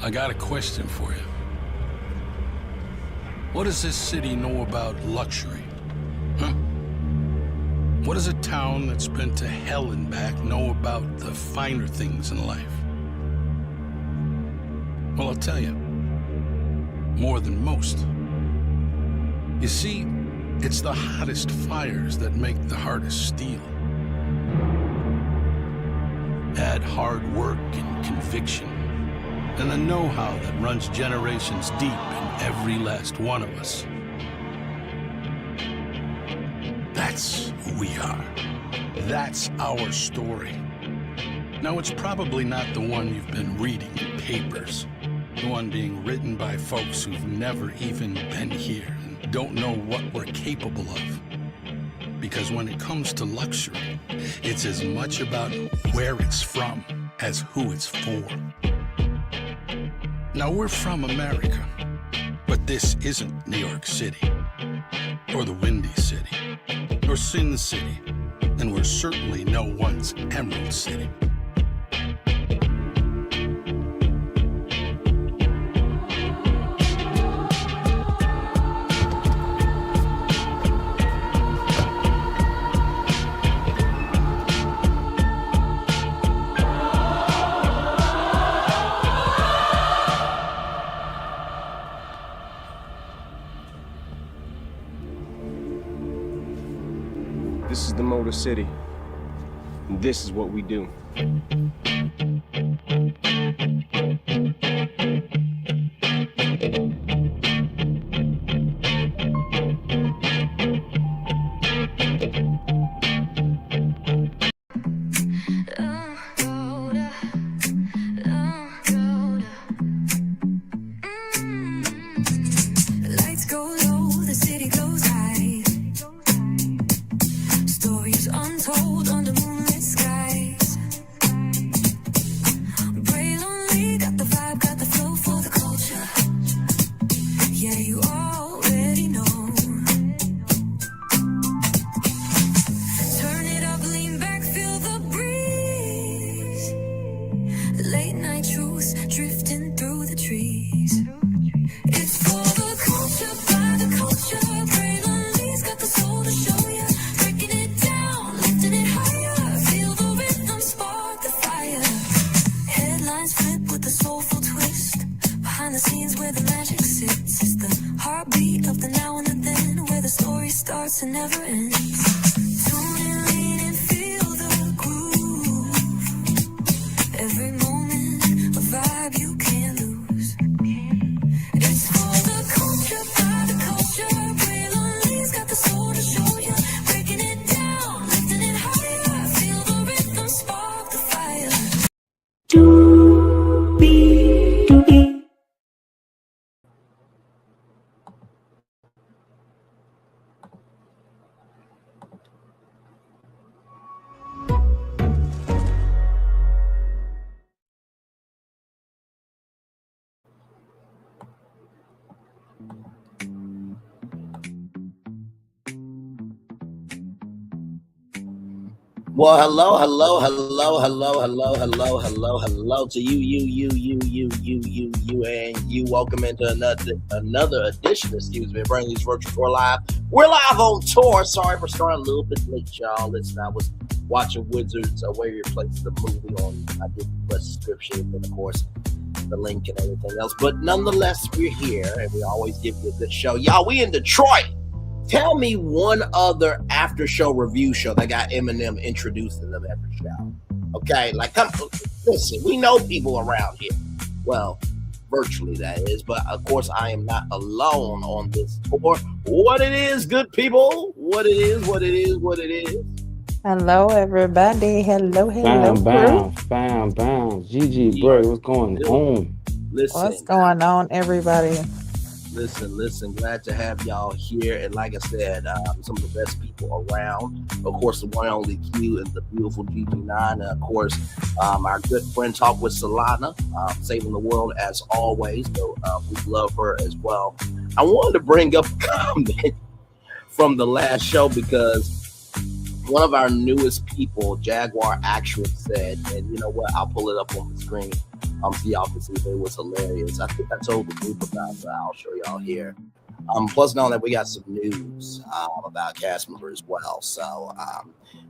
I got a question for you. What does this city know about luxury? Huh? What does a town that's been to hell and back know about the finer things in life? Well, I'll tell you. More than most. You see, it's the hottest fires that make the hardest steel. Add hard work and conviction, and the know-how that runs generations deep in every last one of us. That's who we are. That's our story. Now, it's probably not the one you've been reading in papers. The one being written by folks who've never even been here and don't know what we're capable of. Because when it comes to luxury, it's as much about where it's from as who it's for. Now, we're from America, but this isn't New York City, or the Windy City, or Sin City, and we're certainly no one's Emerald City. This is the Motor City, and this is what we do. Lights go low, the city goes high. Stories untold under moonlit skies. Pray lonely, got the vibe, got the flow for the culture. Yeah, you already know. Turn it up, lean back, feel the breeze. Late night truths drifting through the trees. It's for the culture, by the culture. Pray lonely's got the soul to show ya. Breaking it down, lifting it higher. Feel the rhythm, spark the fire. Headlines flip with a soulful twist. Behind the scenes where the magic sits. It's the heartbeat of the now and the then, where the story starts and never ends. Tune in, lean and feel the groove. Every moment, a vibe you can't lose. It's for the culture, by the culture. Pray lonely's got the soul to show ya. Breaking it down, lifting it higher. Feel the rhythm, spark the fire. Well, hello to you, and you. Welcome into another edition, bringing these virtual tour live. We're live on tour. Sorry for starting a little bit late, y'all. Listen, I was watching Wizards, Where Your Place, the movie on. I did the subscription, and of course, the link and everything else. But nonetheless, we're here, and we always give you a good show, y'all. We in Detroit. Tell me one other after show review show that got Eminem introduced in them every show. Okay, like, come listen, we know people around here. Well, virtually that is, but of course I am not alone on this tour. What it is, good people. What it is. Hello, everybody. Hello. Bam. Gigi, bro, what's going on? Listen. What's going on, everybody? Listen, glad to have y'all here. And like I said, some of the best people around. Of course, the one and only Q and the beautiful Gigi I. And of course, our good friend Talk with Solana, saving the world as always. So we love her as well. I wanted to bring up a comment from the last show because one of our newest people, Jaguar Actual, said, and you know what, I'll pull it up on the screen. So y'all can see it was hilarious. I think I told the group about that. I'll show y'all here. Plus, knowing that we got some news about cast members as well. So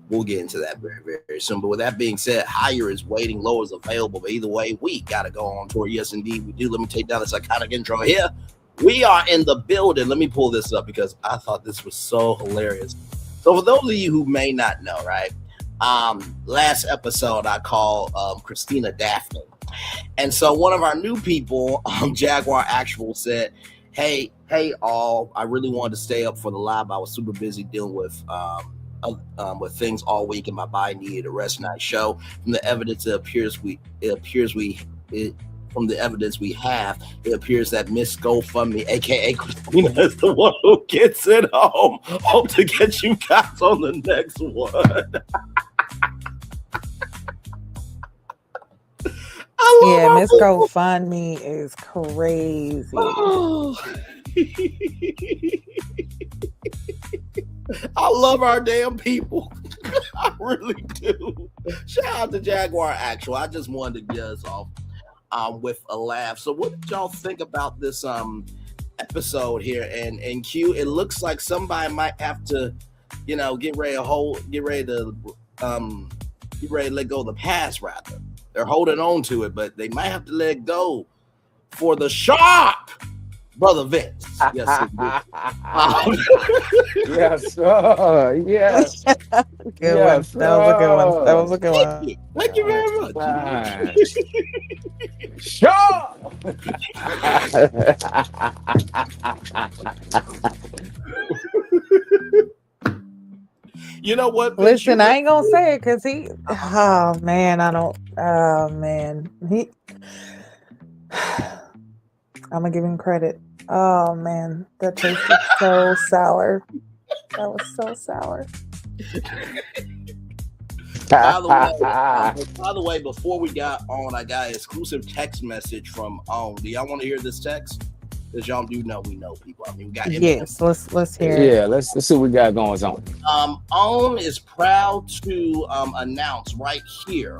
we'll get into that very, very soon. But with that being said, higher is waiting, lower is available. But either way, we got to go on tour. Yes, indeed, we do. Let me take down this iconic intro here. We are in the building. Let me pull this up because I thought this was so hilarious. So for those of you who may not know, right, last episode I called Christina Daphne. And so one of our new people, Jaguar Actual, said, hey all, I really wanted to stay up for the live. I was super busy dealing with things all week and my body needed a rest night. Show from the evidence from the evidence we have, it appears that Miss GoFundMe, aka Christina, is the one who gets it home. Hope to get you guys on the next one. Yeah, Miss GoFundMe is crazy. Oh. I love our damn people. I really do. Shout out to Jaguar Actual. I just wanted to get us off with a laugh. So what did y'all think about this episode here? And Q, it looks like somebody might have to, get ready to let go of the past rather. They're holding on to it, but they might have to let go for the sharp brother Vince. Yes, yes, sir. Yes. Good one. That was a good one. That was a good one. Thank you very much. Sure. You know what? Listen, I ain't gonna say it because he. Oh man, I don't. Oh man, he. I'm gonna give him credit. Oh man, that tasted so sour. That was so sour. By the way, before we got on, I got an exclusive text message from OWN. Do y'all want to hear this text? Because y'all do know we know people. I mean, we got yes. Let's hear it. Yeah, let's see what we got going on. OWN is proud to announce right here,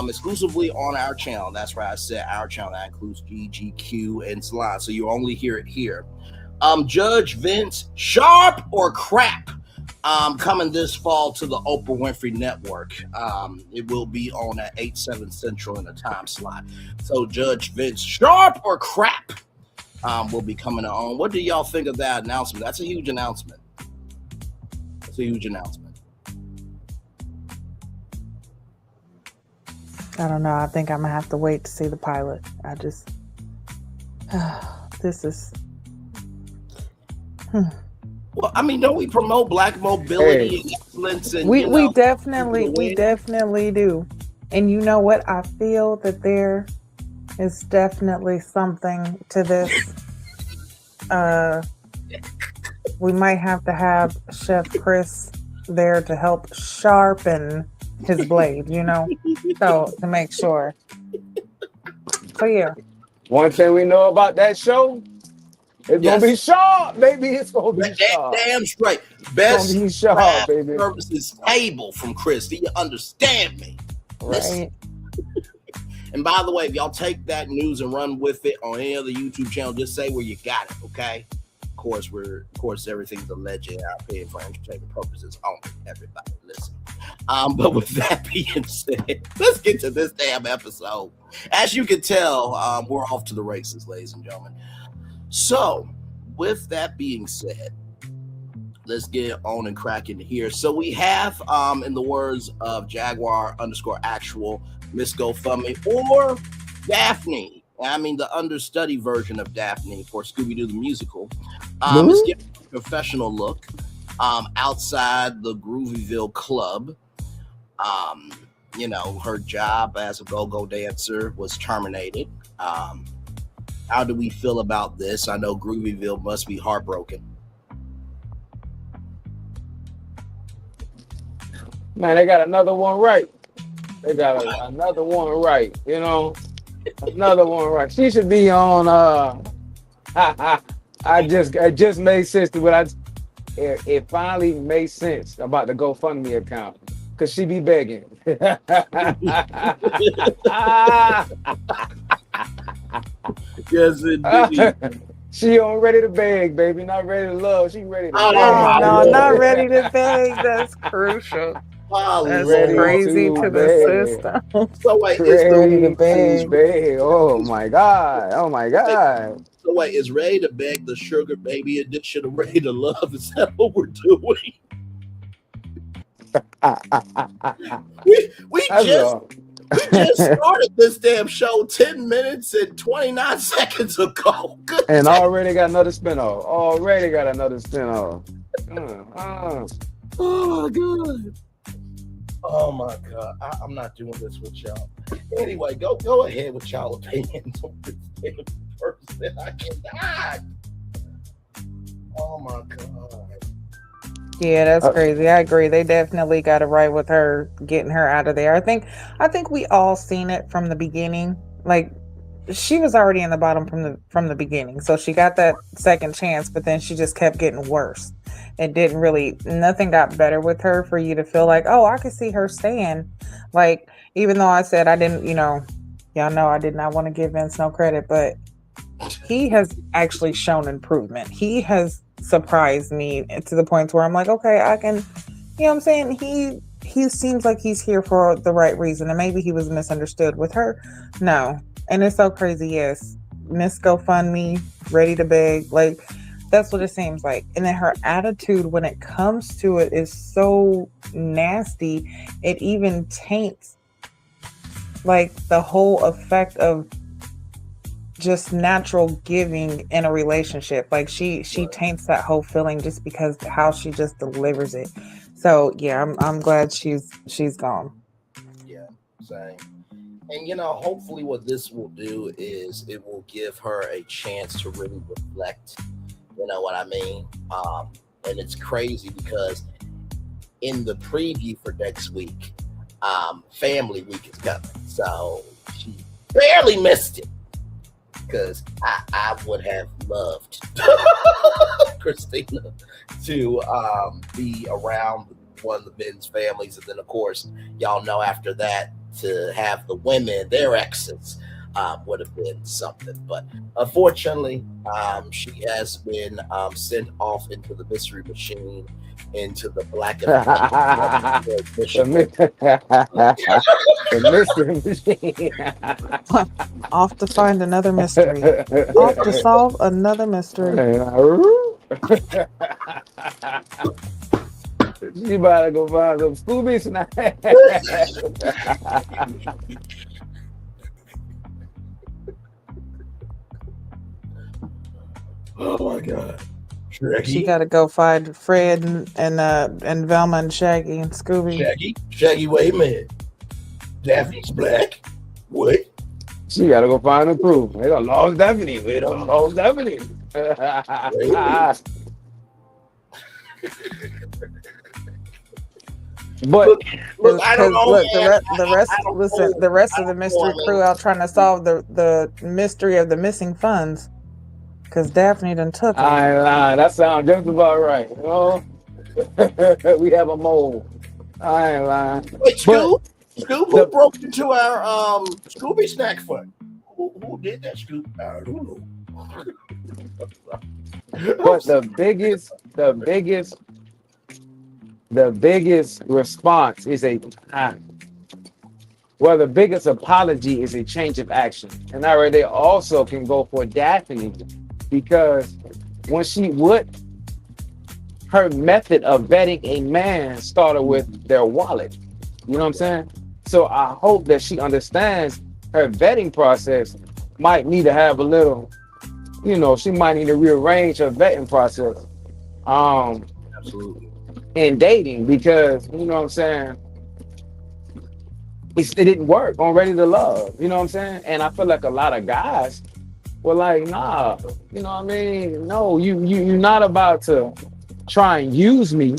exclusively on our channel. That's right, I said our channel. That includes Gigi, Q, and Salon. So you only hear it here. Judge Vince, sharp or crap? Coming this fall to the Oprah Winfrey Network. It will be on at 8/7 Central in the time slot. So Judge Vince, sharp or crap? Will be coming on. What do y'all think of that announcement? That's a huge announcement. That's a huge announcement. I don't know. I think I'm gonna have to wait to see the pilot. I just this is. Well, I mean, don't we promote Black mobility and excellence? And we definitely do. And you know what? I feel that there is definitely something to this. We might have to have Chef Chris there to help sharpen his blade, so to make sure. So yeah. One thing we know about that show, it's gonna be sharp, baby. It's gonna be sharp. Damn straight. Best be sharp, baby. Services table from Chris. Do you understand me? Right. Listen. And by the way, if y'all take that news and run with it on any other YouTube channel, just say where you got it, okay? Of course, everything's alleged in our opinion for entertainment purposes only. Everybody, listen. But with that being said, let's get to this damn episode. As you can tell, we're off to the races, ladies and gentlemen. So, with that being said, let's get on and cracking here. So we have, in the words of Jaguar_Actual, Miss GoFundMe or Daphne. I mean, the understudy version of Daphne for Scooby-Doo the Musical. Is getting a professional look outside the Groovyville Club. Her job as a go-go dancer was terminated. How do we feel about this? I know Groovyville must be heartbroken. Man, they got another one right. Another one right. Another one right. She should be on. It just made sense to what it finally made sense about the GoFundMe account. cause she be begging. Yes, indeed. She on ready to beg, baby. Not ready to love. She ready to Oh, beg. Oh my no, Lord. not ready to beg. That's crucial. Oh, That's Ready Lord. crazy to to the beg. system. So wait, Ready to Ready to beg. beg. Oh my God. Oh my God. so wait, is ready to beg the sugar baby edition of ready to love? Is that what we're doing? We That's just all. we just started this damn show 10 minutes and 29 seconds ago. Good And day. already got another spinoff. Already got another spinoff. Oh my god. Oh my god. I'm not doing this with y'all. Anyway, go ahead with y'all opinions on this damn person. I cannot. Oh my god. Yeah, that's crazy. I agree. They definitely got it right with her getting her out of there. I think we all seen it from the beginning. Like she was already in the bottom from the beginning. So she got that second chance, but then she just kept getting worse. It didn't really nothing got better with her for you to feel like, "Oh, I could see her staying." Like even though I said I didn't, y'all know I did not want to give Vince no credit, but he has actually shown improvement. He has surprised me to the point where I'm like, okay, I can, what I'm saying? He seems like he's here for the right reason, and maybe he was misunderstood with her. No, and it's so crazy. Yes, Miss GoFundMe, ready to beg, like that's what it seems like. And then her attitude when it comes to it is so nasty. It even taints like the whole effect of just natural giving in a relationship. Like she taints that whole feeling just because how she just delivers it. So yeah, I'm glad she's gone. Yeah, same. And hopefully what this will do is it will give her a chance to really reflect. You know what I mean? And it's crazy because in the preview for next week, Family Week is coming. So she barely missed it. Because I would have loved Christina to be around one of the men's families. And then, of course, y'all know after that to have the women, their exes, would have been something. But unfortunately, she has been sent off into the mystery machine, into the black and white the mystery machine. Off to find another mystery. Off to solve another mystery. You better go find some Scooby snacks. Oh my god. She got to go find Fred and Velma and Shaggy and Scooby. Shaggy, wait a minute. Daphne's black. What? She got to go find the proof. They done lost Daphne. We done lost Daphne. But look, I don't know. Look, the rest of the mystery crew out trying to solve the mystery of the missing funds. Because Daphne done took them. I ain't lying. That sounds just about right. We have a mole. I ain't lying. Wait, Scoop, who broke into our Scooby snack fund? Who did that, Scoop? I don't know. But the biggest response is the biggest apology is a change of action. And I already also can go for Daphne because her method of vetting a man started with their wallet. You know what I'm saying? So I hope that she understands her vetting process might need to have a little, she might need to rearrange her vetting process. Absolutely. In dating, because you know what I'm saying, it didn't work on Ready to Love. You know what I'm saying? And I feel like a lot of guys were like, nah, you know what I mean? No, you're not about to try and use me.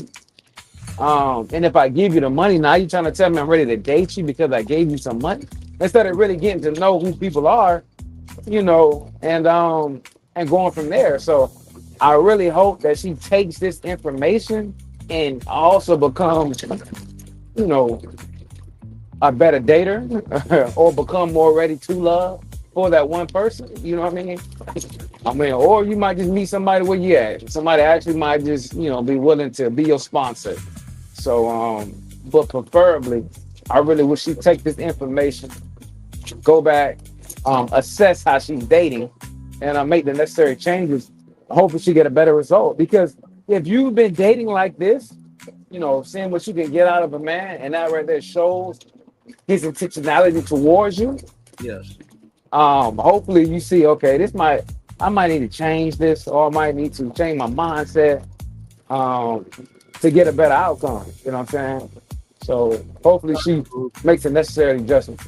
And if I give you the money, now you're trying to tell me I'm ready to date you because I gave you some money, instead of really getting to know who people are, and going from there. So I really hope that she takes this information and also becomes you know, a better dater or become more ready to love for that one person. You know what I mean? Or you might just meet somebody where you at. Somebody actually might just, be willing to be your sponsor. So, but preferably, I really wish she'd take this information, go back, assess how she's dating, and make the necessary changes. Hopefully, she get a better result. Because if you've been dating like this, seeing what you can get out of a man, and that right there shows his intentionality towards you. Yes. Hopefully you see, okay, I might need to change this, or I might need to change my mindset to get a better outcome. You know what I'm saying? So hopefully she makes the necessary adjustments.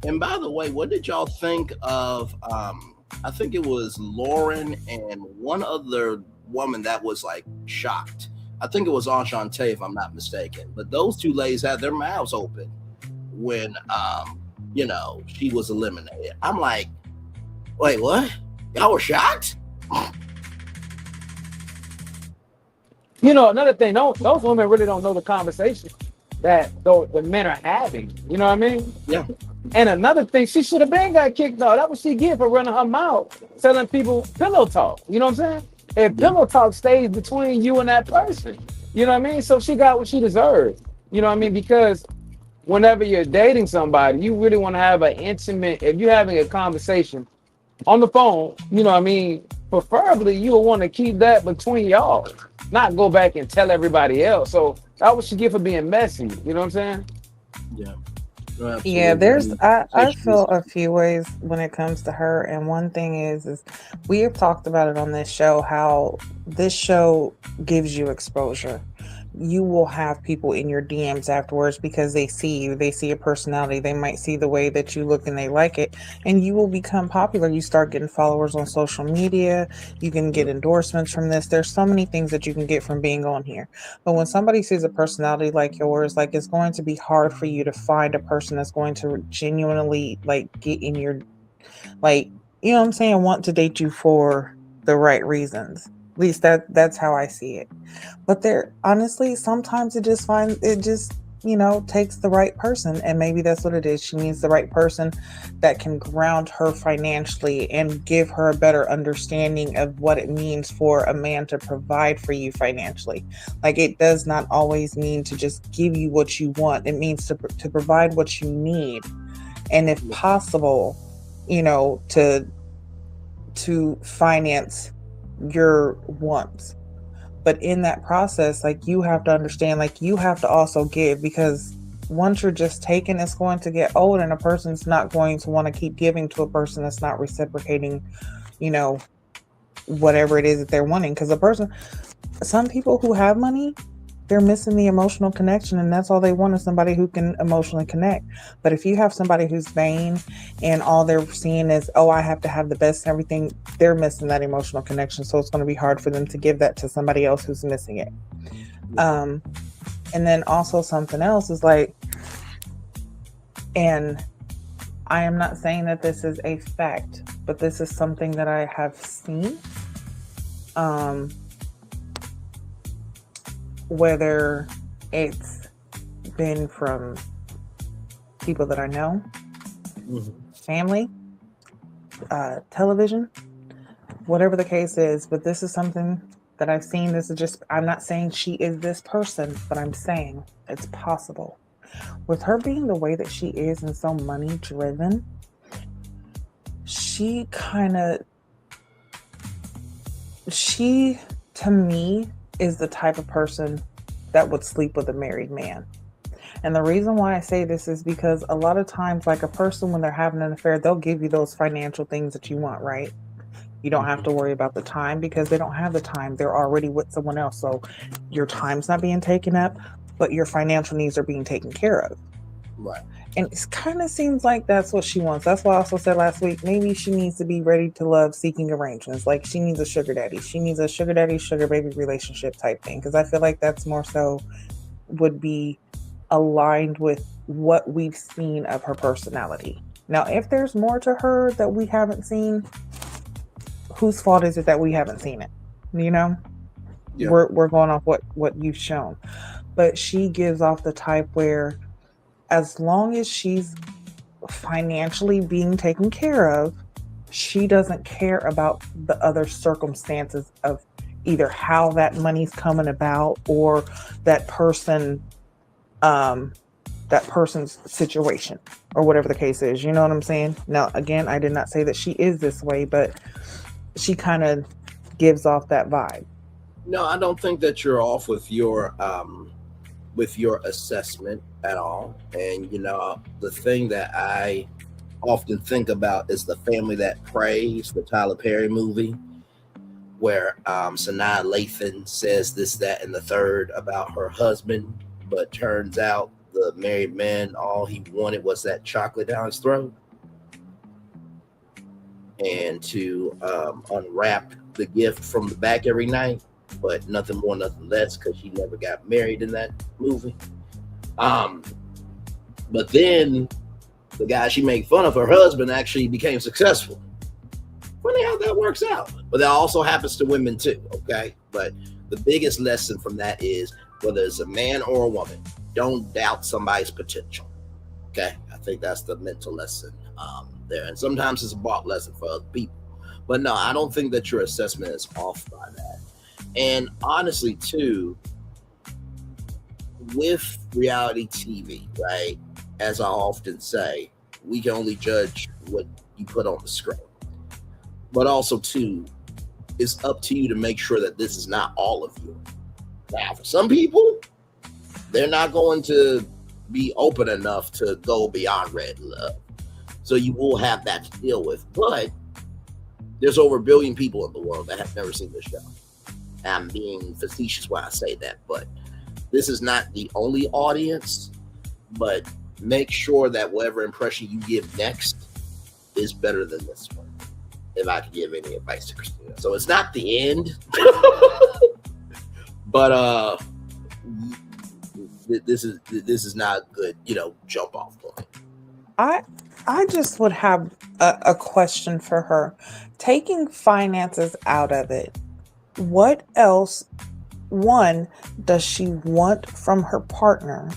And by the way, what did y'all think of? I think it was Lauren and one other woman that was like shocked. I think it was Enchante, if I'm not mistaken. But those two ladies had their mouths open when she was eliminated. I'm like, wait, what? Y'all were shocked? Another thing, those women really don't know the conversation that the men are having. You know what I mean? Yeah. And another thing, she should have been got kicked out. That's what she get for running her mouth, telling people pillow talk. You know what I'm saying? If pillow talk stays between you and that person, you know what I mean? So she got what she deserved. You know what I mean? Because whenever you're dating somebody, you really want to have an intimate, if you're having a conversation on the phone, you know what I mean? Preferably, you'll want to keep that between y'all, not go back and tell everybody else. So that was she get for being messy. You know what I'm saying? Yeah. Yeah, I feel a few ways when it comes to her, and one thing is we have talked about it on this show, how this show gives you exposure. You will have people in your DMs afterwards because they see you, they see your personality, they might see the way that you look and they like it, and you will become popular. You start getting followers on social media, you can get endorsements from this. There's so many things that you can get from being on here. But when somebody sees a personality like yours, like, it's going to be hard for you to find a person that's going to genuinely like get in your, like, you know what I'm saying, want to date you for the right reasons. At least that's how I see it. But there, honestly, sometimes it just takes the right person, and maybe that's what it is. She needs the right person that can ground her financially and give her a better understanding of what it means for a man to provide for you financially. Like, it does not always mean to just give you what you want. It means to provide what you need, and if possible, to finance your wants. But in that process, like, you have to understand, like, you have to also give, because once you're just taking, it's going to get old, and a person's not going to want to keep giving to a person that's not reciprocating, whatever it is that they're wanting. Because some people who have money, they're missing the emotional connection, and that's all they want, is somebody who can emotionally connect. But if you have somebody who's vain and all they're seeing is, oh, I have to have the best and everything, they're missing that emotional connection. So it's going to be hard for them to give that to somebody else who's missing it. And then also something else is like, and I am not saying that this is a fact, but this is something that I have seen. Whether it's been from people that I know, family, television, whatever the case is, but this is something that I've seen. This is just, I'm not saying she is this person, but I'm saying it's possible. With her being the way that she is and so money driven, she to me is the type of person that would sleep with a married man. And the reason why I say this is because a lot of times, like, a person, when they're having an affair, they'll give you those financial things that you want, right? You don't have to worry about the time, because they don't have the time. They're already with someone else. So your time's not being taken up, but your financial needs are being taken care of. Right. And it kind of seems like that's what she wants. That's why I also said last week, maybe she needs to be ready to love seeking arrangements. Like, she needs a sugar daddy. She needs a sugar daddy, sugar baby relationship type thing. Because I feel like that's more so would be aligned with what we've seen of her personality. Now, if there's more to her that we haven't seen, whose fault is it that we haven't seen it? Yeah. We're going off what you've shown. but she gives off the type where as long as she's financially being taken care of, she doesn't care about the other circumstances of either how that money's coming about or that person that person's situation or whatever the case is. You know what I'm saying? Now, again, I did not say that she is this way, but she kind of gives off that vibe. No, I don't think that you're off with your assessment at all. And the thing that I often think about is The Family That Prays, the Tyler Perry movie, where Sanaa Lathan says this, that, and the third about her husband, but turns out the married man, all he wanted was that chocolate down his throat, and to unwrap the gift from the back every night, but nothing more, nothing less, because she never got married in that movie. But then the guy she made fun of, her husband, actually became successful. Funny how that works out. But that also happens to women too, okay? But the biggest lesson from that is, whether it's a man or a woman, don't doubt somebody's potential, okay? I think that's the mental lesson there. And sometimes it's a bought lesson for other people. But no, I don't think that your assessment is off by that. And honestly, too, with reality TV, right, as I often say, we can only judge what you put on the screen. But also, too, it's up to you to make sure that this is not all of you. Now, for some people, they're not going to be open enough to go beyond red love. So you will have that to deal with. But there's over 1 billion people in the world that have never seen this show. I'm being facetious when I say that, but this is not the only audience. But make sure that whatever impression you give next is better than this one, if I could give any advice to Christina. So it's not the end, but this is not a good, jump off point. I just would have a question for her. Taking finances out of it, what else, one, does she want from her partner?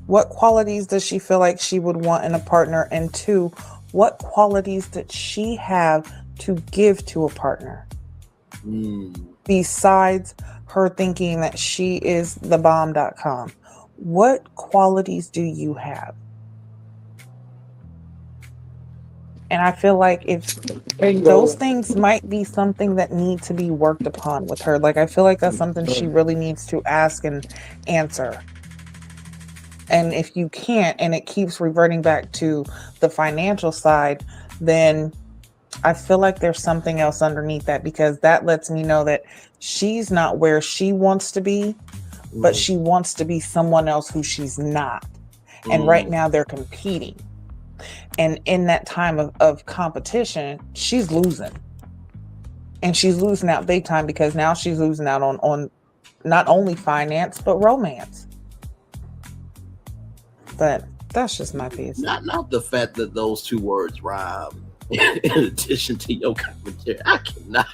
What qualities does she feel like she would want in a partner? And two, what qualities did she have to give to a partner? Besides her thinking that she is the bomb.com, what qualities do you have? And I feel like if those things might be something that need to be worked upon with her. Like, I feel like that's something she really needs to ask and answer. And if you can't, and it keeps reverting back to the financial side, then I feel like there's something else underneath that, because that lets me know that she's not where she wants to be, but she wants to be someone else who she's not. And right now they're competing. And in that time of competition, she's losing. And she's losing out big time, because now she's losing out on not only finance, but romance. But that's just my piece. Not the fact that those two words rhyme in addition to your commentary. I cannot.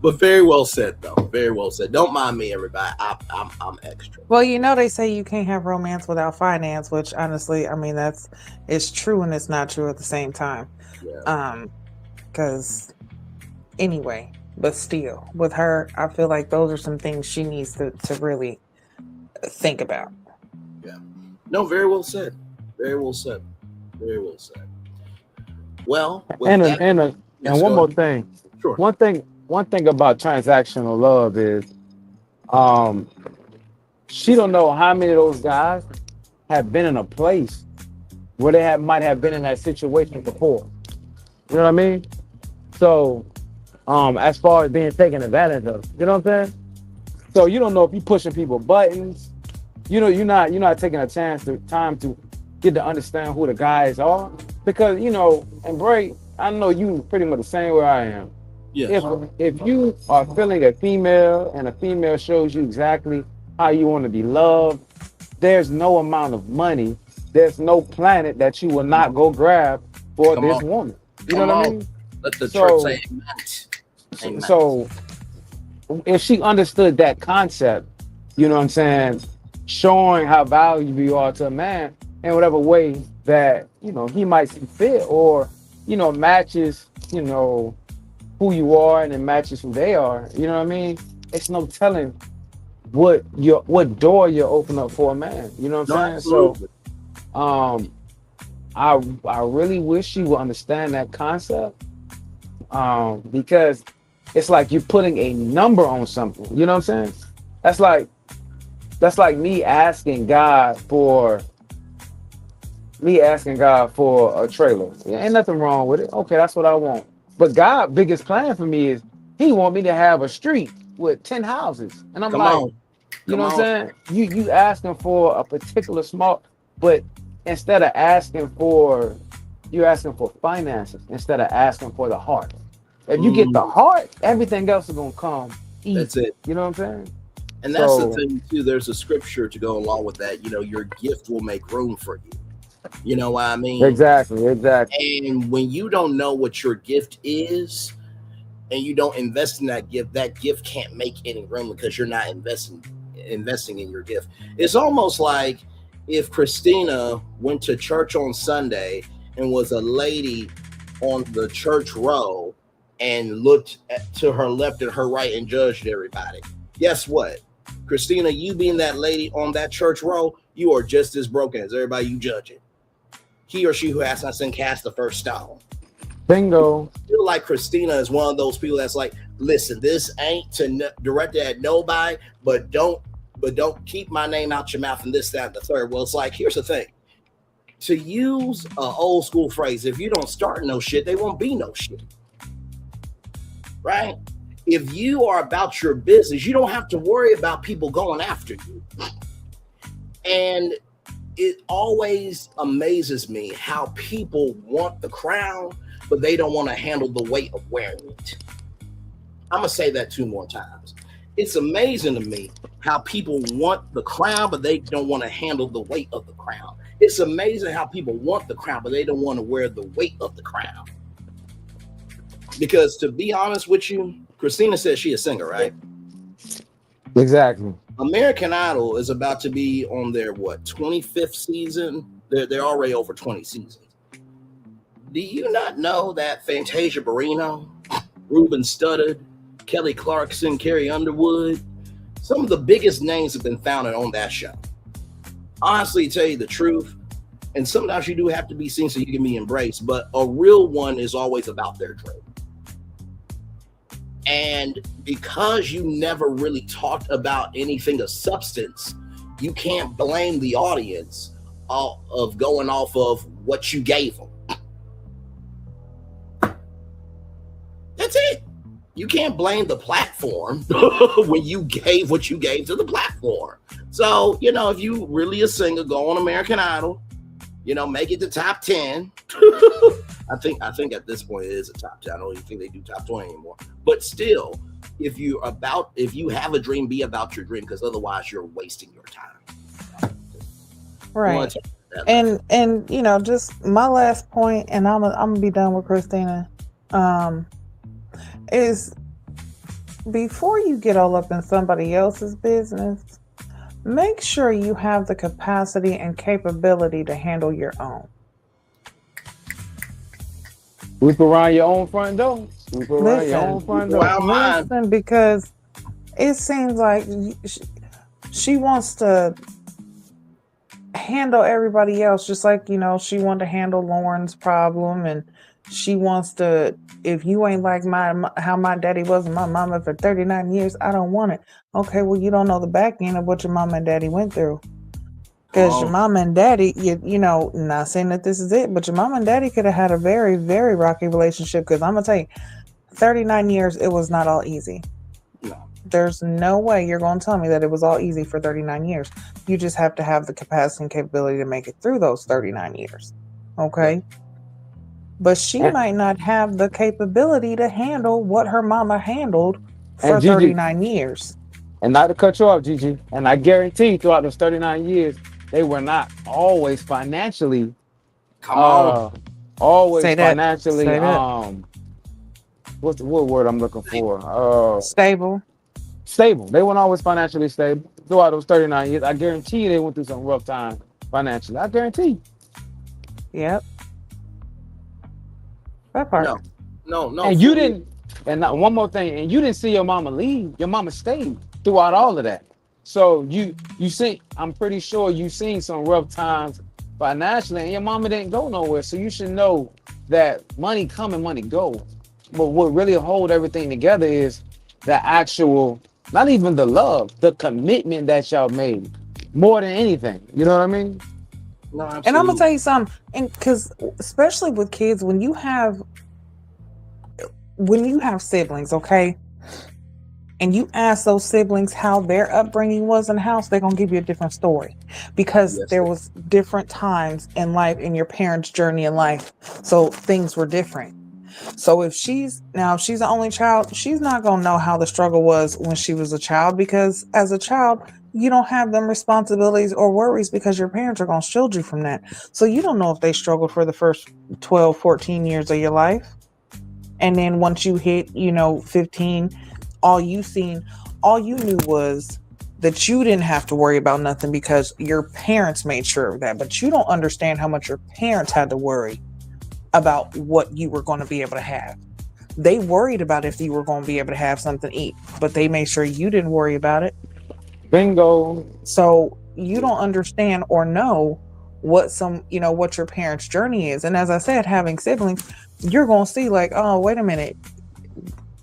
But very well said, though. Very well said. Don't mind me, everybody. I'm extra. Well, they say you can't have romance without finance, which honestly, I mean, it's true and it's not true at the same time. Yeah. Because anyway, but still, with her, I feel like those are some things she needs to really think about. Yeah. No, very well said. Very well said. Very well said. Well, and one more thing. Sure. One thing about transactional love is, she don't know how many of those guys have been in a place where they might have been in that situation before. You know what I mean? So, as far as being taken advantage of, you know what I'm saying? So you don't know if you're pushing people buttons. You're not taking a time to get to understand who the guys are, because and Bray, I know you pretty much the same way I am. Yes. If you are feeling a female and a female shows you exactly how you want to be loved, there's no amount of money, there's no planet that you will not go grab for this woman. You know what I mean? Let the church say Amen. So if she understood that concept, you know what I'm saying, showing how valuable you are to a man in whatever way that, you know, he might see fit, or, you know, matches, you know, who you are and it matches who they are. You know what I mean? It's no telling what door you open up for a man. You know what No, I'm saying? So absolutely. I really wish you would understand that concept. Because it's like you're putting a number on something. You know what I'm saying? That's like me asking God for a trailer. Yeah, ain't nothing wrong with it. Okay, that's what I want. But God' biggest plan for me is He want me to have a street with 10 houses. And I'm Come like, on. you Come know what on. I'm saying? You asking for a particular small, but instead of asking for, you're asking for finances instead of asking for the heart. If you get the heart, everything else is gonna come easy. That's it. You know what I'm saying? And that's the So thing too. There's a scripture to go along with that. You know, your gift will make room for you. You know what I mean? exactly. And when you don't know what your gift is and you don't invest in that gift can't make any room because you're not investing in your gift. It's almost like if Christina went to church on Sunday and was a lady on the church row and looked to her left and her right and judged everybody. Guess what? Christina, you being that lady on that church row, you are just as broken as everybody you judging. He or she who has not sinned cast the first stone. Bingo. I feel like Christina is one of those people that's like, listen, this ain't directed at nobody, but don't keep my name out your mouth and this, that, and the third. Well, it's like, here's the thing. To use an old school phrase, if you don't start no shit, they won't be no shit. Right? If you are about your business, you don't have to worry about people going after you. And it always amazes me how people want the crown, but they don't want to handle the weight of wearing it. I'm going to say that 2 more times. It's amazing to me how people want the crown, but they don't want to handle the weight of the crown. It's amazing how people want the crown, but they don't want to wear the weight of the crown. Because to be honest with you, Christina says she's a singer, right? Exactly. American Idol is about to be on their 25th season. They're already over 20 seasons. Do you not know that Fantasia Barrino, Ruben Studdard, Kelly Clarkson, Carrie Underwood, some of the biggest names have been founded on that show? Honestly, to tell you the truth, and sometimes you do have to be seen so you can be embraced, but a real one is always about their dream. And because you never really talked about anything of substance, you can't blame the audience of going off of what you gave them. That's it. You can't blame the platform when you gave what you gave to the platform. So, you know, if you really a singer, go on American Idol, you know, make it to top 10. I think at this point it is a top 10. I don't even think they do top 20 anymore. But still, if you have a dream, be about your dream, because otherwise you're wasting your time. Right. And you know, just my last point, and I'm gonna be done with Christina. Is before you get all up in somebody else's business, make sure you have the capacity and capability to handle your own. Sweep around your own front door. Sweep around your own front door. Listen, because it seems like she wants to handle everybody else, just like, you know, she wanted to handle Lauren's problem, and she wants to, if you ain't like how my daddy was and my mama for 39 years, I don't want it. Okay, well, you don't know the back end of what your mama and daddy went through. Because your mama and daddy, you know, not saying that this is it, but your mama and daddy could have had a very, very rocky relationship. Because I'm going to tell you, 39 years, it was not all easy. No. There's no way you're going to tell me that it was all easy for 39 years. You just have to have the capacity and capability to make it through those 39 years. Okay? Yeah. But she might not have the capability to handle what her mama handled for Gigi, 39 years. And not to cut you off, Gigi, and I guarantee throughout those 39 years, they were not always financially, always financially what's the what word I'm looking for? Stable. Stable. They weren't always financially stable throughout those 39 years. I guarantee you they went through some rough time financially. I guarantee you. Yep. That part. No. And you didn't, and not, one more thing, and you didn't see your mama leave. Your mama stayed throughout all of that. So you see, I'm pretty sure you seen some rough times financially, and your mama didn't go nowhere. So you should know that money come and money go. But what really hold everything together is the actual, not even the love, the commitment that y'all made, more than anything. You know what I mean? No, absolutely. And I'm gonna tell you something, and because especially with kids, when you have siblings, okay, and you ask those siblings how their upbringing was in the house, they're gonna give you a different story, because there was different times in life, in your parents' journey in life, so things were different. So if she's the only child, she's not gonna know how the struggle was when she was a child, because as a child, you don't have them responsibilities or worries because your parents are gonna shield you from that. So you don't know if they struggled for the first 12, 14 years of your life. And then once you hit, 15, all you knew was that you didn't have to worry about nothing because your parents made sure of that. But you don't understand how much your parents had to worry about what you were going to be able to have. They worried about if you were going to be able to have something to eat, but they made sure you didn't worry about it. Bingo. So you don't understand or know what what your parents' journey is. And as I said, having siblings, you're going to see like, oh, wait a minute.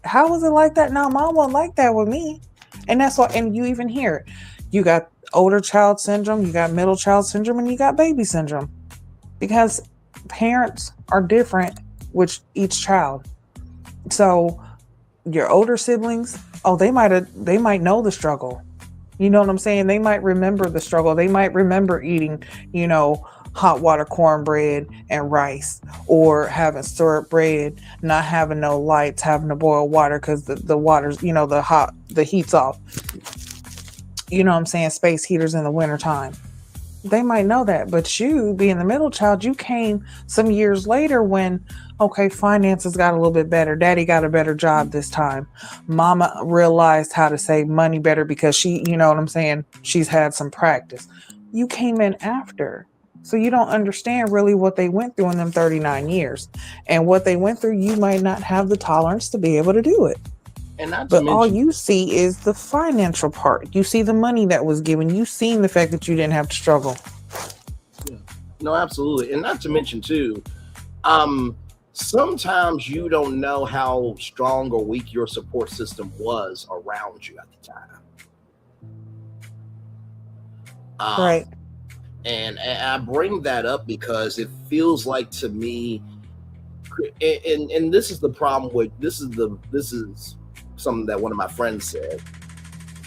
How was it like that? No, mom wasn't like that with me. And that's why, and you even hear it. You got older child syndrome, you got middle child syndrome, and you got baby syndrome. Because parents are different with each child. So your older siblings, they might know the struggle. You know what I'm saying? They might remember the struggle. They might remember eating, hot water cornbread and rice, or having syrup bread, not having no lights, having to boil water because the water's, the heat's off. You know what I'm saying? Space heaters in the wintertime. They might know that, but you, being the middle child, you came some years later when, finances got a little bit better. Daddy got a better job this time. Mama realized how to save money better because she, she's had some practice. You came in after. So you don't understand really what they went through in them 39 years. And what they went through, you might not have the tolerance to be able to do it. But all you see is the financial part. You see the money that was given. You seen the fact that you didn't have to struggle. Yeah. No, absolutely. And not to mention too, sometimes you don't know how strong or weak your support system was around you at the time. Right. And I bring that up because it feels like to me, and this is the problem with this is something that one of my friends said.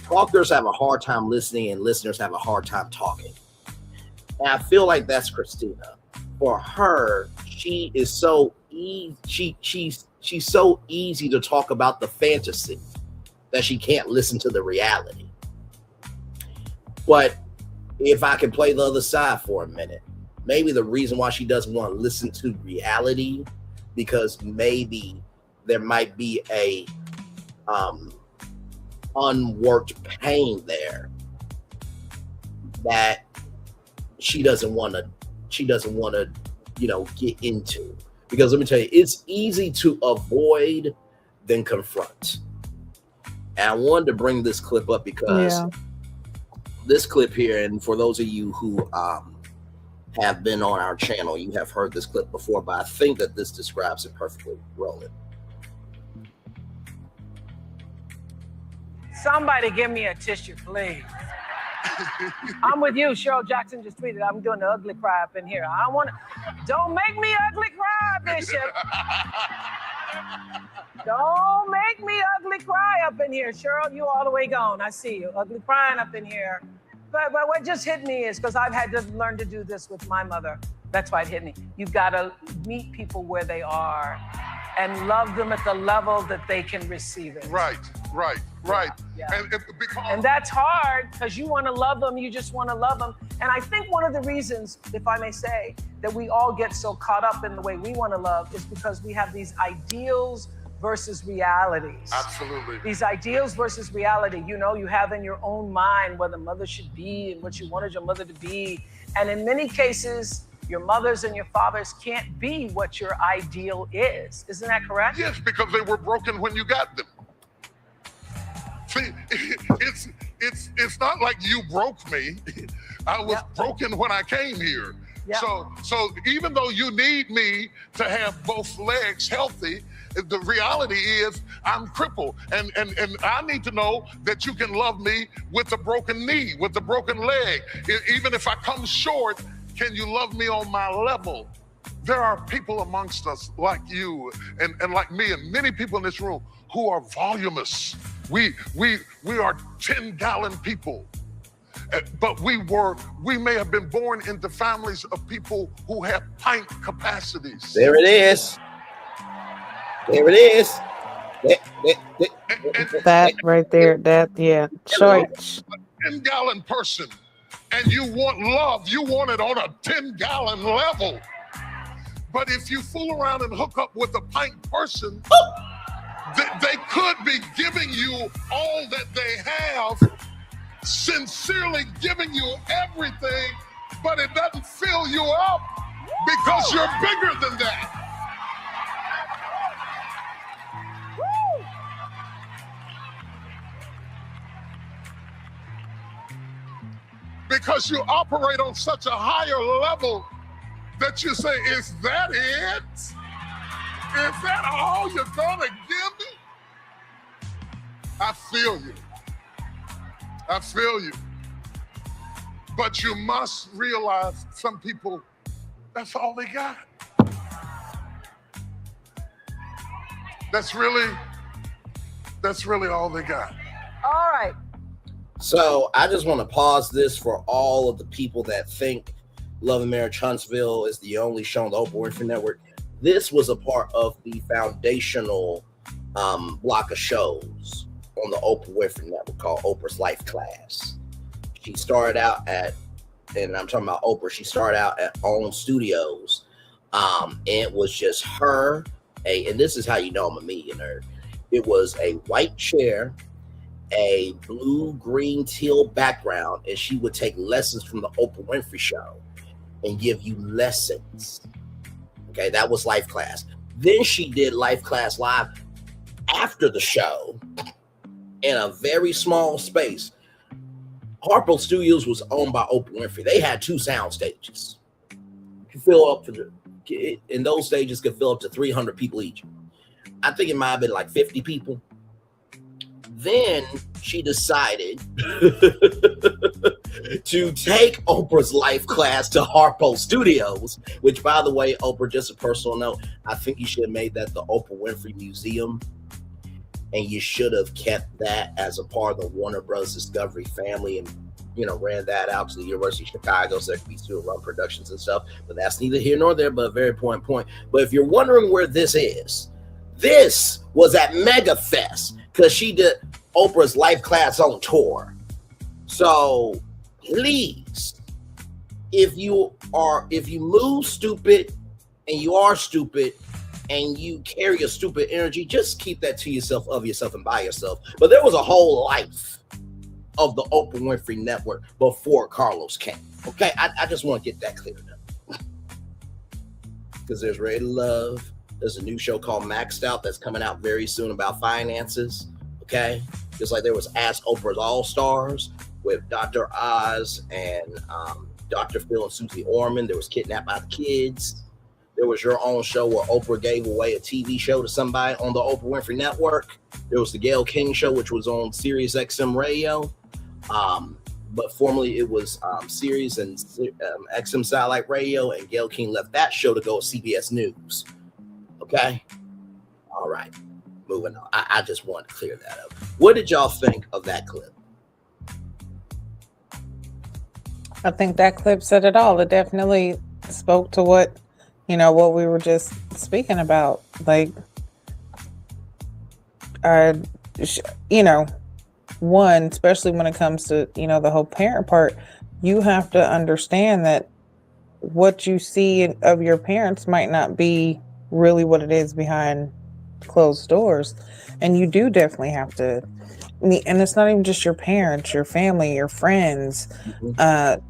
Talkers have a hard time listening and listeners have a hard time talking. And I feel like that's Christina. For her, she is so she's so easy to talk about the fantasy that she can't listen to the reality. But if I can play the other side for a minute, maybe the reason why she doesn't want to listen to reality, because maybe there might be a unworked pain there that she doesn't want to get into. Because let me tell you, it's easy to avoid than confront. And I wanted to bring this clip up because this clip here, and for those of you who have been on our channel, you have heard this clip before, but I think that this describes it perfectly. Roll it. Somebody give me a tissue, please. I'm with you. Cheryl Jackson just tweeted, I'm doing the ugly cry up in here. Don't make me ugly cry, Bishop. Don't make me ugly cry up in here. Cheryl, you all the way gone. I see you. Ugly crying up in here. But what just hit me is, because I've had to learn to do this with my mother. That's why it hit me. You've got to meet people where they are and love them at the level that they can receive it. Right. Yeah. And that's hard, because you want to love them. You just want to love them. And I think one of the reasons, if I may say, that we all get so caught up in the way we want to love is because we have these ideals versus realities. Absolutely. These ideals versus reality, you know, you have in your own mind what a mother should be and what you wanted your mother to be. And in many cases, your mothers and your fathers can't be what your ideal is. Isn't that correct? Yes, because they were broken when you got them. See, it's not like you broke me. I was broken when I came here. So even though you need me to have both legs healthy, the reality is I'm crippled, and I need to know that you can love me with a broken knee, with a broken leg. Even if I come short, can you love me on my level? There are people amongst us like you and like me and many people in this room who are voluminous. We are 10-gallon people. But we may have been born into families of people who have pint capacities. There it is. There it is. That right there, church. A 10-gallon person, and you want love, you want it on a 10-gallon level. But if you fool around and hook up with a pint person, they could be giving you all that they have, sincerely giving you everything, but it doesn't fill you up because you're bigger than that. Because you operate on such a higher level that you say, is that it? Is that all you're gonna give me? I feel you. I feel you. But you must realize some people, that's all they got. That's really all they got. All right. So I just want to pause this for all of the people that think Love and Marriage Huntsville is the only show on the Oprah Winfrey Network. This was a part of the foundational block of shows on the Oprah Winfrey Network called Oprah's Life Class. She started out at, and I'm talking about Oprah, she started out at OWN Studios. And it was just her, and this is how you know I'm a media nerd. It was a white chair, a blue, green, teal background, and she would take lessons from the Oprah Winfrey Show and give you lessons. Okay, that was Life Class. Then she did Life Class Live after the show in a very small space. Harpo Studios was owned by Oprah Winfrey. They had 2 sound stages. In those stages could fill up to 300 people each. I think it might have been like 50 people. Then she decided to take Oprah's Life Class to Harpo Studios, which, by the way, Oprah, just a personal note, I think you should have made that the Oprah Winfrey Museum, and you should have kept that as a part of the Warner Bros. Discovery family and, ran that out to the University of Chicago so there could be student-run productions and stuff. But that's neither here nor there, but a very important point. But if you're wondering where this is, this was at Mega Fest because she did Oprah's Life Class on tour. So please, if you move stupid and you are stupid and you carry a stupid energy, just keep that to yourself, of yourself, and by yourself. But there was a whole life of the Oprah Winfrey Network before Carlos came. Okay, I just want to get that cleared up. Because there's Ready to Love. There's a new show called Maxed Out that's coming out very soon about finances. Okay, just like there was Ask Oprah's All Stars with Dr. Oz and Dr. Phil and Susie Orman. There was Kidnapped by the Kids. There was your own show where Oprah gave away a TV show to somebody on the Oprah Winfrey Network. There was the Gayle King Show, which was on Sirius XM Radio. But formerly it was Sirius and XM Satellite Radio, and Gayle King left that show to go with CBS News. Okay? All right. Moving on. I just wanted to clear that up. What did y'all think of that clip? I think that clip said it all. It definitely spoke to what we were just speaking about. Like, one, especially when it comes to, the whole parent part, you have to understand that what you see of your parents might not be really what it is behind closed doors, and you do definitely have to meet. And it's not even just your parents, your family, your friends,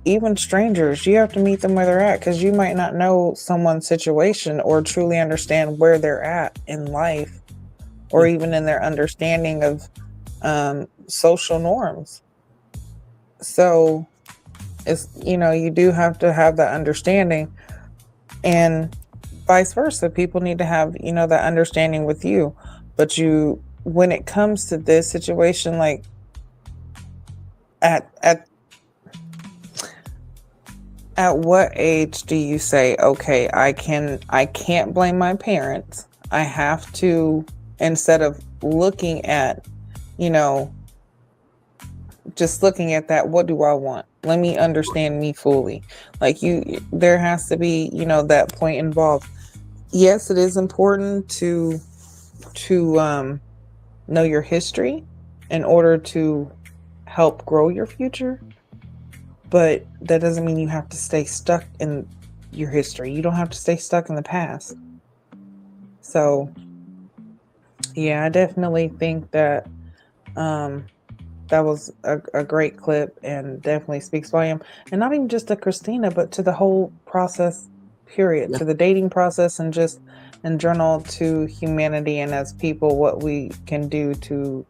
even strangers. You have to meet them where they're at, because you might not know someone's situation or truly understand where they're at in life, or even in their understanding of social norms. So it's, you do have to have that understanding, and vice versa. People need to have, that understanding with you. But when it comes to this situation, like at what age do you say, okay, I can't blame my parents. I have to, instead of looking at, just looking at that, what do I want? Let me understand me fully. Like there has to be, that point involved. Yes, it is important to know your history in order to help grow your future, but that doesn't mean you have to stay stuck in your history. You don't have to stay stuck in the past. So yeah, I definitely think that that was a great clip, and definitely speaks volume. And not even just to Christina, but to the whole process, period, to the dating process, and just in general to humanity, and as people, what we can do to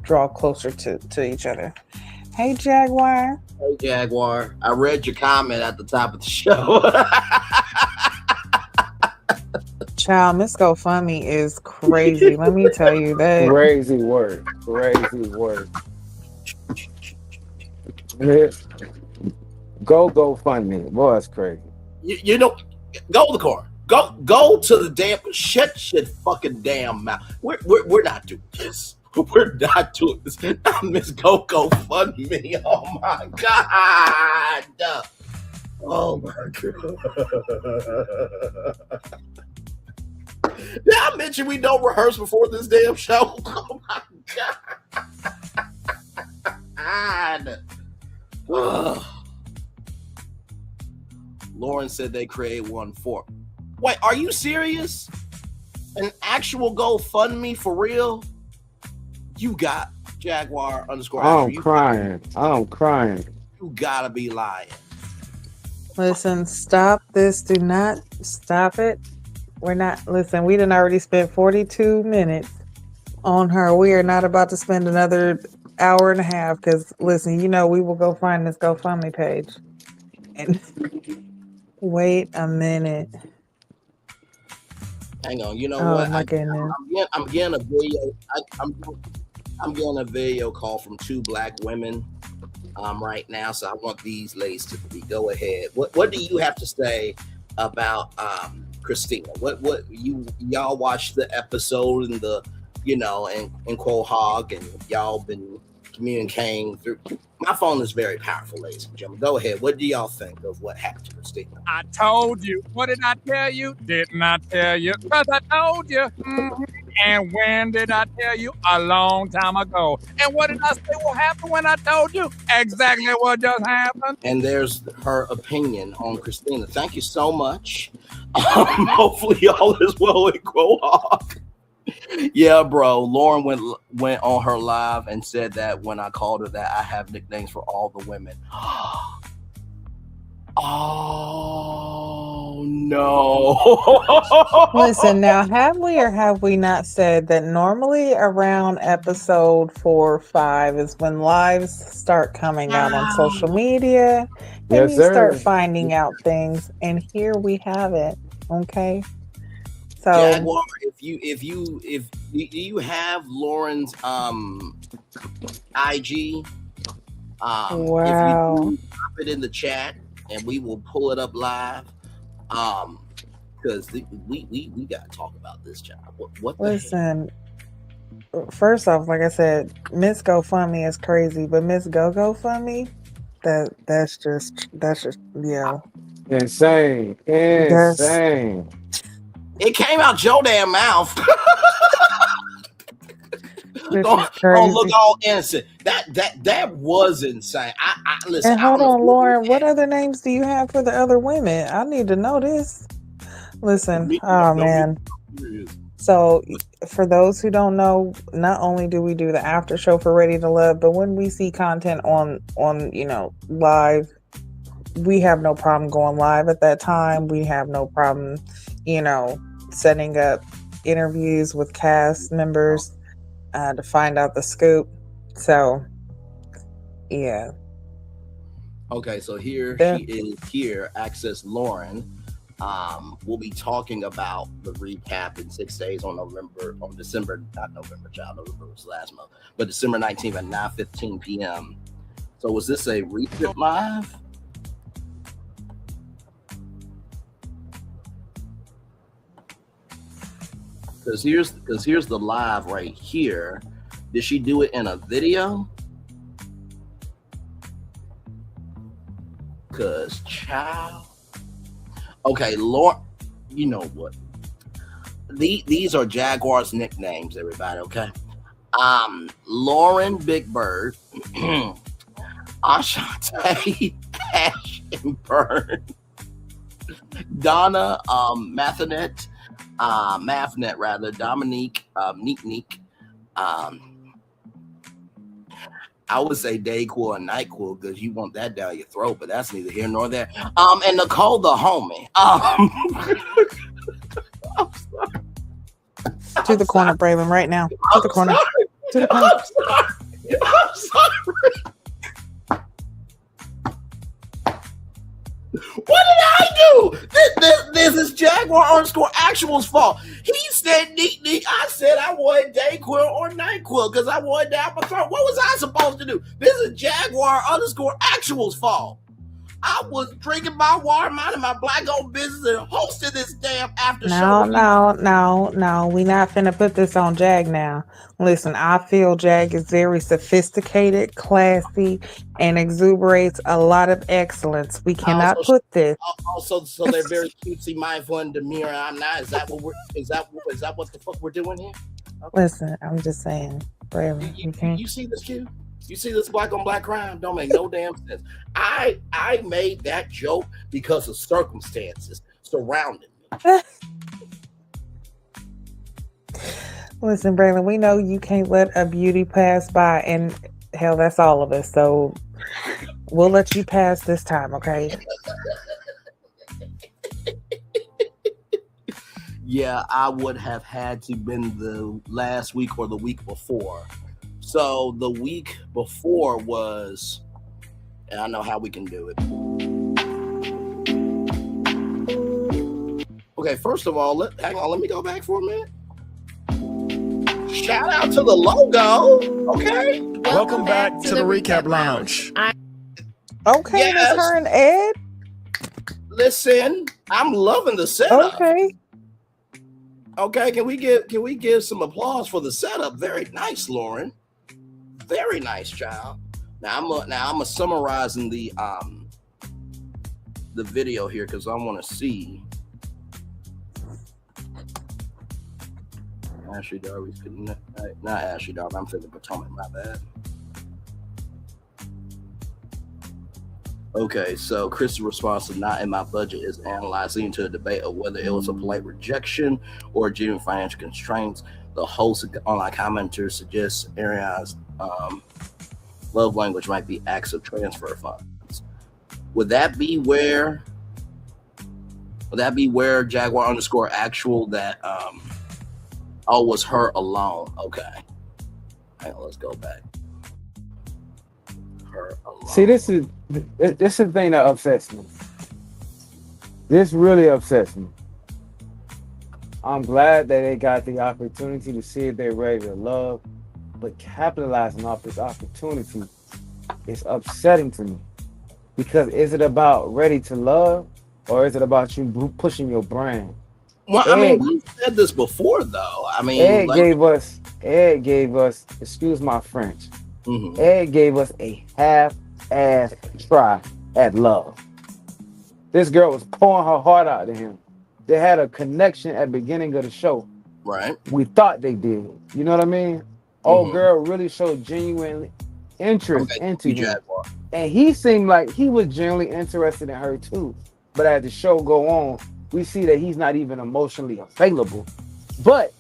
draw closer to each other. Hey, Jaguar. Hey, Jaguar. I read your comment at the top of the show. Child, Miss GoFundMe is crazy. Let me tell you that. Crazy work. Crazy work. Go fund me. Boy, that's crazy. You know, go to the car. Go to the damn shut fucking damn mouth. We're not doing this. We're not doing this. Miss Go fund me. Oh my god. Oh my god. Did I mention we don't rehearse before this damn show? Oh my god. Lauren said they created one for. Wait, are you serious? An actual GoFundMe for real? You got Jaguar _ I'm crying. You gotta be lying. Listen, stop this. Do not stop it. We're not, listen, we done already spent 42 minutes on her. We are not about to spend another hour and a half, because listen, we will go find this GoFundMe page. And wait a minute. Hang on, you know Oh what? my goodness. I'm getting a video. I'm getting a video call from 2 black women right now, so I want these ladies to be. Go ahead. What do you have to say about Christina? What y'all watched the episode and the and Quahog, and y'all been communicating through. My phone is very powerful, ladies and gentlemen. Go ahead. What do y'all think of what happened to Christina? I told you. What did I tell you? Didn't I tell you? Because I told you. Mm-hmm. And when did I tell you? A long time ago. And what did I say will happen when I told you? Exactly what just happened. And there's her opinion on Christina. Thank you so much. Hopefully y'all is well in Quahog. Yeah, bro. Lauren went on her live and said that when I called her that I have nicknames for all the women. Oh no. Listen, now, have we or have we not said that normally around episode 4 or 5 is when lives start coming out on social media, and you start finding out things, and here we have it. Okay. So Jaguar, if you have Lauren's IG, wow. If you drop it in the chat and we will pull it up live, because we gotta talk about this child. What listen, first off, like I said, Miss GoFundMe is crazy, but Miss GoFundMe, that's just yeah, insane. It came out your damn mouth. Don't look all innocent. That was insane. I listen. And hold on, Lauren. What other names do you have for the other women? I need to know this. Listen, oh man. So for those who don't know, not only do we do the after show for Ready to Love, but when we see content on live, we have no problem going live at that time. We have no problem, setting up interviews with cast members to find out the scoop. So yeah. Okay, so here Yeah. she is here, Access Lauren. We'll be talking about the recap in 6 days on December, not November, child, November was last month, but December 19th at 9:15 p.m. So was this a recent live? Because here's the live right here. Did she do it in a video? Because child. Okay, Lauren, you know what? These are Jaguars nicknames, everybody, okay? Lauren Big Bird, Ashante Cash and Burn, Donna Mathnet, Dominique Neek. I would say Dayquil and Nyquil because you want that down your throat, but that's neither here nor there. And Nicole the homie. To the corner, Braylon, right now. To the corner. To the corner. I'm sorry. What did I do? This is Jaguar_Actual's fault. He said neat. I said I wanted Dayquil or Nyquil because I wanted down my throat. What was I supposed to do? This is Jaguar_Actual's fault. I was drinking my water, minding my black-owned business, and hosting this damn after show. No. We not finna put this on Jag now. Listen, I feel Jag is very sophisticated, classy, and exuberates a lot of excellence. We cannot put this. Also, so they're very cutesy, mindful, and demure. I'm not. Is that what the fuck we're doing here? Okay. Listen, I'm just saying, Braylon, you see this kid? You see this black on black crime? Don't make no damn sense. I made that joke because of circumstances surrounding me. Listen, Braylon, we know you can't let a beauty pass by, and hell, that's all of us. So we'll let you pass this time, okay? Yeah, I would have had to been the last week or the week before. So the week before was, and I know how we can do it. Okay, first of all, let me go back for a minute. Shout out to the logo, okay? Welcome back to the Recap Lounge. Okay, Yes. Miss her and Ed. Listen, I'm loving the setup. Okay, can we give some applause for the setup? Very nice, Lauren. Very nice, child. Now I'm summarizing the video here because I want to see. Ashley Darby's not Ashley Darby. I'm thinking Potomac. My bad. Okay, so Chris' response to "not in my budget" is analyzing into a debate of whether it was a polite rejection or genuine financial constraints. The host online commenter suggests Ariana's love language might be acts of transfer funds. Would that be where Jaguar_Actual that was her alone? Okay. Hang on, let's go back. Her alone. See, this is the thing that upsets me. This really upsets me. I'm glad that they got the opportunity to see if they're ready to love, but capitalizing off this opportunity is upsetting to me. Because is it about ready to love, or is it about you pushing your brand? Well, I mean, we said this before, though. I mean, Ed gave us, excuse my French, Ed gave us a half-ass try at love. This girl was pouring her heart out to him. They had a connection at the beginning of the show. Right. We thought they did. You know what I mean? Old girl really showed genuine interest into him. Jaguar. And he seemed like he was genuinely interested in her too. But as the show go on, we see that he's not even emotionally available. But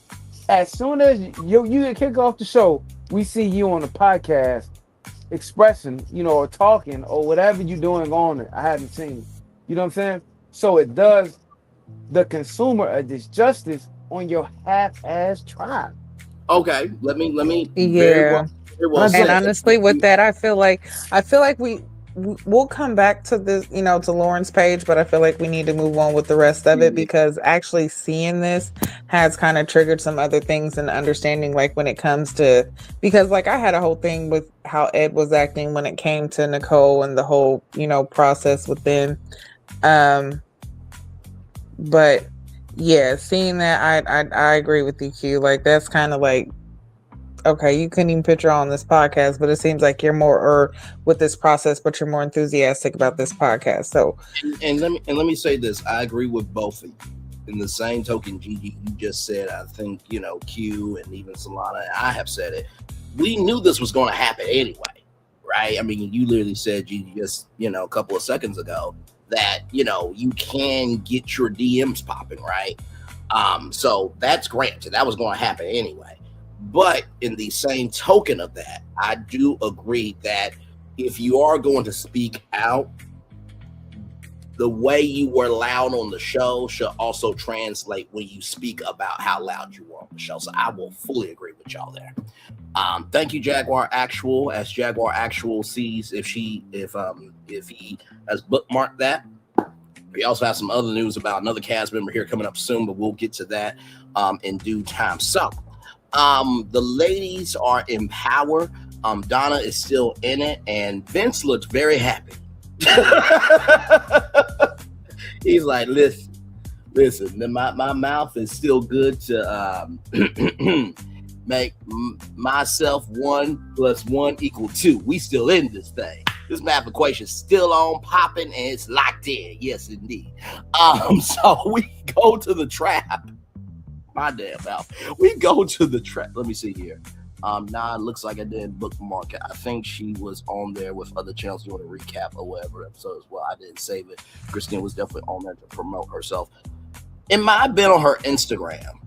as soon as you get kick off the show, we see you on the podcast expressing, or talking or whatever you doing on it. I haven't seen it. You know what I'm saying? So it does the consumer a disjustice on your half-ass tribe. Okay, let me very Yeah. well And said. honestly, with that, I feel like we'll come back to this, to Lauren's page, but I feel like we need to move on with the rest of it because actually seeing this has kind of triggered some other things and understanding, like when it comes to, because like I had a whole thing with how Ed was acting when it came to Nicole and the whole, process within. But yeah, seeing that, I agree with you, Q. Like that's kind of like, okay, you couldn't even picture on this podcast, but it seems like you're more with this process, but you're more enthusiastic about this podcast. So, and let me say this: I agree with both of you. In the same token, Gigi, you just said, I think Q and even Solana, and I have said it. We knew this was going to happen anyway, right? I mean, you literally said, Gigi, just a couple of seconds ago that you can get your DMs popping, right? So that's granted, that was going to happen anyway. But in the same token of that, I do agree that if you are going to speak out, the way you were loud on the show should also translate when you speak about how loud you were on the show. So I will fully agree with y'all there. Thank you, Jaguar Actual. As Jaguar Actual sees if he has bookmarked that. We also have some other news about another cast member here coming up soon, but we'll get to that in due time. So the ladies are in power. Donna is still in it, and Vince looks very happy. He's like, listen, my mouth is still good to make myself 1 + 1 = 2. We still in this thing. This math equation is still on, popping, and it's locked in. Yes, indeed. So we go to the trap. My damn mouth. We go to the trap. Let me see here. Nah, it looks like I didn't bookmark it. I think she was on there with other channels doing a recap or whatever episode as well. I didn't save it. Christine was definitely on there to promote herself. It might have been on her Instagram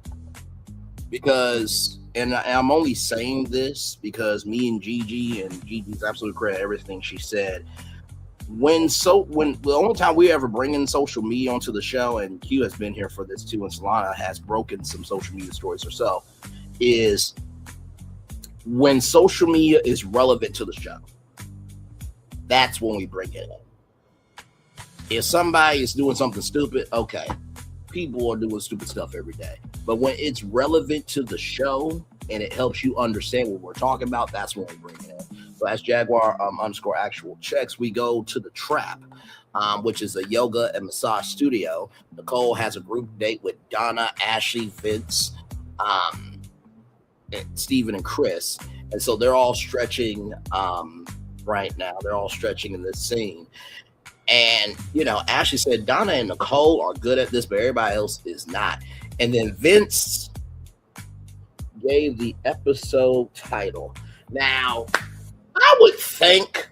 because, and I'm only saying this because me and Gigi, and Gigi's absolute credit everything she said. When the only time we ever bring in social media onto the show, and Q has been here for this too, and Solana has broken some social media stories herself, is when social media is relevant to the show. That's when we bring it in. If somebody is doing something stupid, okay, people are doing stupid stuff every day. But when it's relevant to the show and it helps you understand what we're talking about, that's when we bring it in. So as Jaguar _ actual checks, we go to the Trap, which is a yoga and massage studio. Nicole has a group date with Donna, Ashley, Vince, and Steven and Chris. And so they're all stretching right now. They're all stretching in this scene. And, Ashley said Donna and Nicole are good at this, but everybody else is not. And then Vince gave the episode title. Now, I would think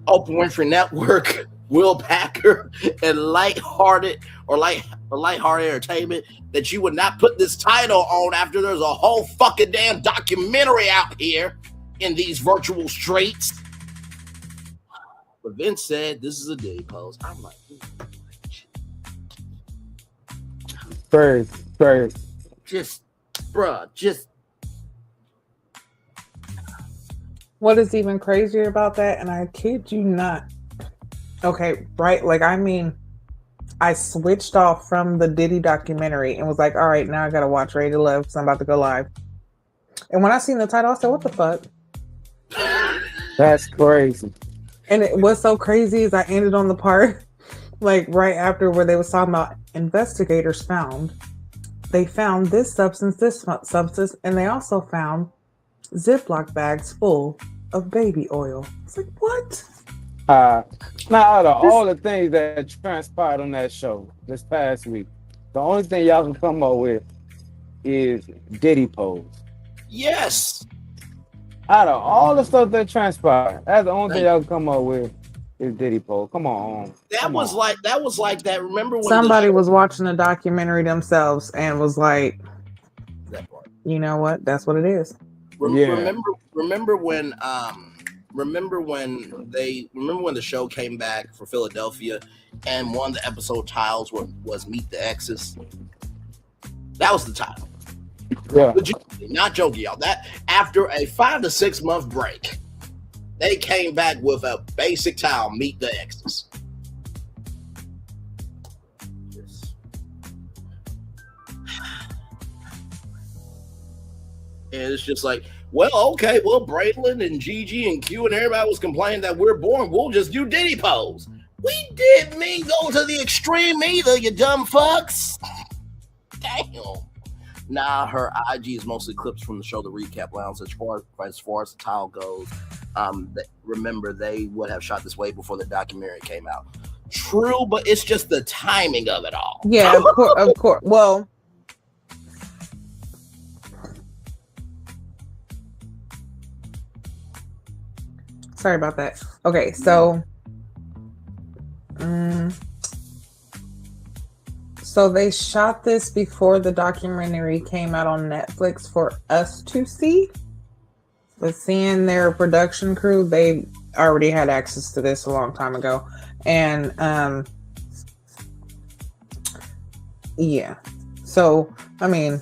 Oprah Winfrey Network, Will Packer, and lighthearted entertainment that you would not put this title on after there's a whole fucking damn documentary out here in these virtual streets. But Vince said this is a day pose. I'm like, Very. just. what is even crazier about that, and I kid you not, okay, right? Like, I mean, I switched off from the Diddy documentary and was like, all right, now I gotta watch Ready to Love because I'm about to go live. And when I seen the title, I said, what the fuck? That's crazy. And what's so crazy is I ended on the part like right after where they was talking about investigators found this substance, and they also found Ziploc bags full of baby oil. It's like, what? Now, out of all the things that transpired on that show this past week, the only thing y'all can come up with is Diddy pose. Yes. Out of all the stuff that transpired, that's the only thing y'all can come up with is Diddy pose. Come on. That was like that. Remember when somebody was watching a documentary themselves and was like, you know what? That's what it is. Remember when the show came back for Philadelphia, and one of the episode titles was Meet the Exes. That was the title. Yeah. Not joking, y'all. That after a 5 to 6 month break, they came back with a basic title, Meet the Exes. And it's just like, well, okay, well, Braylon and Gigi and Q and everybody was complaining that we're boring. We'll just do Diddy pose. We didn't mean go to the extreme either, you dumb fucks. Damn. Nah, her IG is mostly clips from the show, The Recap Lounge. As far as the title goes, remember they would have shot this way before the documentary came out. True, but it's just the timing of it all. Yeah, of course. Well, sorry about that. Okay, so so they shot this before the documentary came out on Netflix for us to see. But seeing their production crew, they already had access to this a long time ago. And yeah. So, I mean,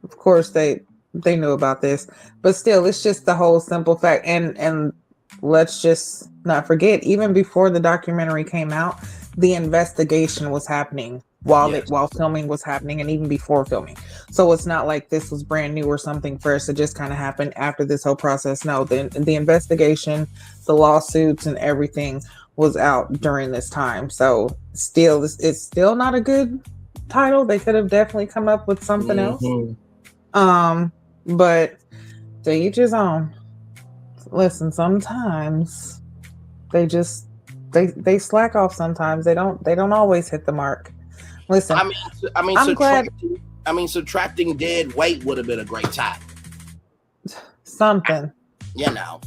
of course they knew about this, but still it's just the whole simple fact, and let's just not forget, even before the documentary came out, the investigation was happening while filming was happening, and even before filming. So it's not like this was brand new or something first. It just kind of happened after this whole process. No, the investigation, the lawsuits and everything was out during this time. So still, it's still not a good title. They could have definitely come up with something else. But to each his own. Listen, sometimes they slack off. Sometimes they don't always hit the mark. Listen, I mean, subtracting dead weight would have been a great time. Something. You know.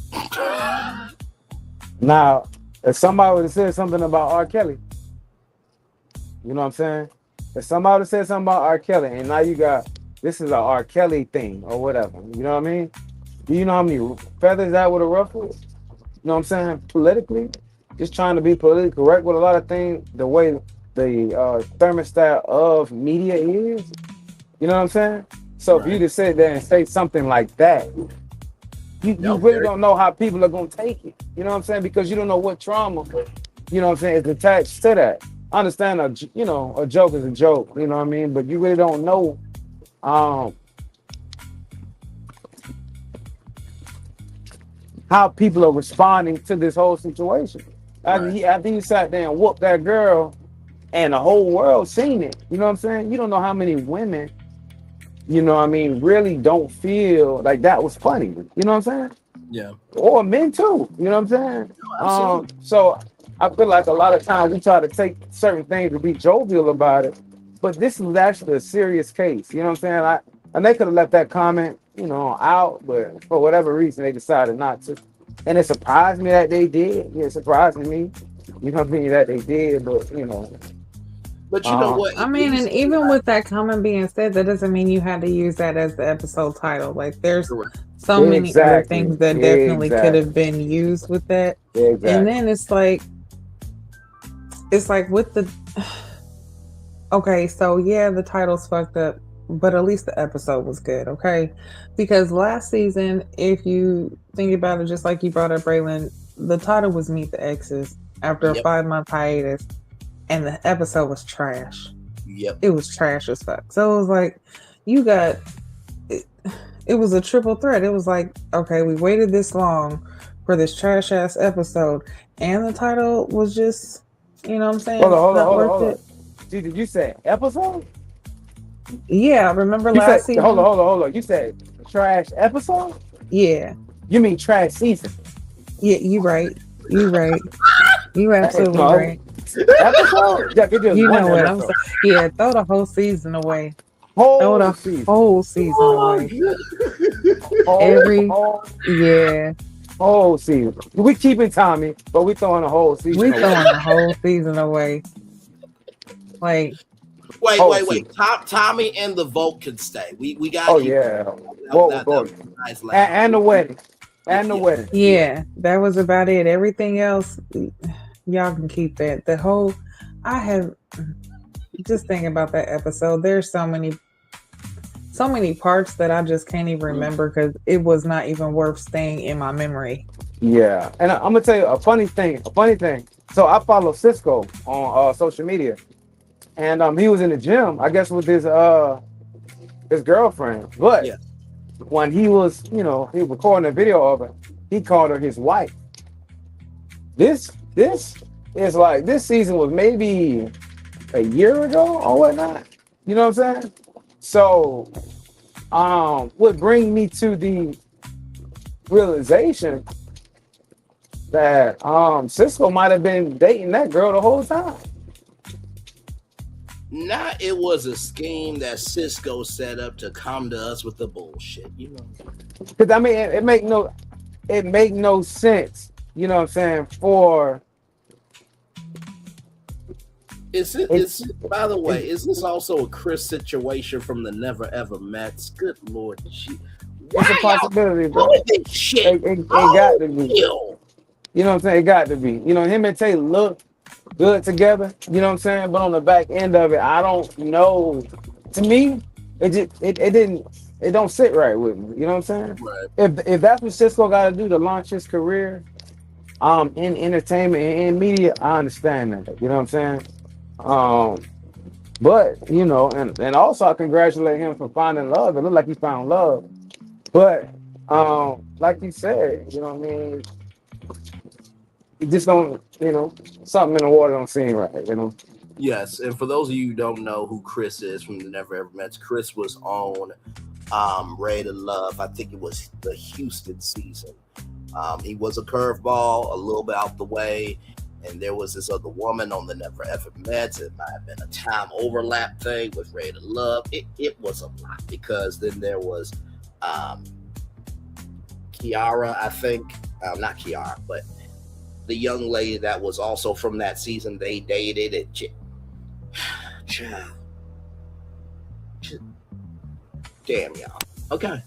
Now, if somebody would have said something about R. Kelly, you know what I'm saying? If somebody would have said something about R. Kelly, and now you got, this is a R. Kelly thing or whatever, you know what I mean? Do you know how many feathers that would have ruffled? You know what I'm saying? Politically, just trying to be politically correct with a lot of things, the way the thermostat of media is. You know what I'm saying? So if you just sit there and say something like that, you really don't know how people are going to take it. You know what I'm saying? Because you don't know what trauma, you know what I'm saying, is attached to that. I understand, a joke is a joke, you know what I mean? But you really don't know how people are responding to this whole situation. After he sat there and whooped that girl and the whole world seen it, you know what I'm saying? You don't know how many women, you know what I mean, really don't feel like that was funny. You know what I'm saying? Yeah. Or men too, you know what I'm saying? So I feel like a lot of times we try to take certain things to be jovial about it, but this was actually a serious case. You know what I'm saying? And they could have left that comment, out, but for whatever reason they decided not to. And it surprised me that they did. Yeah, it surprised me, you know what I mean, that they did, but But you know what? I mean, and even with that comment being said, that doesn't mean you had to use that as the episode title. Like, there's so many other things that definitely could have been used with that. Exactly. And then it's like with the okay, so yeah, the title's fucked up, but at least the episode was good, okay? Because last season, if you think about it, just like you brought up, Braylon, the title was Meet the Exes after a 5-month hiatus. And the episode was trash. Yep. It was trash as fuck. So it was like, it was a triple threat. It was like, okay, we waited this long for this trash ass episode. And the title was just, you know what I'm saying? Hold on. Did you say episode? Yeah, remember last season? Hold on. You said trash episode? Yeah. You mean trash season? Yeah, you right. You absolutely right. Episode? You know what I'm saying? Yeah, throw the whole season away. Whole season away. Whole season. We keeping Tommy, but we throwing the whole season away. We throwing the whole season away. Like, Wait. Tommy and the vote can stay. We got. Oh yeah. Nice and the wedding. And the wedding. Yeah, that was about it. Everything else, y'all can keep that. I have just thinking about that episode. There's so many parts that I just can't even remember because it was not even worth staying in my memory. Yeah, and I'm gonna tell you a funny thing. So I follow Cisco on social media, and he was in the gym, I guess, with his girlfriend. But when he was, he was recording a video of it, he called her his wife. This is like, this season was maybe a year ago or whatnot. You know what I'm saying? So, would bring me to the realization that Cisco might have been dating that girl the whole time. It was a scheme that Cisco set up to come to us with the bullshit, Because I mean, it make no sense. You know what I'm saying? By the way, is this also a Chris situation from the Never Ever Mets? Good Lord, it's a possibility, bro. It got to be. You know what I'm saying? It got to be. Him and Tay look good together. You know what I'm saying? But on the back end of it, I don't know. To me, it don't sit right with me. You know what I'm saying? Right. If that's what Cisco got to do to launch his career, in entertainment and in media, I understand that. You know what I'm saying? But and also I congratulate him for finding love. It looked like he found love. But like you said, you know what I mean? It just don't, something in the water don't seem right, Yes, and for those of you who don't know who Chris is from the Never Ever Mets, Chris was on Ready to Love. I think it was the Houston season. He was a curveball, a little bit out the way, and there was this other woman on the Never Ever Mets. It might have been a time overlap thing with Ready to Love. It was a lot, because then there was Kiara, I think. Not Kiara, but the young lady that was also from that season. They dated it. Damn, y'all. Okay.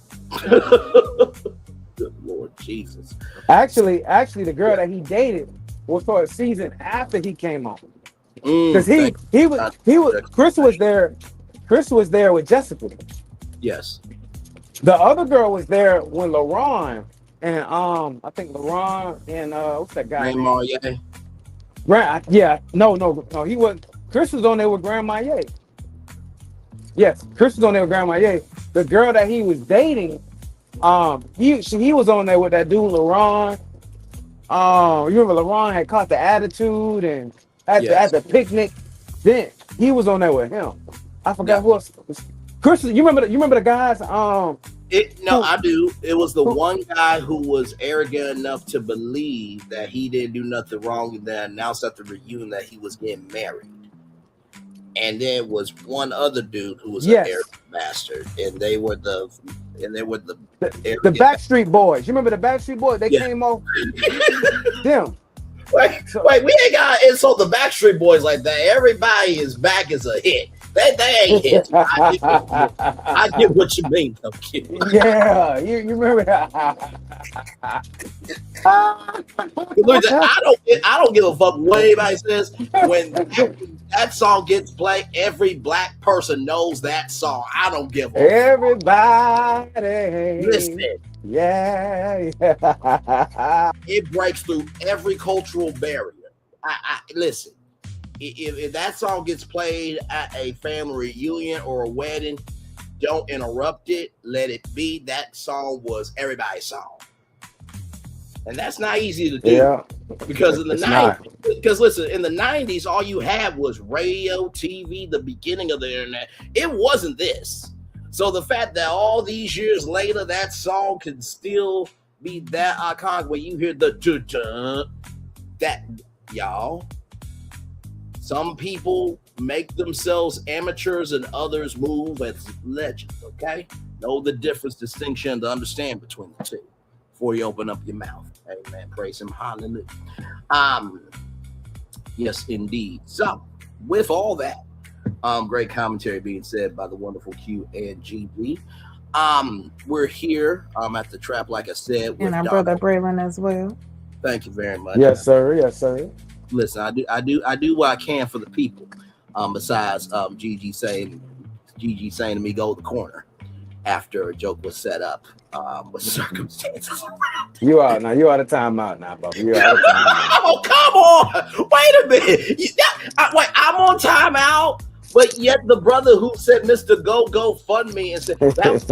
Good Lord Jesus. Actually, the girl that he dated was for a season after he came on. Because Chris was there. Chris was there with Jessica. Yes. The other girl was there when LaRon and I think LaRon and what's that guy? Grandma Ye. No, he wasn't. Chris was on there with Grandma Ye. Yes, Chris was on there with Grandma Ye. The girl that he was dating, he was on there with that dude LaRon. You remember LaRon had caught the attitude and at the picnic. Then he was on there with him. I forgot who else. Chris, you remember the guys? I do. It was the one guy who was arrogant enough to believe that he didn't do nothing wrong, and then announced at the reunion that he was getting married. And there was one other dude who was an arrogant bastard, and they were the Backstreet Boys. You remember the Backstreet Boys? They came on. Them. Wait, we ain't got to insult the Backstreet Boys like that. Everybody is back as a hit. They ain't hits. I get what you mean, though, kid. Yeah, you remember that? I don't give a fuck what anybody says. When that song gets played, every black person knows that song. I don't give a fuck. Everybody listen. Yeah. It breaks through every cultural barrier. I listen. If that song gets played at a family reunion or a wedding, don't interrupt it. Let it be. That song was everybody's song. And that's not easy to do. Yeah. Because in the 90s, because listen, in the 90s, all you had was radio, TV, the beginning of the internet. It wasn't this. So the fact that all these years later, that song can still be that iconic where you hear the that, y'all. Some people make themselves amateurs and others move as legends, okay? Know the difference, distinction, to understand between the two before you open up your mouth. Amen. Praise him. Hallelujah. Yes, indeed. So, with all that, Great commentary being said by the wonderful Q and Gigi. We're here at the trap, like I said, with And our Donna. brother Braylon as well. Thank you very much. Yes, sir. Yes, sir. Listen, I do what I can for the people. Besides Gigi saying to me, go to the corner after a joke was set up with circumstances. You out now. You out of timeout now, Bubba. You out of timeout. Oh, come on! Wait a minute. Wait, I'm on timeout, but yet the brother who said Mr. Go Fund Me and said that was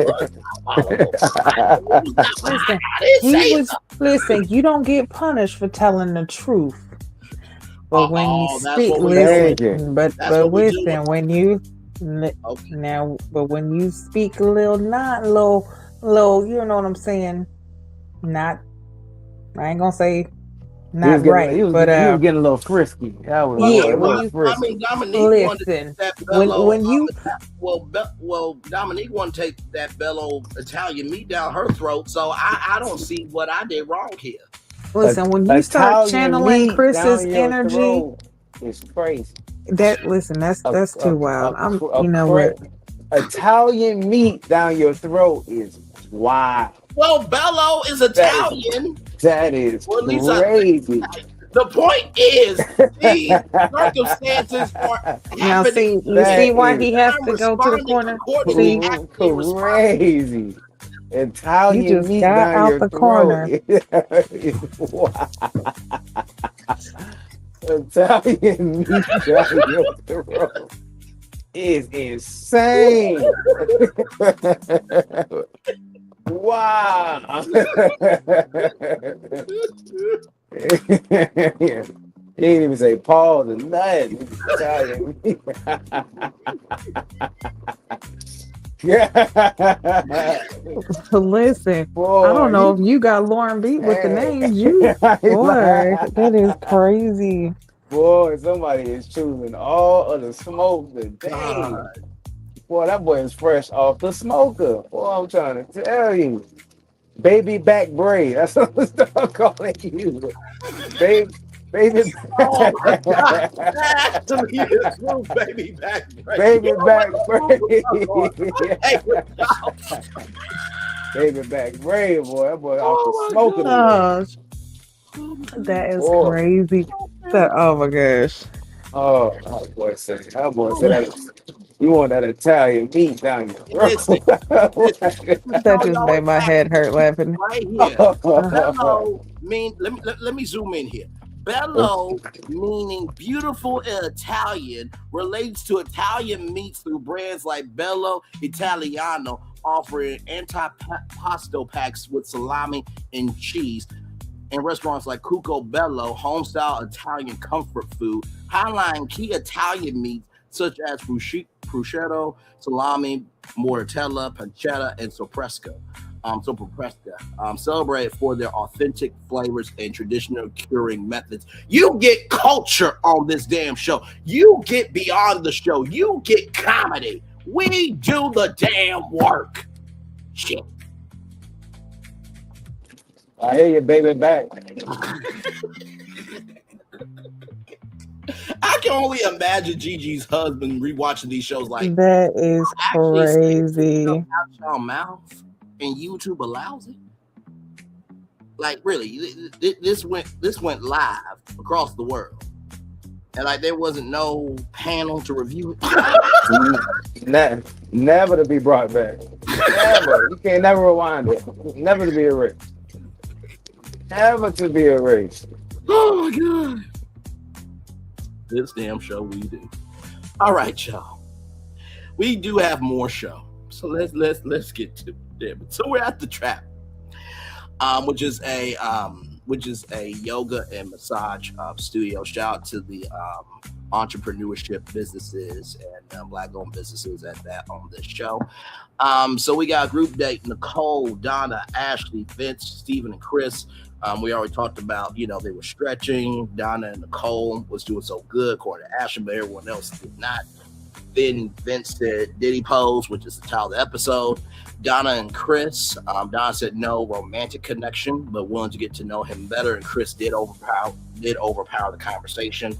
Listen, you don't get punished for telling the truth. But when you speak, when you now, but when you speak a little, not low, you know what I'm saying? Not, I ain't gonna say not right, but he was getting a little frisky. That was Dominique want to take that bellow Italian meat down her throat, so I don't see what I did wrong here. Listen, when you start channeling Chris's energy, it's crazy. That's too wild. You know what? Italian meat down your throat is wild. Well, bello is Italian. That is crazy. The point is, these circumstances are now. See, you see why he has to go to the corner. See, crazy. Italian you just meat got down out your the throat. corner. Italian meat down your throat is insane. Wow. He didn't even say pause or nothing. Italian meat. Listen, boy, I don't know if you got Lauren beat with the names. Boy, that is crazy. Boy, somebody is choosing all of the smoke today. Boy, that boy is fresh off the smoker. Boy, I'm trying to tell you. Baby back braid. That's what I'm calling you. Baby oh my God. That's to me is true, baby back braid. Baby back braid. Baby back braid, boy. That boy off the smoker. That is crazy. Oh my gosh. Oh, boy said that. You want that Italian meat down your throat. That just made my head hurt laughing. Right here. Bello let me zoom in here. Bello, meaning beautiful in Italian, relates to Italian meats through brands like Bello Italiano, offering antipasto packs with salami and cheese. And restaurants like Cuco Bello, home-style Italian comfort food, highlighting key Italian meats such as prosciutto, salami, mortadella, pancetta, and soprasca. Celebrated for their authentic flavors and traditional curing methods. You get culture on this damn show. You get beyond the show. You get comedy. We do the damn work. Shit. I hear you, baby back. I can only imagine Gigi's husband rewatching these shows like that is crazy. Out your mouth and YouTube allows it. Like really, this went live across the world, and like there wasn't no panel to review it. Never to be brought back. Never. You can't never rewind it. Never to be erased. Never to be erased. Oh my God. This damn show we do. All right, y'all. We do have more show. So let's get to it. So we're at the Trap, which is a yoga and massage studio. Shout out to the entrepreneurship businesses and Black-owned businesses at that on this show. So we got group date: Nicole, Donna, Ashley, Vince, Stephen, and Chris. We already talked about, they were stretching. Donna and Nicole was doing so good, according to Ashley, but everyone else did not. Then Vince said Diddy pose, which is the title of the episode. Donna and Chris. Donna said no romantic connection, but willing to get to know him better. And Chris did overpower the conversation.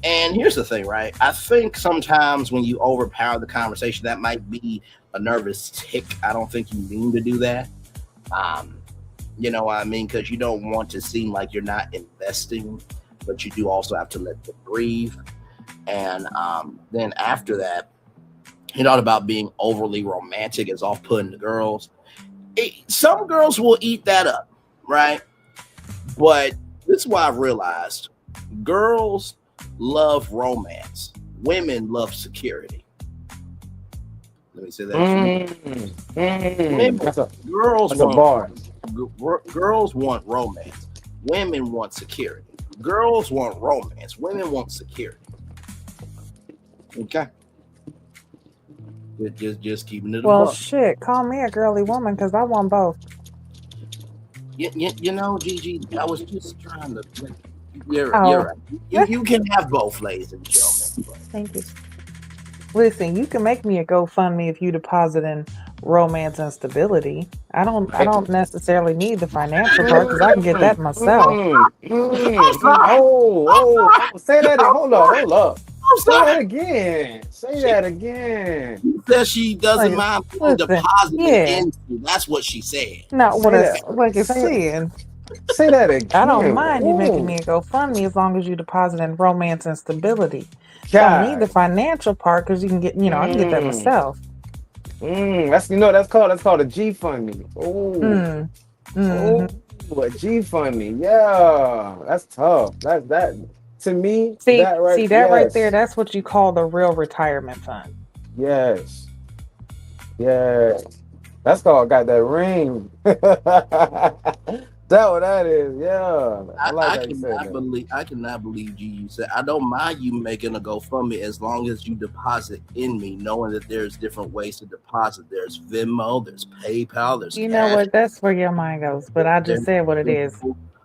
And here's the thing, right? I think sometimes when you overpower the conversation, that might be a nervous tick. I don't think you mean to do that. You know what I mean? Because you don't want to seem like you're not investing, but you do also have to let them breathe. And then after that, you know about being overly romantic is off-putting to girls. Some girls will eat that up, right? But this is what I've realized. Girls love romance. Women love security. Let me say that. Girls want romance. Women want security. Girls want romance. Women want security. Okay. Just keeping it. Well, shit. Call me a girly woman because I want both. You know, Gigi, I was just trying to. You're right. You can have both, ladies and gentlemen. Thank you. Listen, you can make me a GoFundMe if you deposit in romance and stability. I don't necessarily need the financial part because I can get that myself. Say that. Hold up. Say that again. She says she doesn't mind depositing into. That's what she said. Not what it's saying. Say that again. I don't mind you making me a GoFundMe as long as you deposit in romance and stability. Don't need the financial part because you can get, I can get that myself. That's called a G funding. A G funding. Yeah, that's tough. That to me. That right there. That's what you call the real retirement fund. Yes. That's called got that ring. That what that is, yeah. I cannot believe you said I don't mind you making a GoFundMe as long as you deposit in me, knowing that there's different ways to deposit. There's Venmo, there's PayPal, there's You know what? That's where your mind goes. But I just said what it is.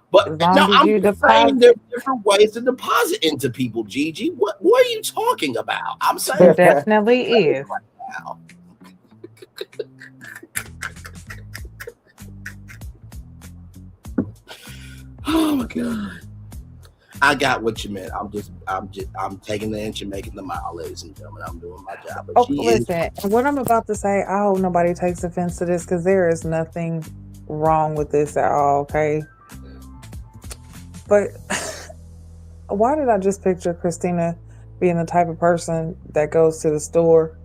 But as long as you deposit, there's different ways to deposit into people, Gigi. What are you talking about? I'm saying it definitely is. Right now. Oh my God. I got what you meant. I'm taking the inch and making the mile, ladies and gentlemen. I'm doing my job. But listen, what I'm about to say, I hope nobody takes offense to this because there is nothing wrong with this at all, okay? But why did I just picture Christina being the type of person that goes to the store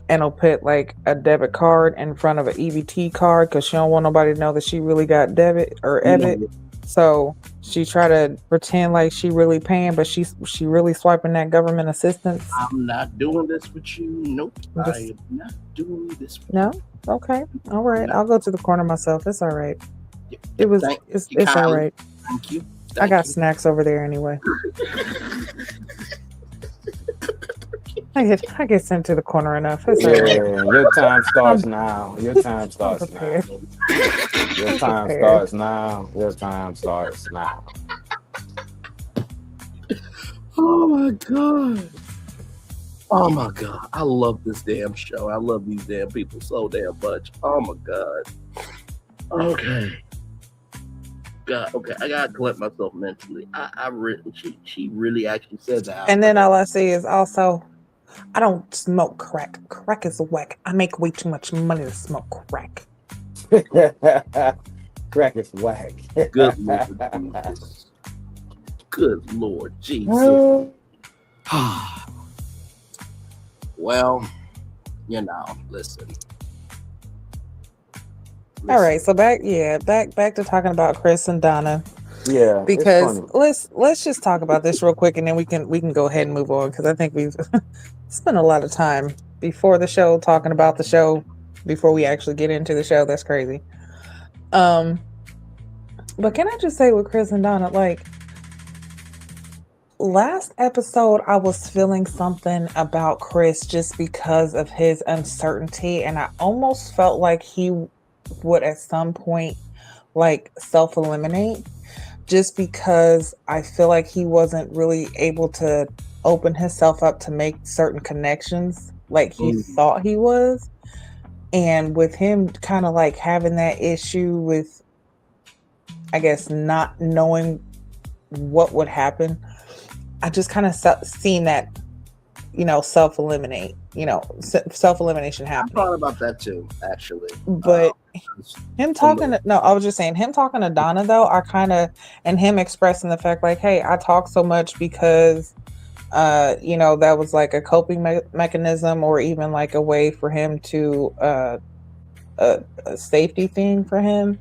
and will put like a debit card in front of an EBT card because she don't want nobody to know that she really got debit or EBIT? So she try to pretend like she really paying, but she really swiping that government assistance. I'm not doing this with you. Nope. I am not doing this with you. Okay. All right. I'll go to the corner myself. It's all right. It's all right. Thank you. I got snacks over there anyway. I get sent to the corner enough. It's all right. Your time starts now. Your time starts now. Your time starts now. Your time starts now. Oh my God. Oh my God. I love this damn show. I love these damn people so damn much. Oh my God. Okay. God, okay, I gotta collect myself mentally. She really actually said that. And then all I say is also, I don't smoke crack. Crack is whack. I make way too much money to smoke crack. Crack is whack. Good Lord Jesus. Good Lord Jesus. Well, listen. All right, so back to talking about Chris and Donna. Yeah, because let's just talk about this real quick, and then we can go ahead and move on because I think we've spent a lot of time before the show talking about the show before we actually get into the show. That's crazy. But can I just say with Chris and Donna, like last episode, I was feeling something about Chris just because of his uncertainty, and I almost felt like he would at some point like self-eliminate just because I feel like he wasn't really able to open himself up to make certain connections like he thought he was. And with him kind of like having that issue with, I guess, not knowing what would happen, I just kind of seen that, self-elimination I happening. thought about that too, actually. But him talking to, no, I was just saying him talking to Donna though, and him expressing the fact like, hey, I talk so much because that was like a coping mechanism, or even like a way for him to a safety thing for him,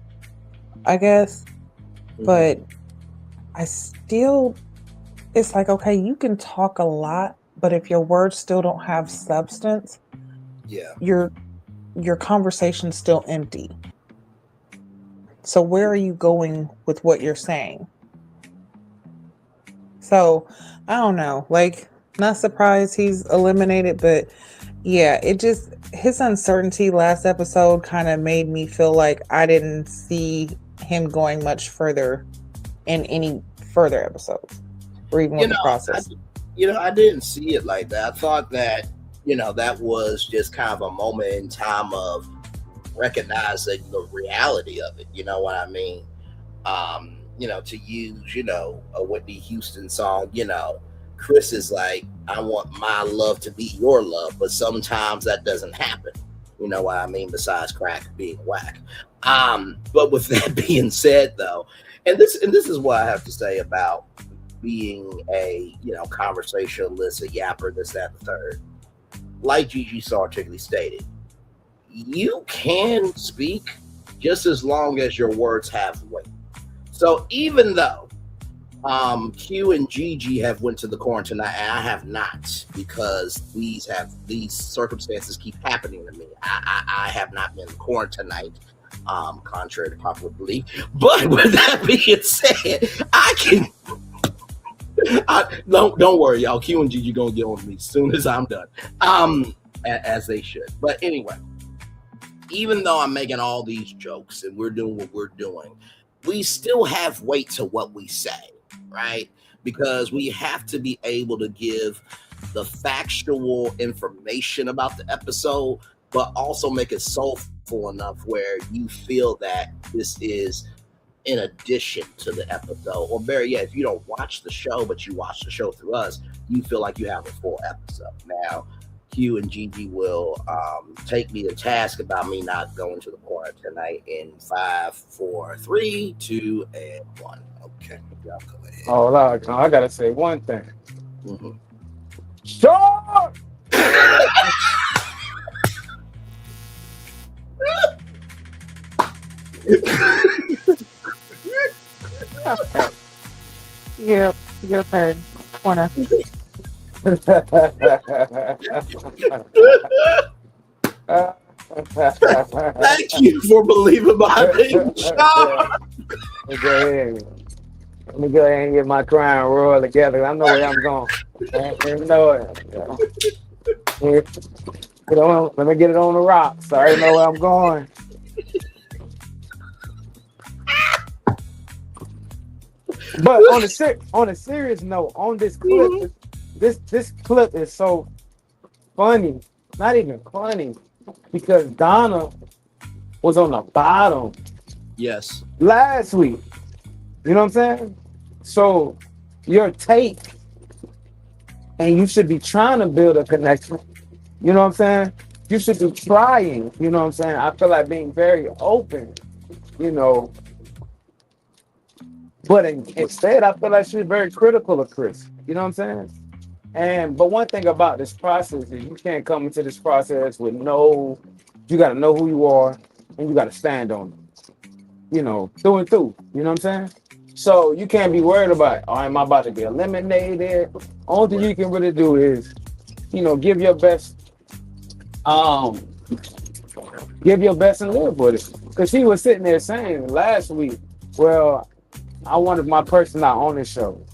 I guess. But I still, it's like, okay, you can talk a lot, but if your words still don't have substance, your conversation's still empty. So where are you going with what you're saying? So I don't know, like, not surprised he's eliminated, but yeah, his uncertainty last episode kind of made me feel like I didn't see him going much further in any further episodes, or even with the process. I didn't see it like that. I thought that, that was just kind of a moment in time of recognizing the reality of it. You know what I mean? To use, a Whitney Houston song, Chris is like, I want my love to be your love, but sometimes that doesn't happen. You know what I mean? Besides crack being whack. But with that being said, though, and this is what I have to say about being a, conversationalist, a yapper, this, that, and the third. Like Gigi so articulately stated, you can speak just as long as your words have weight. So even though Q and Gigi have went to the corn tonight, and I have not, because these circumstances keep happening to me. I have not been to the corn tonight, contrary to popular belief. But with that being said, don't worry, y'all. Q and Gigi gonna get on me as soon as I'm done, as they should. But anyway, even though I'm making all these jokes and we're doing what we're doing, we still have weight to what we say, right? Because we have to be able to give the information about the episode, but also make it soulful enough where you feel that this is in addition to the episode. Or better yet, if you don't watch the show, but you watch the show through us, you feel like you have a full episode. Now, Q and Gigi will take me to task about me not going to the corner tonight in 5, 4, 3, 2, and 1. Okay, y'all go ahead. Oh, I gotta say one thing. Sure. Yeah, your turn. Corner. Thank you for believing my name. Let me go ahead and get my crying roll together. I know where I'm going. I know it. Let me get it on the rocks. I already know where I'm going. But on a serious note, on this clip, this clip is so funny. Not even funny, because Donna was on the bottom. Yes. Last week. You know what I'm saying? So your take, and you should be trying to build a connection. You know what I'm saying? You should be trying. You know what I'm saying? I feel like being very open, But instead, I feel like she's very critical of Chris. You know what I'm saying? But one thing about this process is you can't come into this process with you got to know who you are, and you got to stand on it. Through and through. You know what I'm saying? So you can't be worried about, am I about to get eliminated? Only thing you can really do is, give your best. Give your best and live with it. Because she was sitting there saying last week, well, I wanted my person not on the show,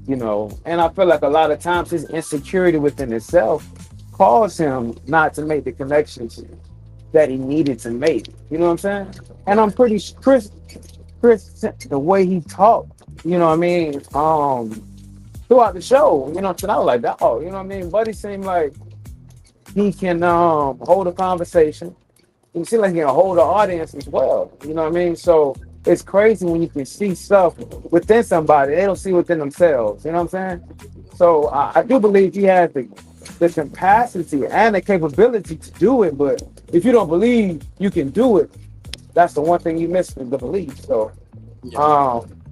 and I feel like a lot of times his insecurity within himself caused him not to make the connections that he needed to make. You know what I'm saying? And I'm pretty Chris, the way he talked, throughout the show, so I was like, oh, Buddy seemed like he can hold a conversation. He seemed like he can hold the audience as well. You know what I mean? So it's crazy when you can see stuff within somebody they don't see within themselves. You know what I'm saying? So I do believe he has the capacity and the capability to do it. But if you don't believe you can do it, that's the one thing you miss is the belief. So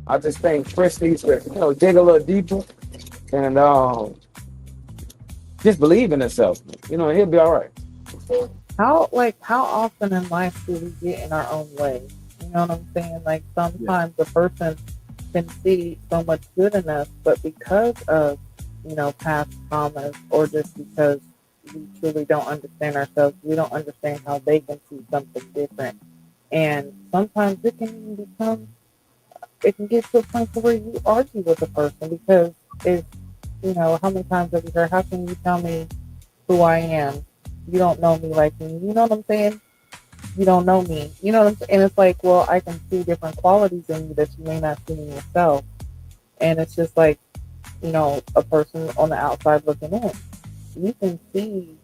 I just think Chris needs to, dig a little deeper and just believe in himself. He'll be all right. How often in life do we get in our own way? You know what I'm saying? Like sometimes the person can see so much good in us, but because of, past traumas or just because we truly don't understand ourselves, we don't understand how they can see something different. And sometimes it can get to a point where you argue with a person because how many times have you heard, how can you tell me who I am? You don't know me like me. You know what I'm saying? You don't know me. You know what I'm saying? And it's like, well, I can see different qualities in you that you may not see in yourself. And it's just like, a person on the outside looking in. You can see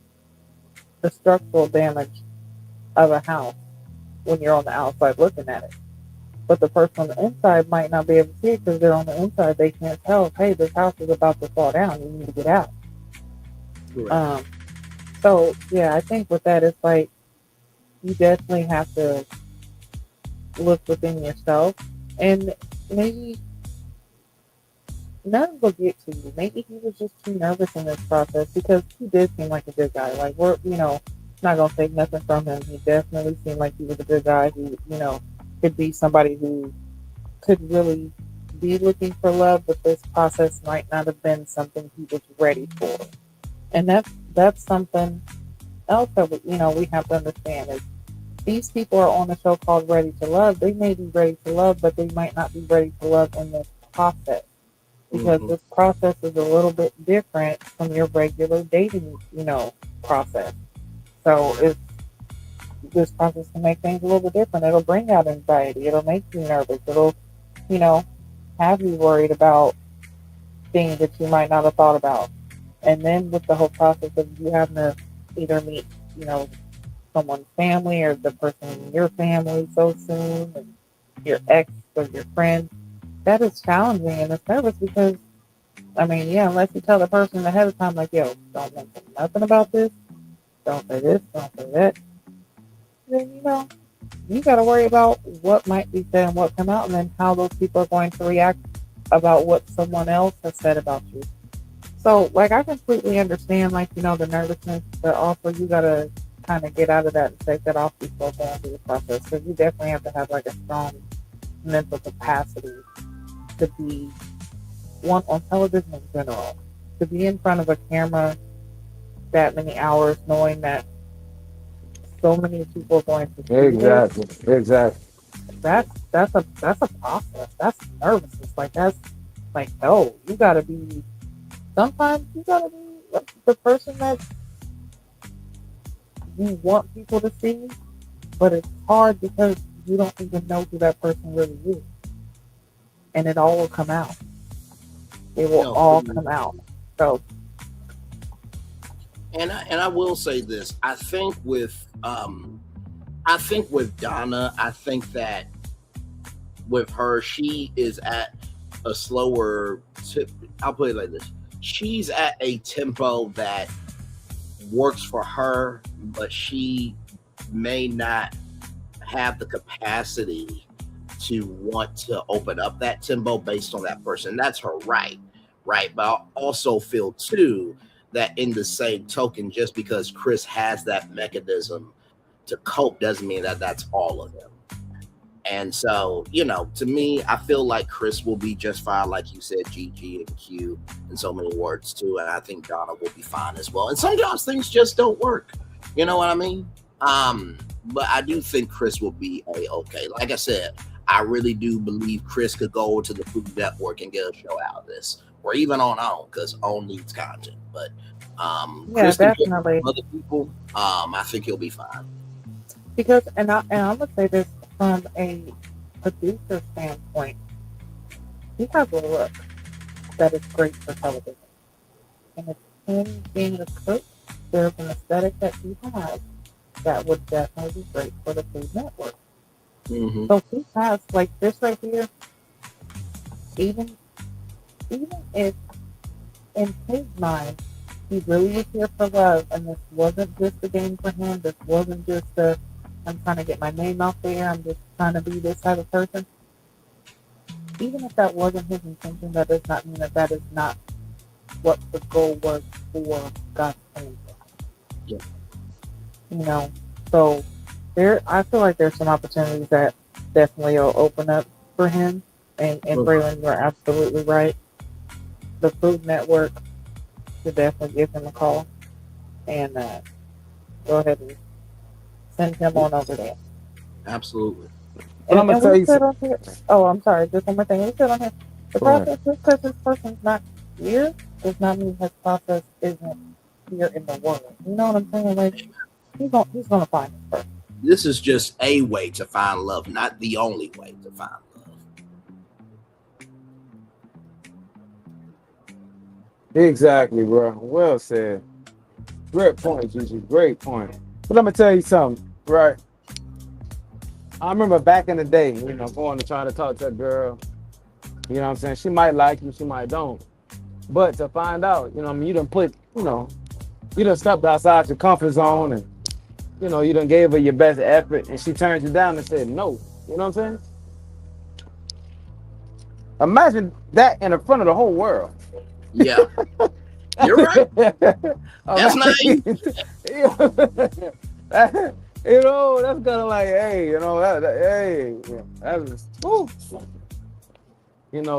the structural damage of a house when you're on the outside looking at it. But the person on the inside might not be able to see it because they're on the inside. They can't tell, hey, this house is about to fall down. You need to get out. Right. So, yeah, I think with that, it's like you definitely have to look within yourself. And maybe none will get to you. Maybe he was just too nervous in this process because he did seem like a good guy. Like, we're, not going to take nothing from him. He definitely seemed like he was a good guy who, could be somebody who could really be looking for love, but this process might not have been something he was ready for. And that's something else that we have to understand is these people are on a show called Ready to Love. They may be ready to love, but they might not be ready to love in this process because this process is a little bit different from your regular dating, process. So this process can make things a little bit different. It'll bring out anxiety. It'll make you nervous. It'll, have you worried about things that you might not have thought about. And then with the whole process of you having to either meet, someone's family or the person in your family so soon, and your ex or your friend, that is challenging and it's nervous because, unless you tell the person ahead of time, like, yo, don't mention nothing about this, don't say this, don't say that, then, you got to worry about what might be said and what come out, and then how those people are going to react about what someone else has said about you. So, I completely understand, the nervousness, but also you got to kind of get out of that and take that off before going through the process. Because you definitely have to have, a strong mental capacity to be, one, on television in general, to be in front of a camera that many hours knowing that so many people are going to see Exactly. that's a process. That's nervousness. No, you gotta be, sometimes you gotta be the person that you want people to see, but it's hard because you don't even know who that person really is. And it all will come out. It will all come out. So, and I will say this. I think with Donna, I think that with her, she is at a slower I'll put it like this. She's at a tempo that works for her, but she may not have the capacity to want to open up that tempo based on that person. That's her right? But I also feel too that in the same token, just because Chris has that mechanism to cope doesn't mean that that's all of him. And so, to me, I feel like Chris will be just fine, like you said, Gigi and Q, in so many words too. And I think Donna will be fine as well. And sometimes things just don't work. You know what I mean? But I do think Chris will be okay. Like I said, I really do believe Chris could go to the Food Network and get a show out of this, or even on OWN, because OWN needs content. But Chris can get other people. I think he'll be fine. Because, and I'm gonna say this from a producer standpoint, he has a look that is great for television, and it's him being a cook. There's an aesthetic that he has that would definitely be great for the Food Network. Mm-hmm. So he has, this right here, even if in his mind, he really was here for love, and this wasn't just a game for him. This wasn't just a, I'm trying to get my name out there. I'm just trying to be this type of person. Even if that wasn't his intention, that does not mean that that is not what the goal was for God's plan. Yeah. You know, so I feel like there's some opportunities that definitely will open up for him. And Braylon, you're absolutely right. The Food Network should definitely give him a call and go ahead and send him on over there. Absolutely. But I'm gonna tell you something. Oh, I'm sorry. Just one more thing. We said on here, the process, just because this person's not here, does not mean his process isn't here in the world. You know what I'm saying? Like, he's gonna find his person. This is just a way to find love, not the only way to find love. Exactly, bro. Well said. Great point, Gigi. Great point. But I'm gonna tell you something, right? I remember back in the day, going to try to talk to a girl. You know what I'm saying? She might like you, she might don't. But to find out, you done stepped outside your comfort zone, and you done gave her your best effort, and she turned you down and said no. You know what I'm saying? Imagine that in the front of the whole world. Yeah. You're right. That's naive. That's kind of like, hey, that was, ooh.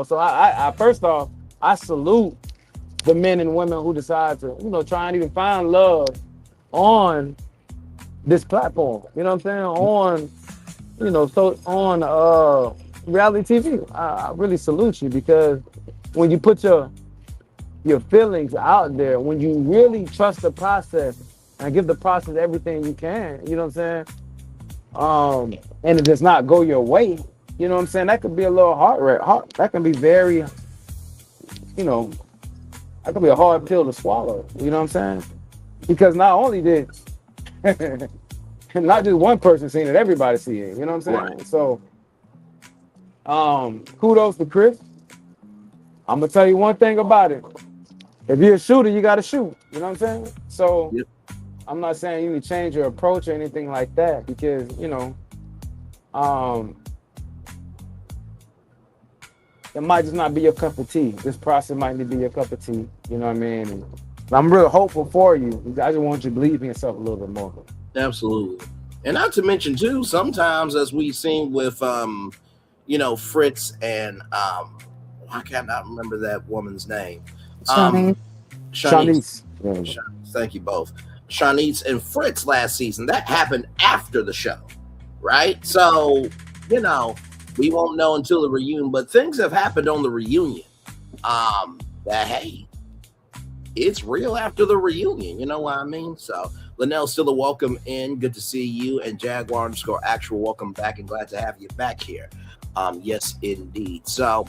So I first off, I salute the men and women who decide to, try and even find love on this platform. You know what I'm saying? On reality TV. I really salute you, because when you put your feelings out there, when you really trust the process and give the process everything you can, you know what I'm saying? And it does not go your way, you know what I'm saying? That could be a little hard. That can be very, that could be a hard pill to swallow, you know what I'm saying? Because not only did, not just one person seeing it, everybody see it, you know what I'm saying? Right. So, kudos to Chris. I'm gonna tell you one thing about it. If you're a shooter, you gotta shoot. You know what I'm saying? So Yep. I'm not saying you need to change your approach or anything like that, because it might just not be your cup of tea. This process might not be your cup of tea. You know what I mean? And I'm real hopeful for you. I just want you to believe in yourself a little bit more. Absolutely. And not to mention too, sometimes, as we've seen with Fritz and I cannot remember that woman's name. Shanice. Thank you both. Shanice and Fritz last season. That happened after the show, right? So, we won't know until the reunion, but things have happened on the reunion. That, hey, it's real after the reunion. You know what I mean? So, Linnell, still a welcome in. Good to see you. And Jaguar_actual, welcome back, and glad to have you back here. Yes, indeed. So,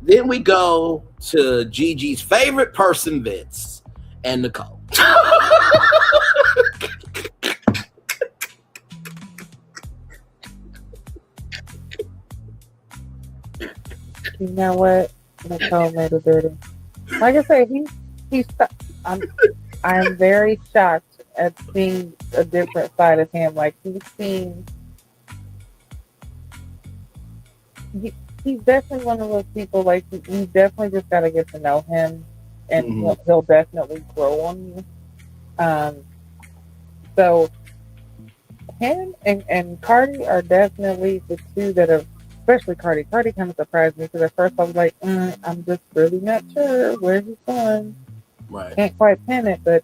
then we go to Gigi's favorite person, Vince, and Nicole. You know what? Nicole made it dirty. Like I said, I'm very shocked at seeing a different side of him. Like, he's definitely one of those people, like, you definitely just got to get to know him, and he'll definitely grow on you. So him and Cardi are definitely the two that have, especially Cardi. Cardi kind of surprised me, because at first I was like, I'm just really not sure where he's going. Right. Can't quite pin it, but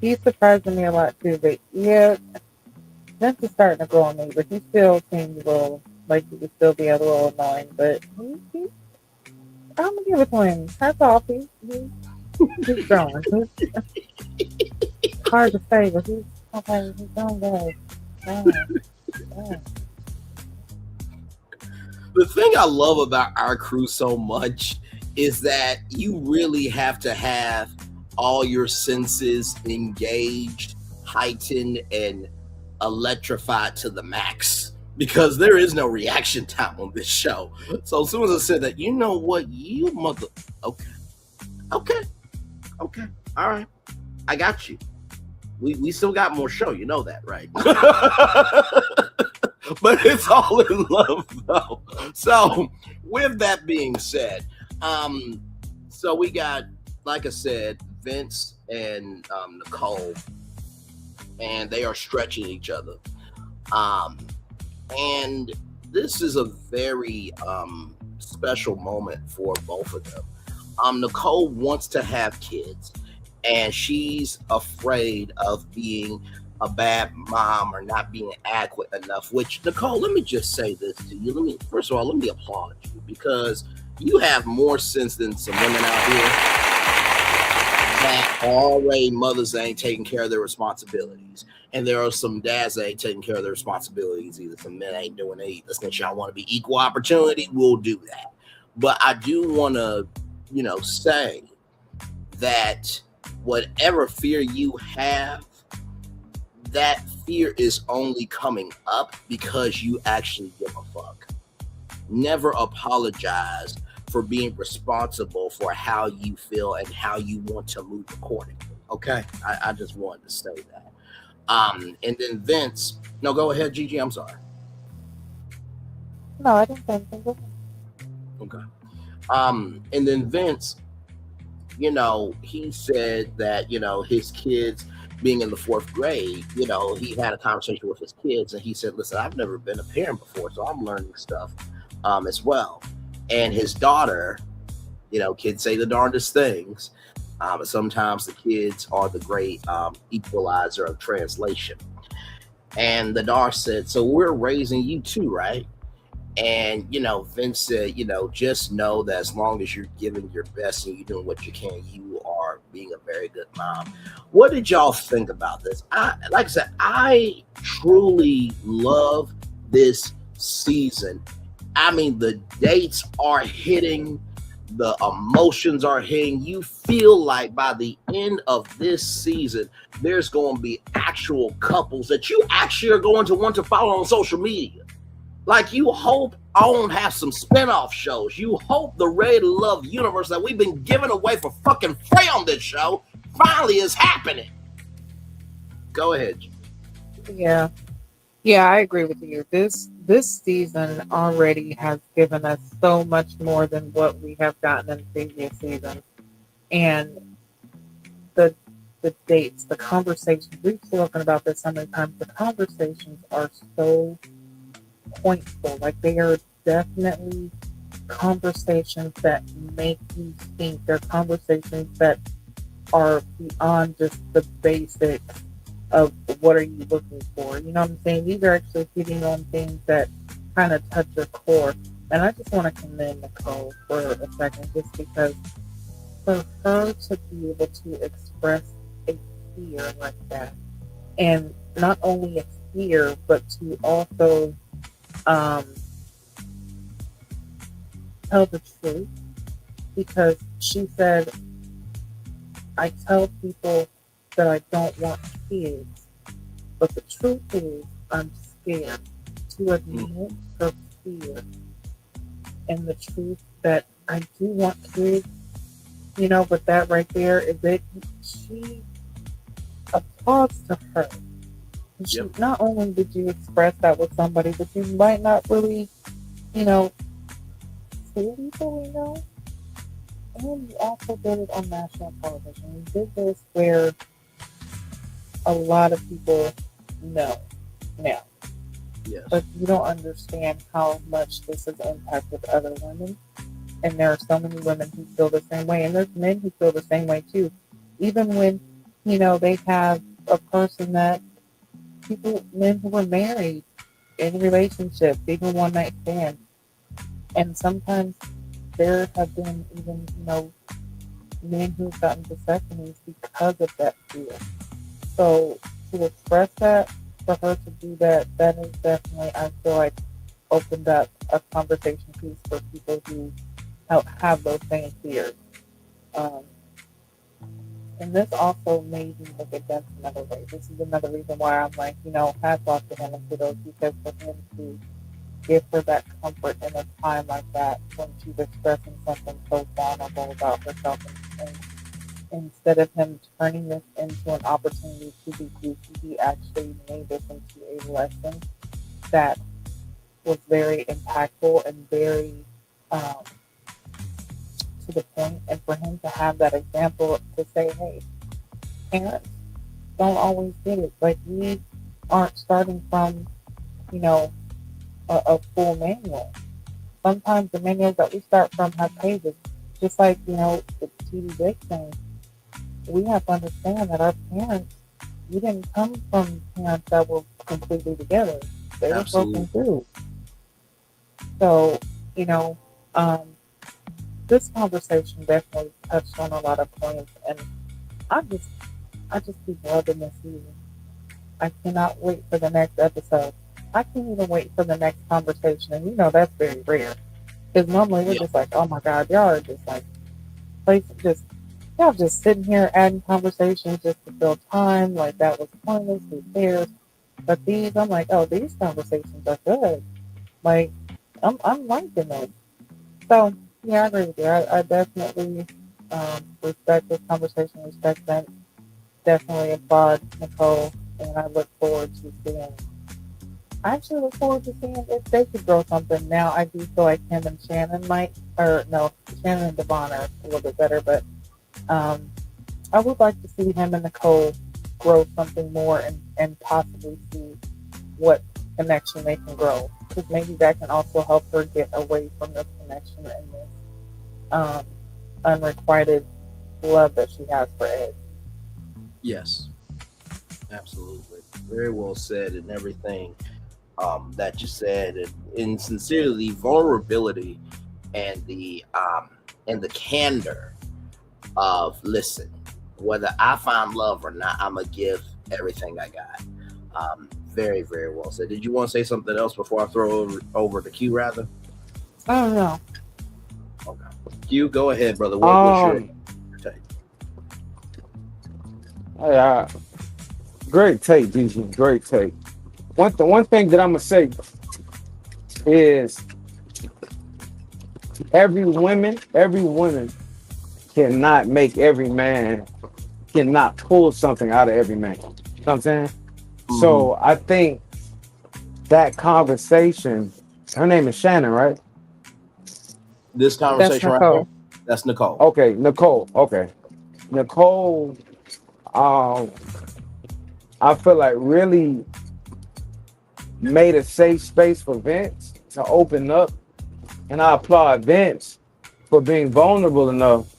he's surprising me a lot too. But yeah, Vince is starting to grow on me, but he still seems a little like he could still be a little annoying. But I'm gonna give it to him. That's all. He's growing. It's hard to say, but he's doing good. Yeah. The thing I love about our crew so much is that you really have to have all your senses engaged, heightened, and electrified to the max, because there is no reaction time on this show. So as soon as I said that, you know what, you mother... Okay. Okay. All right. I got you. We still got more show. You know that, right? But it's all in love, though. So, with that being said, so we got, like I said, Vince and Nicole, and they are stretching each other. And this is a very special moment for both of them. Nicole wants to have kids, and she's afraid of being a bad mom or not being adequate enough. Which, Nicole, let me just say this to you. First of all, let me applaud you, because you have more sense than some women out here that already mothers that ain't taking care of their responsibilities. And there are some dads that ain't taking care of their responsibilities either. Some men ain't doing it either. Since y'all want to be equal opportunity, we'll do that. But I do want to, say that whatever fear you have, that fear is only coming up because you actually give a fuck. Never apologize for being responsible for how you feel and how you want to move accordingly. Okay? I just wanted to say that. And then Vince, no, go ahead, Gigi. I'm sorry. No, I didn't say anything. Okay. And then Vince, he said that, his kids being in the 4th grade, he had a conversation with his kids, and he said, listen, I've never been a parent before, so I'm learning stuff as well. And his daughter, kids say the darndest things. But sometimes the kids are the great equalizer of translation. And the daughter said, so we're raising you too, right? And, Vince said, just know that as long as you're giving your best and you're doing what you can, you are being a very good mom. What did y'all think about this? Like I said, I truly love this season. I mean, the dates are hitting. The emotions are hitting. You feel like by the end of this season, there's going to be actual couples that you actually are going to want to follow on social media. Like, you hope OWN have some spinoff shows. You hope the Ready to Love universe that we've been giving away for fucking free on this show finally is happening. Go ahead. Yeah. Yeah, I agree with you. This season already has given us so much more than what we have gotten in previous seasons. And the dates, the conversations, we've spoken about this so many times, the conversations are so pointful. Like, they are definitely conversations that make you think. They're conversations that are beyond just the basics of what are you looking for. You know what I'm saying? These are actually hitting on things that kind of touch your core. And I just want to commend Nicole for a second, just because for her to be able to express a fear like that, and not only a fear, but to also tell the truth, because she said, I tell people that I don't want kids, but the truth is I'm scared to admit her fear and the truth that I do want kids, but that right there is it. She applauds to her. She, not only did you express that with somebody that you might not really, fully know, and you also did it on national television. You did this where a lot of people know now. Yes. But you don't understand how much this has impacted other women. And there are so many women who feel the same way. And there's men who feel the same way too. Even when, they have a person that men who were married in relationships, even one night stands. And sometimes there have been even, men who've gotten vasectomies because of that fear. So to express that, for her to do that, that is definitely, I feel like, opened up a conversation piece for people who have those same fears. And this also made me look at Vince another way. This is another reason why I'm like, hats off to him and kudos, because for him to give her that comfort in a time like that when she's expressing something so vulnerable about herself and instead of him turning this into an opportunity to be goofy, he actually made this into a lesson that was very impactful and very um, to the point. And for him to have that example to say, hey, parents don't always get it. Like, we aren't starting from, you know, a full manual. Sometimes the manuals that we start from have pages. Just like, you know, the TD Jake thing. We have to understand that our parents, we didn't come from parents that were completely together. They were broken through. So, you know, this conversation definitely touched on a lot of points, and I just keep loving this season. I cannot wait for the next episode. I can't even wait for the next conversation, and you know that's very rare. Because normally we're just like, oh my God, y'all are just like, y'all just sitting here adding conversations just to fill time. Like, that was pointless, who cares? But these, I'm like, oh, these conversations are good. Like, I'm liking them. So, yeah, I agree with you. I definitely respect this conversation, respect them. Definitely applaud Nicole, and I look forward to seeing. I actually look forward to seeing if they could grow something. Now, I do feel like him and Shannon might, or no, Shannon and Devon are a little bit better, but I would like to see him and Nicole grow something more and possibly see what connection they can grow. Because maybe that can also help her get away from this connection and this unrequited love that she has for Ed. Yes, absolutely. Very well said, and everything that you said, and sincerely, vulnerability and the candor of, listen, whether I find love or not, I'm gonna give everything I got. Very, very well said. Did you want to say something else before I throw over to Q, rather? I don't know. Okay, Q, go ahead, brother. What's your take? Yeah, great take, Gigi. Great take. One thing that I'm gonna say is every woman cannot make every man, cannot pull something out of every man. You know what I'm saying? Mm-hmm. So I think that conversation, her name is Shannon, right? This conversation right here, that's Nicole. Okay, Nicole. Okay. Nicole, I feel like really made a safe space for Vince to open up. And I applaud Vince for being vulnerable enough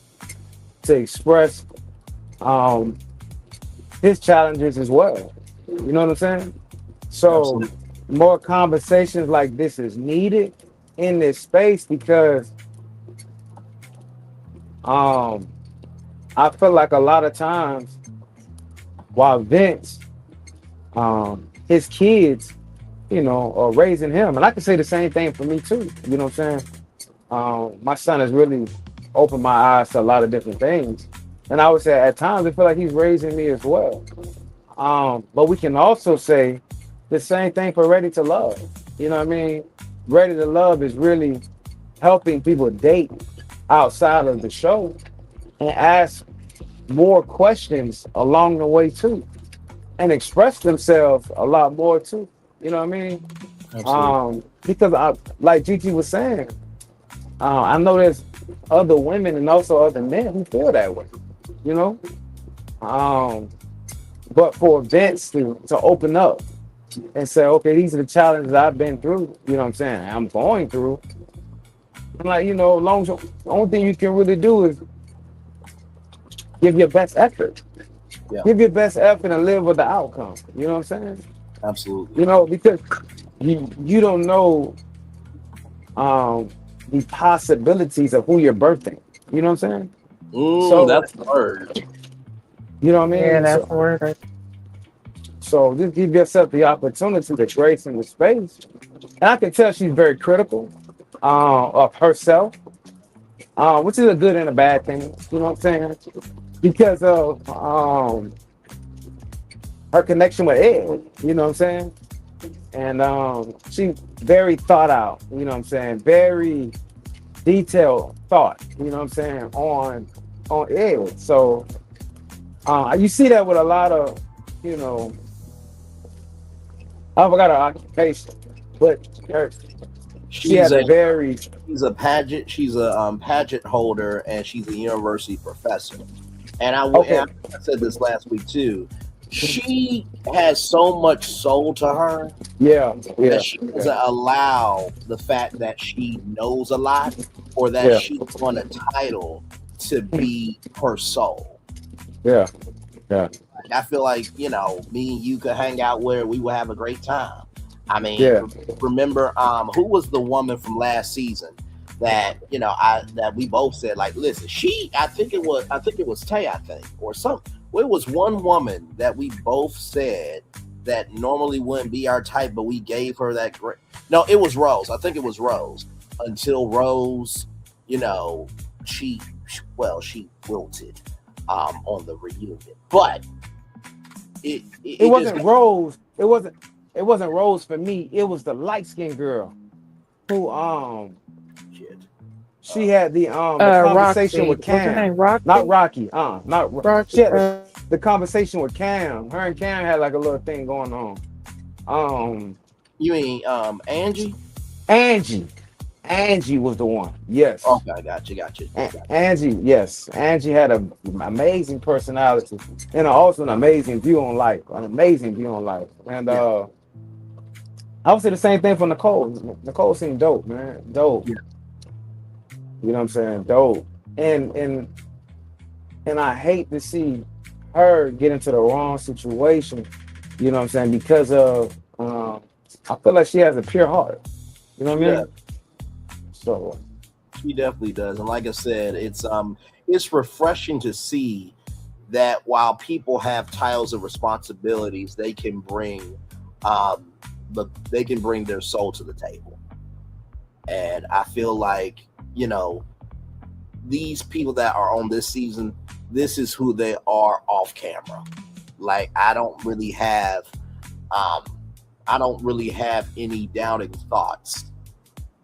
to express his challenges as well. You know what I'm saying? So absolutely. More conversations like this is needed in this space because I feel like a lot of times while Vince, his kids, you know, are raising him. And I can say the same thing for me too. You know what I'm saying? My son has really opened my eyes to a lot of different things. And I would say at times I feel like he's raising me as well. But we can also say the same thing for Ready to Love. You know what I mean? Ready to Love is really helping people date outside of the show and ask more questions along the way too. And express themselves a lot more too. You know what I mean? Absolutely. Because like Gigi was saying, I know there's other women and also other men who feel that way, you know? But for Vince to open up and say, okay, these are the challenges I've been through, you know what I'm saying? I'm going through. I'm like, you know, the only thing you can really do is give your best effort. Yeah. Give your best effort and live with the outcome. You know what I'm saying? Absolutely. You know, because you don't know the possibilities of who you're birthing. You know what I'm saying? So that's the word. You know what I mean? Yeah, that's the word. So just give yourself the opportunity to grace in the space. And I can tell she's very critical of herself, which is a good and a bad thing. You know what I'm saying? Because of her connection with Ed, you know what I'm saying? And she's very thought out, you know what I'm saying? Very detailed thought, you know what I'm saying, on on edge. So you see that with a lot of, you know, I forgot her occupation, but she has a very. She's a pageant. She's a pageant holder, and she's a university professor. And I said this last week too. She has so much soul to her. That she doesn't allow the fact that she knows a lot or that she's on a title to be her soul. Yeah. I feel like, you know, me and you could hang out where we would have a great time. I mean, remember, who was the woman from last season that, you know, that we both said, like, listen, I think it was Tay, or something. Well, it was one woman that we both said that normally wouldn't be our type, but we gave her that great. No, it was Rose. I think it was Rose. Until Rose, you know, she wilted on the reunion. But it wasn't Rose. It wasn't Rose for me. It was the light-skinned girl who she had the conversation Roxy. with Cam. What's her name? Roxy? Not Rocky. Not Roxy. She had the conversation with Cam. Her and Cam had like a little thing going on. You mean Angie? Angie was the one. Yes. Okay, I got you. Angie, yes. Angie had an amazing personality and also an amazing view on life. And I would say the same thing for Nicole. Nicole seemed dope, man. Dope. Yeah. You know what I'm saying? Dope. And I hate to see her get into the wrong situation, you know what I'm saying, because of I feel like she has a pure heart. You know what I mean? So she definitely does. And like I said, it's refreshing to see that while people have titles and responsibilities, they can bring their soul to the table. And I feel like, you know, these people that are on this season, this is who they are off camera. Like, I don't really have any doubting thoughts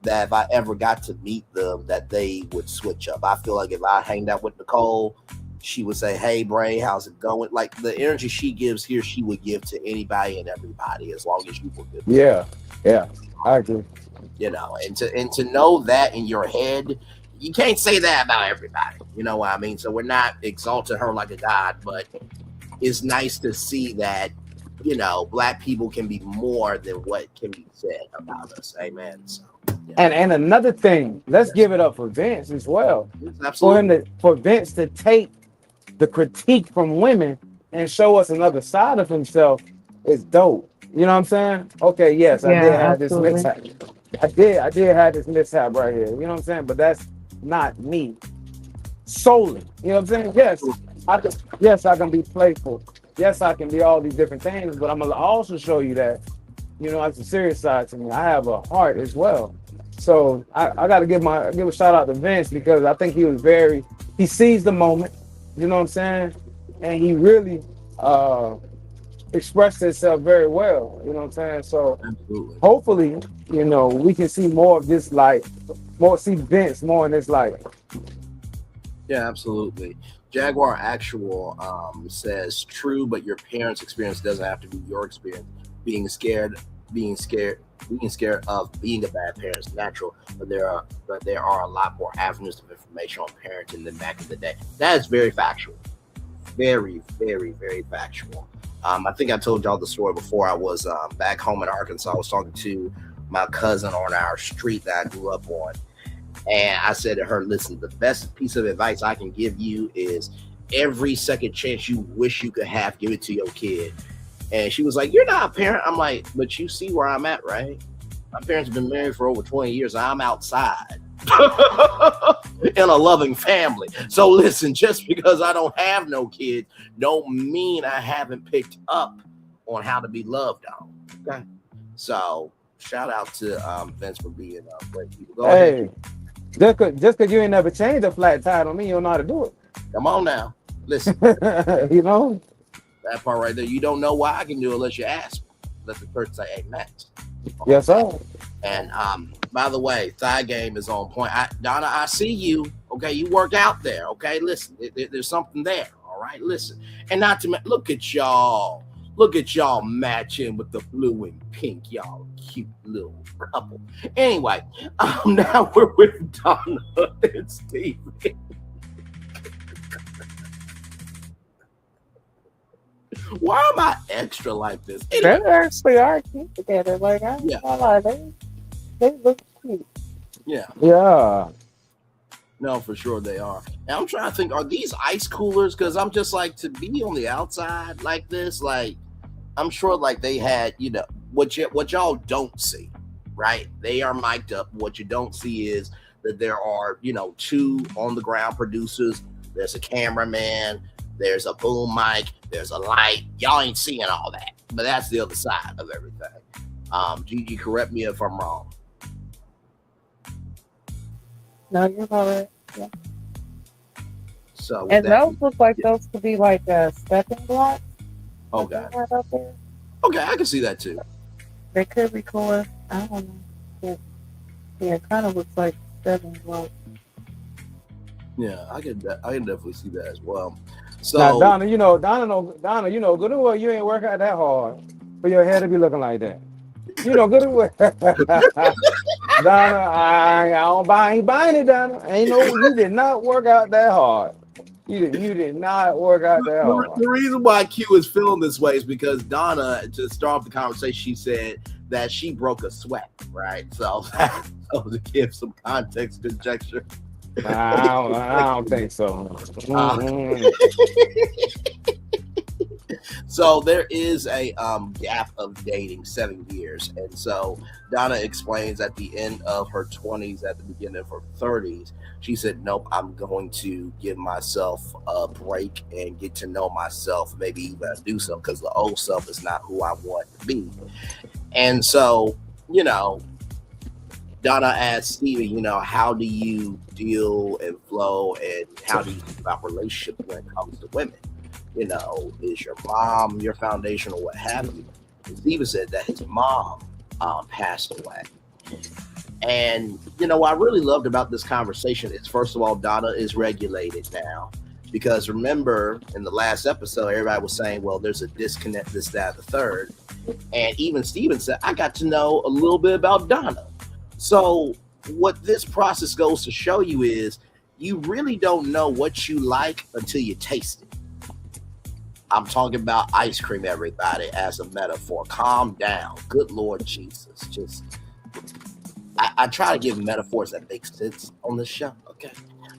that if I ever got to meet them, that they would switch up. I feel like if I hanged out with Nicole, she would say, "Hey, Bray, how's it going?" Like, the energy she gives here, she would give to anybody and everybody, as long as you were good. Yeah, I agree. You know, and to know that in your head, you can't say that about everybody. You know what I mean? So we're not exalting her like a god, but it's nice to see that, you know, Black people can be more than what can be said about us. Amen. So, yeah. And another thing, let's give it up for Vince as well. Absolutely. For Vince to take the critique from women and show us another side of himself is dope. You know what I'm saying? Okay, yes, I did have this mishap. I did have this mishap right here. You know what I'm saying? But that's not me solely. You know what I'm saying? Yes, I can be playful. Yes, I can be all these different things, but I'm gonna also show you that, you know, that's a serious side to me. I have a heart as well. So I gotta give a shout out to Vince, because I think he sees the moment, you know what I'm saying? And he really expressed himself very well, you know what I'm saying? So hopefully, you know, we can see more of this life, see Vince more in this life. Yeah, absolutely. Jaguar Actual says, true, but your parents' experience doesn't have to be your experience. Being scared of being a bad parent is natural, but there are a lot more avenues of information on parenting than back in the day. That is very factual. Very, very, very factual. I think I told y'all the story before. I was back home in Arkansas. I was talking to my cousin on our street that I grew up on. And I said to her, listen, the best piece of advice I can give you is every second chance you wish you could have, give it to your kid. And she was like, you're not a parent. I'm like, but you see where I'm at, right? My parents have been married for over 20 years. I'm outside in a loving family. So listen, just because I don't have no kids don't mean I haven't picked up on how to be loved on. Okay. So shout out to Vince for being great people. Go ahead. Just because you ain't never changed a flat tire don't mean you don't know how to do it. Come on now. Listen. You know? That part right there. You don't know why I can do it unless you ask. Let the person say amen. Yes, sir. And by the way, thigh game is on point. Donna, I see you. Okay, you work out there. Okay, listen, there's something there. All right, listen, and not to look at y'all. Look at y'all matching with the blue and pink, y'all cute little couple. Anyway, now we're with Donna and Steven. Why am I extra like this? They actually are cute together. Like I don't Yeah. know why they look cute. Yeah. Yeah. No, for sure they are. And I'm trying to think, are these ice coolers? Because I'm just like, to be on the outside like this, like I'm sure like they had, you know, what y'all don't see, right? They are mic'd up. What you don't see is that there are, you know, 2 on the ground producers. There's a cameraman. There's a boom mic. There's a light. Y'all ain't seeing all that, but that's the other side of everything. Gigi, correct me if I'm wrong. No, you're all right. Yeah. So, and those look like those could be like a stepping block. Oh god. Right up there. Okay, I can see that too. They could record. I don't know. Yeah, it kind of looks like stepping block. Yeah, I can definitely see that as well. So now, Donna, you know good and well, you ain't work out that hard for your hair to be looking like that. You know good and well. Donna, I ain't buying it, Donna. You did not work out that hard. You did not work out that hard. The reason why Q is feeling this way is because Donna, to start off the conversation, she said that she broke a sweat, right? So to give some context conjecture. I don't think so. So there is a gap of dating 7 years, and so Donna explains at the end of her 20s, at the beginning of her 30s, she said, "Nope, I'm going to give myself a break and get to know myself, maybe even do something, because the old self is not who I want to be." And so, you know, Donna asked Steven, you know, how do you deal and flow, and how do you think about relationships when it comes to women? You know, is your mom your foundation or what have you? And Steven said that his mom passed away. And, you know, what I really loved about this conversation is, first of all, Donna is regulated now. Because remember, in the last episode, everybody was saying, well, there's a disconnect, this, that, the third. And even Steven said, I got to know a little bit about Donna. So what this process goes to show you is you really don't know what you like until you taste it. I'm talking about ice cream, everybody, as a metaphor. Calm down. Good Lord Jesus. I try to give metaphors that make sense on this show, okay?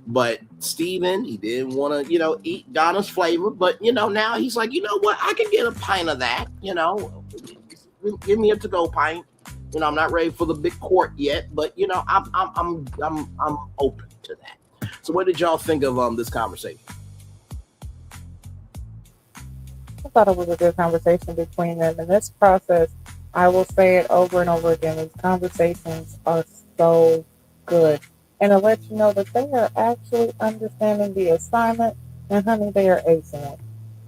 But Steven, he didn't want to, you know, eat Donna's flavor. But, you know, now he's like, you know what? I can get a pint of that, you know. Give me a to-go pint. You know, I'm not ready for the big quart yet, but, you know, I'm open to that. So what did y'all think of this conversation? I thought it was a good conversation between them. In this process, I will say it over and over again, these conversations are so good. And to let you know that they are actually understanding the assignment, and honey, they are acing it.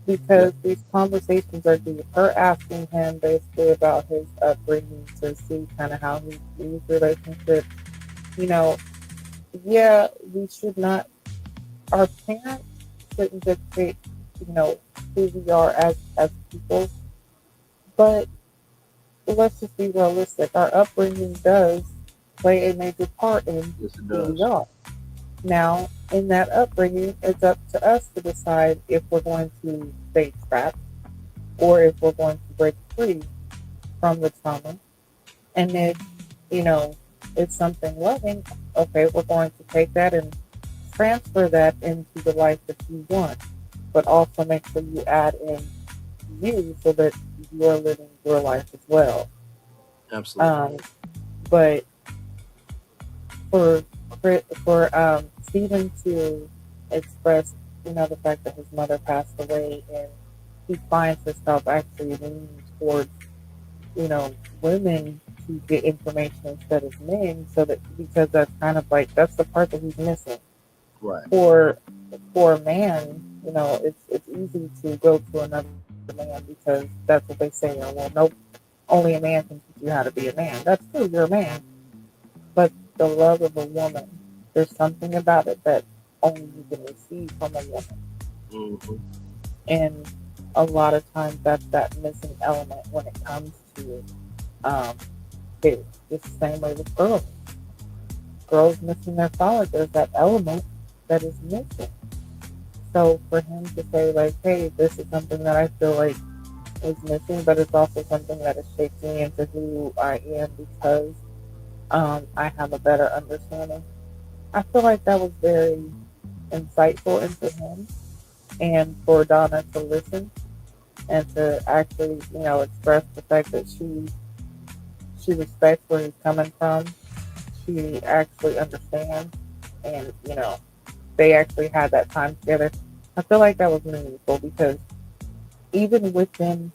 Because these conversations are deep. Her asking him basically about his upbringing to see kind of how he views relationships. You know, yeah, we should not, our parents shouldn't dictate, you know, who we are as people. But let's just be realistic. Our upbringing does play a major part in who we are. Now, in that upbringing, it's up to us to decide if we're going to stay trapped or if we're going to break free from the trauma. And if, you know, it's something loving, okay, we're going to take that and transfer that into the life that you want. But also make sure you add in you so that you're living your life as well. Absolutely. But for Steven to express, you know, the fact that his mother passed away, and he finds himself actually leaning towards, you know, women to get information instead of men, so that, because that's kind of like, that's the part that he's missing. Right. For a man, you know, it's easy to go to another man because that's what they say. Well, nope, only a man can teach you how to be a man. That's true, you're a man. But the love of a woman, there's something about it that only you can receive from a woman. Mm-hmm. And a lot of times that's that missing element when it comes to kids. It's the same way with girls. Girls missing their father, there's that element that is missing. So for him to say like, hey, this is something that I feel like is missing, but it's also something that is shaping me into who I am because I have a better understanding. I feel like that was very insightful into him and for Donna to listen and to actually, express the fact that she respects where he's coming from. She actually understands and, they actually had that time together. I feel like that was meaningful because even with them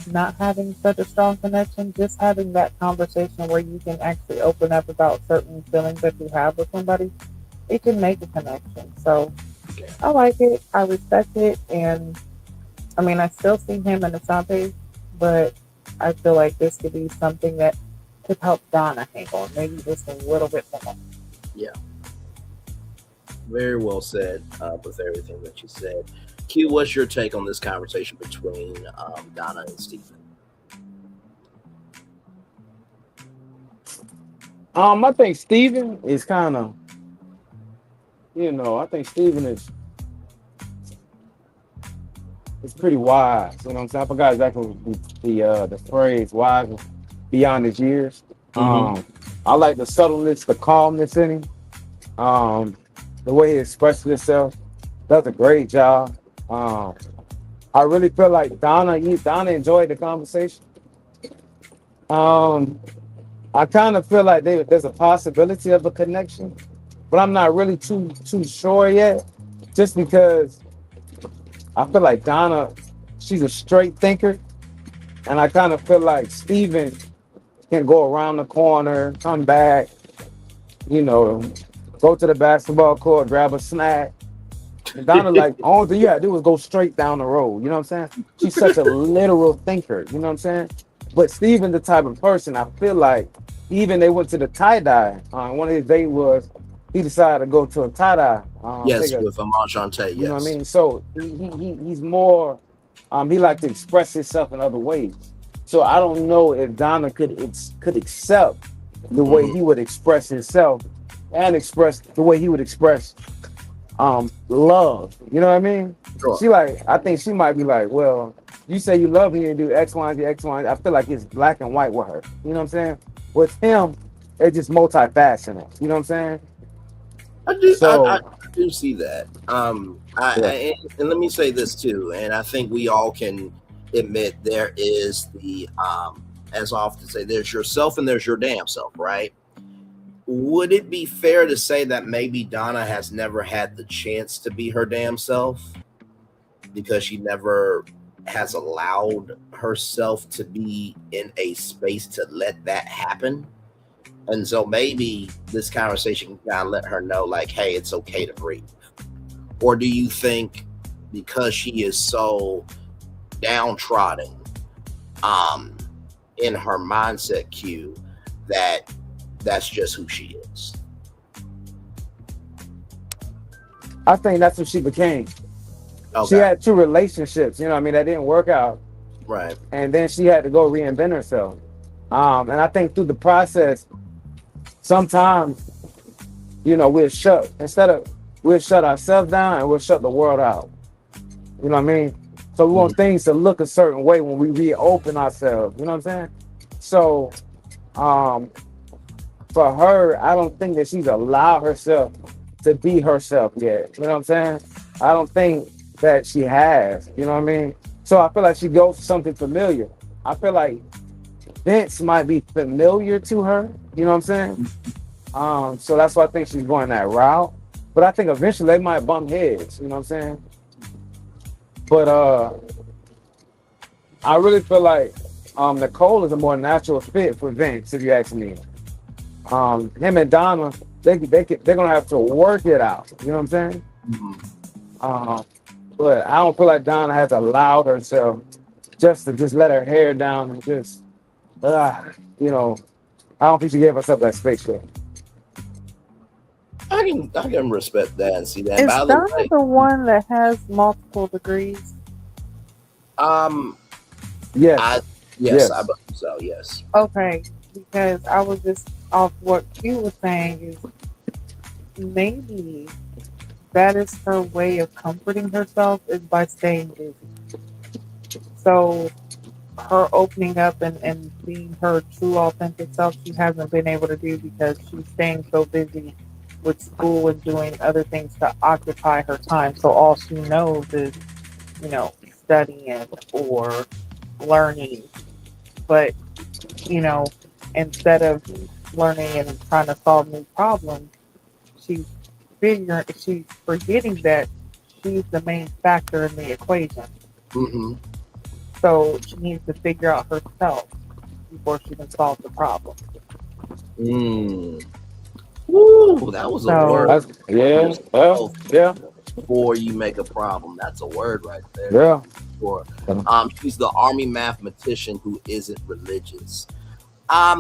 not having such a strong connection, just having that conversation where you can actually open up about certain feelings that you have with somebody, it can make a connection. So I like it. I respect it. And I mean, I still see him and Asante, but I feel like this could be something that could help Donna hang on, maybe just a little bit more. Yeah. Very well said with everything that you said. Q, what's your take on this conversation between Donna and Stephen? I think Stephen is kind of, I think Stephen is pretty wise. You know what I'm saying? I forgot exactly the phrase "wise beyond his years." Mm-hmm. I like the subtleness, the calmness in him. The way he expresses himself, does a great job. I really feel like Donna enjoyed the conversation. I kind of feel like there's a possibility of a connection, but I'm not really too sure yet. Just because I feel like Donna, she's a straight thinker, and I kind of feel like Steven can go around the corner, come back, go to the basketball court, grab a snack. And Donna, like, all thing you had to do was go straight down the road. You know what I'm saying? She's such a literal thinker. You know what I'm saying? But Steven, the type of person, I feel like, even they went to the tie-dye. One of his dates was he decided to go to a tie-dye. Yes, with Enchante, yes. You know what I mean? So he's more, he like to express himself in other ways. So I don't know if Donna could accept the way he would express himself and express the way he would express love. You know what I mean? Sure. I think she might be like, well, you say you love me and do X, Y, and Z, X, Y, and Z. I feel like it's black and white with her. You know what I'm saying? With him, it's just multifaceted. You know what I'm saying? I do see that. And let me say this too, and I think we all can admit there is the as I often say, there's yourself and there's your damn self, right? Would it be fair to say that maybe Donna has never had the chance to be her damn self because she never has allowed herself to be in a space to let that happen? And so maybe this conversation can kind of let her know, like, hey, it's okay to breathe. Or do you think because she is so downtrodden in her mindset, Q, that's just who she is? I think that's what she became. Okay. She had 2 relationships, that didn't work out. Right. And then she had to go reinvent herself. And I think through the process, sometimes, we'll shut ourselves down and we'll shut the world out. You know what I mean? So we want things to look a certain way when we reopen ourselves. You know what I'm saying? So for her, I don't think that she's allowed herself to be herself yet. You know what I'm saying? I don't think that she has. You know what I mean? So I feel like she goes for something familiar. I feel like Vince might be familiar to her. You know what I'm saying? So that's why I think she's going that route. But I think eventually they might bump heads. You know what I'm saying? But I really feel like Nicole is a more natural fit for Vince, if you ask me. Him and Donna, they're gonna have to work it out. You know what I'm saying? But I don't feel like Donna has allowed herself just to let her hair down and just, I don't think she gave herself that space yet. I can respect that and see that. Is By the Donna way, the one that has multiple degrees? Yes. Yes, I Yes. believe so. Yes. Okay, because I was just off what Q was saying is maybe that is her way of comforting herself is by staying busy. So her opening up and being her true authentic self, she hasn't been able to do because she's staying so busy with school and doing other things to occupy her time. So all she knows is, studying or learning. But, instead of learning and trying to solve new problems, she's she's forgetting that she's the main factor in the equation. Mm-hmm. So she needs to figure out herself before she can solve the problem. Woo, that was a word. Yeah. Before you make a problem, that's a word right there. Yeah. Or, she's the army mathematician who isn't religious. I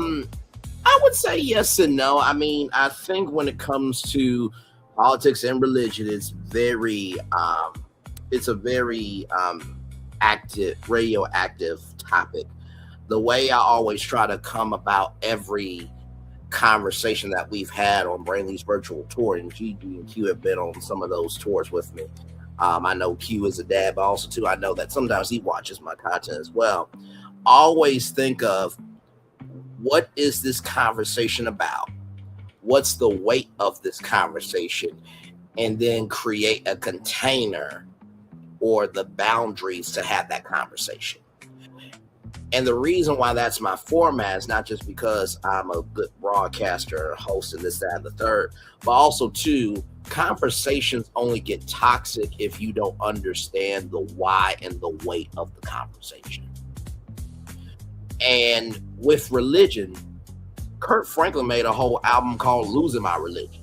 would say yes and no. I mean, I think when it comes to politics and religion, it's a very radioactive topic. The way I always try to come about every conversation that we've had on Brainley's virtual tour, and Gigi and Q have been on some of those tours with me. I know Q is a dad, but also too, I know that sometimes he watches my content as well. Always think of, what is this conversation about? What's the weight of this conversation? And then create a container or the boundaries to have that conversation. And the reason why that's my format is not just because I'm a good broadcaster, host, and this, that, and the third, but also too, conversations only get toxic if you don't understand the why and the weight of the conversation. And with religion, Kurt Franklin made a whole album called Losing My Religion.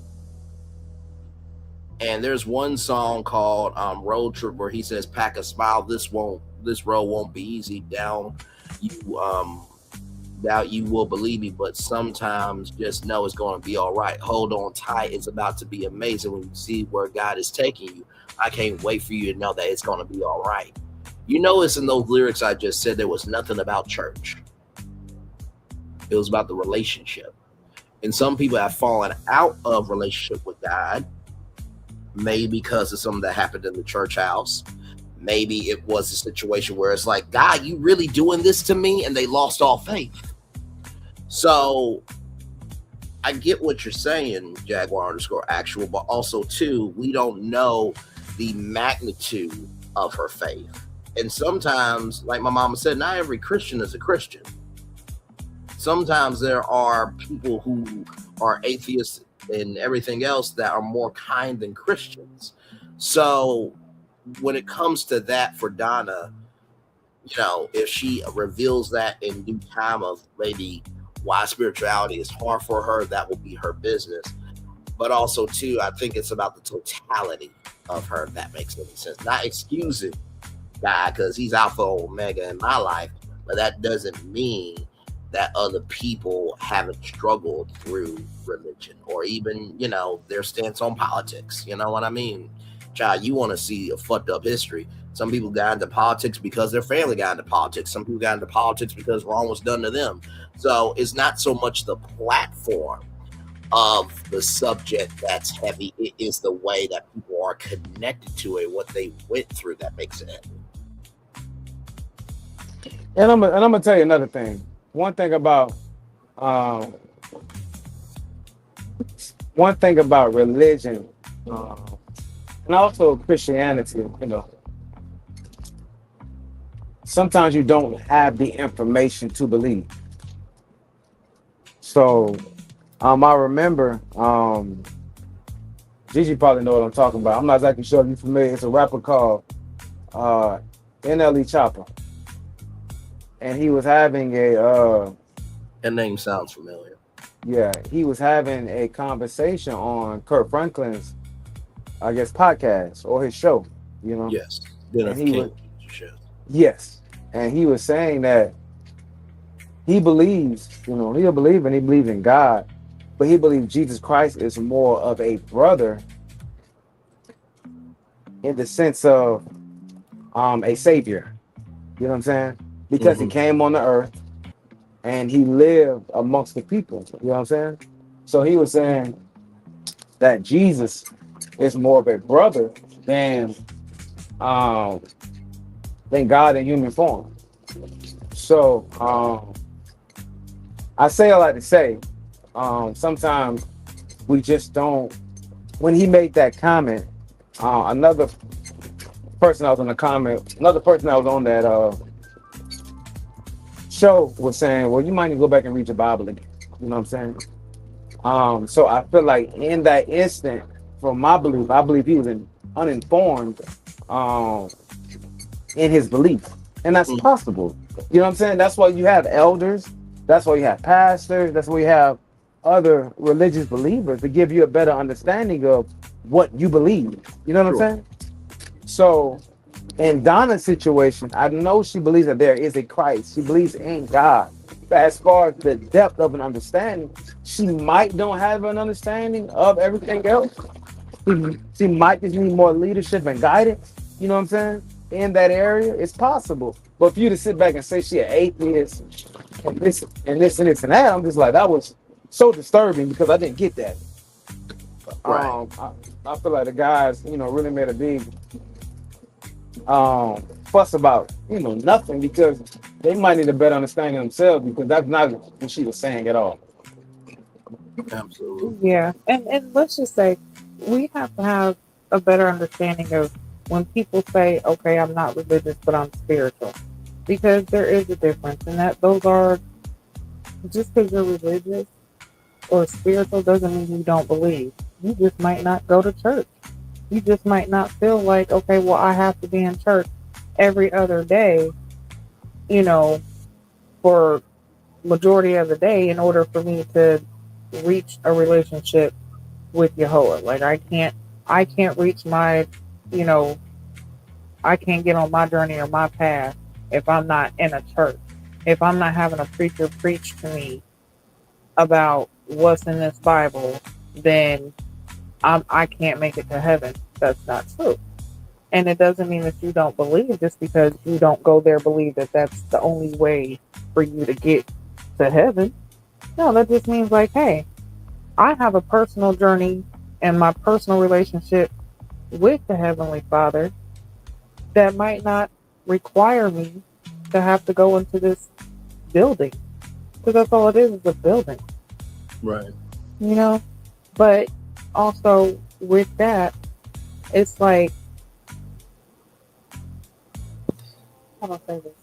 And there's one song called Road Trip where he says, pack a smile, this road won't be easy. Doubt you will believe me, but sometimes just know it's going to be all right. Hold on tight. It's about to be amazing when you see where God is taking you. I can't wait for you to know that it's going to be all right. You notice in those lyrics I just said there was nothing about church. It was about the relationship. And some people have fallen out of relationship with God, maybe because of something that happened in the church house. Maybe it was a situation where it's like, God, you really doing this to me? And they lost all faith. So I get what you're saying, Jaguar_actual, but also too, we don't know the magnitude of her faith. And sometimes, like my mama said, not every Christian is a Christian. Sometimes there are people who are atheists and everything else that are more kind than Christians. So when it comes to that for Donna, if she reveals that in due time of maybe why spirituality is hard for her, that will be her business. But also too, I think it's about the totality of her, if that makes any sense. Not excusing God because he's Alpha Omega in my life, but that doesn't mean that other people haven't struggled through religion or even, their stance on politics. You know what I mean? Child, you want to see a fucked up history. Some people got into politics because their family got into politics. Some people got into politics because wrong was done to them. So it's not so much the platform of the subject that's heavy. It is the way that people are connected to it, what they went through that makes it heavy. And I'm gonna tell you another thing. One thing about religion, and also Christianity, sometimes you don't have the information to believe. So, I remember, Gigi probably know what I'm talking about. I'm not exactly sure if you're familiar. It's a rapper called NLE Chopper. And he was having that name sounds familiar. Yeah, he was having a conversation on Kurt Franklin's, I guess, podcast or his show, Yes. Yes. And he was saying that he believes, he'll believe and he believes in God, but he believes Jesus Christ is more of a brother in the sense of a savior. You know what I'm saying? Because he came on the earth and he lived amongst the people. You know what I'm saying? So he was saying that Jesus is more of a brother than God in human form. So I say all that to say, sometimes we just don't. When he made that comment, another person that was on that show was saying, well, you might need to go back and read your Bible again. You know what I'm saying? So I feel like in that instant, from my belief, I believe he was uninformed in his belief. And that's possible. You know what I'm saying? That's why you have elders. That's why you have pastors. That's why you have other religious believers to give you a better understanding of what you believe. You know what I'm saying? So in Donna's situation, I know she believes that there is a Christ. She believes in God. But as far as the depth of an understanding, she might don't have an understanding of everything else. She might just need more leadership and guidance. You know what I'm saying? In that area, it's possible. But for you to sit back and say she an atheist and this and this and this and that, I'm just like, that was so disturbing because I didn't get that. Right. I feel like the guys, really made a big fuss about, nothing, because they might need a better understanding themselves, because that's not what she was saying at all. Absolutely. Yeah, and let's just say we have to have a better understanding of when people say, "Okay, I'm not religious, but I'm spiritual," because there is a difference, and that those are just because you're religious or spiritual doesn't mean you don't believe. You just might not go to church. You just might not feel like, okay, well, I have to be in church every other day, for majority of the day in order for me to reach a relationship with Yehovah. Like I can't reach my, you know, I can't get on my journey or my path if I'm not in a church. If I'm not having a preacher preach to me about what's in this Bible, then I can't make it to heaven. That's not true. And it doesn't mean that you don't believe just because you don't go there, believe that that's the only way for you to get to heaven. No, that just means like, hey, I have a personal journey and my personal relationship with the Heavenly Father that might not require me to have to go into this building. Because that's all it is a building. Right. But also with that, it's like, how do I say this?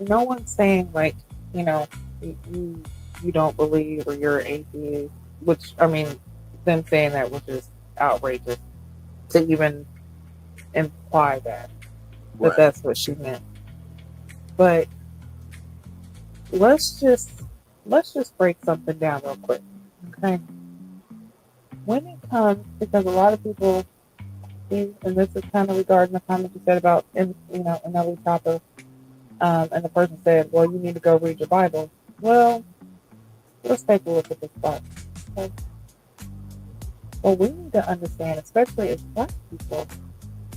No one's saying like, you don't believe or you're an atheist, which, I mean, them saying that was just outrageous to even imply that that's what she meant. But let's just break something down real quick, okay? When it comes, because a lot of people, and this is kind of regarding the comment you said about, another topic, and the person said, well, you need to go read your Bible. Well, let's take a look at this Bible. Okay? Well, we need to understand, especially as Black people,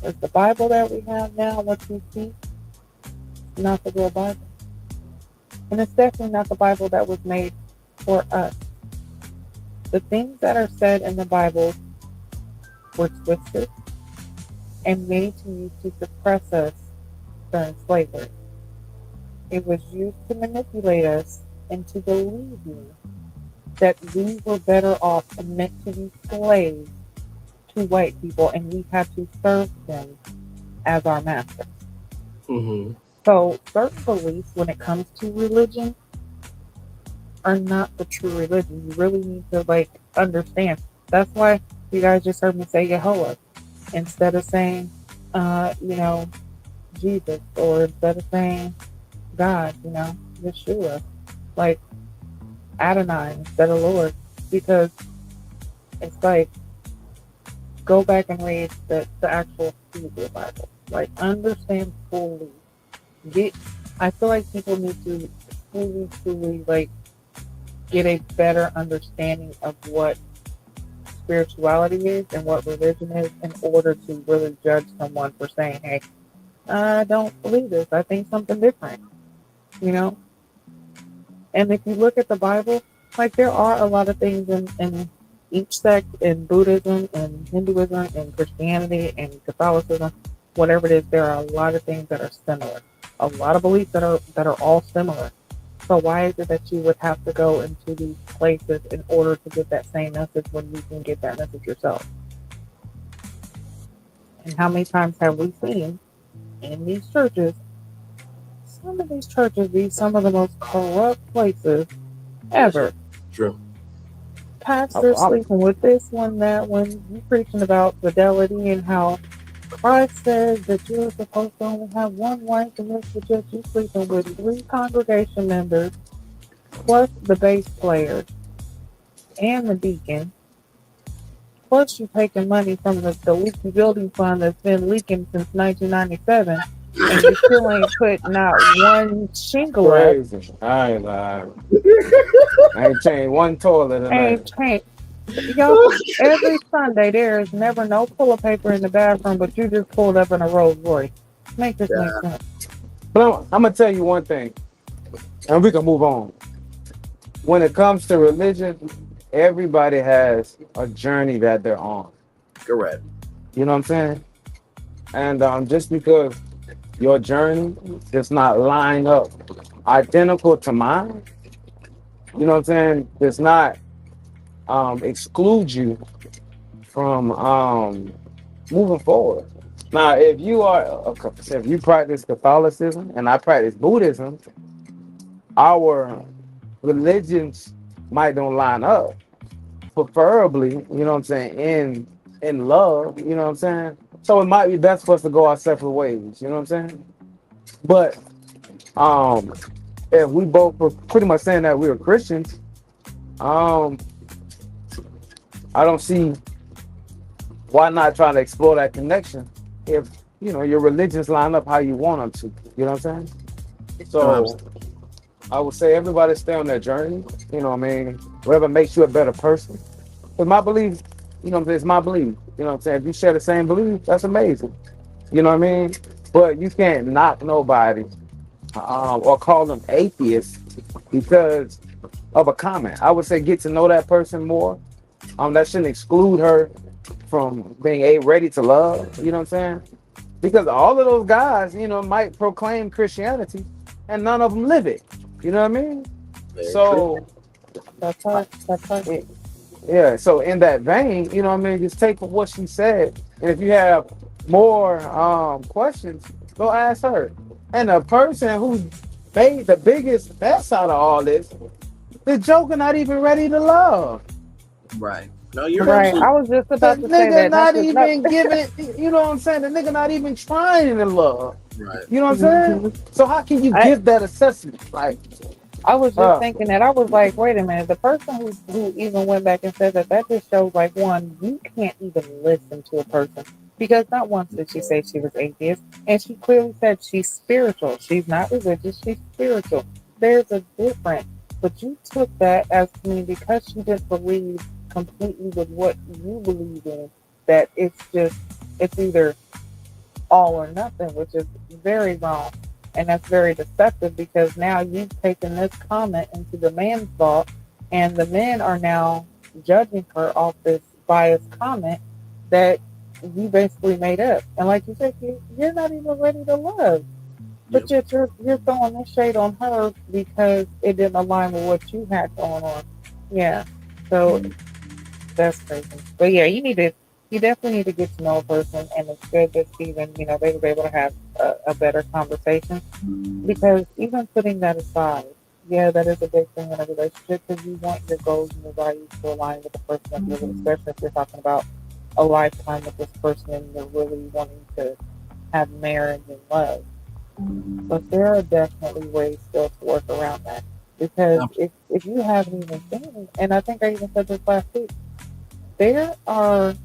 is the Bible that we have now, what we see, not the real Bible. And it's definitely not the Bible that was made for us. The things that are said in the Bible were twisted and made to use to suppress us during slavery. It was used to manipulate us into believing that we were better off and meant to be slaves to white people, and we had to serve them as our masters. Mm-hmm. So certain beliefs when it comes to religion are not the true religion. You really need to understand. That's why you guys just heard me say Yehovah instead of saying Jesus, or instead of saying God, Yeshua, like Adonai instead of Lord, because it's like, go back and read the actual Hebrew Bible. Like, understand fully. I feel like people need to truly, get a better understanding of what spirituality is and what religion is in order to really judge someone for saying, hey, I don't believe this. I think something different, you know? And if you look at the Bible, like there are a lot of things in each sect, in Buddhism and Hinduism and Christianity and Catholicism, whatever it is, there are a lot of things that are similar. A lot of beliefs that are all similar. So why is it that you would have to go into these places in order to get that same message when you can get that message yourself? And how many times have we seen in these churches, some of these churches be some of the most corrupt places ever? True. Pastor sleeping with this one, that one, you preaching about fidelity and how Christ says that you're supposed to only have one wife, and this was just you sleeping with 3 congregation members, plus the bass player and the deacon, plus you taking money from the leaky building fund that's been leaking since 1997, and you still ain't put not one shingle up. Crazy. I ain't lying. I ain't changed one toilet in there. Ain't changed. Yo, every Sunday there is never no toilet paper in the bathroom, but you just pulled up in a Rolls Royce. Make this make sense. But I'm gonna tell you one thing, and we can move on. When it comes to religion, everybody has a journey that they're on. Correct. You know what I'm saying? And just because your journey does not line up identical to mine, you know what I'm saying, does not exclude you from moving forward. Now, if you practice Catholicism and I practice Buddhism, our religions might don't line up. Preferably, you know what I'm saying, in love, you know what I'm saying? So it might be best for us to go our separate ways, you know what I'm saying? But if we both were pretty much saying that we were Christians, I don't see why not try to explore that connection if, you know, your religions line up how you want them to. You know what I'm saying? So I would say everybody stay on their journey. You know what I mean? Whatever makes you a better person. But my belief, you know what I'm saying, it's my belief. You know what I'm saying? If you share the same belief, that's amazing. You know what I mean? But you can't knock nobody or call them atheists because of a comment. I would say get to know that person more. That shouldn't exclude her from being ready to love, you know what I'm saying? Because all of those guys, you know, might proclaim Christianity and none of them live it. You know what I mean? So that's right. Yeah, so in that vein, you know what I mean, just take what she said. And if you have more questions, go ask her. And the person who made the biggest mess out of all this, the joker not even ready to love. Right. No, you're right. I was just about to say that. Not even giving it, you know what I'm saying? The nigga not even trying to love. Right. You know what I'm saying? So how can you give that assessment? Like, I was just thinking that. I was like, wait a minute. The person who even went back and said that just shows, like, one, you can't even listen to a person. Because not once did she say she was atheist. And she clearly said she's spiritual. She's not religious. She's spiritual. There's a difference. But you took that as, I mean, because she didn't believe completely with what you believe in, that it's either all or nothing, which is very wrong. And that's very deceptive because now you've taken this comment into the man's thought, and the men are now judging her off this biased comment that you basically made up. And like you said, you're not even ready to love. But yet you're throwing this shade on her because it didn't align with what you had going on. Yeah. So that's crazy. But yeah, you definitely need to get to know a person, and it's good that Steven, you know, they were able to have a better conversation. Because even putting that aside, yeah, that is a big thing in a relationship because you want your goals and your values to align with the person that you're with, especially if you're talking about a lifetime with this person and you're really wanting to have marriage and love. But there are definitely ways still to work around that. Because if you haven't even seen, and I think I even said this last week, there are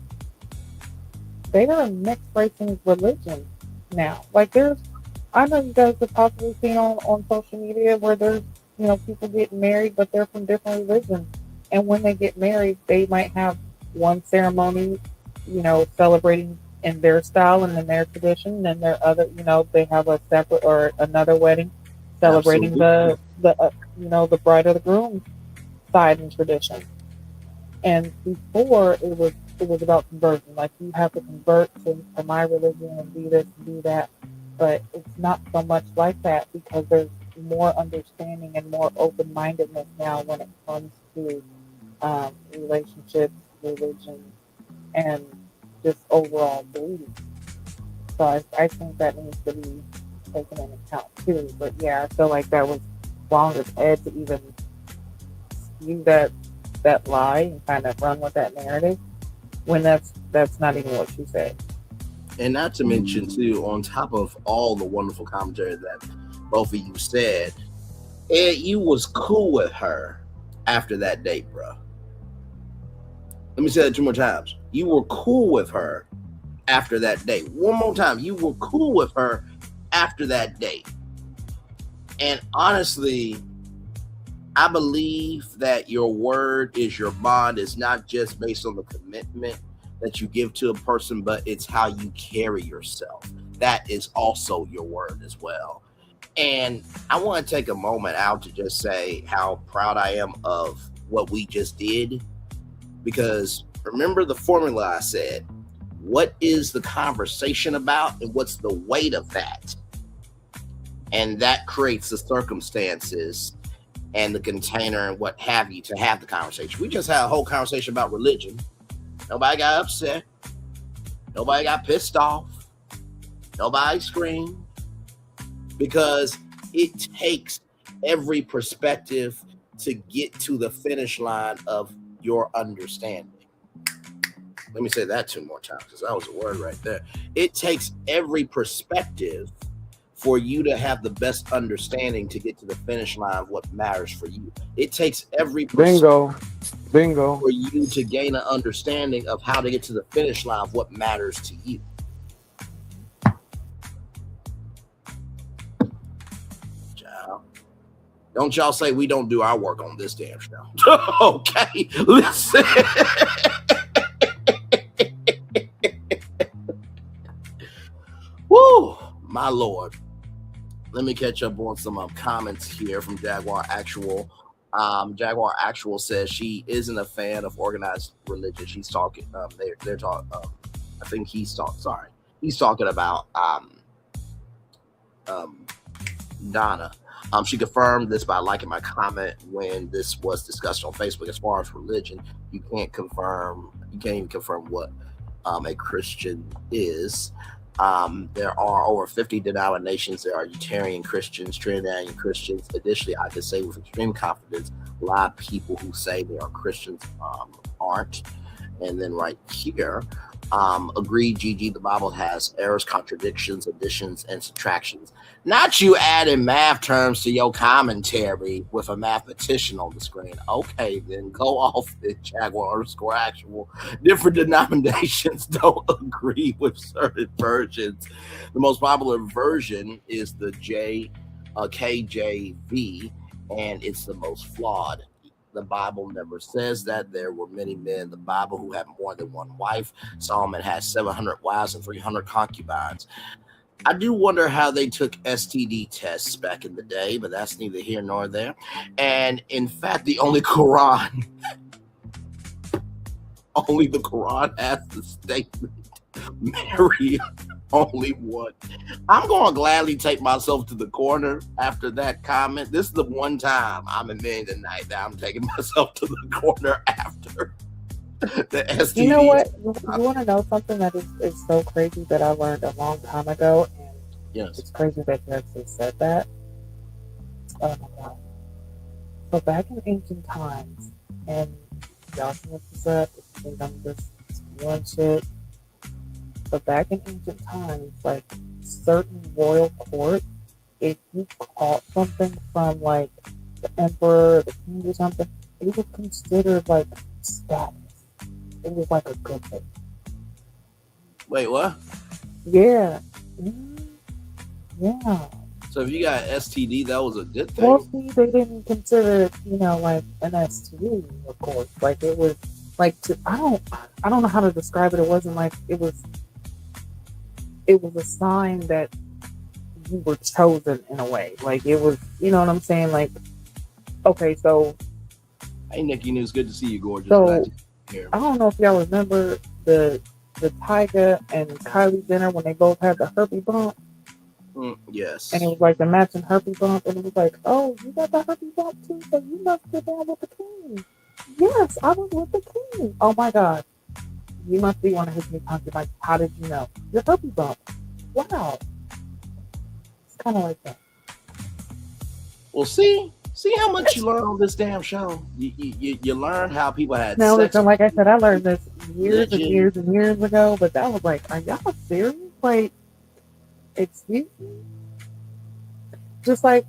mixed racing religions now. Like I know you guys have possibly seen on social media where there's people get married, but they're from different religions. And when they get married, they might have one ceremony, celebrating in their style and in their tradition. And their other, they have a separate or another wedding celebrating Absolutely. the bride or the groom side and tradition. And before it was about conversion. Like you have to convert to my religion and do this and do that. But it's not so much like that because there's more understanding and more open mindedness now when it comes to relationships, religion, and just overall belief. So I think that needs to be taken into account too. But yeah, I feel like that was wrong of Ed to even spew that lie and kind of run with that narrative when that's not even what she said. And not to mention too, on top of all the wonderful commentary that both of you said, Ed, you was cool with her after that date, bro. Let me say that 2 more times. You were cool with her after that date. One more time. You were cool with her after that date. And honestly, I believe that your word is your bond. It's not just based on the commitment that you give to a person, but it's how you carry yourself. That is also your word as well. And I want to take a moment out to just say how proud I am of what we just did. Because remember the formula I said, what is the conversation about and what's the weight of that? And that creates the circumstances and the container and what have you to have the conversation. We just had a whole conversation about religion. Nobody got upset. Nobody got pissed off. Nobody screamed. Because it takes every perspective to get to the finish line of your understanding. Let me say that 2 more times because that was a word right there. It takes every perspective for you to have the best understanding to get to the finish line of what matters for you. It takes every Bingo for you to gain an understanding of how to get to the finish line of what matters to you. Child. Don't y'all say we don't do our work on this damn show. Okay, listen. Woo, my Lord. Let me catch up on some comments here from Jaguar Actual. Jaguar Actual says she isn't a fan of organized religion. She's talking. They're talking. I think he's talking. Sorry, he's talking about Donna. She confirmed this by liking my comment when this was discussed on Facebook. As far as religion, you can't even confirm what a Christian is. There are over 50 denominations. There are Unitarian Christians, Trinitarian Christians. Additionally, I can say with extreme confidence, a lot of people who say they are Christians aren't. And then right here, agree, Gigi, the Bible has errors, contradictions, additions, and subtractions. Not you adding math terms to your commentary with a mathematician on the screen. Okay, then go off it, Jaguar_Actual. Different denominations don't agree with certain versions. The most popular version is the KJV, and it's the most flawed. The Bible never says that. There were many men in the Bible who had more than one wife. Solomon had 700 wives and 300 concubines. I do wonder how they took STD tests back in the day, but that's neither here nor there. And in fact, the Quran has the statement, marry only one. I'm going to gladly take myself to the corner after that comment. This is the one time I'm admitting tonight that I'm taking myself to the corner after the STD. You know what? You want to know something that is so crazy that I learned a long time ago? And yes, it's crazy that you actually said that. Oh my God. So back in ancient times, and y'all can look this up if you think I'm just spewing shit. But back in ancient times, like certain royal court, if you caught something from like the emperor or the king or something, it was considered like status. It was like a good thing. Wait, what? Yeah. Yeah. So if you got STD, that was a good thing. Well, see, they didn't consider it, like an STD, of course. Like it was, like I don't know how to describe it. It wasn't like it was a sign that you were chosen in a way. Like it was, you know what I'm saying? Like, okay, so. Hey, Nikki, it's good to see you, gorgeous. So I don't know if y'all remember the Tyga and Kylie Jenner when they both had the herpes bump. Yes. And it was like the matching herpes bump, and it was like, oh, you got the herpes bump too, so you must get down with the king. Yes, I was with the king. Oh my God. You must be one of his new punks. Like, how did you know? Your herpes bump. Wow. It's kind of like that. Well, see how much you learn on this damn show. You learn how people had now, sex. Listen, like I said, I learned this years and years and years ago, but that was like, are y'all serious? Like, excuse me? Just like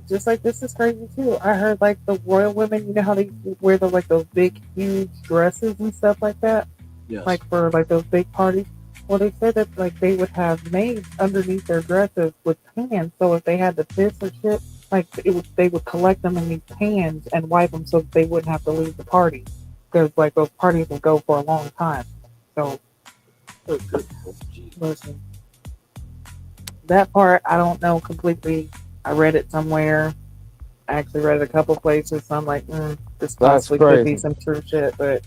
this is crazy too. I heard like the royal women, you know how they wear those big huge dresses and stuff like that? Yes. Like for like those big parties. Well, they said that like they would have maids underneath their dresses with pans, so if they had to piss or shit, like they would collect them in these pans and wipe them so that they wouldn't have to leave the party, because like those parties would go for a long time. So listen, that part I don't know completely. I read it somewhere. I actually read it a couple places, so I'm like, this possibly could be some true shit. But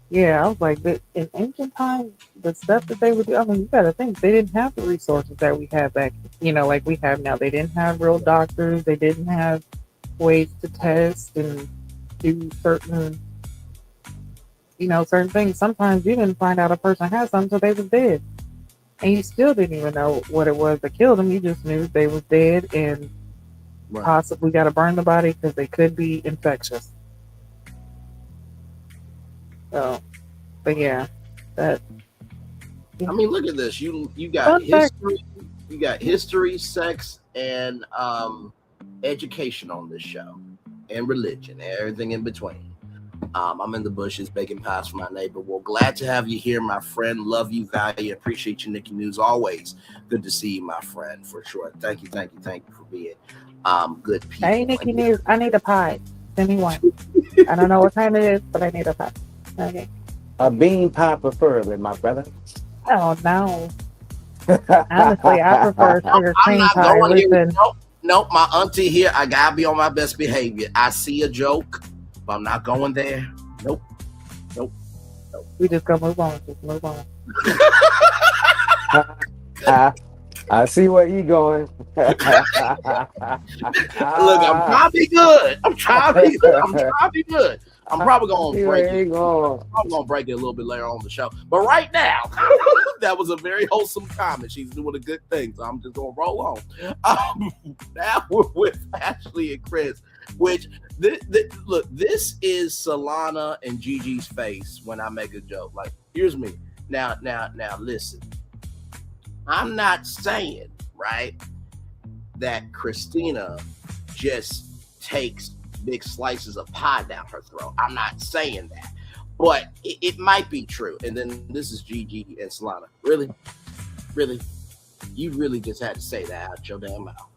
yeah, I was like, in ancient times, the stuff that they would do, I mean, you gotta think, they didn't have the resources that we have back, like we have now. They didn't have real doctors. They didn't have ways to test and do certain things. Sometimes you didn't find out a person had something until they was dead. And you still didn't even know what it was that killed them. You just knew they was dead and possibly got to burn the body because they could be infectious. So, but yeah, that. I mean, look at this. You got history. You got history, sex, and education on this show, and religion, and everything in between. I'm in the bushes baking pies for my neighbor. Well, glad to have you here, my friend. Love you, value, appreciate you, Nikki News. Always good to see you, my friend, for sure. Thank you for being good people. Hey, Nikki News, I need a pie. Send me one. I don't know what kind it is, but I need a pie. Okay. A bean pie preferably, my brother. Oh no. Honestly, I prefer sugar cream pie. Listen. Nope, my auntie here. I gotta be on my best behavior. I see a joke. I'm not going there. Nope. We just gonna move on. Just move on. I see where you going. Look, I'm trying to be good. I'm trying to be good. I'm probably gonna break it. I'm probably gonna break it a little bit later on the show. But right now, that was a very wholesome comment. She's doing a good thing, so I'm just gonna roll on. Now we're with Ashley and Chris, which look, this is Solana and Gigi's face when I make a joke. Like, here's me. Now, listen. I'm not saying, right, that Christina just takes big slices of pie down her throat. I'm not saying that. But it might be true. And then this is Gigi and Solana. Really? You really just had to say that out your damn mouth.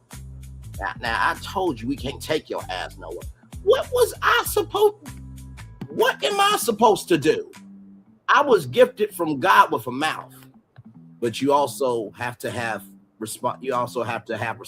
Now I told you we can't take your ass nowhere. What am I supposed to do? I was gifted from God with a mouth. But you also have to have you also have to have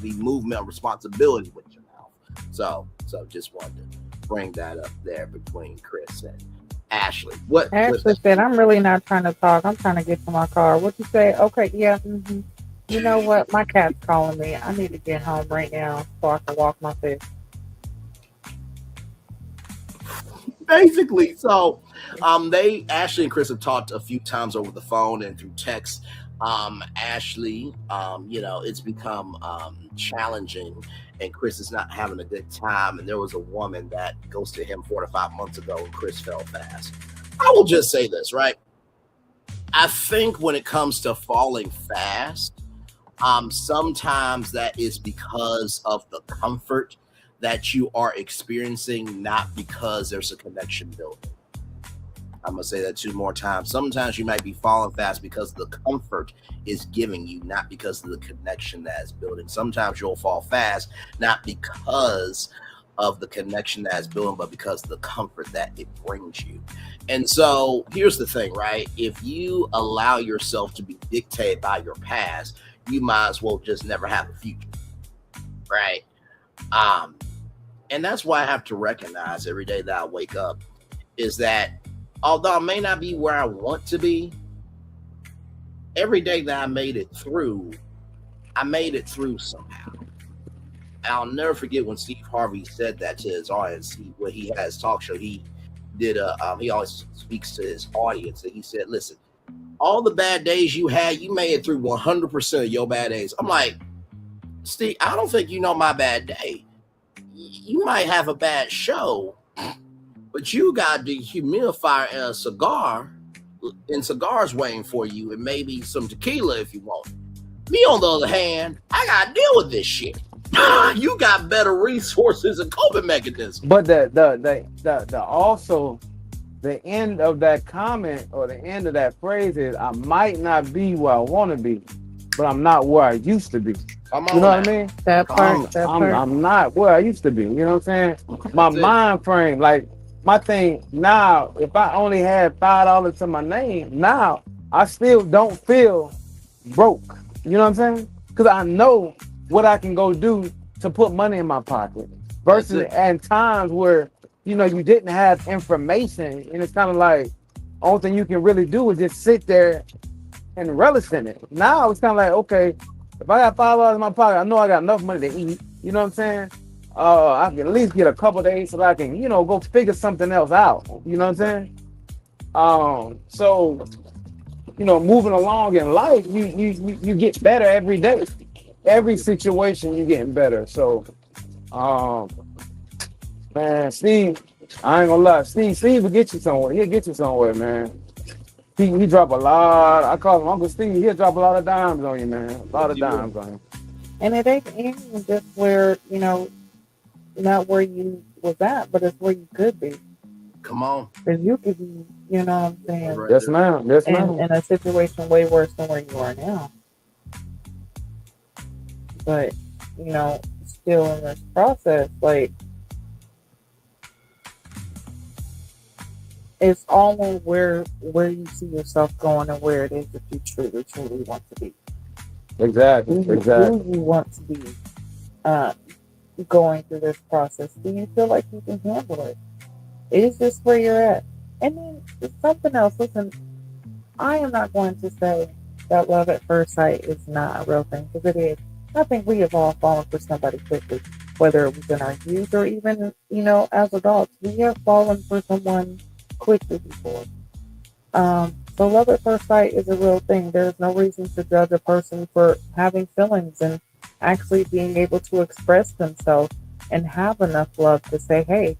the movement of responsibility with your mouth. So just wanted to bring that up there between Chris and Ashley. Ashley said, I'm really not trying to talk. I'm trying to get to my car. What you say? Okay, yeah. Mm-hmm. You know what? My cat's calling me. I need to get home right now so I can walk my fish. Basically, so Ashley and Chris have talked a few times over the phone and through text. Ashley, it's become challenging, and Chris is not having a good time. And there was a woman that ghosted him 4 to 5 months ago, and Chris fell fast. I will just say this, right? I think when it comes to falling fast, sometimes that is because of the comfort that you are experiencing, not because there's a connection building. I'm gonna say that 2 more times. Sometimes you might be falling fast because the comfort is giving you, not because of the connection that is building. Sometimes you'll fall fast, not because of the connection that is building, but because of the comfort that it brings you. And so here's the thing, right? If you allow yourself to be dictated by your past, you might as well just never have a future, right? And that's why I have to recognize every day that I wake up is that although I may not be where I want to be, every day that I made it through somehow. I'll never forget when Steve Harvey said that to his audience. When he had his talk show, he always speaks to his audience, and he said, "Listen, all the bad days you had, you made it through 100% of your bad days." I'm like, Steve, I don't think you know my bad day. You might have a bad show, but you got the humidifier and a cigar, and cigars waiting for you, and maybe some tequila if you want. Me, on the other hand, I gotta deal with this shit. You got better resources and coping mechanisms. But the also the end of that comment or the end of that phrase is, I might not be where I want to be, but I'm not where I used to be. Come on, you know man. what I mean? That part. I'm not where I used to be. You know what I'm saying? My mind frame, like my thing now, if I only had $5 to my name, now I still don't feel broke. You know what I'm saying? Because I know what I can go do to put money in my pocket. Versus at times where, you know, you didn't have information, and it's kind of like, only thing you can really do is just sit there and relish in it. Now it's kind of like, okay, if I got $5 in my pocket, I know I got enough money to eat. You know what I'm saying? I can at least get a couple days so that I can, you know, go figure something else out. You know what I'm saying? So, you know, moving along in life, you get better every day. Every situation you getting better. So, man, Steve, I ain't gonna lie, Steve will get you somewhere. He'll get you somewhere, man. He drop a lot. I call him Uncle Steve. He'll drop a lot of dimes on you, man. A lot of dimes on you. And it ain't even just where, you know, not where you was at, but it's where you could be. Come on. Because you could be, you know what I'm saying? Right Yes, there. ma'am. Yes, ma'am. In a situation way worse than where you are now. But, you know, still in this process, like, it's all in where you see yourself going and where it is that you truly want to be. Exactly. Who you want to be going through this process. Do you feel like you can handle it? Is this where you're at? And then something else. Listen, I am not going to say that love at first sight is not a real thing, because it is. I think we have all fallen for somebody quickly, whether it was in our youth or even, you know, as adults. We have fallen for someone quickly before. So love at first sight is a real thing. There's no reason to judge a person for having feelings and actually being able to express themselves and have enough love to say, hey,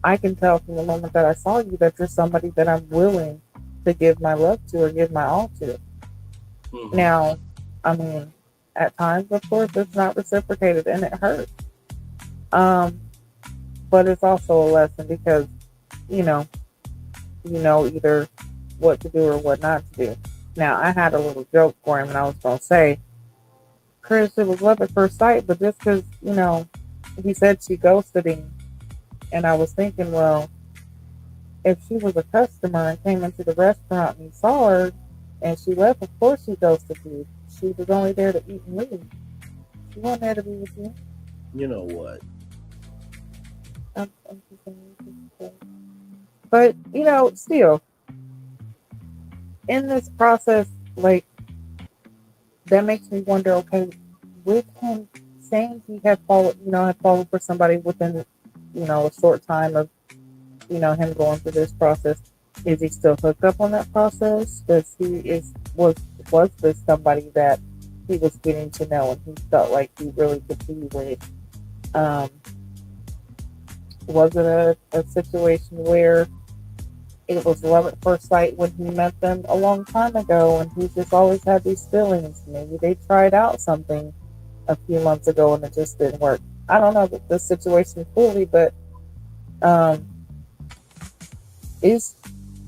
I can tell from the moment that I saw you that you're somebody that I'm willing to give my love to or give my all to. Mm-hmm. Now, I mean, at times, of course, it's not reciprocated and it hurts. But it's also a lesson because, you know either what to do or what not to do. Now, I had a little joke for him, and I was going to say, Chris, it was love at first sight, but just because, you know, he said she ghosted him, and I was thinking, well, if she was a customer and came into the restaurant and you saw her, and she left, of course she ghosted you. She was only there to eat and leave. She wasn't there to be with you. You know what? But, you know, still, in this process, like, that makes me wonder, okay, with him saying he had fallen for somebody within, you know, a short time of, you know, him going through this process, is he still hooked up on that process? Was this somebody that he was getting to know and he felt like he really could be with? Was it a situation where it was love at first sight when he met them a long time ago and he just always had these feelings? Maybe they tried out something a few months ago and it just didn't work. I don't know the situation fully, but is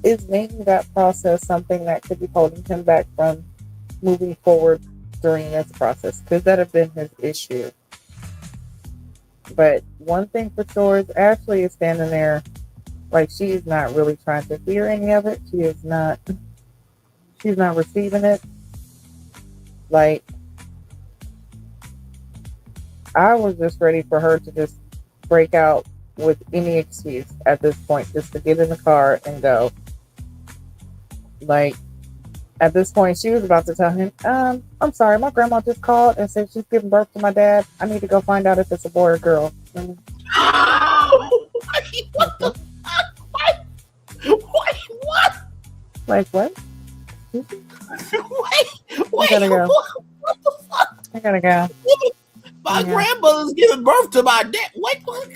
is making that process something that could be holding him back from moving forward during this process? Could that have been his issue? But one thing for sure is Ashley is standing there like she is not really trying to hear any of it. She's not receiving it. Like, I was just ready for her to just break out with any excuse at this point, just to get in the car and go. Like, at this point, she was about to tell him, I'm sorry, my grandma just called and said she's giving birth to my dad. I need to go find out if it's a boy or girl. Oh, wait, what the fuck? Wait, what? Like, what? Wait, I gotta go. What the fuck? I gotta go. My grandmother's giving birth to my dad. Wait, what?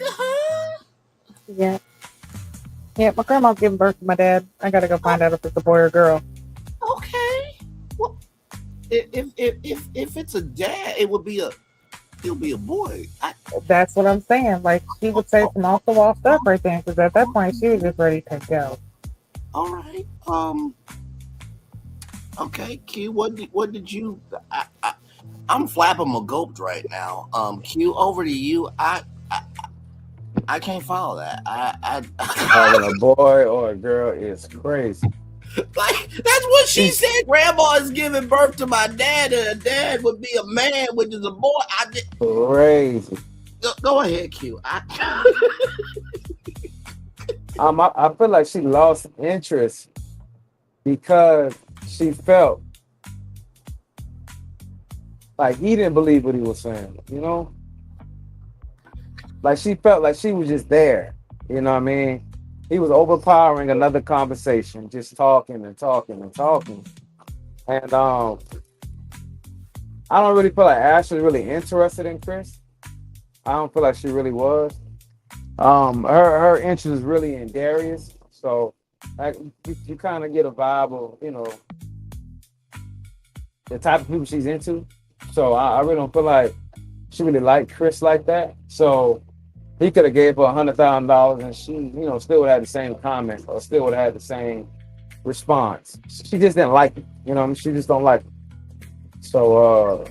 Yeah. Yeah, my grandma's giving birth to my dad. I gotta go find out if it's a boy or girl. Okay. Well, if it's a dad, it'll be a boy. That's what I'm saying. Like, she would say some off the wall stuff right there, because at that point she was just ready to go. All right. Okay, Q. What did you? I'm flapping my gulp right now. Q, over to you. I can't follow that. Having a boy or a girl is crazy. Like, that's what she said. Grandma is giving birth to my dad, and a dad would be a man, which is a boy. Crazy. Go ahead, Q. I feel like she lost interest because she felt like he didn't believe what he was saying, you know? Like, she felt like she was just there, you know what I mean? He was overpowering another conversation, just talking and talking and talking. And I don't really feel like Ashley's really interested in Chris. I don't feel like she really was. Her interest is really in Darius. So you kind of get a vibe of, you know, the type of people she's into. So I really don't feel like she really liked Chris like that. So he could have gave her $100,000 and she, you know, still would have had the same comment or still would have had the same response. She just didn't like it. You know what I mean? She just don't like it. So,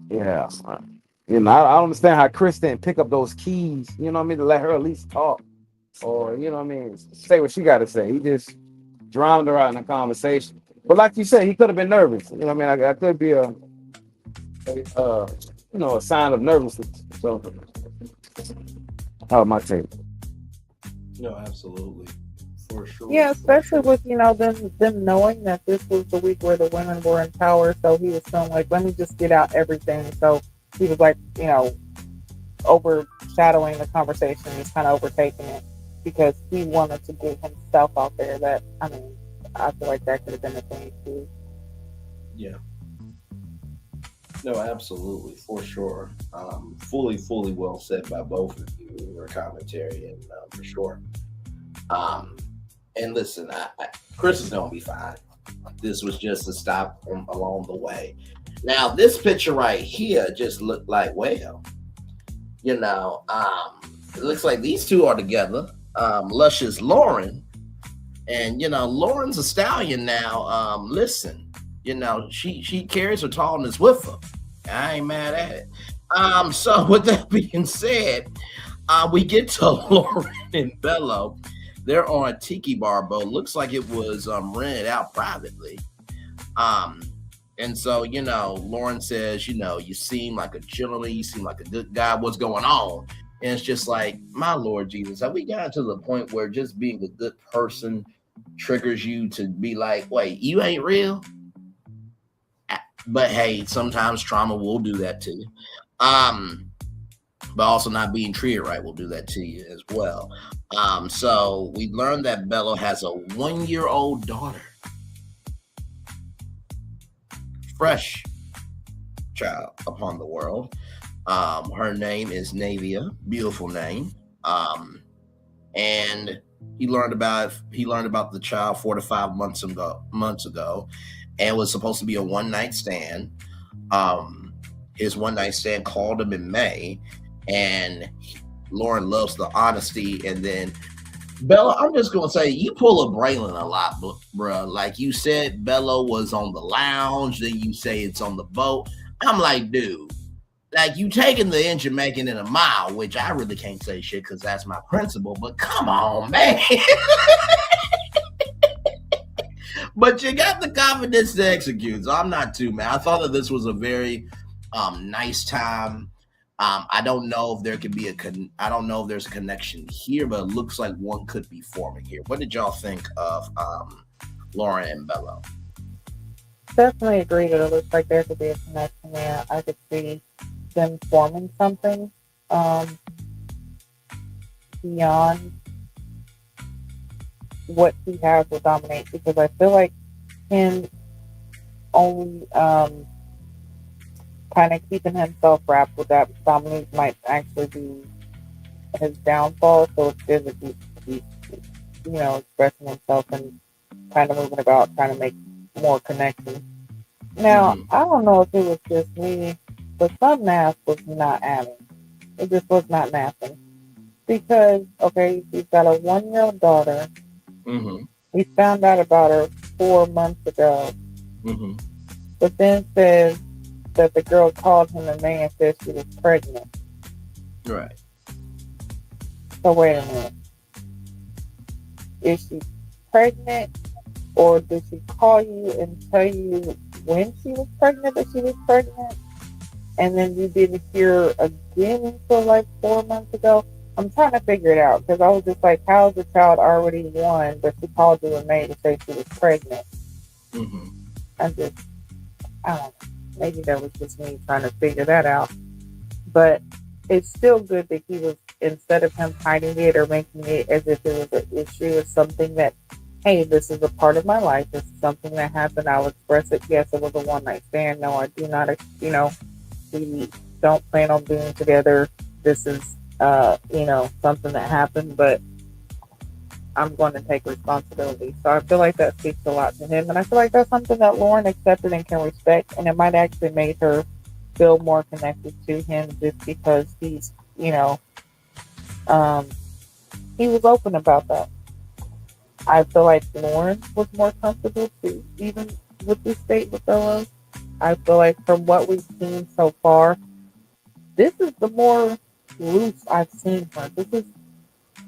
yeah. You know, I don't understand how Chris didn't pick up those keys, you know what I mean, to let her at least talk. Or, you know what I mean, say what she got to say. He just drowned her out in a conversation. But like you said, he could have been nervous. You know what I mean? I could be a sign of nervousness. So, how my take? No, absolutely, for sure. Yeah, especially with, you know, them knowing that this was the week where the women were in power, so he was feeling like, let me just get out everything. So he was like, you know, overshadowing the conversation, just kind of overtaking it because he wanted to get himself out there. That, I mean, I feel like that could have been a thing too. Yeah. No, absolutely, for sure. Fully well said by both of you in your commentary, and for sure. And listen, Chris is gonna be fine. This was just a stop along the way. Now, this picture right here just looked like, well, you know, it looks like these two are together. Luscious Lauren, and you know, Lauren's a stallion now. Listen. You know, she carries her tallness with her. I ain't mad at it. So with that being said, we get to Lauren and Bello. They're on a tiki bar boat. Looks like it was rented out privately. And so, you know, Lauren says, you know, you seem like a gentleman, you seem like a good guy. What's going on? And it's just like, my Lord Jesus, have we gotten to the point where just being a good person triggers you to be like, wait, you ain't real? But hey, sometimes trauma will do that to you. But also not being treated right will do that to you as well. So we learned that Bello has a 1-year-old daughter. Fresh child upon the world. Her name is Navia. Beautiful name. And he learned about the child 4 to 5 months ago. And it was supposed to be a one-night stand. His one-night stand called him in May, and Lauren loves the honesty. And then Bella, I'm just gonna say you pull a Braylon a lot, bruh. Like you said, Bella was on the lounge. Then you say it's on the boat. I'm like, dude, like you taking the inch and making it a mile, which I really can't say shit because that's my principle. But come on, man. But you got the confidence to execute, so I'm not too mad. I thought that this was a very nice time. I don't know if there could be I don't know if there's a connection here, but it looks like one could be forming here. What did y'all think of Lauren and Bella? Definitely agree that it looks like there could be a connection there. I could see them forming something beyond what he has with Dominique, because I feel like him only kind of keeping himself wrapped with that Dominique might actually be his downfall. So it's good that he's expressing himself and kind of moving about, trying to make more connections. Now, I don't know if it was just me, but some math was not adding. It just was not mathing. Because, okay, he's got a 1-year-old daughter. We found out about her 4 months ago. But then says that the girl called him a man and said she was pregnant. Right. So wait a minute. Is she pregnant, or did she call you and tell you when she was pregnant that she was pregnant, and then you didn't hear again until like 4 months ago? I'm trying to figure it out, because I was just like, how's the child already one, but she called you and made to say she was pregnant? I don't know. Maybe that was just me trying to figure that out. But it's still good that he was, instead of him hiding it or making it as if it was an issue, it's something that, hey, this is a part of my life. This is something that happened. I'll express it. Yes, it was a one-night stand. No, I do not, we don't plan on being together. This is, something that happened, but I'm going to take responsibility. So I feel like that speaks a lot to him. And I feel like that's something that Lauren accepted and can respect. And it might actually make her feel more connected to him just because he's, he was open about that. I feel like Lauren was more comfortable too, even with this date with Bella. I feel like from what we've seen so far, this is the more loose I've seen her.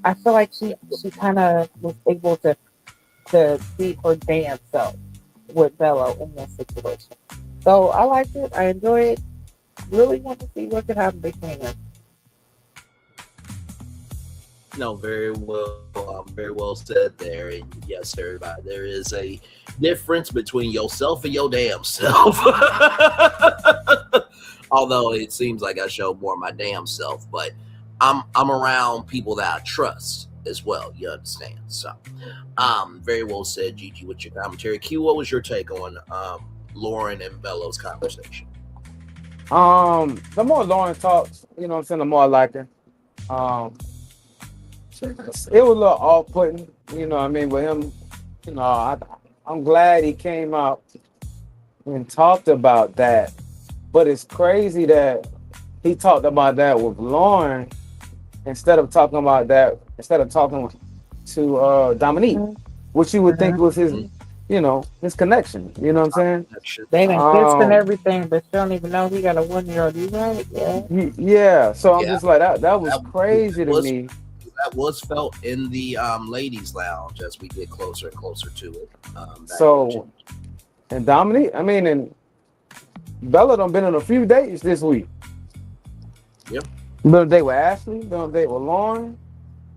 I feel like she kind of was able to be her damn self with Bella in this situation. So I liked it. I enjoy it. Really want to see what could happen between them. No, very well said there. And yes, everybody, there is a difference between yourself and your damn self. Although it seems like I show more of my damn self, but I'm around people that I trust as well. You understand? So, very well said, Gigi, with your commentary. Q, what was your take on Lauren and Bella's conversation? The more Lauren talks, the more I like her. It was a little off-putting, with him. I'm glad he came out and talked about that. But it's crazy that he talked about that with Lauren instead of talking to Dominique, which you would think was his, his connection. You know what I'm saying? They done kissed and everything, but you don't even know he got a 1-year-old. You right? Yeah. Yeah. So I'm just like that was crazy to me. That was felt in the ladies' lounge as we get closer and closer to it. And Dominique, and Bella done been on a few dates this week. Yep. Been on a date with Ashley, been on a date with Lauren.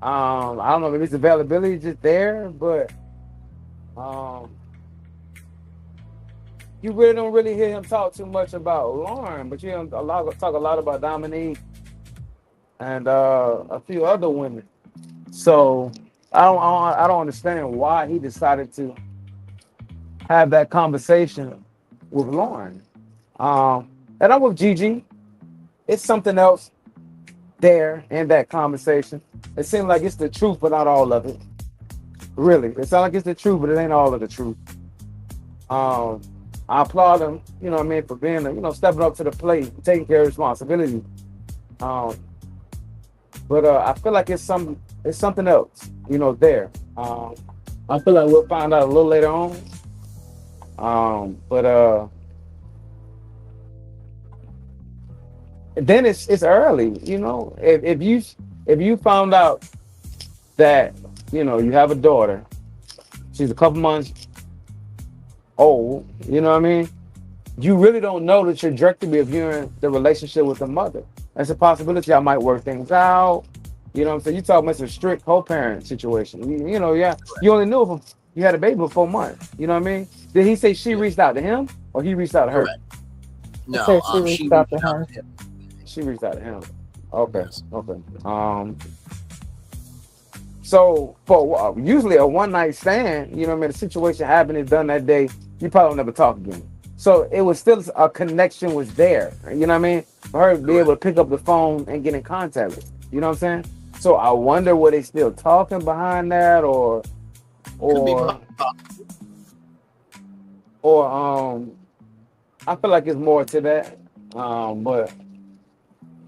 I don't know if his availability just there, but you really don't hear him talk too much about Lauren, but you hear him talk a lot about Dominique and a few other women. So I don't understand why he decided to have that conversation with Lauren. And I'm with Gigi. It's something else there in that conversation. It seems like it's the truth, but not all of it. Really, it sounds like it's the truth, but it ain't all of the truth. I applaud him, for being, stepping up to the plate, taking care of responsibility. But I feel like it's it's something else, there. I feel like we'll find out a little later on. But then it's early, if you found out that you have a daughter, she's a couple months old, you know what I mean? You really don't know the trajectory of you in the relationship with the mother. That's a possibility. I might work things out. You know what I'm saying? You talking about a strict co-parent situation. Yeah. You only knew if you had a baby for 4 months. You know what I mean? Did he say she reached out to him or he reached out to her? Correct. No, said she she reached out to reached out him. to him. She reached out to him. Okay. Yes. Okay. So for usually a one night stand, the situation happened and done that day, you probably will never talk again. So it was still a connection was there. You know what I mean? For her to be able to pick up the phone and get in contact with. You know what I'm saying? So I wonder were they still talking behind that or I feel like it's more to that. But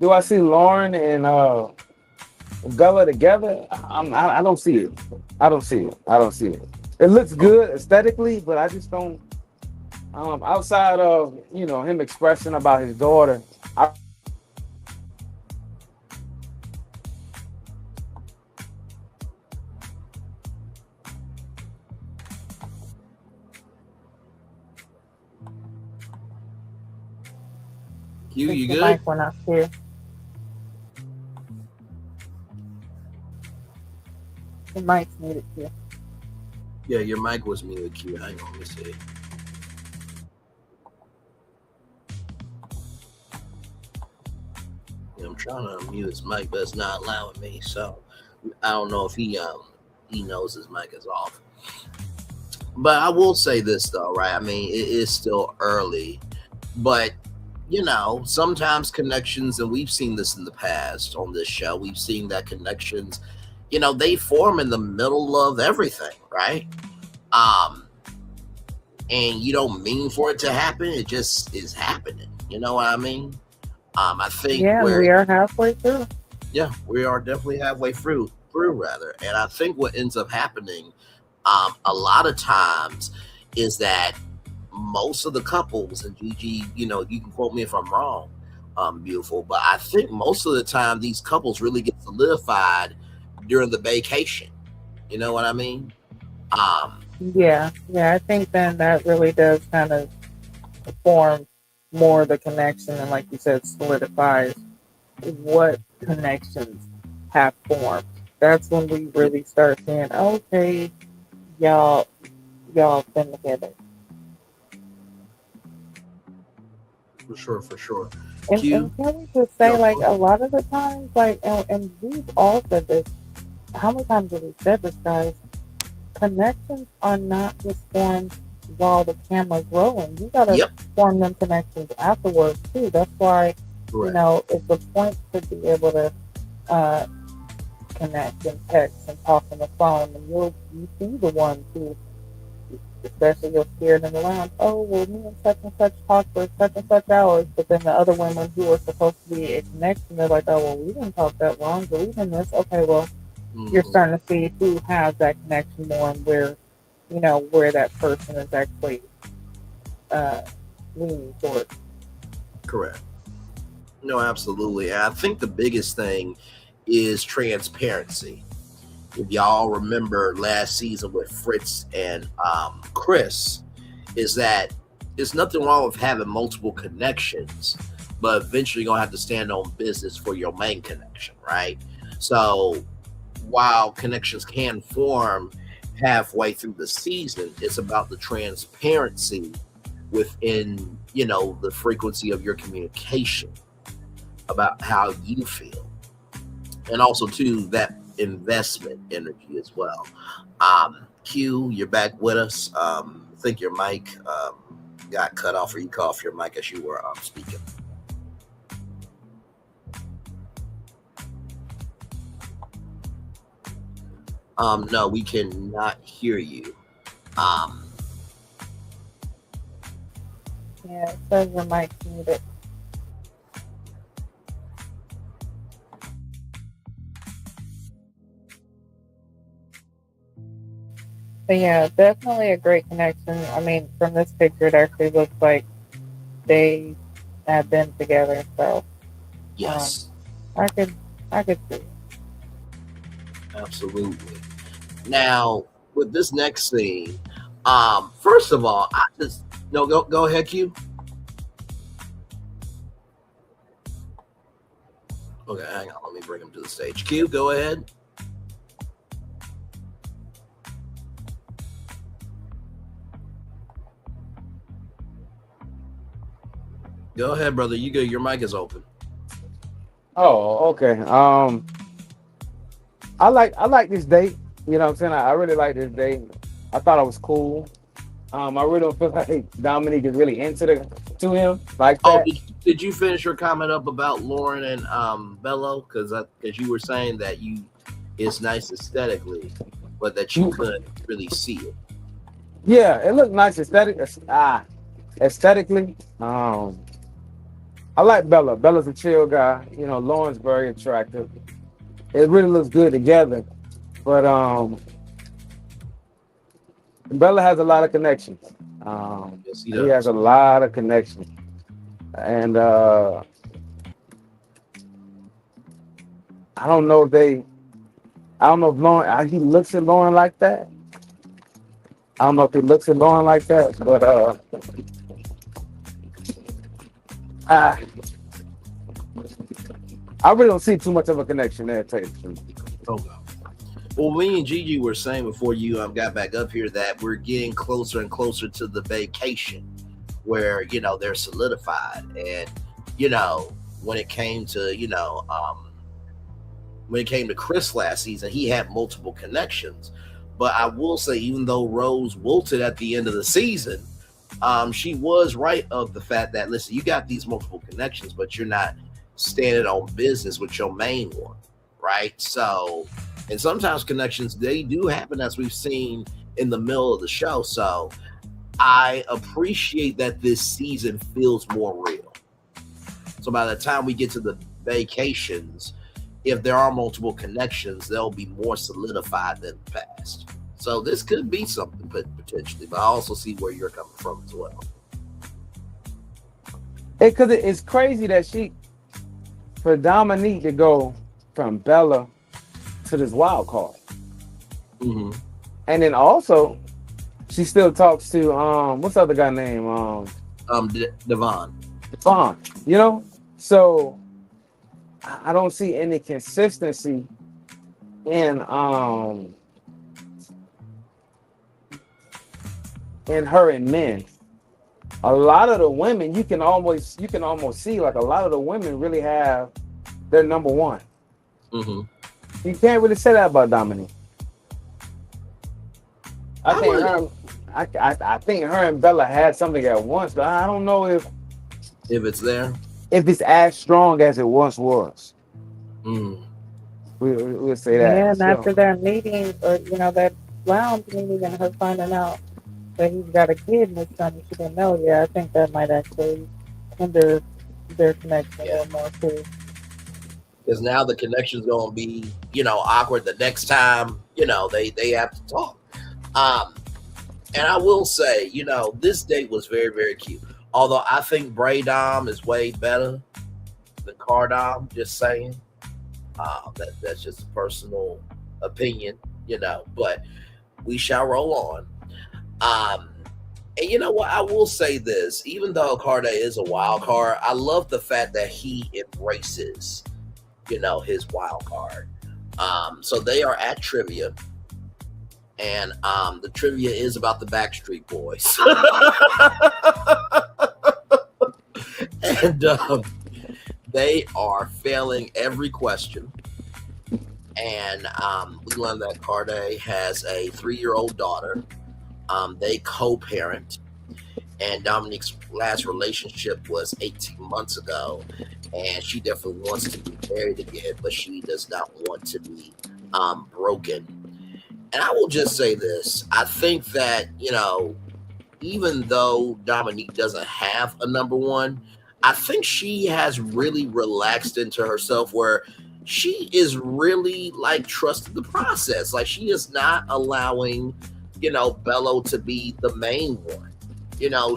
do I see Lauren and Bella together? I don't see it. I don't see it. It looks good aesthetically, but I just don't. Outside of him expressing about his daughter, You The good? mic went up here. The mic's muted here. Yeah, your mic was muted, Q. Hang on, let me see. Yeah, I'm trying to unmute his mic, but it's not allowing me. So I don't know if he knows his mic is off. But I will say this though, right? I mean, it is still early, but sometimes connections, and we've seen this in the past on this show, we've seen that connections, they form in the middle of everything, right? And you don't mean for it to happen, it just is happening. You know what I mean? I think Yeah, we are halfway through. Yeah, we are definitely halfway through rather. And I think what ends up happening a lot of times is that most of the couples, and Gigi, you can quote me if I'm wrong, beautiful, but I think most of the time these couples really get solidified during the vacation. You know what I mean? Yeah, I think then that really does kind of form more of the connection, and like you said, solidifies what connections have formed. That's when we really start saying, okay, y'all been together. For sure. And can we just say, like, a lot of the times, like, and we've all said this, how many times have we said this, guys? Connections are not just formed while the camera's rolling. You gotta form them connections afterwards too. That's why, it's a point to be able to connect and text and talk on the phone, and you see the ones who, especially you'll hear it in the lounge, oh, well, me and such talked for such and such hours, but then the other women who are supposed to be a connection, they're like, oh, well, we didn't talk that long, but we didn't this. Okay, well, you're starting to see who has that connection more and where, where that person is actually leaning towards. Correct. No, absolutely. And I think the biggest thing is transparency. If y'all remember last season with Fritz and Chris, is that there's nothing wrong with having multiple connections, but eventually you're gonna have to stand on business for your main connection, right? So while connections can form halfway through the season, it's about the transparency within, the frequency of your communication about how you feel. And also too, that investment energy as well. Q, you're back with us. I think your mic got cut off, or you cut off your mic as you were speaking. No, we cannot hear you. Yeah, it says your mic's muted. But yeah, definitely a great connection. I mean, from this picture, it actually looks like they have been together. So Yes, I could, I could see. absolutely. Now, with this next scene, first of all, I just no go ahead, Q. Okay, hang on. Let me bring him to the stage. Q, go ahead. Go ahead, brother. You go. Your mic is open. Oh, okay. I like this date. You know what I'm saying? I really like this date. I thought it was cool. I really don't feel like Dominique is really into him like Oh, that. did you finish your comment up about Lauren and Bello? Because you were saying that it's nice aesthetically, but that you couldn't really see it. Yeah, it looked nice aesthetically. I like Bella. Bella's a chill guy. You know, Lauren's very attractive. It really looks good together. But Bella has a lot of connections. Yes, he has a lot of connections. And I don't know if Lauren, he looks at Lauren like that. I don't know if he looks at Lauren like that, but I really don't see too much of a connection there, Taylor. Okay. Well, me and Gigi were saying before you got back up here that we're getting closer and closer to the vacation where, they're solidified. And, when it came to, when it came to Chris last season, he had multiple connections. But I will say, even though Rose wilted at the end of the season, she was right of the fact that, listen, you got these multiple connections, but you're not standing on business with your main one, right? So, and sometimes connections, they do happen, as we've seen in the middle of the show. So I appreciate that this season feels more real. So by the time we get to the vacations, if there are multiple connections, they'll be more solidified than the past. So this could be something potentially, but I also see where you're coming from as well. Because it's crazy that for Dominique to go from Bella to this wild card. Mm-hmm. And then also, she still talks to, what's the other guy name? Devon. Devon, So I don't see any consistency in her and men. A lot of the women, you can almost see like a lot of the women really have their number one. Mm-hmm. You can't really say that about Dominique. I think her and Bella had something at once, but I don't know if it's there. If it's as strong as it once was. Mm. We'll say that. Yeah, and after that meeting, or that lounge meeting, and her finding out that he's got a kid and his son, she didn't know. Yeah, I think that might actually hinder their connection a little more too. Because now the connection's gonna be, awkward the next time, they have to talk. And I will say, this date was very, very cute. Although I think Braydom is way better than Cardom, just saying. That's just a personal opinion, but we shall roll on. And you know what? I will say this, even though Carday is a wild card, I love the fact that he embraces, his wild card. So they are at trivia. And the trivia is about the Backstreet Boys. And they are failing every question. And we learned that Carday has a 3-year-old daughter. They co-parent. And Dominique's last relationship was 18 months ago. And she definitely wants to be married again, but she does not want to be broken. And I will just say this. I think that, even though Dominique doesn't have a number one, I think she has really relaxed into herself where she is really trusting the process. Like, she is not allowing Bello to be the main one.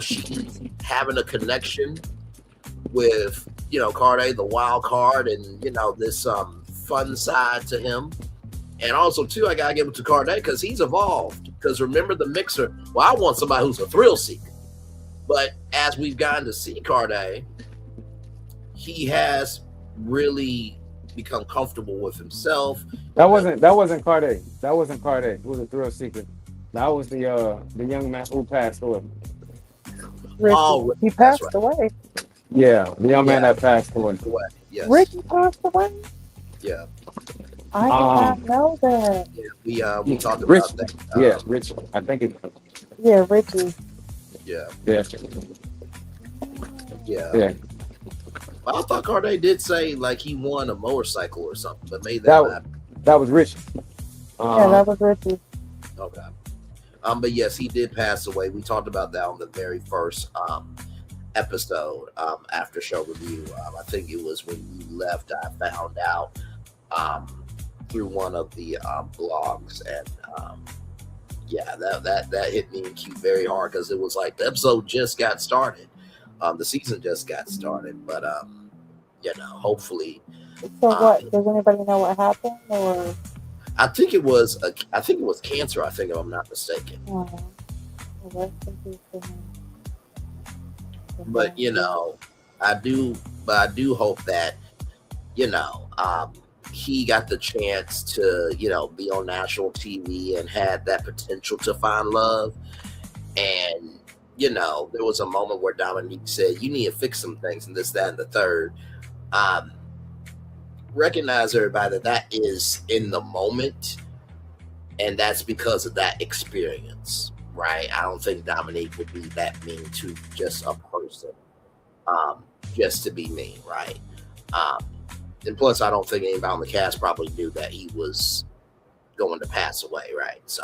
She's having a connection with, Carday, the wild card, and, this fun side to him. And also, too, I got to give it to Carday because he's evolved. Because remember the mixer, well, I want somebody who's a thrill seeker. But as we've gotten to see Carday, he has really become comfortable with himself. That wasn't Carday. That wasn't Carday. Who was a thrill seeker. That was the young man who passed away. Ricky, Oh, he passed away. Yeah, the young man that passed away. Yes. Ricky passed away. Yeah. I did not know that. Yeah, we talked Rich, about that. yeah, Rich. I think it. Yeah, Richie. Yeah. Yeah. Yeah. Yeah. Well, I thought Carday did say like he won a motorcycle or something, but maybe that was Rich. Yeah, that was Richie. Okay. But yes, he did pass away. We talked about that on the very first episode after show review. I think it was when you left. I found out through one of the blogs, and yeah, that hit me in Q very hard because it was like the episode just got started. The season just got started, but hopefully. So what? Does anybody know what happened, or? I think it was cancer. I think, if I'm not mistaken. But I do hope that he got the chance to be on national TV and had that potential to find love. And there was a moment where Dominique said, "You need to fix some things," and this, that, and the third. Recognize, everybody, that is in the moment, and that's because of that experience, right? I don't think Dominique would be that mean to just a person, just to be mean, right? And plus, I don't think anybody on the cast probably knew that he was going to pass away, right? So,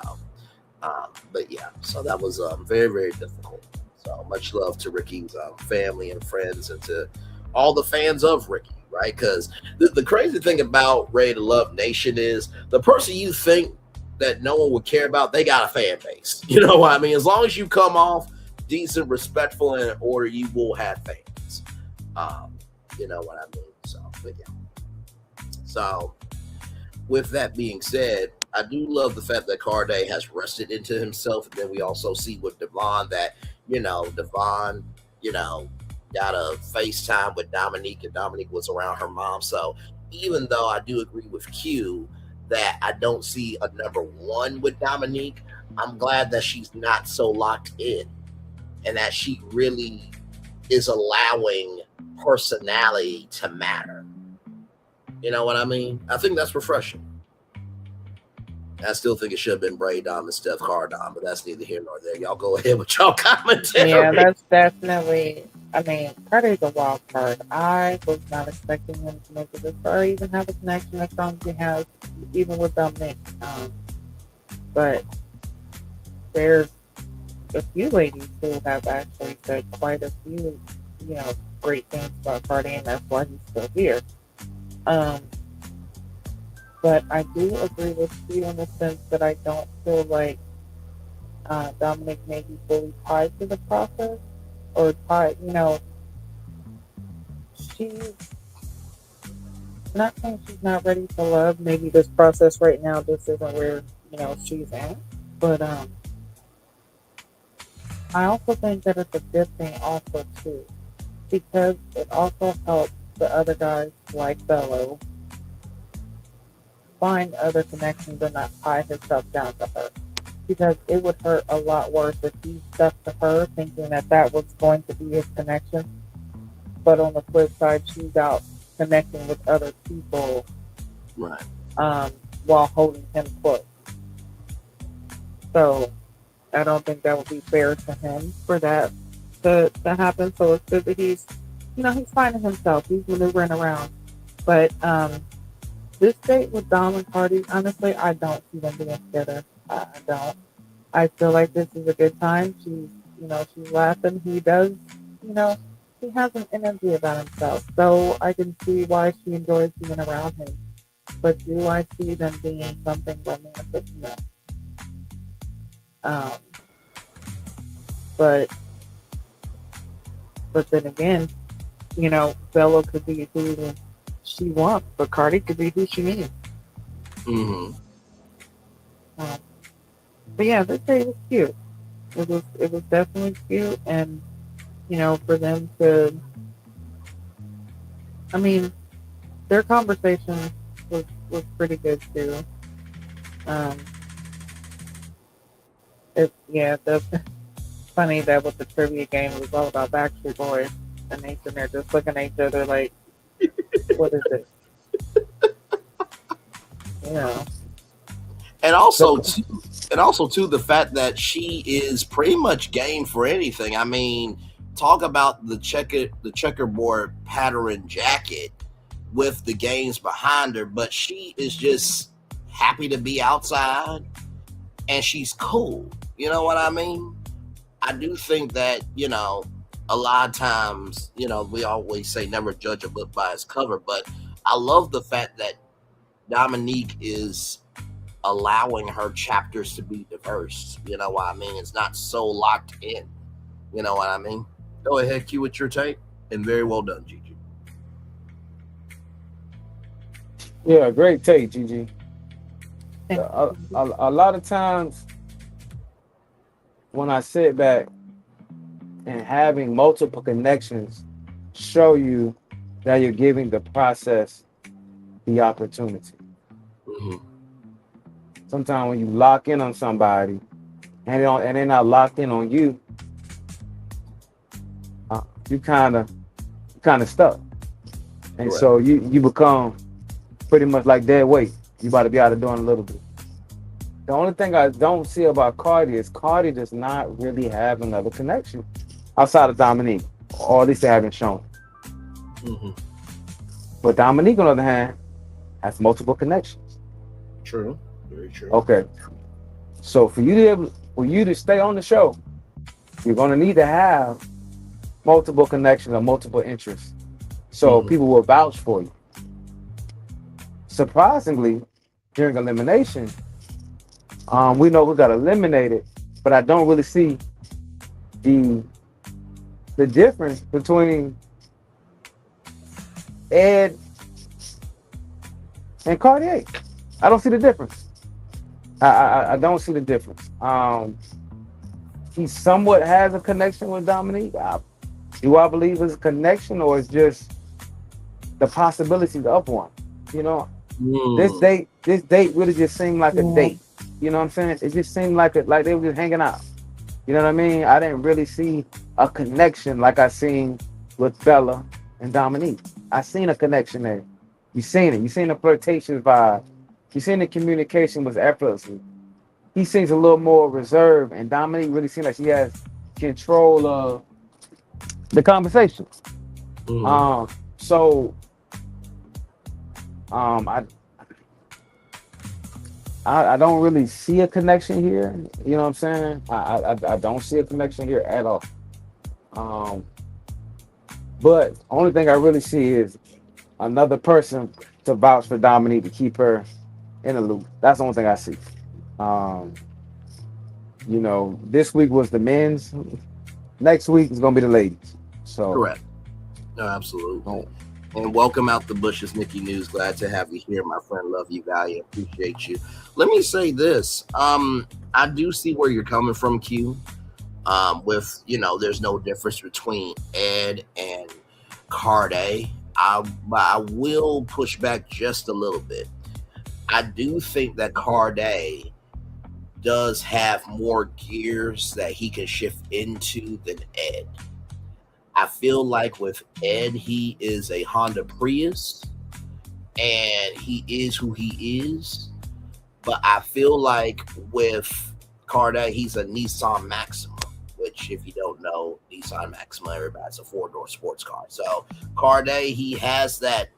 but yeah, so that was very, very difficult. So much love to Ricky's family and friends, and to all the fans of Ricky. Right, because the crazy thing about Ready to Love Nation is the person you think that no one would care about, they got a fan base. You know what I mean? As long as you come off decent, respectful, and in order, you will have fans. You know what I mean? So, but yeah. So, with that being said, I do love the fact that Carday has rested into himself, and then we also see with Devon that Devon, got a FaceTime with Dominique, and Dominique was around her mom. So even though I do agree with Q that I don't see a number one with Dominique, I'm glad that she's not so locked in, and that she really is allowing personality to matter. You know what I mean? I think that's refreshing. I still think it should have been Braydom and Steph Cardon, but that's neither here nor there. Y'all go ahead with y'all commentary. Yeah, that's definitely. I mean, Carday's a wild card. I was not expecting him to make it this far, or even have a connection as strong as he has, even with Dominique. But there's a few ladies who have actually said quite a few, great things about Carday, and that's why he's still here. But I do agree with you in the sense that I don't feel like Dominic may be fully tied to the process, or tied, she's not saying she's not ready to love. Maybe this process right now, this isn't where, she's at. But I also think that it's a good thing also, too, because it also helps the other guys like Bello find other connections and not tie himself down to her. Because it would hurt a lot worse if he stuck to her thinking that was going to be his connection. But on the flip side, she's out connecting with other people, right? While holding him close. So I don't think that would be fair to him for that to happen. So it's good that he's finding himself. He's maneuvering around. But this date with Dom and Cardi, honestly, I don't see them being together. I don't. I feel like this is a good time. She's laughing. He does, he has an energy about himself. So I can see why she enjoys being around him. But do I see them being something romantic? No. Um, but then again, Bella could be who she wants, but Cardi could be who she needs. Mm-hmm. But yeah, this day was cute. It was definitely cute, and for them to, I mean, their conversation was pretty good too. The funny that with the trivia game it was all about Backstreet Boys, and they're just looking at each other like, what is it? And also too, the fact that she is pretty much game for anything. I mean, talk about the checkerboard pattern jacket with the games behind her, but she is just happy to be outside, and she's cool. You know what I mean? I do think that, a lot of times, we always say never judge a book by its cover, but I love the fact that Dominique is allowing her chapters to be diverse. You know what I mean? It's not so locked in. You know what I mean? Go ahead, Q, with your take, and very well done, Gigi. Yeah, great take, Gigi. A lot of times when I sit back and having multiple connections show you that you're giving the process the opportunity. Mm-hmm. Sometimes when you lock in on somebody and they're not locked in on you, you kind of stuck, and so you become pretty much like dead weight. You about to be out of door in a little bit. The only thing I don't see about Cardi is Cardi does not really have another connection outside of Dominique, or at least they haven't shown. Mm-hmm. But Dominique, on the other hand, has multiple connections. True, very true. Okay, so for you to stay on the show, you're going to need to have multiple connections or multiple interests, so people will vouch for you. Surprisingly, during elimination, we know who got eliminated, but I don't really see the difference between Ed and Cartier. I don't see the difference. I don't see the difference. He somewhat has a connection with Dominique. Do I believe it's a connection, or it's just the possibilities of one? This date really just seemed like a date. You know what I'm saying? It just seemed like they were just hanging out. You know what I mean? I didn't really see a connection like I seen with Bella and Dominique. I seen a connection there. You seen it. You seen the flirtatious vibe. You seen the communication was effortlessly. He seems a little more reserved, and Dominique really seems like she has control of the conversation. I don't really see a connection here. You know what I'm saying? I don't see a connection here at all. But only thing I really see is another person to vouch for Dominique to keep her in the loop. That's the only thing I see. This week was the men's. Next week is gonna be the ladies. So correct. No, absolutely. And welcome out the bushes, Nikki News. Glad to have you here, my friend. Love you, value, appreciate you. Let me say this. I do see where you're coming from, Q. With there's no difference between Ed and Cardi. I will push back just a little bit. I do think that Cardi does have more gears that he can shift into than Ed. I feel like with Ed, he is a Honda Prius and he is who he is. But I feel like with Cardi, he's a Nissan Maxima, which if you don't know, Nissan Maxima, everybody's a 4-door sports car. So Cardi, he has that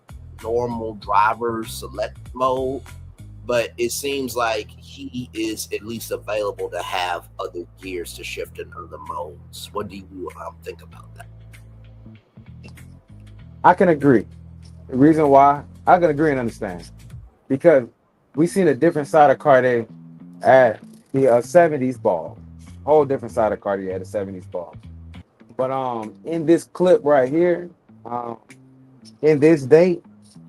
normal driver select mode, but it seems like he is at least available to have other gears to shift in other modes. What do you think about that? I can agree. The reason why I can agree and understand, because we seen a different side of Cardi at the 70s ball. Whole different side of Cartier, the 70s ball. But in this clip right here, in this date,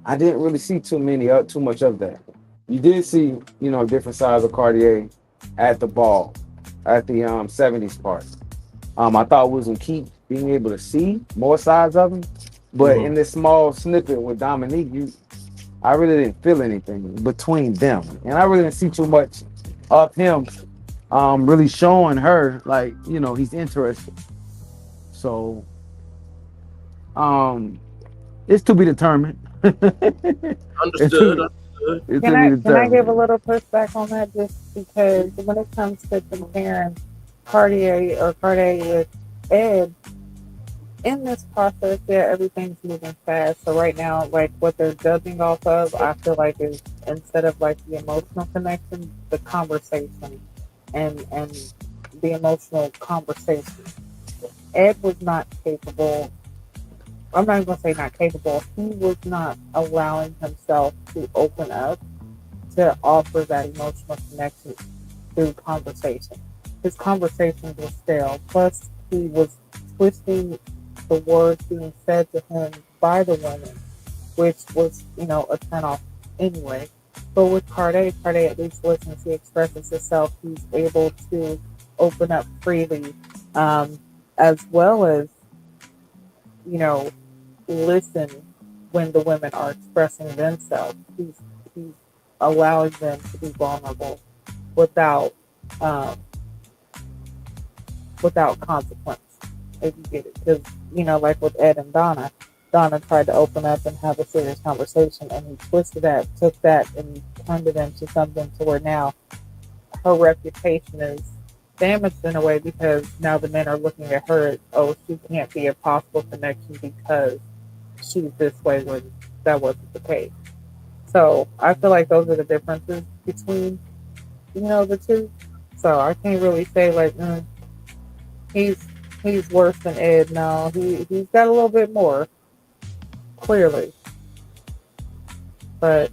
I didn't really see too much of that. You did see, different sides of Cartier at the ball, at the 70s part. I thought we was gonna keep being able to see more sides of him, but in this small snippet with Dominique, I really didn't feel anything between them, and I really didn't see too much of him really showing her like he's interested. So it's to be determined. Understood. Can I give a little pushback on that, just because when it comes to comparing Cartier with Ed, in this process, yeah, everything's moving fast. So right now, like what they're judging off of, I feel like is, instead of like the emotional connection, the conversation and the emotional conversation. Ed was not capable. I'm not even gonna say not capable. He was not allowing himself to open up to offer that emotional connection through conversation. His conversation was stale. Plus, he was twisting the words being said to him by the women, which was, a turnoff anyway. But with Cartier at least listens, he expresses himself. He's able to open up freely, as well as, listen when the women are expressing themselves. He's allowing them to be vulnerable without consequence, if you get it. Because, like with Ed and Donna tried to open up and have a serious conversation, and he twisted that, took that, and turned it into something to where now her reputation is damaged in a way, because now the men are looking at her as, oh, she can't be a possible connection because she's this way, when that wasn't the case. So I feel like those are the differences between, the two. So I can't really say like, he's worse than Ed. No, he's got a little bit more, clearly. But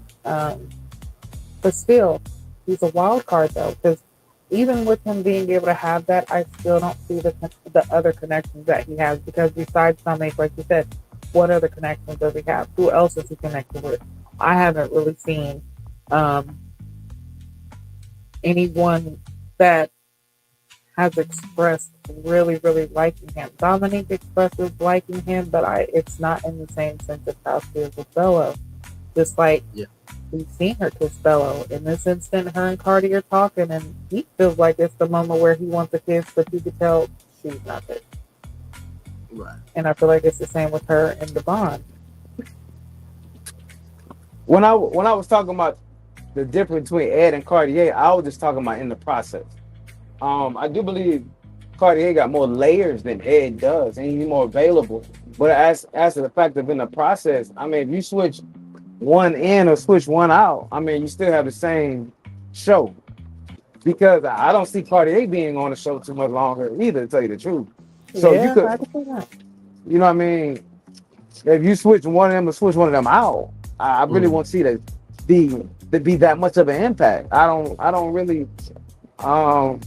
still, he's a wild card though, because even with him being able to have that, I still don't see the other connections that he has, because besides Dominique, like you said, what other connections does he have? Who else is he connected with? I haven't really seen anyone that has expressed really, really liking him. Dominique expresses liking him, but it's not in the same sense of how she is with Bello. Just like we've seen her kiss Bello. In this instant, her and Cardi are talking, and he feels like it's the moment where he wants a kiss, but you can tell she's not there. Right. And I feel like it's the same with her and Devon. When I was talking about the difference between Ed and Cartier, I was just talking about in the process. I do believe Cartier got more layers than Ed does, and he's more available. But as to the fact of in the process, I mean, if you switch one in or switch one out, I mean, you still have the same show. Because I don't see Cartier being on the show too much longer either, to tell you the truth. So yeah, you could, I can see that. you know what I mean? If you switch one of them or switch one of them out, I really won't see that be that much of an impact. I don't really. Now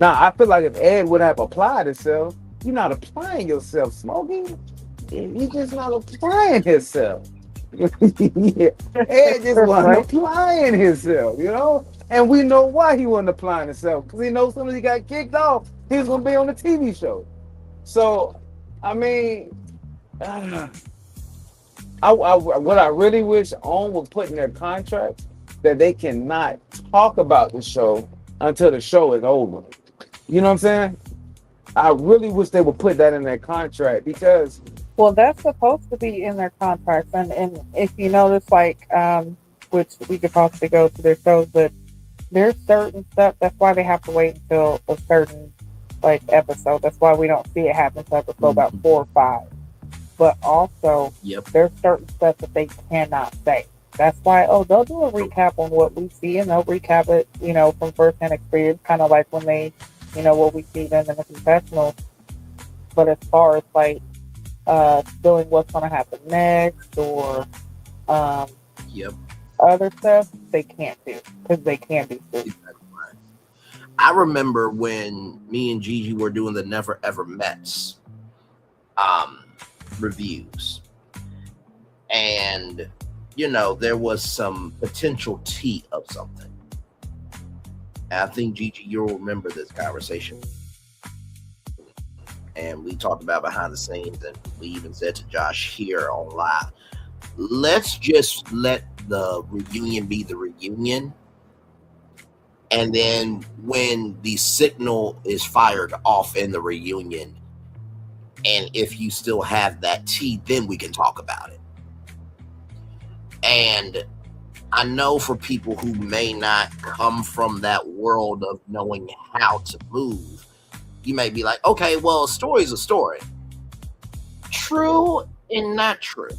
I feel like if Ed would have applied himself, you're not applying yourself, Smokey. He's just not applying himself. Yeah. Ed just wasn't applying himself, and we know why he wasn't applying himself, because he knows as soon as he got kicked off, he was gonna be on the TV show. So, I mean, what I really wish OWN would put in their contract, that they cannot talk about the show until the show is over. You know what I'm saying? I really wish they would put that in their contract, because well, that's supposed to be in their contracts, and if you notice, like, which we could possibly go to their shows, but there's certain stuff. That's why they have to wait until a certain episode. That's why we don't see it happen until episode about 4 or 5. But also, there's certain stuff that they cannot say. That's why, they'll do a recap on what we see, and they'll recap it, from first-hand experience, kind of like when they, what we see them in the confessional. But as far as spilling what's going to happen next, or other stuff, they can't do because they can be sued. I remember when me and Gigi were doing the Never Ever Mets reviews, and there was some potential tea of something. And I think Gigi, you'll remember this conversation. And we talked about behind the scenes, and we even said to Josh here on live, let's just let the reunion be the reunion. And then when the signal is fired off in the reunion, and if you still have that tea, then we can talk about it. And I know for people who may not come from that world of knowing how to move, you may be like, okay, well, a story is a story. True and not true.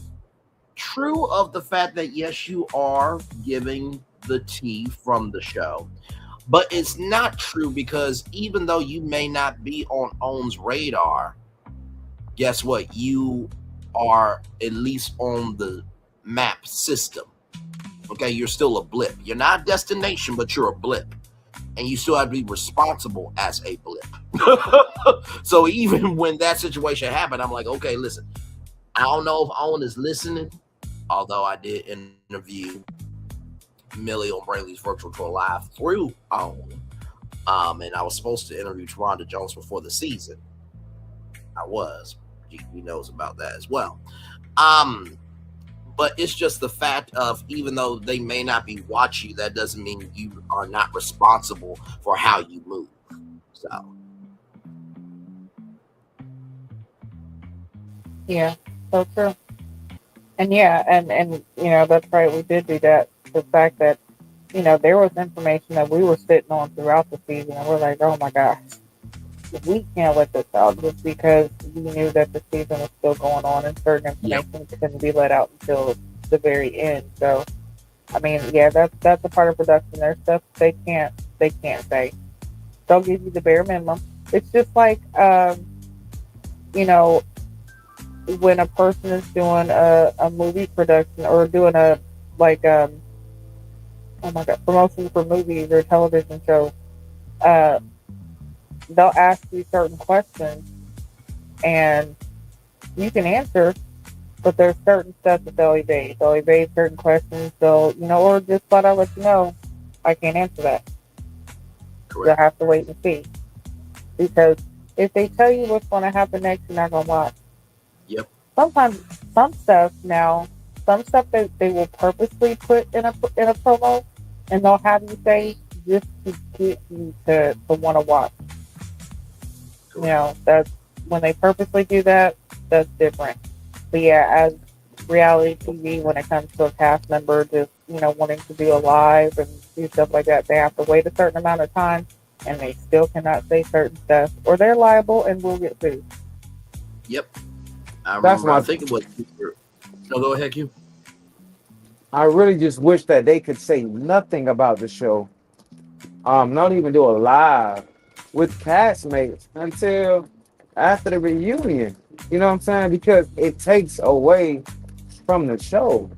True of the fact that, yes, you are giving the tea from the show. But it's not true because even though you may not be on OWN's radar, guess what? You are at least on the map system. Okay, you're still a blip. You're not a destination, but you're a blip. And you still have to be responsible as a blip. So even when that situation happened, I'm like, okay, listen, I don't know if OWN is listening, although I did interview Millie on Brayley's Virtual Tour Live through OWN. And I was supposed to interview Taronda Jones before the season. I was. He knows about that as well. But it's just the fact of, even though they may not be watching you, that doesn't mean you are not responsible for how you move. So. Yeah, so true. And yeah, and that's right, we did do that. The fact that, there was information that we were sitting on throughout the season, and we're like, oh my gosh, we can't let this out just because we knew that the season was still going on and certain information couldn't be let out until the very end. So, I mean, yeah, that's a part of production. There's stuff they can't say. They'll give you the bare minimum. It's just like, when a person is doing a movie production or doing promotion for movies or television shows, they'll ask you certain questions and you can answer, but there's certain stuff that they'll evade. They'll evade certain questions. They'll, or just flat out let you know, I can't answer that. Correct. You'll have to wait and see. Because if they tell you what's going to happen next, you're not going to watch. Yep. Sometimes, some stuff that they will purposely put in a promo, and they'll have you say just to get you to want to watch. That's when they purposely do that, that's different. But yeah, as reality TV, when it comes to a cast member just, wanting to do a live and do stuff like that, they have to wait a certain amount of time and they still cannot say certain stuff or they're liable and will get sued. Yep. I think it was. No, go ahead, Q. I really just wish that they could say nothing about the show. Not even do a live with castmates until after the reunion. You know what I'm saying? Because it takes away from the show.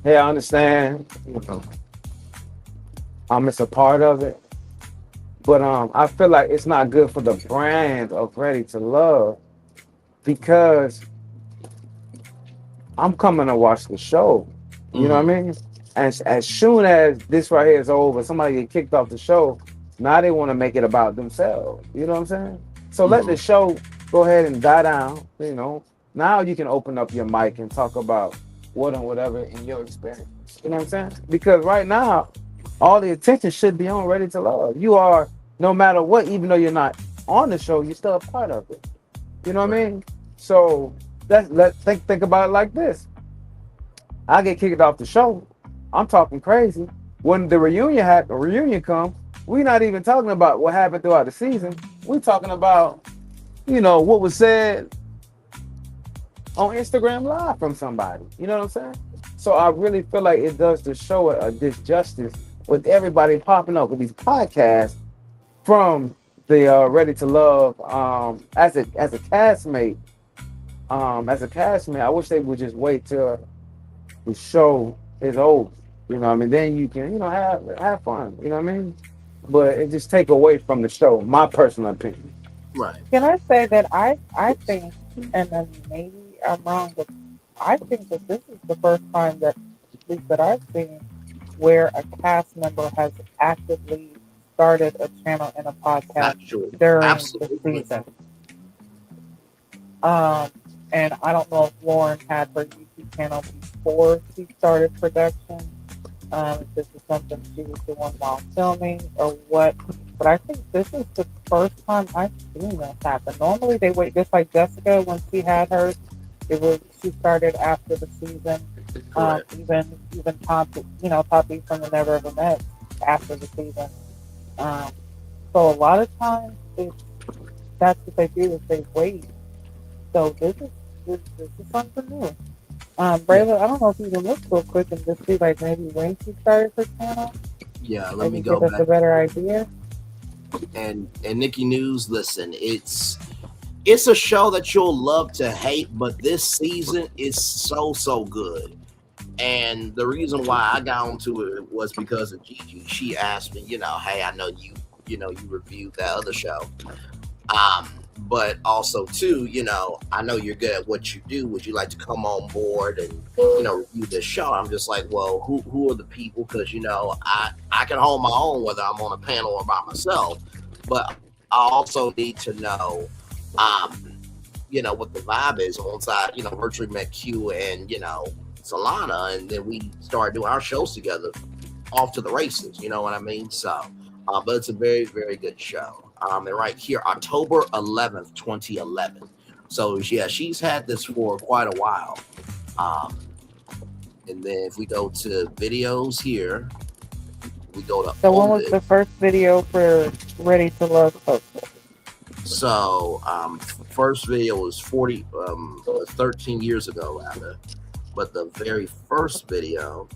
Hey, I understand. It's a part of it. But I feel like it's not good for the brand of Ready to Love because I'm coming to watch the show. You know what I mean? And as soon as this right here is over, somebody get kicked off the show, now they want to make it about themselves. You know what I'm saying? So let the show go ahead and die down. Now you can open up your mic and talk about whatever in your experience. You know what I'm saying? Because right now, all the attention should be on Ready to Love. You are, no matter what, even though you're not on the show, you're still a part of it. You know what I mean? So let's think about it like this. I get kicked off the show. I'm talking crazy. When the reunion comes, we're not even talking about what happened throughout the season. We're talking about, what was said on Instagram Live from somebody. You know what I'm saying? So I really feel like it does the show a disjustice with everybody popping up with these podcasts from the Ready to Love as a castmate as a castmate, I wish they would just wait till the show is over. You know what I mean? Then you can, have fun. You know what I mean? But it just take away from the show, my personal opinion. Right. Can I say that I think, and then maybe I'm wrong, but I think that this is the first time that, at least that I've seen, where a cast member has actively started a channel and a podcast during the season. And I don't know if Lauren had her YouTube channel before she started production. If this is something she was doing while filming or what. But I think this is the first time I've seen this happen. Normally they wait, just like Jessica when she had hers. She started after the season. Even Tati from the Never Ever Met after the season. So a lot of times that's what they do is they wait. So this is something new. Braylon, I don't know if you can look real quick and just see like maybe when she started her channel. Yeah, let me maybe go give back. us a better idea. And Nikki News, listen, it's a show that you'll love to hate, but this season is so good. And the reason why I got onto it was because of Gigi. She asked me, hey, I know you reviewed that other show. But also too, I know you're good at what you do. Would you like to come on board and, review this show? I'm just like, well, who are the people? Because, I can hold my own whether I'm on a panel or by myself. But I also need to know, what the vibe is. Once I, virtually met Q and, Solana, and then we started doing our shows together, off to the races. You know what I mean? So, but it's a very, very good show. And right here, October 11th, 2011. So yeah, she's had this for quite a while. And then if we go to videos here, we go to. So when was the first video for Ready to Love posted? So first video was 13 years ago rather. But the very first video,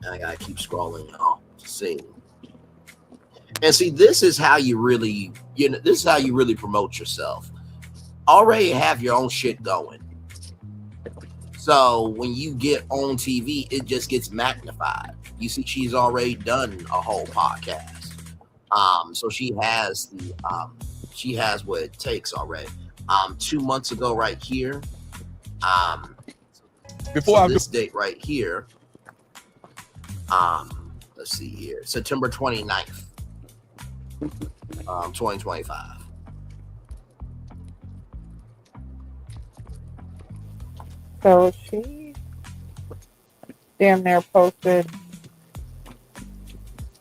I gotta keep scrolling off to see. And see, this is how you really, promote yourself. Already have your own shit going. So when you get on TV, it just gets magnified. You see, she's already done a whole podcast. So she has what it takes already. 2 months ago, right here. This date right here. Let's see here, September 29th. 2025. So she damn near posted.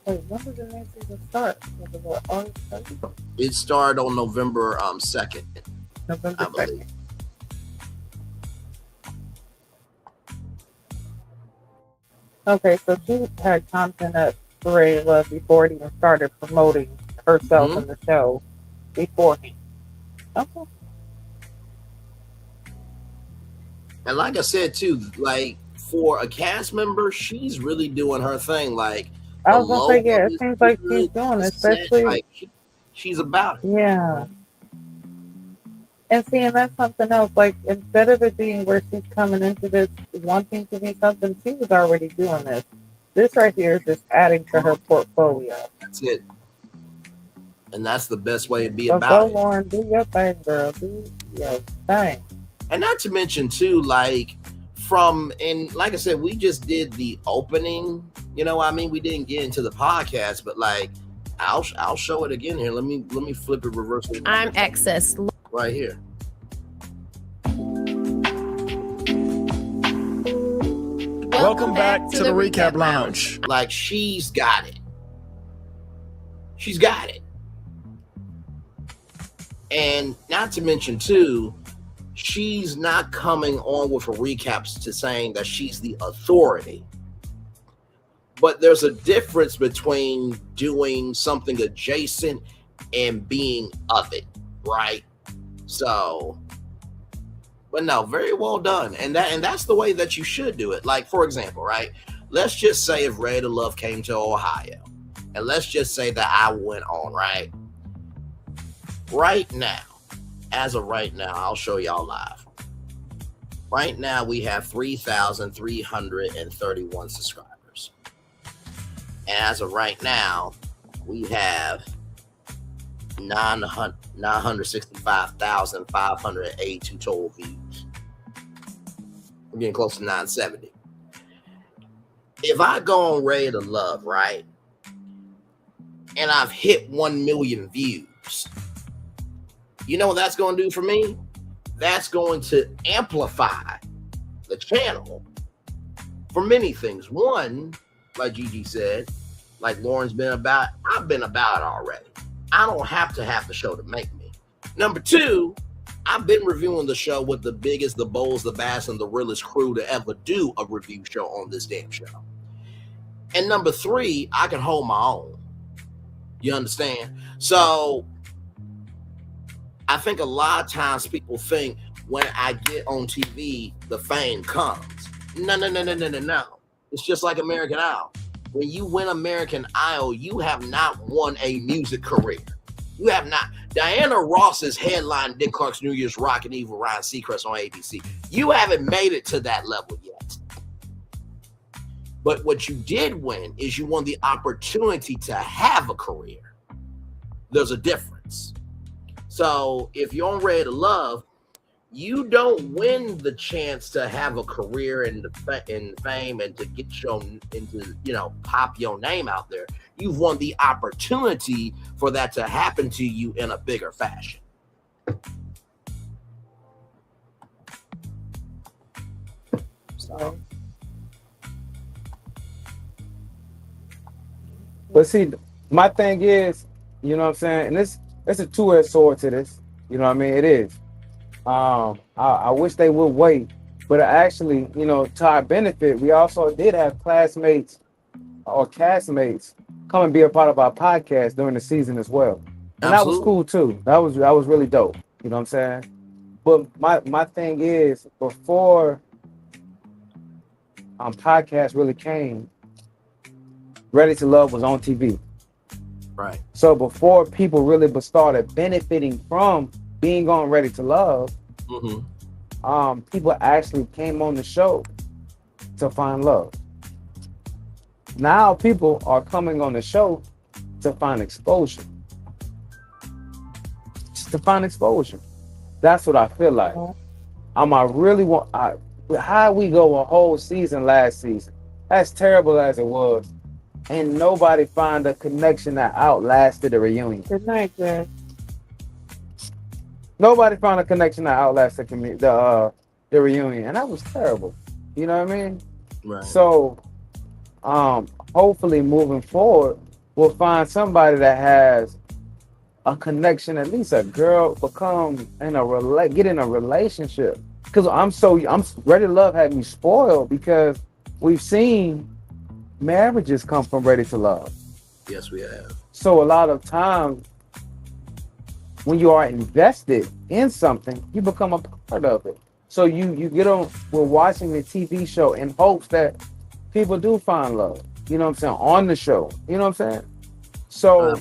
Wait, when did the next season start? Was it what, August 30th? It started on November 2nd. November 2nd. Okay, so she had content at Ready to Love before it even started promoting herself in the show beforehand. Okay. And like I said too, like for a cast member, she's really doing her thing. Like I was gonna say, yeah, it seems like she's doing, especially like she's about it. Yeah. And seeing that's something else. Like instead of it being where she's coming into this wanting to be something, she was already doing this. This right here is just adding to her portfolio. That's it. And that's the best way to be So about go, it. Lauren, do your thing, girl. Do your thing. And not to mention too, like like I said, we just did the opening. You know what I mean? We didn't get into the podcast, but like I'll show it again here. Let me flip it reverse. I'm Excess. Right here. Welcome back to the Recap Lounge. Like she's got it. She's got it. And not to mention too, she's not coming on with her recaps to saying that she's the authority. But there's a difference between doing something adjacent and being of it, right? So, but no, very well done. And that's the way that you should do it. Like, for example, right? Let's just say if Ready to Love came to Ohio, and let's just say that I went on, right? Right now, as of right now, I'll show y'all live. Right now, we have 3,331 subscribers. And as of right now, we have 965,582 total views. We're getting close to 970. If I go on Ready to Love, right, and I've hit 1 million views, you know what that's going to do for me? That's going to amplify the channel for many things. One, like Gigi said, like Lauren's been about, I've been about it already. I don't have to have the show to make me. Number two, I've been reviewing the show with the biggest, the boldest, the baddest, and the realest crew to ever do a review show on this damn show. And number three, I can hold my own. You understand? So I think a lot of times people think when I get on TV, the fame comes. No. It's just like American Idol. When you win American Idol, you have not won a music career. You have not. Diana Ross's headline Dick Clark's New Year's Rock and Evil Ryan Seacrest on ABC. You haven't made it to that level yet. But what you did win is you won the opportunity to have a career. There's a difference. So if you're on Ready to Love, you don't win the chance to have a career in fame and to get shown into, pop your name out there. You've won the opportunity for that to happen to you in a bigger fashion. So. But see, my thing is, you know what I'm saying, and it's a two-edged sword to this. You know what I mean? It is. I wish they would wait, but actually, to our benefit, we also did have classmates or castmates come and be a part of our podcast during the season as well. And Absolutely. That was cool too. That was really dope. You know what I'm saying? But my thing is, before podcast really came, Ready to Love was on TV. Right. So before people really started benefiting from being on Ready to Love, people actually came on the show to find love. Now people are coming on the show to find exposure. Just to find exposure. That's what I feel like. How we go a whole season last season, as terrible as it was, and nobody found a connection that outlasted the reunion. Good night, Greg. Nobody found a connection that outlasted the reunion, and that was terrible. You know what I mean? Right. So, hopefully, moving forward, we'll find somebody that has a connection. At least a girl get in a relationship. Because I'm Ready to Love had me spoiled because we've seen marriages come from Ready to Love. Yes, we have. So a lot of times, when you are invested in something, you become a part of it. So you get on, we're watching the TV show in hopes that people do find love. You know what I'm saying? On the show. You know what I'm saying? So,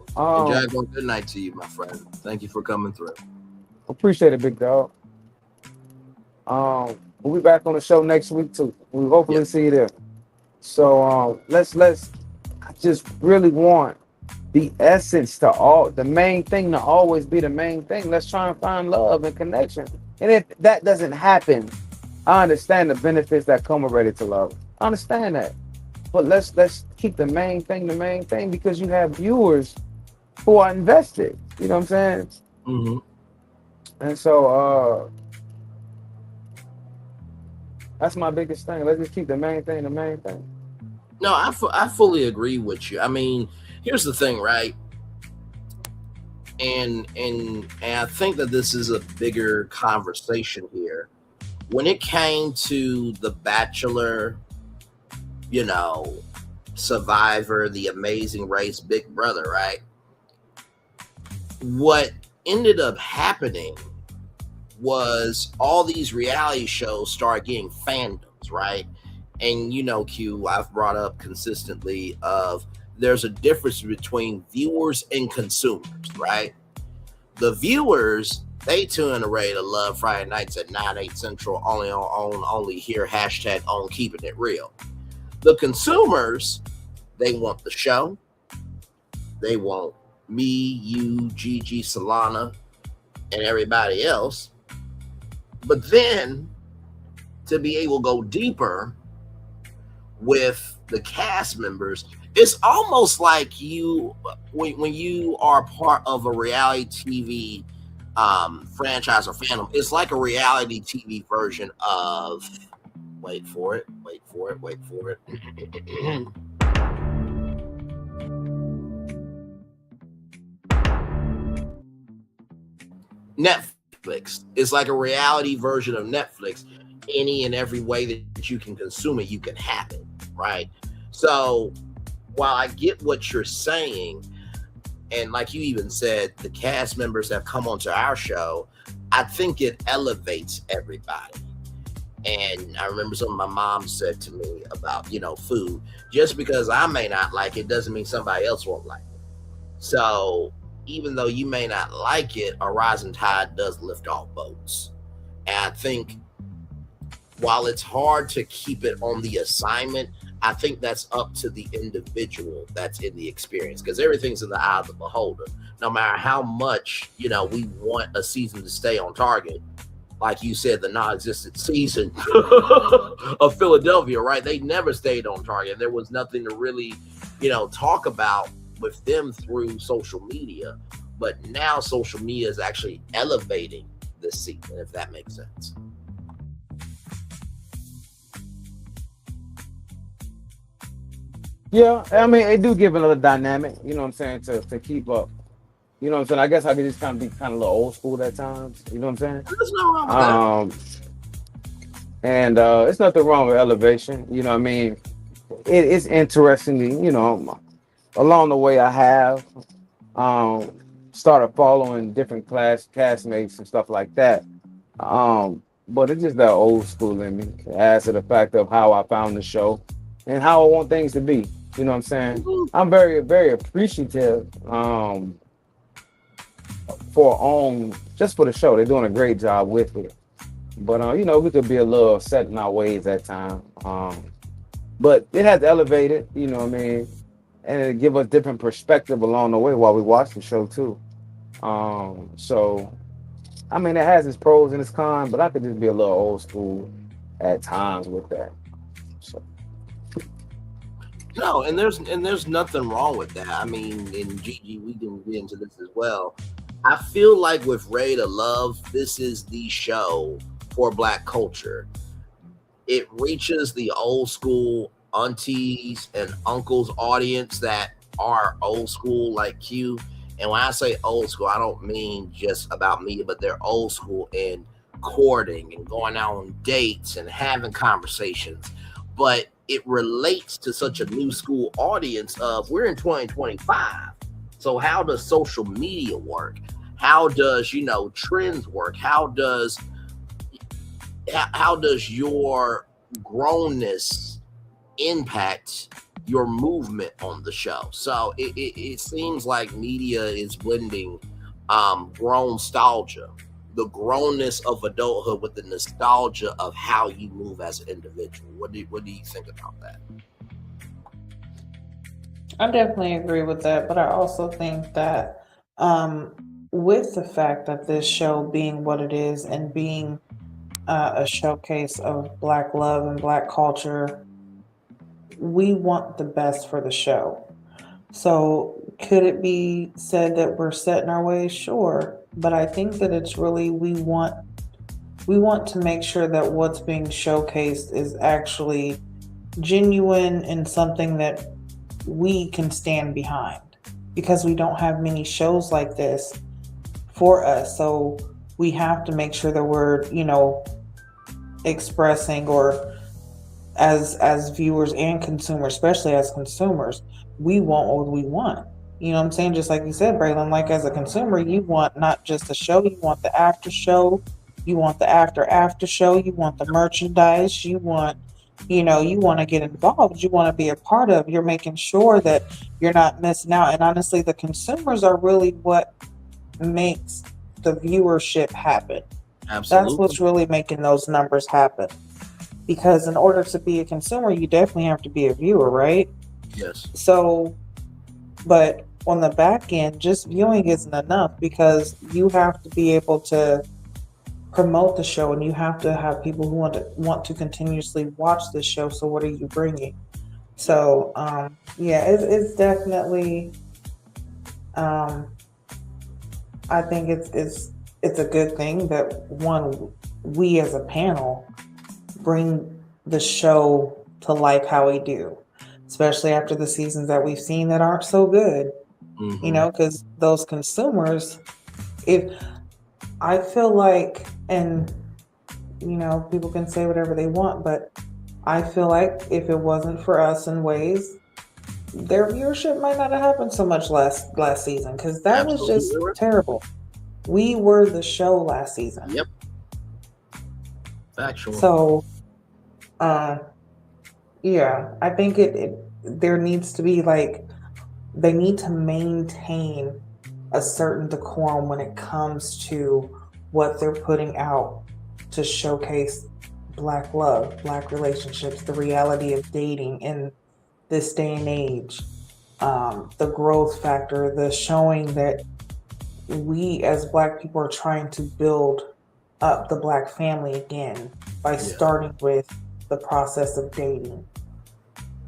Jaguar, good night to you, my friend. Thank you for coming through. Appreciate it, big dog. We'll be back on the show next week too. We hopefully see you there. So let's I just really want the essence the main thing to always be the main thing. Let's try and find love and connection. And if that doesn't happen, I understand the benefits that come with Ready to Love. I understand that. But let's keep the main thing because you have viewers who are invested. You know what I'm saying? Mm-hmm. And so that's my biggest thing. Let's just keep the main thing. No, I fully agree with you. I mean, here's the thing, right? And I think that this is a bigger conversation here. When it came to The Bachelor, Survivor, The Amazing Race, Big Brother, right? What ended up happening was all these reality shows start getting fandoms, right? And Q, I've brought up consistently of there's a difference between viewers and consumers, right? The viewers Stay tuned to Ready to Love Friday nights at 9/8 Central, only here, hashtag on Keeping It Real. The consumers, they want the show. They want me, you, Gigi, Solana, and everybody else. But then to be able to go deeper with the cast members, it's almost like you, when you are part of a reality TV franchise or fandom, it's like a reality TV version of, wait for it. Netflix. It's like a reality version of Netflix. Any and every way that you can consume it, you can have it, right? So while I get what you're saying, and like you even said, the cast members have come onto our show, I think it elevates everybody. And I remember something my mom said to me about, food. Just because I may not like it doesn't mean somebody else won't like it. So even though you may not like it, a rising tide does lift all boats. And I think while it's hard to keep it on the assignment, I think that's up to the individual that's in the experience, because everything's in the eye of the beholder. No matter how much, we want a season to stay on target, like you said, the non-existent season of Philadelphia, right? They never stayed on target. There was nothing to really, talk about with them through social media. But now social media is actually elevating this season, if that makes sense. Yeah, I mean, it do give another dynamic, to keep up. You know what I'm saying? I guess I could just kind of be a little old school at times. You know what I'm saying? There's no wrong with that. And it's nothing wrong with elevation. You know what I mean? It's interestingly, along the way I have started following different castmates and stuff like that. But it's just that old school in me. It adds to the fact of how I found the show and how I want things to be. You know what I'm saying? Mm-hmm. I'm very, very appreciative just for the show. They're doing a great job with it. But we could be a little set in our ways at times. But it has elevated, you know what I mean? And it give us different perspective along the way while we watch the show too. So I mean, it has its pros and its cons, but I could just be a little old school at times with that. So. No, and there's nothing wrong with that. I mean, in Gigi, we can get into this as well. I feel like with Ready to Love, this is the show for Black culture. It reaches the old school aunties and uncles audience that are old school like you. And when I say old school, I don't mean just about me, but they're old school in courting and going out on dates and having conversations. But it relates to such a new school audience of, we're in 2025. So how does social media work? How does, trends work? How does your grownness impact your movement on the show? So it seems like media is blending grown nostalgia, the grownness of adulthood with the nostalgia of how you move as an individual. What do you think about that? I definitely agree with that, but I also think that with the fact that this show being what it is and being a showcase of Black love and Black culture, we want the best for the show. So could it be said that we're set in our ways? Sure. But I think that it's really, we want to make sure that what's being showcased is actually genuine and something that we can stand behind, because we don't have many shows like this for us. So we have to make sure that we're, expressing, or as viewers and consumers, especially as consumers, we want what we want. You know what I'm saying? Just like you said, Braylon, like as a consumer, you want not just the show, you want the after show, you want the after show, you want the merchandise, you want to get involved, you want to be a part of, you're making sure that you're not missing out. And honestly, the consumers are really what makes the viewership happen. Absolutely. That's what's really making those numbers happen. Because in order to be a consumer, you definitely have to be a viewer, right? Yes. So, but on the back end, just viewing isn't enough because you have to be able to promote the show and you have to have people who want to continuously watch the show. So what are you bringing? So, yeah, it's definitely, I think it's a good thing that we as a panel bring the show to life how we do, especially after the seasons that we've seen that aren't so good. You know, because those consumers, if I feel like, and you know, people can say whatever they want, but I feel like if it wasn't for us in ways, their viewership might not have happened so much last season because that was just terrible. We were the show last season. Yep. Factual. So, yeah, I think there needs to be like, they need to maintain a certain decorum when it comes to what they're putting out to showcase Black love, Black relationships, the reality of dating in this day and age, the growth factor, the showing that we as Black people are trying to build up the Black family again by starting with the process of dating,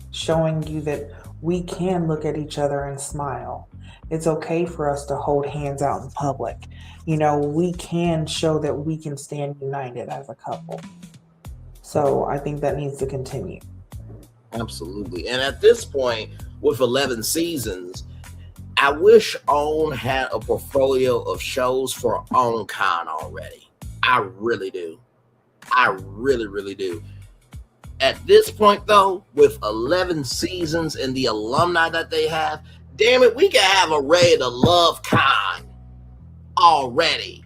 showing you that we can look at each other and smile. It's okay for us to hold hands out in public. You know, we can show that we can stand united as a couple. So I think that needs to continue. Absolutely. And at this point, with 11 seasons, I wish OWN had a portfolio of shows for OWNCon already. I really do. I really, really do. At this point, though, with 11 seasons and the alumni that they have, damn it, we can have a Ready to Love con already.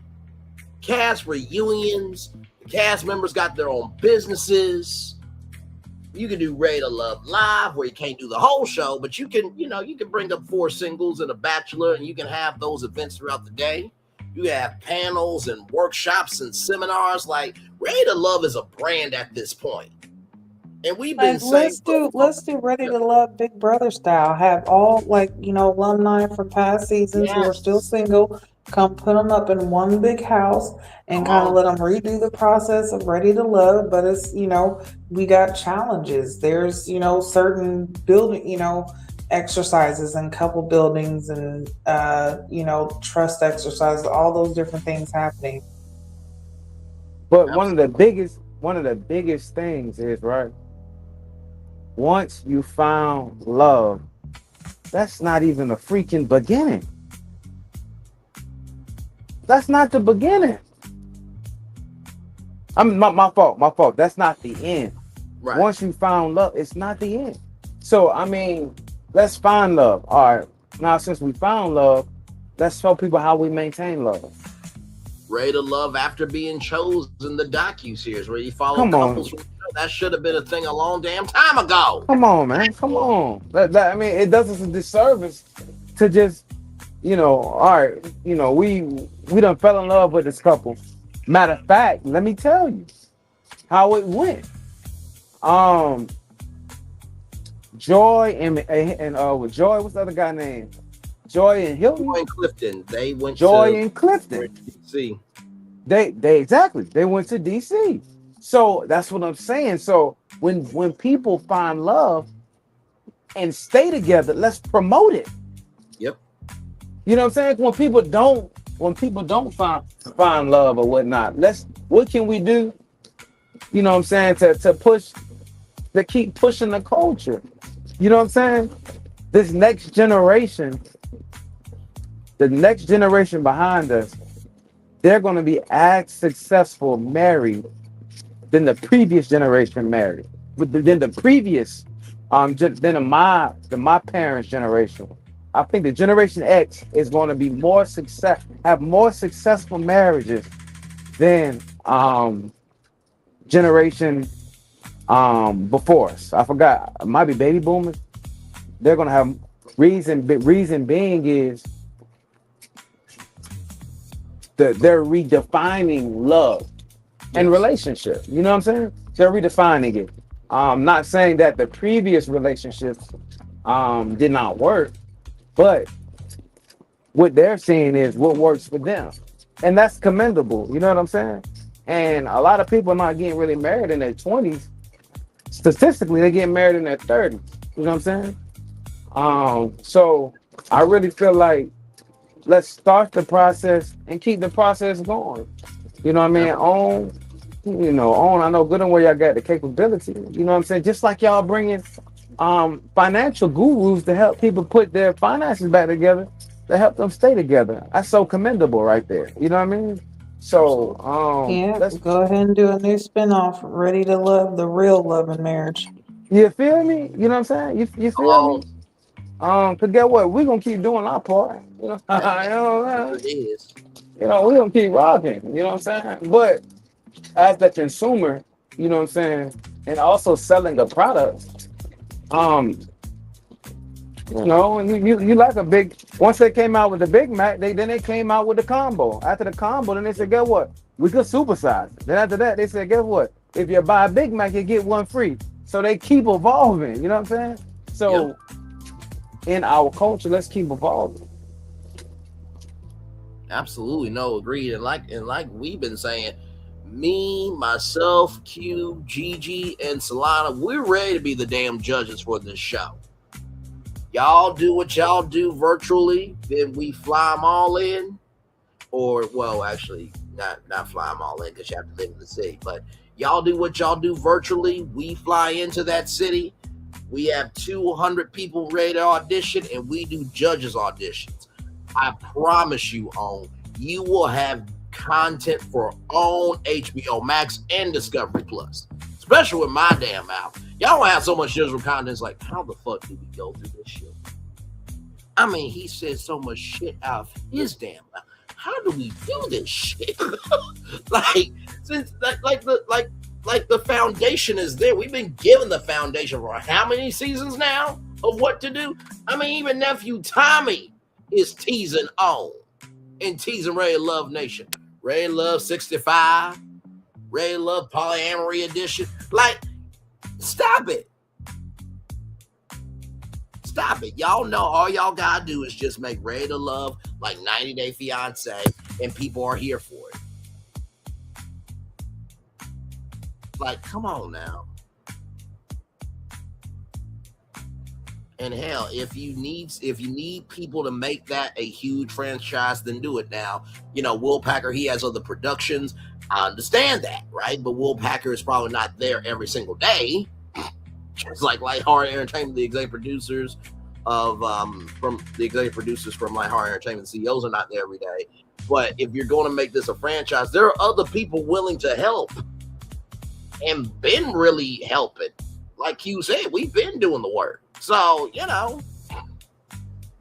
Cast reunions, the cast members got their own businesses. You can do Ready to Love Live where you can't do the whole show, but you can, you can bring up 4 singles and a bachelor and you can have those events throughout the day. You have panels and workshops and seminars. Like, Ready to Love is a brand at this point. And we've been saying, let's do Ready to Love Big Brother style. Have all alumni from past seasons who are still single come put them up in one big house and kind of let them redo the process of Ready to Love. But it's we got challenges. There's certain building exercises and couple buildings and trust exercises. All those different things happening. But one of the biggest things is, right, once you found love, that's not even a freaking beginning. That's not the beginning. I mean, my fault. That's not the end. Right. Once you found love, it's not the end. So, I mean, let's find love. All right. Now, since we found love, let's show people how we maintain love. Ready to Love after being chosen, the docu-series where you follow couples from the show. That should have been a thing a long damn time ago. Come on, man. Come on. I mean, it does us a disservice to just, all right, we done fell in love with this couple. Matter of fact, let me tell you how it went. Joy and with Joy, what's the other guy name? Joy and Hilton. Joy and Clifton. They went Joy and Clifton. DC. They exactly. They went to DC. So that's what I'm saying. So when people find love and stay together, let's promote it. Yep. You know what I'm saying? When people don't find love or whatnot, what can we do? You know what I'm saying? To keep pushing the culture. You know what I'm saying? This next generation, the next generation behind us, they're going to be as successful married than the previous generation married, than the previous, than my parents' generation. I think the Generation X is going to be have more successful marriages than generation before us. I forgot. It might be baby boomers. They're going to have reason being is they're redefining love and relationship. You know what I'm saying? They're redefining it. Not saying that the previous relationships did not work, but what they're seeing is what works for them. And that's commendable. You know what I'm saying? And a lot of people are not getting really married in their 20s. Statistically, they get married in their 30s. You know what I'm saying? So I really feel like let's start the process and keep the process going. You know what I mean? I know good and well y'all got the capability. You know what I'm saying? Just like y'all bringing financial gurus to help people put their finances back together, to help them stay together. That's so commendable right there. You know what I mean? So let's go ahead and do a new spinoff, Ready to Love, the real love and marriage. You feel me? You know what I'm saying? You feel me? Cause get what? We're gonna keep doing our part. You know, It is. We're gonna keep rocking, you know what I'm saying? But as the consumer, you know what I'm saying, and also selling a product, you like a big, once they came out with the Big Mac, then they came out with the combo. After the combo, then they said, guess what? We could supersize it. Then after that, they said, guess what? If you buy a Big Mac, you get one free. So they keep evolving, you know what I'm saying? So in our culture, let's keep evolving. Absolutely, no, agreed. And like we've been saying, me, myself, Q, Gigi, and Solana, we're ready to be the damn judges for this show. Y'all do what y'all do virtually, then we fly them all in. Or, well, actually, not fly them all in because you have to live in the city. But y'all do what y'all do virtually. We fly into that city. We have 200 people ready to audition, and we do judges auditions. I promise you, you will have content for own HBO Max and Discovery Plus, especially with my damn mouth. Y'all don't have so much digital content. It's like, how the fuck do we go through this shit? I mean, he said so much shit out of his damn mouth. How do we do this shit? like the foundation is there. We've been given the foundation for how many seasons now of what to do? I mean, even nephew Tommy is teasing on and teasing Ready to Love Nation. Ready to Love 65, Ready to Love Polyamory Edition. Like, stop it. Stop it. Y'all know all y'all gotta do is just make Ready to Love like 90 Day Fiance, and people are here for it. Like, come on now. And hell, if you need people to make that a huge franchise, then do it now. Will Packer, he has other productions. I understand that, right? But Will Packer is probably not there every single day. It's like Lighthearted Entertainment, the executive producers from Lighthearted Entertainment, CEOs are not there every day. But if you're going to make this a franchise, there are other people willing to help and been really helping. Like you said, we've been doing the work. So,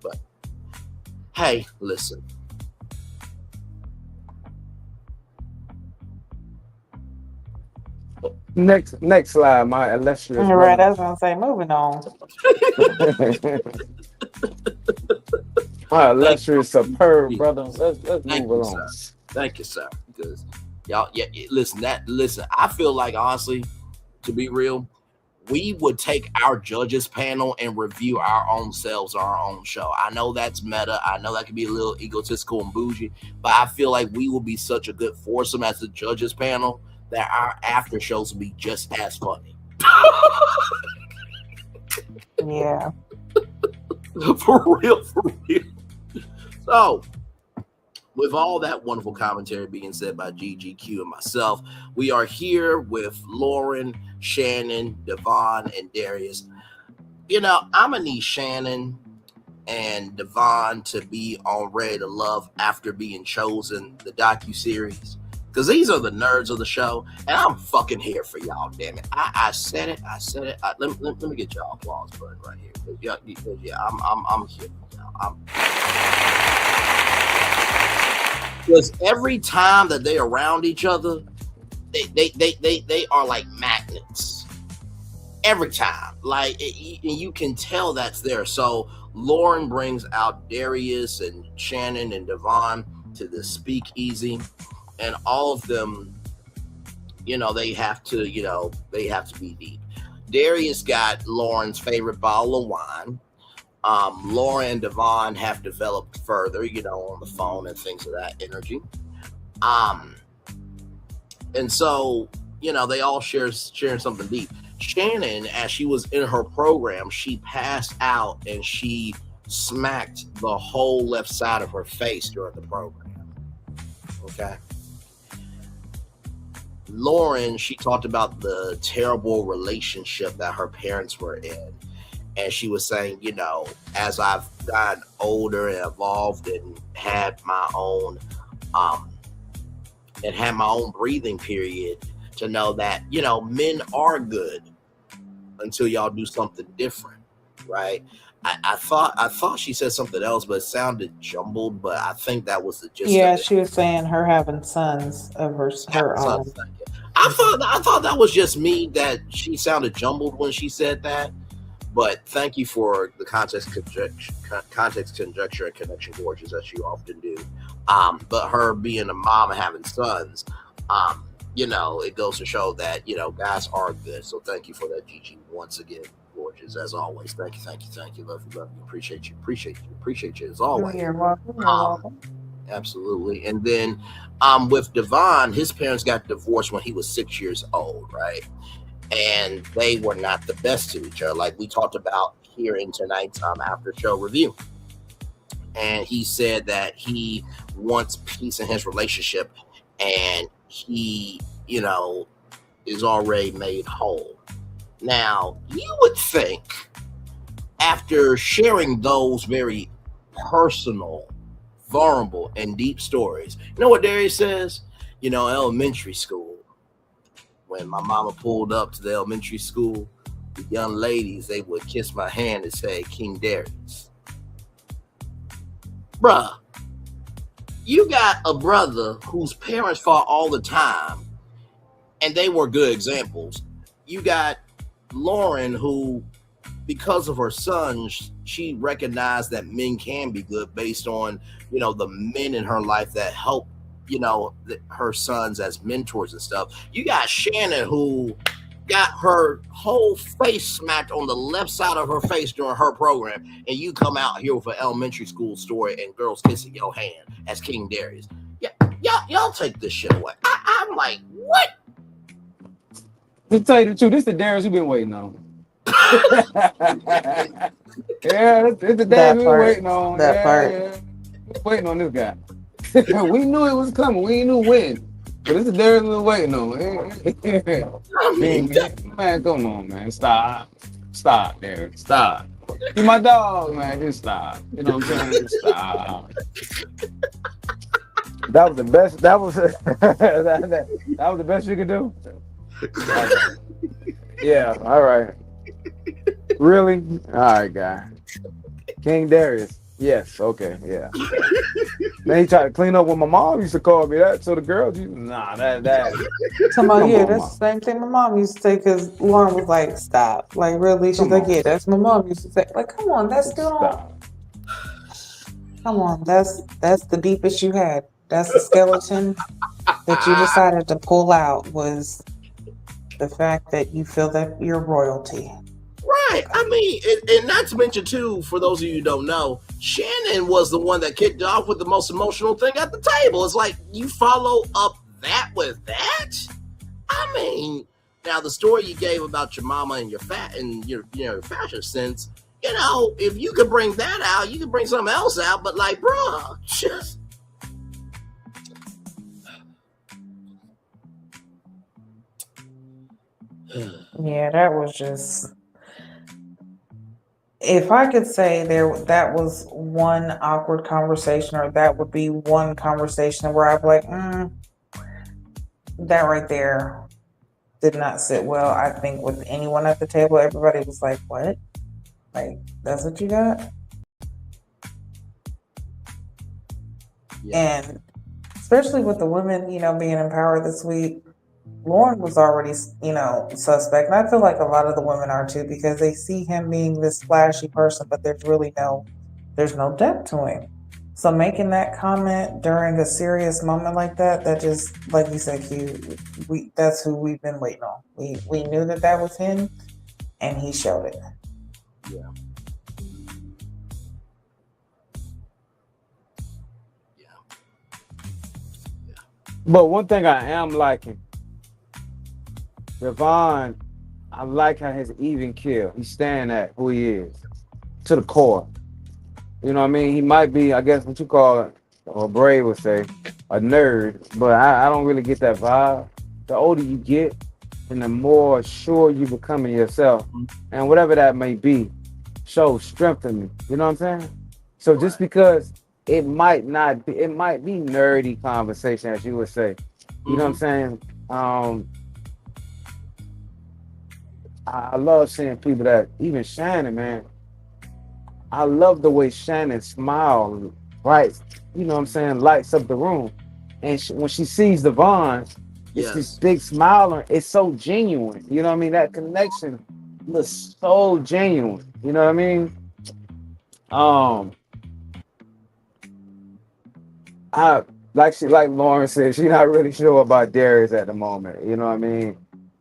but hey, listen. Next slide, my illustrious. All right, I was gonna say, moving on. My illustrious, superb brother. Let's move along. Thank you, sir. Because y'all, listen. I feel like, honestly, to be real, we would take our judges panel and review our own selves on our own show. I know that's meta. I know that can be a little egotistical and bougie, but I feel like we will be such a good foursome as the judges panel that our after shows will be just as funny. Yeah. For real. So, with all that wonderful commentary being said by Gigi, Q, and myself, we are here with Lauren, Shannon, Devon, and Darius. I'm going to need Shannon and Devon to be on Ready to Love after being chosen the docuseries. Because these are the nerds of the show, and I'm fucking here for y'all, damn it. I said it. Let me get y'all applause button right here. I'm here for y'all. Because every time that they're around each other, they are like magnets. Every time. And you can tell that's there. So Lauren brings out Darius and Shannon and Devon to the speakeasy, and all of them, they have to be deep. Darius got Lauren's favorite bottle of wine. Laura and Devon have developed further, on the phone and things of that energy. And so, they all sharing something deep. Shannon, as she was in her program, she passed out and she smacked the whole left side of her face during the program. Okay. Lauren, she talked about the terrible relationship that her parents were in. And she was saying, as I've gotten older and evolved and had my own breathing period, to know that, men are good until y'all do something different, right? I thought she said something else, but it sounded jumbled, but I think that was the gist of it. She was saying her having sons of her own. I thought that was just me, that she sounded jumbled when she said that. But thank you for the context, conjecture, and connection, gorgeous, as you often do. But her being a mom and having sons, it goes to show that, guys are good. So thank you for that, Gigi, once again, gorgeous, as always. Thank you. Love you. Appreciate you as always. You're welcome. Absolutely. And then with Devon, his parents got divorced when he was 6 years old, right? And they were not the best to each other, like we talked about here in tonight's after show review. And he said that he wants peace in his relationship, and he, is already made whole. Now, you would think, after sharing those very personal, vulnerable, and deep stories, you know what Darius says? Elementary school, when my mama pulled up to the elementary school, the young ladies, they would kiss my hand and say, King Darius. Bruh, you got a brother whose parents fought all the time, and they were good examples. You got Lauren, who, because of her son, she recognized that men can be good based on, the men in her life that help, her sons as mentors and stuff. You got Shannon, who got her whole face smacked on the left side of her face during her program, and you come out here with an elementary school story and girls kissing your hand as King Darius. Y'all take this shit away. I'm like, what? To tell you the truth, this is the Darius we've been waiting on. Yeah, it's the Darius we've been waiting on. Yeah. Waiting on this guy. We knew it was coming. We knew when. But this is Darius we were waiting on. Man, come on, man. Stop, Darius. Stop. You're my dog, man. Just stop. You know what I'm saying? Just stop. That was the best. That was that was the best you could do. Yeah. All right. Really? All right, guy. King Darius. Yes. Okay. Yeah. Then he tried to clean up what my mom used to call me that. So the girls, that. That's the same thing my mom used to say, because Lauren was like, "Stop!" Like, really? She's like, "Yeah, that's my mom used to say." Like, come on, that's still. Come on, that's the deepest you had. That's the skeleton that you decided to pull out, was the fact that you feel that you're royalty. Right. I mean, and not to mention, too, for those of you who don't know, Shannon was the one that kicked off with the most emotional thing at the table. It's like, you follow up that with that? I mean, now the story you gave about your mama and your fashion sense, if you could bring that out, you could bring something else out. But like, bruh, just. Yeah, that was just. If I could say that was one awkward conversation, or that would be one conversation where I'd be like, that right there did not sit well. I think with anyone at the table, everybody was like, what? Like, that's what you got? Yeah. And especially with the women, being in power this week, Lauren was already, suspect. And I feel like a lot of the women are too, because they see him being this flashy person, but there's no depth to him. So making that comment during a serious moment like that just, like you said, Q, that's who we've been waiting on. We knew that was him, and he showed it. Yeah. But one thing I am liking, Devon, I like how his even kill. He's staying at who he is to the core. You know what I mean? He might be, I guess, what you call it, or Bray would say, a nerd, but I don't really get that vibe. The older you get, and the more sure you become in yourself, and whatever that may be, shows strength in me. You know what I'm saying? So just because it might be nerdy conversation, as you would say. You know what I'm saying? I love seeing people that, even Shannon, man. I love the way Shannon smiles, right? You know what I'm saying? Lights up the room. And when she sees Devon, it's this big smile on her. It's so genuine. You know what I mean? That connection looks so genuine. You know what I mean? Like Lauren said, she's not really sure about Darius at the moment. You know what I mean?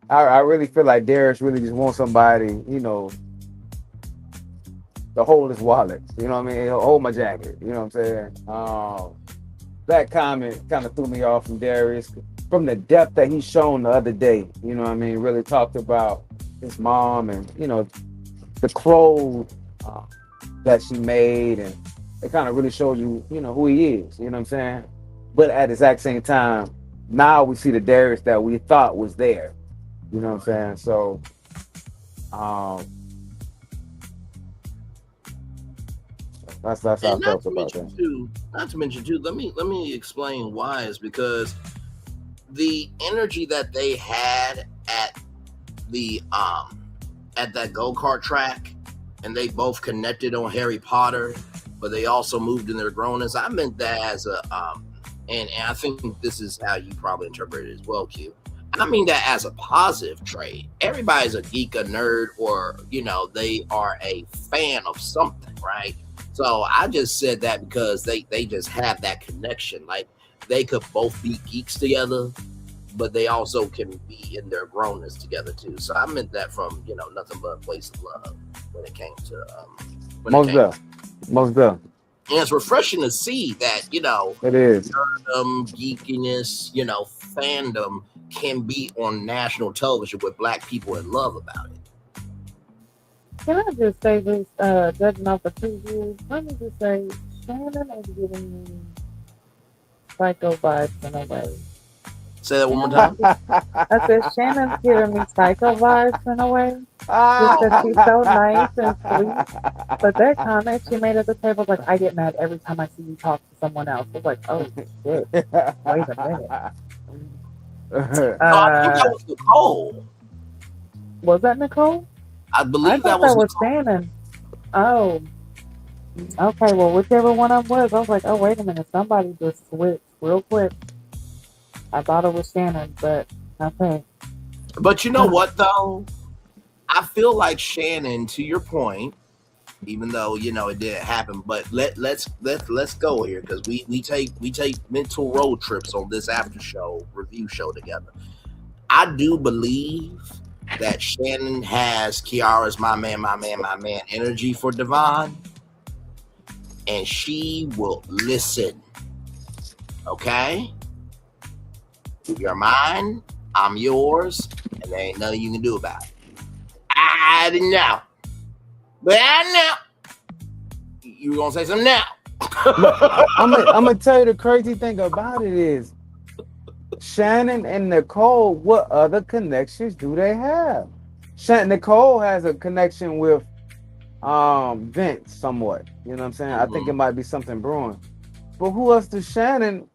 I really feel like Darius really just wants somebody, you know, to hold his wallet. You know what I mean? Hold my jacket. You know what I'm saying? That comment kind of threw me off from Darius, from the depth that he's shown the other day. You know what I mean? Really talked about his mom and, you know, the clothes that she made, and it kind of really showed you, you know, who he is. You know what I'm saying? But at the exact same time, now we see the Darius that we thought was there. You know what I'm saying? So, that's how I felt about that. Not to mention too, let me explain why. Is because the energy that they had at the at that go-kart track, and they both connected on Harry Potter, but they also moved in their grownness. I meant that as a and I think this is how you probably interpret it as well, Q. I mean that as a positive trait. Everybody's a geek, a nerd, or, you know, they are a fan of something, right? So I just said that because they just have that connection. Like, they could both be geeks together, but they also can be in their grownness together too. So I meant that from, you know, nothing but a place of love when it came to Most definitely. And it's refreshing to see that, you know, it is geekiness, you know, fandom can be on national television with Black people in love about it. Can I just say this, judging off the previews, let me just say, Shannon is giving me psycho vibes in a way. Say that one more time. I said, Shannon's giving me psycho vibes in a way. Just that she's so nice and sweet. But that comment she made at the table, like, I get mad every time I see you talk to someone else. It's like, oh, shit. Wait a minute. I think that was Nicole. Was that Nicole? I believe that was Shannon. Oh. Okay, well, whichever one of them was, I was like, oh, wait a minute. Somebody just switched real quick. I thought it was Shannon, but okay. But you know what, though? I feel like Shannon, to your point, even though, you know, it didn't happen, but let's go here, because we take mental road trips on this after show review show together. I do believe that Shannon has Kiara's my man energy for Devon, and she will listen. Okay? You're mine, I'm yours, and there ain't nothing you can do about it. I didn't know. But I know. You gonna say something now? I'm gonna tell you the crazy thing about it is, Shannon and Nicole, what other connections do they have? Nicole has a connection with Vince somewhat. You know what I'm saying? I think it might be something brewing. But who else does Shannon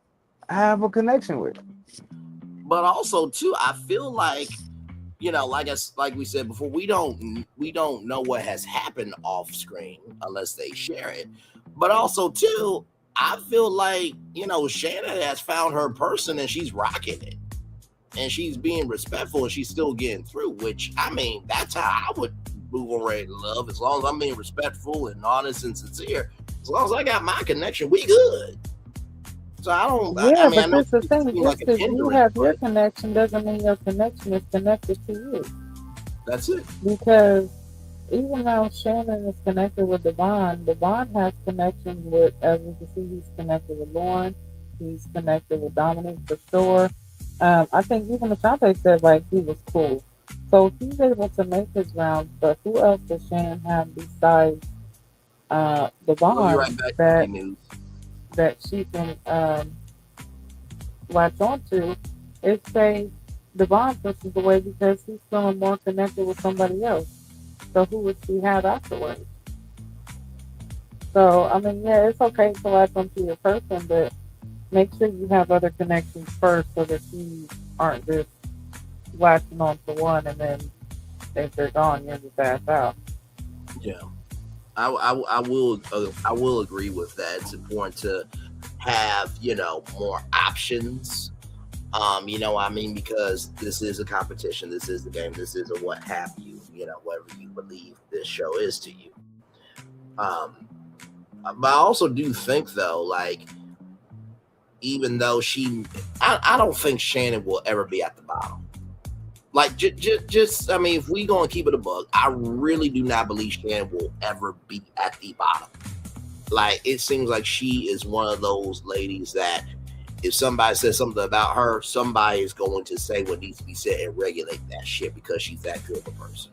have a connection with? But also too, I feel like, you know, like we said before, we don't know what has happened off screen unless they share it. But also too, I feel like, you know, Shannon has found her person and she's rocking it, and she's being respectful, and she's still getting through. Which, I mean, that's how I would move on Ready to Love, as long as I'm being respectful and honest and sincere. As long as I got my connection, we good. So I don't. Yeah, I mean, I but know that's the it thing. seems Just like a because you hindrance, have your but connection doesn't mean your connection is connected to you. that's it. Because even though Shannon is connected with Devon, Devon has connections with, as you can see, he's connected with Lauren. He's connected with Dominique for sure. I think even Ashante said like he was cool. So he's able to make his rounds, but who else does Shannon have besides We'll be Devon right back. that News. that she can latch onto? It's say Devon pushes away because he's feeling more connected with somebody else. So who would she have afterwards? So I mean, yeah, it's okay to latch onto your person, but make sure you have other connections first so that you aren't just latching on to one and then if they're gone, you're just ass out. Yeah, I will agree with that. It's important to have more options. I mean, because this is a competition, this is the game, this is a what have you, whatever you believe this show is to you. But I also do think though, like, even though I don't think Shannon will ever be at the bottom. Like, just I mean, if we gonna keep it a bug, I really do not believe Shannon will ever be at the bottom. Like, it seems like she is one of those ladies that if somebody says something about her, somebody is going to say what needs to be said and regulate that shit because she's that good of a person.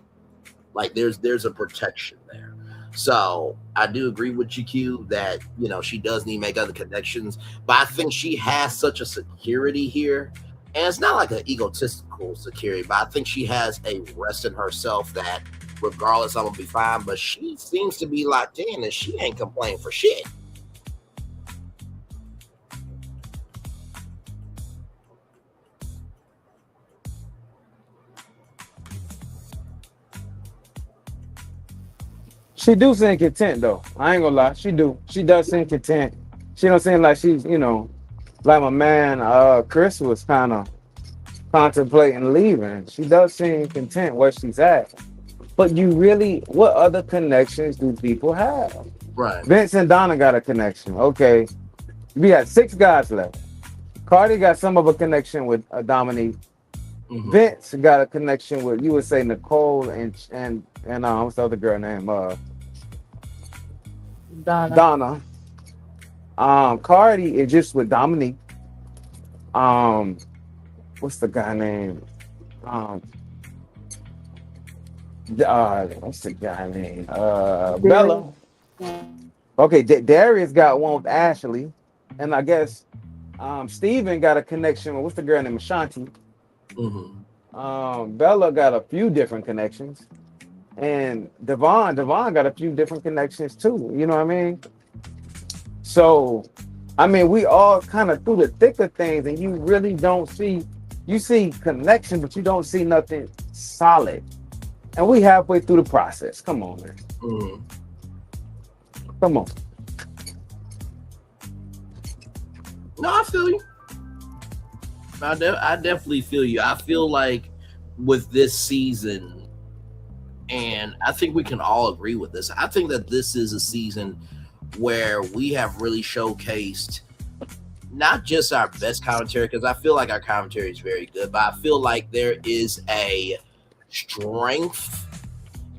Like, there's a protection there. So I do agree with GQ that, she does need to make other connections, but I think she has such a security here. And it's not like an egotistical security, but I think she has a rest in herself that regardless, I'm going to be fine. But she seems to be locked in and she ain't complaining for shit. She do seem content though. I ain't gonna lie. She does seem content. She don't seem like she's, like my man Chris was kind of contemplating leaving. She does seem content where she's at. But what other connections do people have? Right. Vince and Donna got a connection. Okay. We got 6 guys left. Cardi got some of a connection with Dominique. Mm-hmm. Vince got a connection with, you would say, Nicole and what's the other girl name? Donna. Cardi is just with Dominique. What's the guy name? What's the guy name? Bella. Okay, Darius got one with Ashley, and I guess Steven got a connection with, what's the girl named Ashanti? Mm-hmm. Bella got a few different connections, and Devon got a few different connections too. You know what I mean? So, I mean, we all kind of through the thick of things, and you really don't see. You see connection, but you don't see nothing solid. And we halfway through the process. Come on, man. Mm-hmm. Come on. No, I feel you. I definitely feel you. I feel like with this season, and I think we can all agree with this, I think that this is a season where we have really showcased not just our best commentary, because I feel like our commentary is very good, but I feel like there is a strength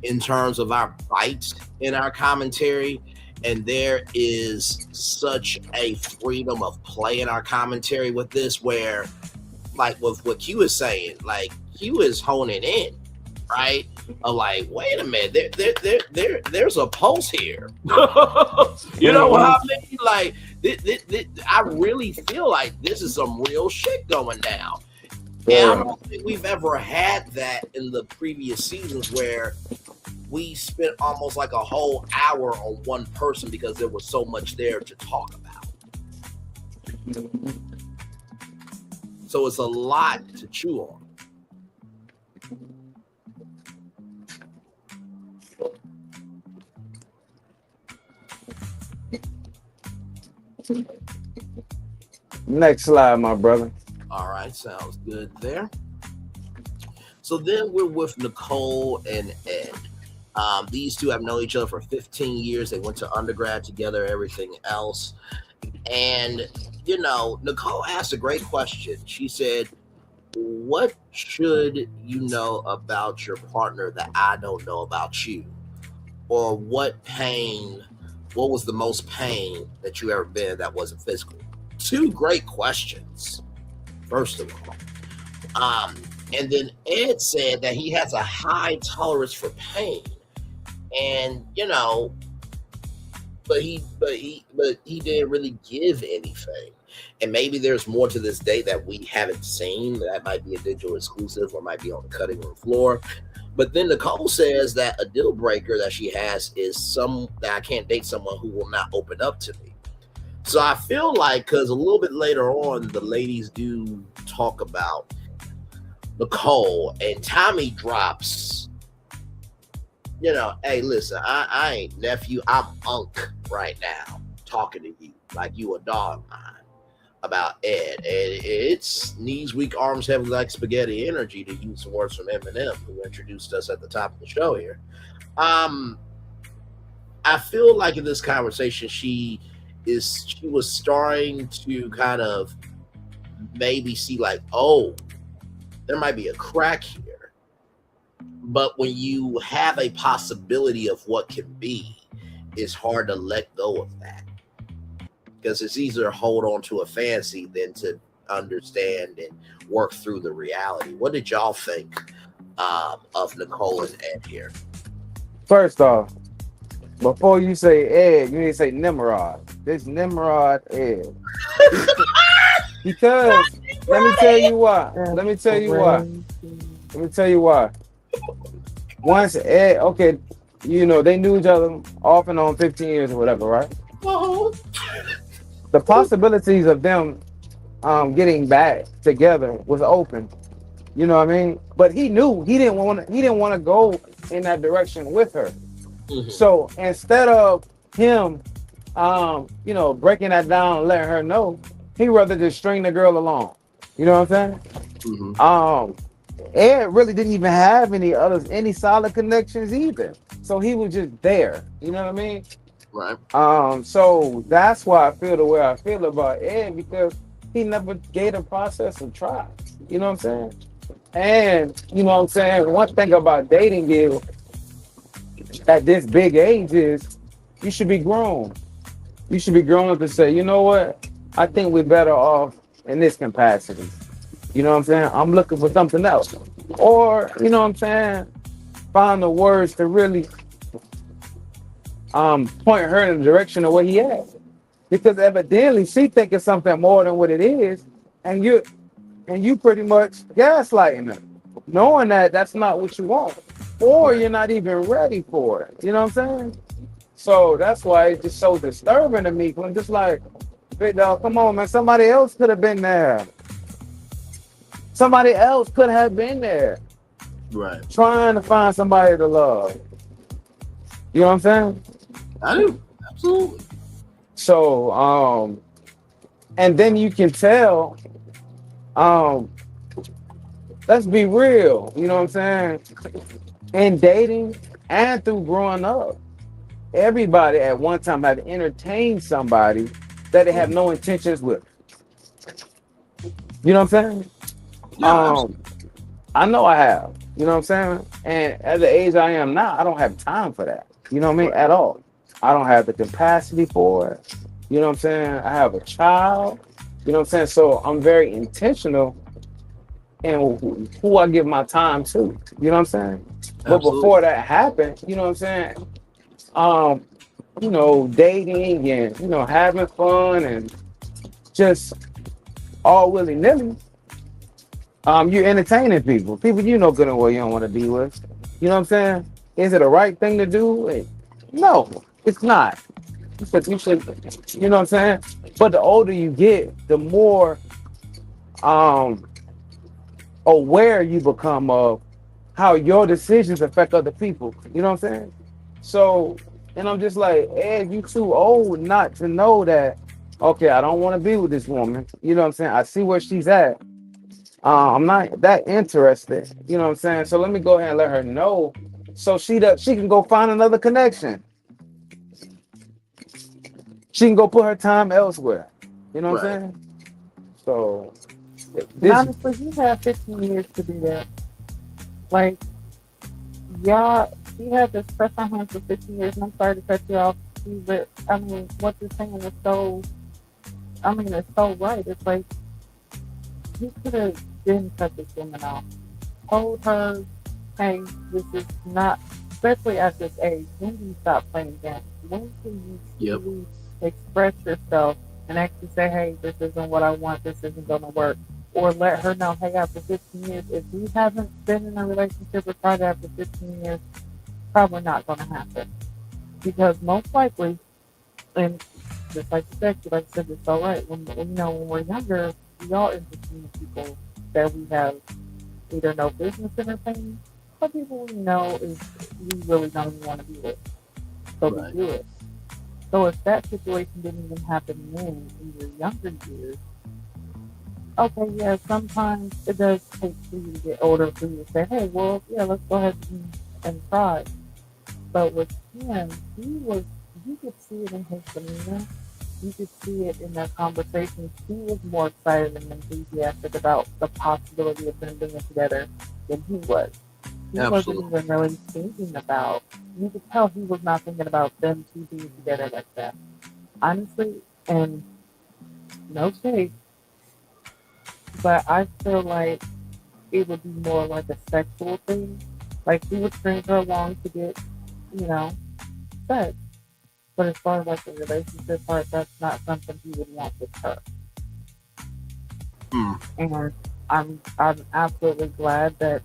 in terms of our bite in our commentary, and there is such a freedom of play in our commentary with this, where, like, with what Q is saying, like, Q is honing in, right? Of like, wait a minute, there's a pulse here. You know what I mean? Like, I really feel like this is some real shit going down. And I don't think we've ever had that in the previous seasons where we spent almost like a whole hour on one person because there was so much there to talk about. So it's a lot to chew on. Next slide, my brother. All right, sounds good there. So then we're with Nicole and Ed. These two have known each other for 15 years. They went to undergrad together, everything else. And, Nicole asked a great question. She said, what should you know about your partner that I don't know about you? Or what was the most pain that you ever been that wasn't physical? Two great questions, first of all. And then Ed said that he has a high tolerance for pain. And, but he didn't really give anything. And maybe there's more to this day that we haven't seen. That might be a digital exclusive or might be on the cutting room floor. But then Nicole says that a deal breaker that she has is that I can't date someone who will not open up to me. So I feel like, because a little bit later on, the ladies do talk about Nicole, and Tommy drops, hey, listen, I ain't nephew, I'm unk right now talking to you like you a dog of mine about Ed. And it's knees weak, arms heavy like spaghetti energy, to use some words from Eminem, who introduced us at the top of the show here. I feel like in this conversation, she was starting to kind of maybe see like, oh, there might be a crack here. But when you have a possibility of what can be, it's hard to let go of that. Because it's easier to hold on to a fantasy than to understand and work through the reality. What did y'all think of Nicole and Ed here? First off, before you say Ed, you need to say Nimrod. This Nimrod Ed. Because let me tell you why. Once Ed, okay, they knew each other off and on 15 years or whatever, right? The possibilities of them getting back together was open. You know what I mean? But he knew he didn't want to go in that direction with her. Mm-hmm. So instead of him breaking that down and letting her know, he'd rather just string the girl along. You know what I'm saying? Mm-hmm. Ed really didn't even have any solid connections either. So he was just there. You know what I mean? Right. So that's why I feel the way I feel about Ed, because he never gave the process a try. You know what I'm saying? And one thing about dating is at this big age is you should be grown. You should be grown up to say, you know what? I think we're better off in this capacity. You know what I'm saying? I'm looking for something else. Or, find the words to really point her in the direction of what he has. Because evidently she thinking something more than what it is, and you pretty much gaslighting her, knowing that that's not what you want, or you're not even ready for it. You know what I'm saying? So that's why it's just so disturbing to me. I'm just like, big dog, come on, man. Somebody else could have been there. Somebody else could have been there. Right. Trying to find somebody to love. You know what I'm saying? I do. Absolutely. So, and then you can tell, let's be real, you know what I'm saying? In dating and through growing up, everybody at one time had entertained somebody that they have no intentions with. You know what I'm saying? Yeah, I know I have. You know what I'm saying? And at the age I am now, I don't have time for that. You know what I mean? At all. I don't have the capacity for it. You know what I'm saying? I have a child. You know what I'm saying? So I'm very intentional in who I give my time to. You know what I'm saying? Absolutely. But before that happened, you know what I'm saying? Dating and, having fun and just all willy-nilly. You're entertaining people good and well you don't want to be with. You know what I'm saying? Is it a right thing to do? No, it's not. You should, you know what I'm saying? But the older you get, the more aware you become of how your decisions affect other people. You know what I'm saying? So, and I'm just like, Ed, you too old not to know that, okay, I don't want to be with this woman. You know what I'm saying? I see where she's at. I'm not that interested. You know what I'm saying? So let me go ahead and let her know so she can go find another connection. She can go put her time elsewhere. You know what I'm saying? So And this honestly, you have 15 years to do that. Like, y'all, she had this press on him for 15 years, and I'm sorry to cut you off, but I mean, what you're saying is so, it's so right. It's like, he could have been cut this woman off. Told her, hey, this is not, especially at this age, when do you stop playing games? When can you truly express yourself and actually say, hey, this isn't what I want, this isn't going to work? Or let her know, hey, after 15 years, if you haven't been in a relationship with her after 15 years, probably not going to happen. Because most likely, and just like you said, it's all right. When we're younger, we all entertain people that we have either no business entertaining, or people we know is we really don't even want to be with. So we do it. So if that situation didn't even happen then in your younger years, okay, yeah, sometimes it does take for you to get older for you to say, hey, well, yeah, let's go ahead and try. But with him, you could see it in his demeanor. You could see it in their conversations. He was more excited and enthusiastic about the possibility of them being together than he was. He wasn't even really thinking about, you could tell he was not thinking about them two being together like that. Honestly, and no shade, but I feel like it would be more like a sexual thing. Like he would string her along to get, sex. But as far as like the relationship part, that's not something he would want with her. And I'm absolutely glad that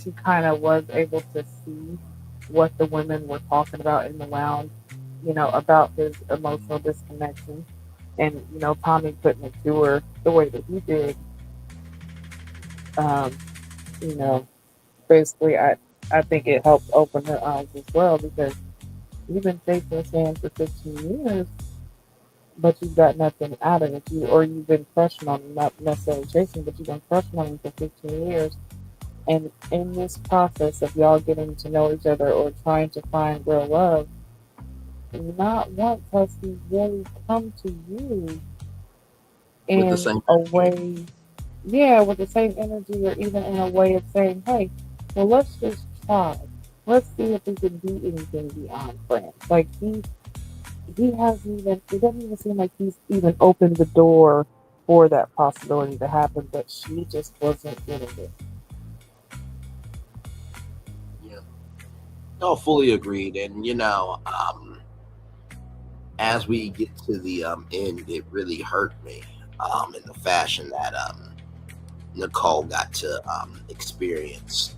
she kind of was able to see what the women were talking about in the lounge, about his emotional disconnection. And, Tommy couldn't it to her the way that he did. Basically, I think it helped open her eyes as well, because you've been chasing this man for 15 years, but you've got nothing out of it. You've been crushing on him, not necessarily chasing, but you've been crushing on him for 15 years. And in this process of y'all getting to know each other or trying to find real love, not once has he really come to you in a way, with the same energy, or even in a way of saying, hey, well, let's just try. Let's see if we can do anything beyond friends. Like he hasn't even, it doesn't even seem like he's even opened the door for that possibility to happen, but she just wasn't getting it. No, fully agreed. And as we get to the end, it really hurt me in the fashion that Nicole got to experience,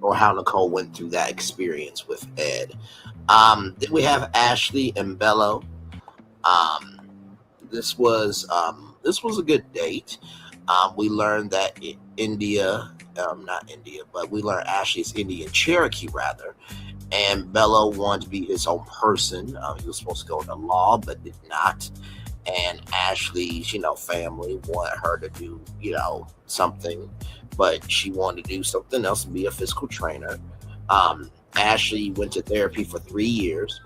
or how Nicole went through that experience with Ed. Then we have Ashley and Bello. This was a good date. We learned that we learned Ashley's Indian Cherokee, rather, and Bello wanted to be his own person. He was supposed to go into law, but did not. And Ashley's, family wanted her to do, something, but she wanted to do something else and be a physical trainer. Ashley went to therapy for 3 years,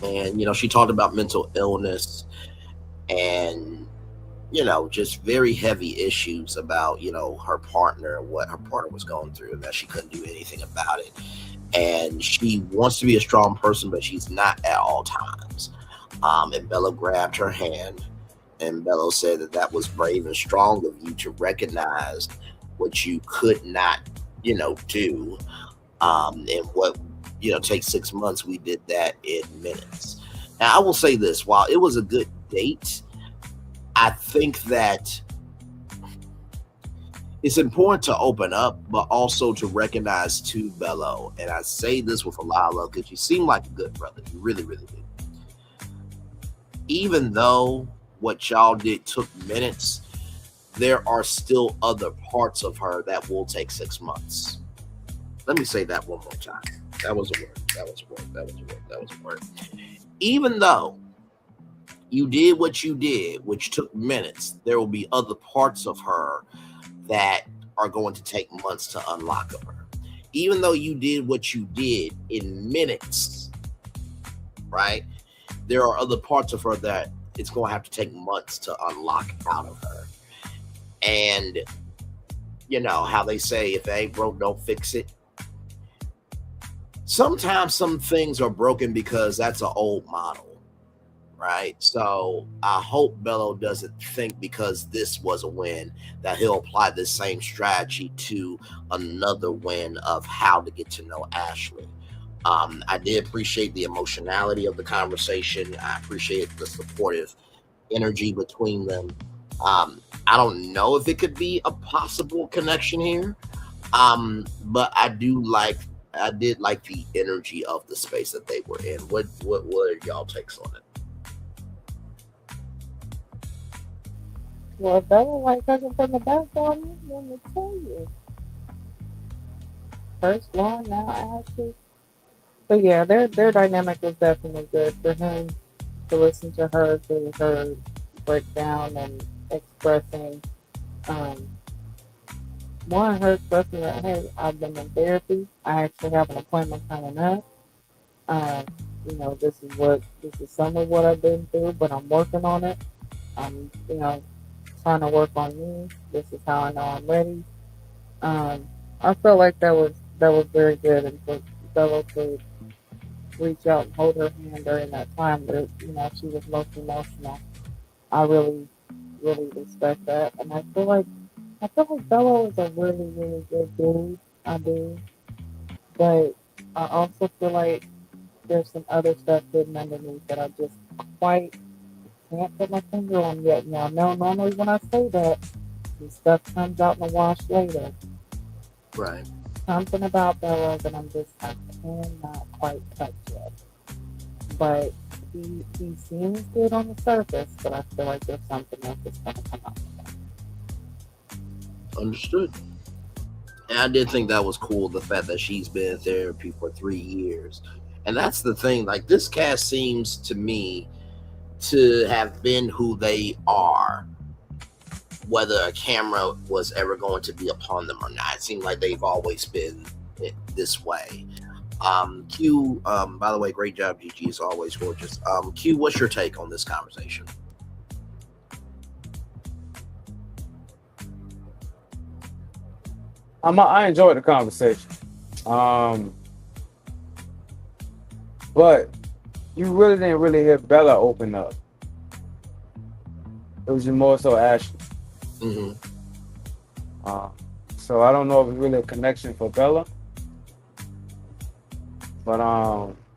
and, she talked about mental illness and, just very heavy issues about, her partner and what her partner was going through, and that she couldn't do anything about it. And she wants to be a strong person, but she's not at all times. And Bello grabbed her hand, and Bello said that was brave and strong of you to recognize what you could not, do. And what, takes 6 months, we did that in minutes. Now, I will say this, while it was a good date, I think that it's important to open up, but also to recognize too, Bello, and I say this with a lot of love, because you seem like a good brother. You really, really do. Even though what y'all did took minutes, there are still other parts of her that will take 6 months. Let me say that one more time. That was a word. That was a word. That was a word. That was a word. Even though You did what you did, which took minutes. There will be other parts of her that are going to take months to unlock of her. Even though you did what you did in minutes, right? There are other parts of her that it's going to have to take months to unlock out of her. And you know how they say, if it ain't broke, don't fix it. Sometimes some things are broken because that's an old model. Right. So I hope Bello doesn't think because this was a win that he'll apply this same strategy to another win of how to get to know Ashley. I did appreciate the emotionality of the conversation. I appreciate the supportive energy between them. I don't know if it could be a possible connection here. But I did like the energy of the space that they were in. What are y'all takes on it? Well, Bella like cooking from the background, let me tell you. First one, now Ashley. But yeah, their dynamic was definitely good for him to listen to her breakdown and expressing one, her expressing that, hey, I've been in therapy. I actually have an appointment coming up. This is some of what I've been through, but I'm working on it. I'm, trying to work on me. This is how I know I'm ready. I felt like that was very good, and for Bella to reach out and hold her hand during that time that she was most emotional. I really, really respect that, and I feel like Bella is a really, really good dude. I do, but I also feel like there's some other stuff hidden underneath that I just quite can't put my finger on yet. Now, no, normally when I say that, some stuff comes out in the wash later. Right. Something about Bella that I cannot quite touch yet. But he seems good on the surface, but I feel like there's something else that's going to come out. Understood. And I did think that was cool, the fact that she's been in therapy for 3 years. And that's the thing, like, this cast seems to me to have been who they are, whether a camera was ever going to be upon them or not. It seems like they've always been this way. Q, by the way, great job, Gigi, is always gorgeous. Q, what's your take on this conversation? I enjoyed the conversation. But you really didn't really hear Bella open up. It was just more so Ashley. Mm-hmm. So I don't know if it's really a connection for Bella. But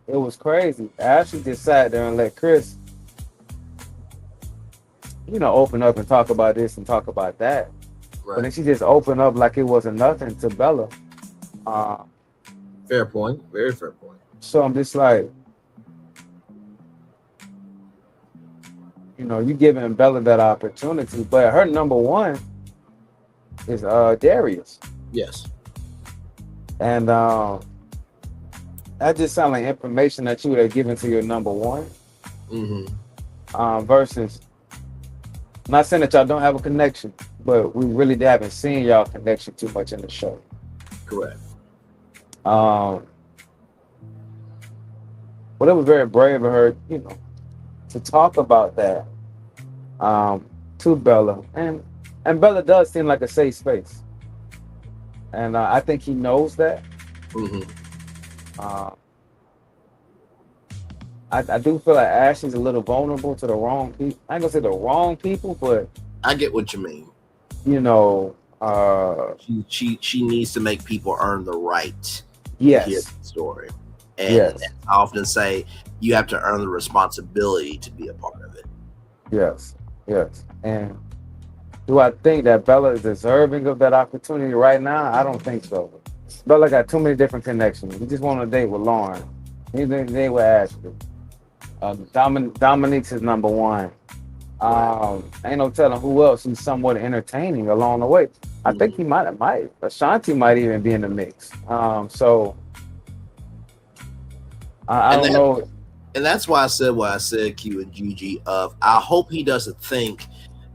it was crazy. Ashley just sat there and let Chris, open up and talk about this and talk about that. Right. But then she just opened up like it wasn't nothing to Bella. Fair point. Very fair point. So I'm just like, you giving Bella that opportunity, but her number one is Darius. Yes. And that just sounds like information that you would have given to your number one. Mm-hmm. Versus, I'm not saying that y'all don't have a connection, but we really haven't seen y'all connection too much in the show. Correct. But it was very brave of her, to talk about that to Bella. And Bella does seem like a safe space. And I think he knows that. Mm-hmm. I do feel like Ashley's a little vulnerable to the wrong people. I ain't gonna say the wrong people, but I get what you mean. She needs to make people earn the right to hear the story. And I often say you have to earn the responsibility to be a part of it. Yes. And do I think that Bella is deserving of that opportunity right now? I don't think so. Bella got too many different connections. He just went on a date with Lauren. He's on a date with Ashley. Dominique's his number one. Ain't no telling who else he's somewhat entertaining along the way. I think he might. Ashanti might even be in the mix. So I don't know. And that's why I said what I said, Q and Gigi, of I hope he doesn't think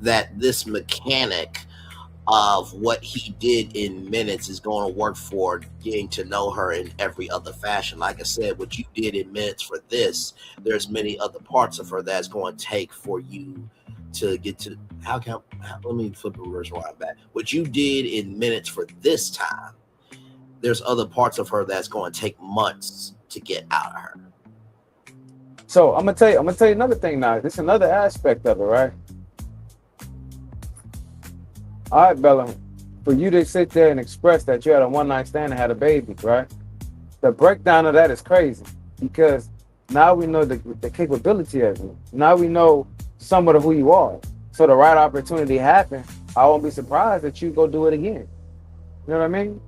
that this mechanic of what he did in minutes is going to work for getting to know her in every other fashion. Like I said, what you did in minutes for this, there's many other parts of her that's going to take for you to get to let me flip the reverse around back. What you did in minutes for this time, there's other parts of her that's going to take months to get out of her. So I'm gonna tell you another thing now. This is another aspect of it, right? All right, Bella, for you to sit there and express that you had a one-night stand and had a baby, right? The breakdown of that is crazy because now we know the capability of it. Now we know somewhat of who you are. So the right opportunity happened. I won't be surprised that you go do it again. You know what I mean?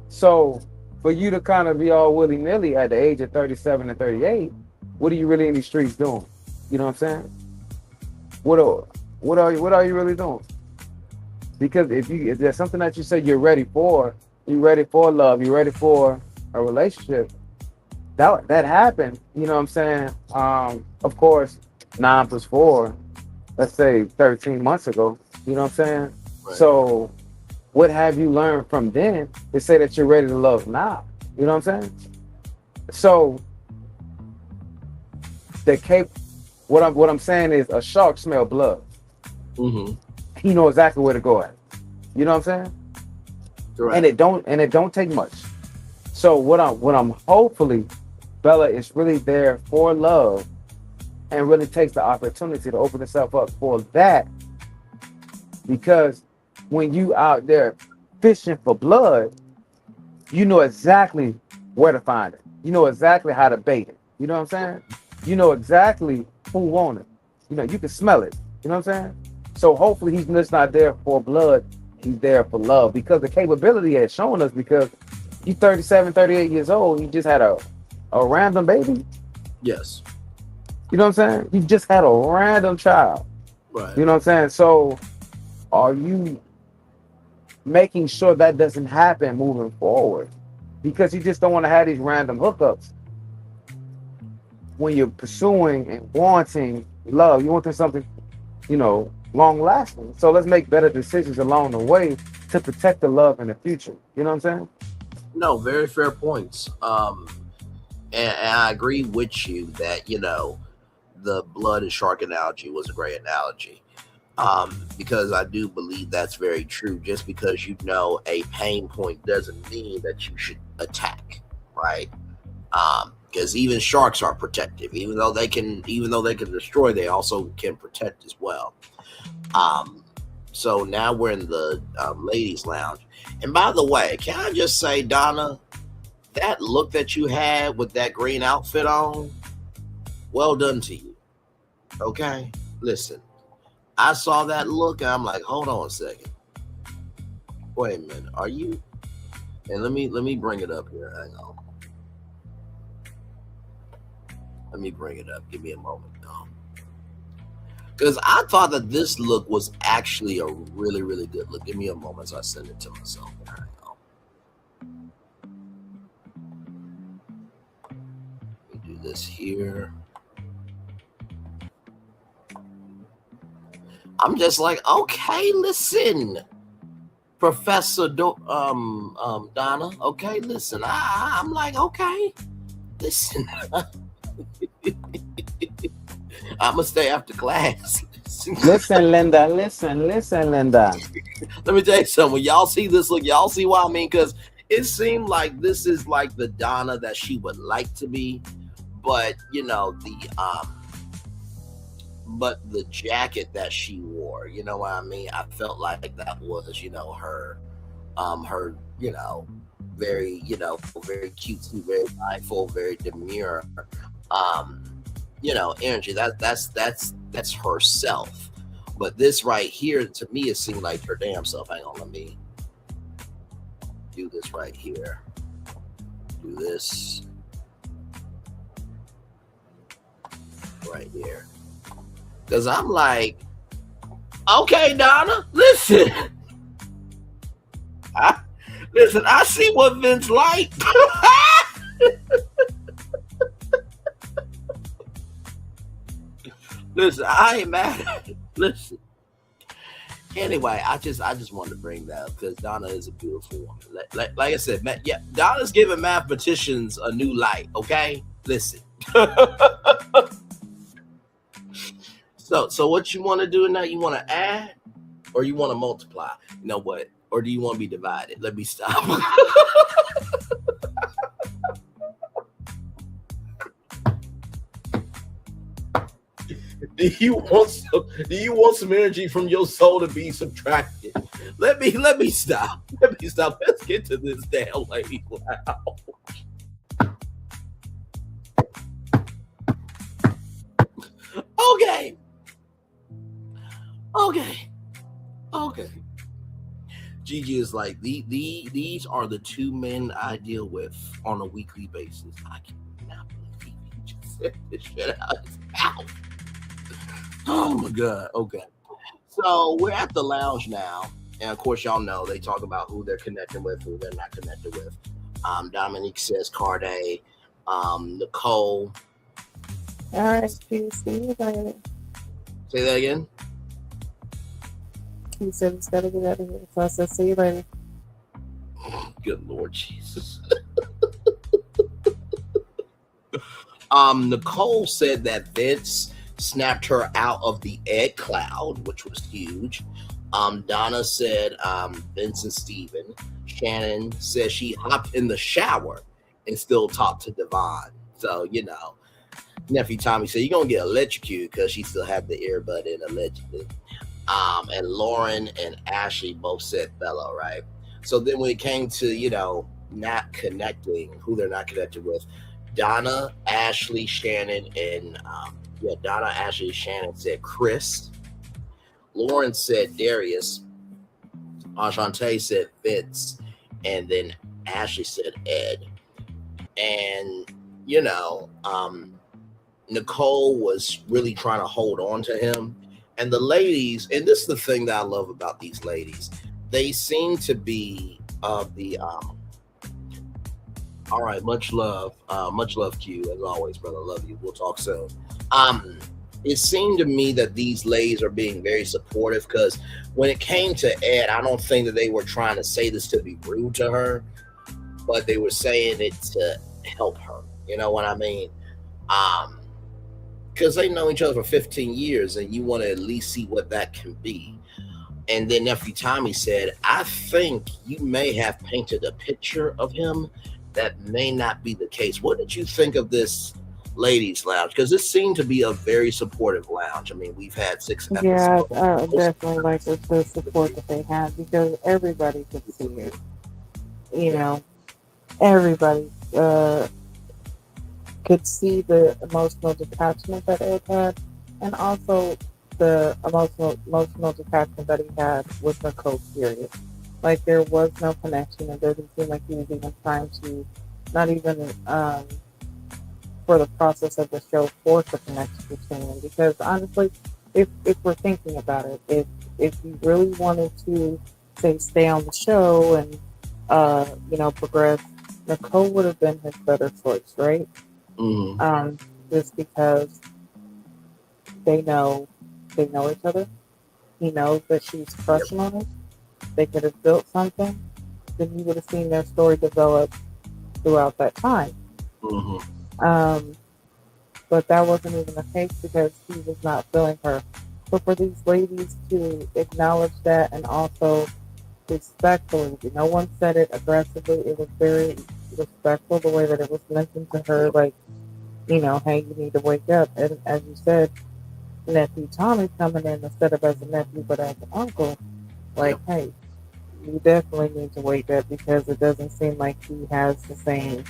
So for you to kind of be all willy-nilly at the age of 37 and 38, what are you really in these streets doing? You know what I'm saying? What are you really doing? Because if there's something that you say you're ready for love, you're ready for a relationship, that happened, you know what I'm saying? Of course, 9 + 4, let's say 13 months ago, you know what I'm saying? Right. So what have you learned from then to say that you're ready to love now? You know what I'm saying? So what I'm saying is a shark smell blood. Mm-hmm. He know exactly where to go at. You know what I'm saying? Correct. And it don't take much. So what I'm hopefully, Bella is really there for love and really takes the opportunity to open herself up for that. Because when you out there fishing for blood, you know exactly where to find it. You know exactly how to bait it. You know what I'm saying? You know exactly who want it. You know, you can smell it. You know what I'm saying? So hopefully he's just not there for blood. He's there for love because the capability has shown us because you're 37, 38 years old. You just had a random baby. Yes. You know what I'm saying? You just had a random child. Right. You know what I'm saying? So are you making sure that doesn't happen moving forward? Because you just don't want to have these random hookups when you're pursuing and wanting love. You want something, you know, long lasting. So let's make better decisions along the way to protect the love in the future. You know what I'm saying? No, very fair points. And I agree with you that, you know, the blood and shark analogy was a great analogy. Because I do believe that's very true. Just because you know a pain point doesn't mean that you should attack, right? Because even sharks are protective. Even though they can destroy, they also can protect as well. So now we're in the ladies' lounge. And by the way, can I just say, Donna, that look that you had with that green outfit on, well done to you. Okay? Listen, I saw that look and I'm like, hold on a second. Wait a minute. Are you? And let me bring it up here. Hang on. Let me bring it up. Give me a moment. Because I thought that this look was actually a really, really good look. Give me a moment as I send it to myself. Hang on. Let me do this here. I'm just like, okay, listen, Professor Donna. Okay, listen. I'm like, okay, listen. I'm gonna stay after class. Listen, Linda. Listen, Linda. Let me tell you something. When y'all see this look, y'all see what I mean? Because it seemed like this is like the Donna that she would like to be, but you know the jacket that she wore, you know what I mean? I felt like that was, you know, her, you know, very, you know, very cutesy, very mindful, very demure, you know, energy. That's herself. But this right here, to me, it seemed like her damn self. Hang on, let me do this right here. Do this right here. Because I'm like, okay, Donna, listen. I see what Vince liked. Listen, I ain't mad. Listen. Anyway, I just wanted to bring that up because Donna is a beautiful woman. Like I said, Donna's giving mathematicians a new light. Okay, listen. So what you want to do now? You want to add, or you want to multiply? You know what? Or do you want to be divided? Let me stop. Do you want some energy from your soul to be subtracted? Let me stop. Let me stop. Let's get to this damn lady. Wow. Okay. Gigi is like, these are the two men I deal with on a weekly basis. I cannot believe he just said this shit out of his mouth. Oh my God. Okay. So we're at the lounge now. And of course, y'all know they talk about who they're connecting with, who they're not connected with. Dominique says Carday, Nicole. All right, see you later. Say that again. He said he's got to get out of here. So I said, see you later. Good Lord Jesus. Nicole said that Vince snapped her out of the egg cloud, which was huge. Donna said Vince and Steven. Shannon said she hopped in the shower and still talked to Devon. So, you know, nephew Tommy said, you're going to get electrocuted because she still had the earbud in allegedly. And Lauren and Ashley both said fellow, right? So then when it came to, you know, not connecting, who they're not connected with, Donna, Ashley, Shannon, and Donna, Ashley, Shannon said Chris. Lauren said Darius. Ashante said Vince. And then Ashley said Ed. And, you know, Nicole was really trying to hold on to him. And the ladies, and this is the thing that I love about these ladies, they seem to be of the all right, much love to you as always, brother. Love you. We'll talk soon. It seemed to me that these ladies are being very supportive because when it came to Ed, I don't think that they were trying to say this to be rude to her, but they were saying it to help her. You know what I mean? Because they know each other for 15 years and you want to at least see what that can be. And then nephew Tommy said, I think you may have painted a picture of him that may not be the case. What did you think of this ladies lounge? Because this seemed to be a very supportive lounge. I mean, we've had 6 episodes. Yeah, I definitely like the support that they have because everybody could see it. You know, everybody could see the emotional detachment that Ed had, and also the emotional detachment that he had with Nicole, period. Like, there was no connection. It doesn't seem like he was even trying to, not even for the process of the show, force a connection between them. Because honestly, if we're thinking about it, if you really wanted to, say, stay on the show and progress, Nicole would have been his better choice, right? Mm-hmm. Just because they know each other. He knows that she's crushing on him. They could have built something. Then you would have seen their story develop throughout that time. Mm-hmm. But that wasn't even the case because he was not feeling her. So for these ladies to acknowledge that and also respectfully, no one said it aggressively. It was very respectful the way that it was mentioned to her, like, you know, hey, you need to wake up. And as you said, nephew Tommy coming in instead of as a nephew but as an uncle, like, hey, you definitely need to wake up because it doesn't seem like he has the same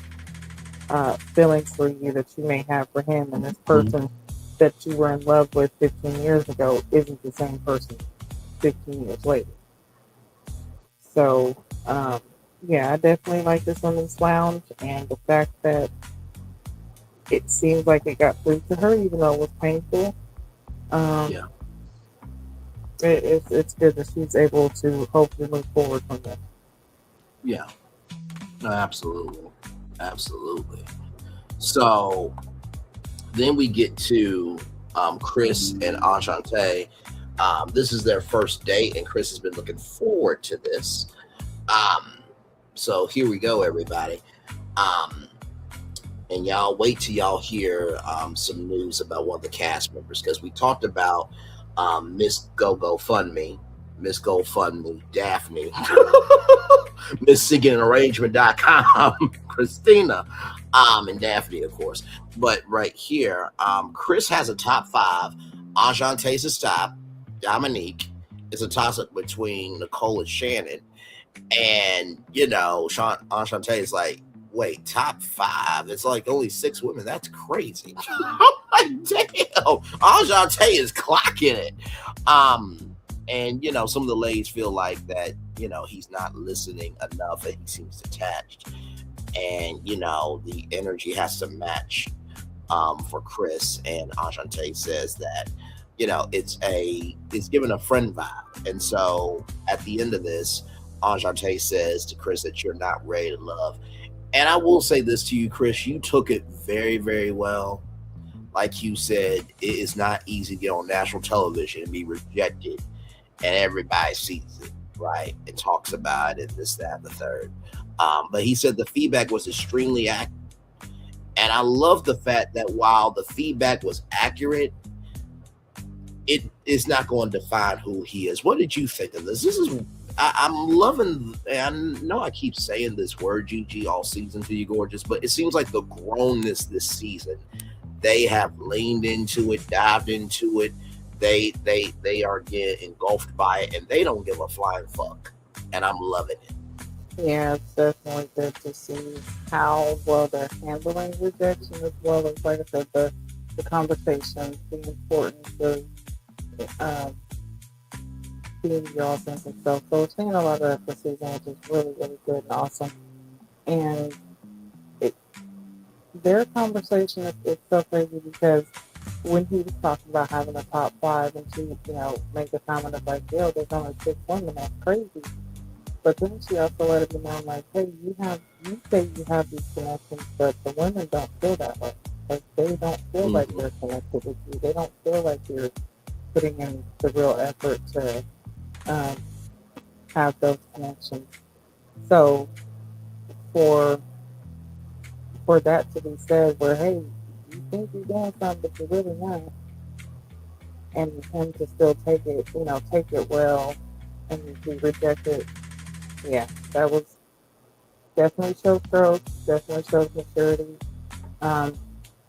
feelings for you that you may have for him, and this person that you were in love with 15 years ago isn't the same person 15 years later. So, yeah, I definitely like this women's lounge, and the fact that it seems like it got through to her, even though it was painful. It's good that she's able to hopefully move forward from that. Yeah, no, absolutely. So then we get to Chris and Enchante. This is their first date, and Chris has been looking forward to this. So here we go, everybody. And y'all wait till y'all hear some news about one of the cast members, because we talked about Miss GoFundMe, Daphne, Miss SingingArrangement.com, Christina, and Daphne, of course. But right here, Chris has a top 5. Enchante's a top. Dominique is a toss-up between Nicole and Shannon. And, Enchante is like, wait, top 5? It's like only 6 women. That's crazy. Like, damn. Enchante is clocking it. And, some of the ladies feel like that, he's not listening enough and he seems detached. And, the energy has to match for Chris. And Enchante says that, it's given a friend vibe. And so at the end of this, Enchante says to Chris that you're not ready to love. And I will say this to you, Chris, you took it very, very well. Like you said, it is not easy to get on national television and be rejected and everybody sees it, right? And talks about it and this, that, and the third. But he said the feedback was extremely accurate. And I love the fact that while the feedback was accurate, it is not going to define who he is. What did you think of this? I'm loving, and I know I keep saying this word, Gigi, all season to you, gorgeous, but it seems like the grownness this season, they have leaned into it, dived into it. They are getting engulfed by it, and they don't give a flying fuck. And I'm loving it. Yeah, it's definitely good to see how well they're handling rejection, as well as, like I said, the conversations, the importance of being your authentic self. So we're seeing a lot of that this season, which is really, really good and awesome. And their conversation is so crazy, because when he was talking about having a top 5 and she, make a comment of like, yo, there's only 6 women, that's crazy. But then she also let it be known, like, hey, you say you have these connections, but the women don't feel that way. Like, they don't feel like they're connected with you. They don't feel like you're putting in the real effort to have those connections. So for that to be said, where, hey, you think you're doing something, but you're really not, and him to still take it well and be rejected, yeah, that was definitely shows growth, definitely shows maturity, and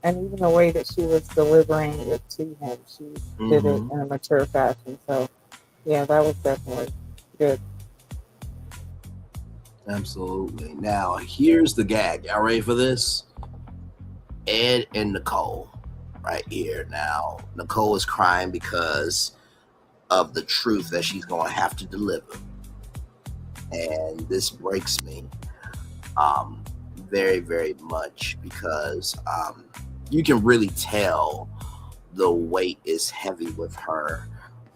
even the way that she was delivering it to him, she did it in a mature fashion. So yeah, that was definitely good. Absolutely. Now, here's the gag. Y'all ready for this? Ed and Nicole right here. Now, Nicole is crying because of the truth that she's going to have to deliver. And this breaks me very, very much, because you can really tell the weight is heavy with her.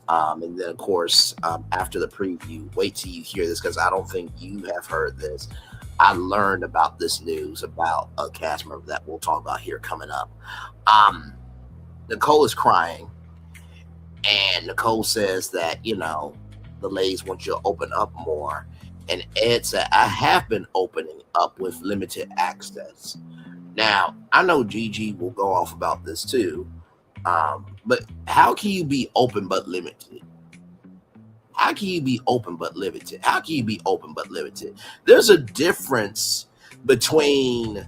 And then, of course, after the preview, wait till you hear this, because I don't think you have heard this. I learned about this news about a cast member that we'll talk about here coming up. Nicole is crying, and Nicole says that, the ladies want you to open up more. And Ed said, I have been opening up with limited access. Now, I know Gigi will go off about this too. But how can you be open but limited? How can you be open but limited? How can you be open but limited? There's a difference between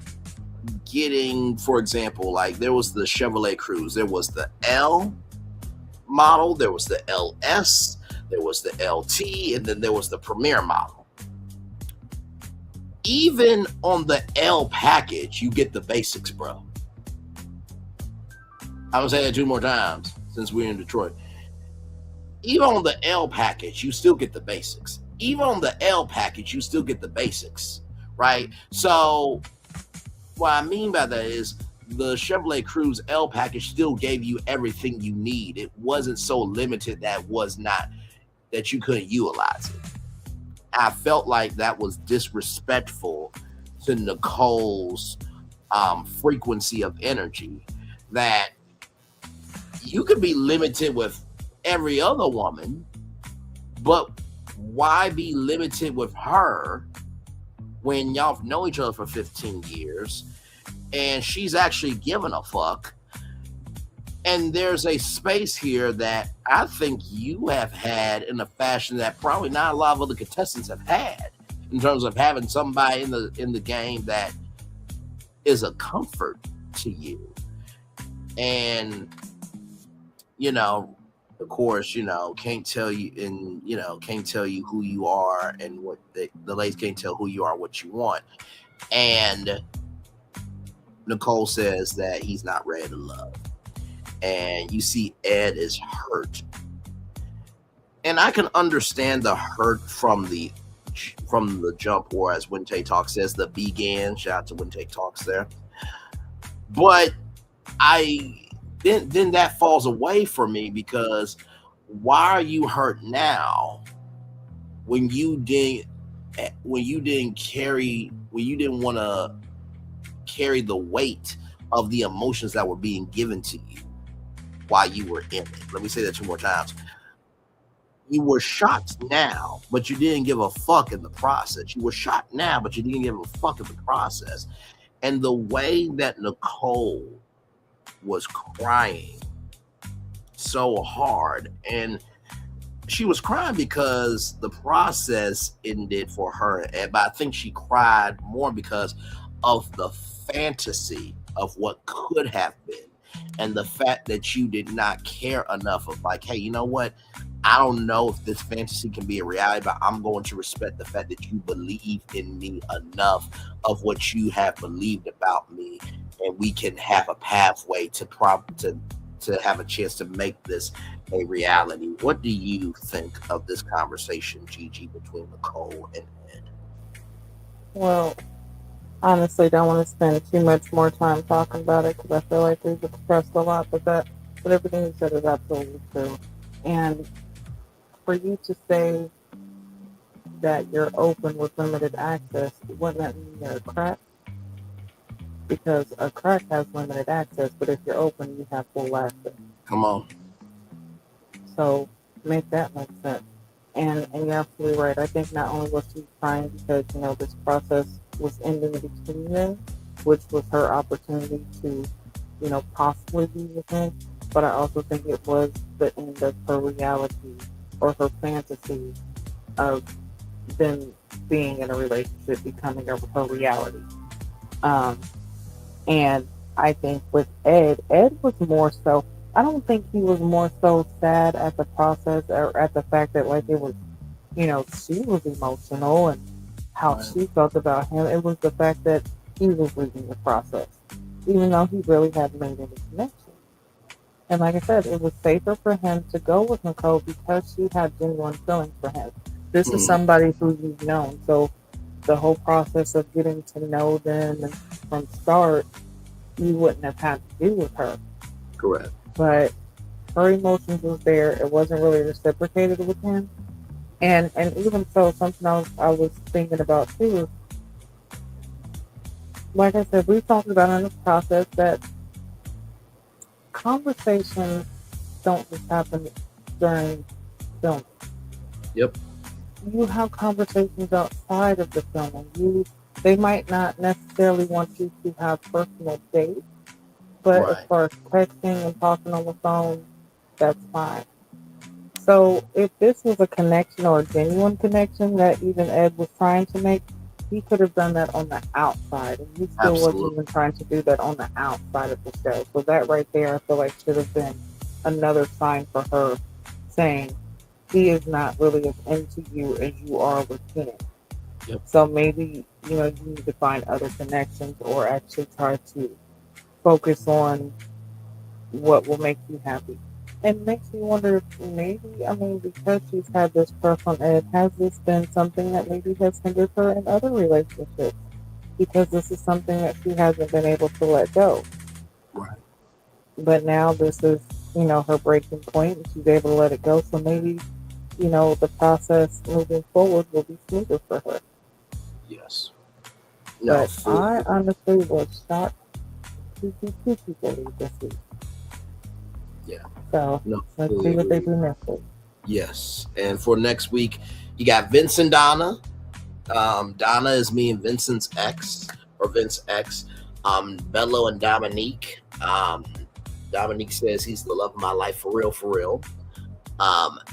getting, for example, like there was the Chevrolet Cruze, there was the L model, there was the LS, there was the LT, and then there was the Premier model. Even on the L package, you get the basics, bro. I'm going to say that 2 more times since we're in Detroit. Even on the L package, you still get the basics. Even on the L package, you still get the basics, right? So what I mean by that is the Chevrolet Cruze L package still gave you everything you need. It wasn't so limited that you couldn't utilize it. I felt like that was disrespectful to Nicole's frequency of energy, that you could be limited with every other woman, but why be limited with her when y'all have known each other for 15 years and she's actually giving a fuck? And there's a space here that I think you have had in a fashion that probably not a lot of other contestants have had, in terms of having somebody in the game that is a comfort to you. And, you know, of course, you know, can't tell you who you are, and what the ladies can't tell who you are, what you want. And Nicole says that he's not ready to love. And you see Ed is hurt. And I can understand the hurt from the jump, or as Wente Talk says, the began. Shout out to Wente Talks there. But then that falls away for me, because why are you hurt now when you didn't want to carry the weight of the emotions that were being given to you while you were in it? Let me say that 2 more times. You were shocked now, but you didn't give a fuck in the process. You were shocked now, but you didn't give a fuck in the process. And the way that Nicole was crying so hard, and she was crying because the process ended for her, but I think she cried more because of the fantasy of what could have been, and the fact that you did not care enough of, like, hey, you know what? I don't know if this fantasy can be a reality, but I'm going to respect the fact that you believe in me enough of what you have believed about me, and we can have a pathway to have a chance to make this a reality. What do you think of this conversation, Gigi, between Nicole and Ed? Well, honestly, don't want to spend too much more time talking about it, because I feel like we've expressed a lot, but everything you said is absolutely true. And for you to say that you're open with limited access, wouldn't that mean you're a crack? Because a crack has limited access, but if you're open, you have full access. Come on. So make that make sense. And you're absolutely right. I think not only was she crying because, you know, this process was ending between them, which was her opportunity to, you know, possibly be with him, but I also think it was the end of her reality, or her fantasy of them being in a relationship becoming her reality. And I think with Ed was more so, I don't think he was more so sad at the process, or at the fact that, like, it was, you know, she was emotional and how she felt about him. It was the fact that he was leaving the process, even though he really hadn't made any connection. And like I said, it was safer for him to go with Nicole because she had genuine feelings for him. This is somebody who you've known. So the whole process of getting to know them and from start, you wouldn't have had to do with her. Correct. But her emotions was there. It wasn't really reciprocated with him. And even so, something else I was thinking about too, like I said, we talked about in this process that conversations don't just happen during filming. Yep. You have conversations outside of the filming. They might not necessarily want you to have personal dates, but as far as texting and talking on the phone, that's fine. So if this was a connection, or a genuine connection that even Ed was trying to make, he could have done that on the outside, and he still wasn't even trying to do that on the outside of the show. So that right there, I feel like should have been another sign for her, saying he is not really as into you as you are with him. Yep. So maybe, you know, you need to find other connections, or actually try to focus on what will make you happy. And makes me wonder if maybe, I mean, because she's had this crush on Ed, has this been something that maybe has hindered her in other relationships? Because this is something that she hasn't been able to let go. Right. But now this is, you know, her breaking point, and she's able to let it go. So maybe, you know, the process moving forward will be smoother for her. Yes. No, but I honestly was shocked to see two people leave this week. Yeah. So let's see what they do next week. Yes. And for next week, you got Vince and Donna. Donna is me and Vincent's ex, or Vince X. Bello and Dominique. Dominique says he's the love of my life for real, for real.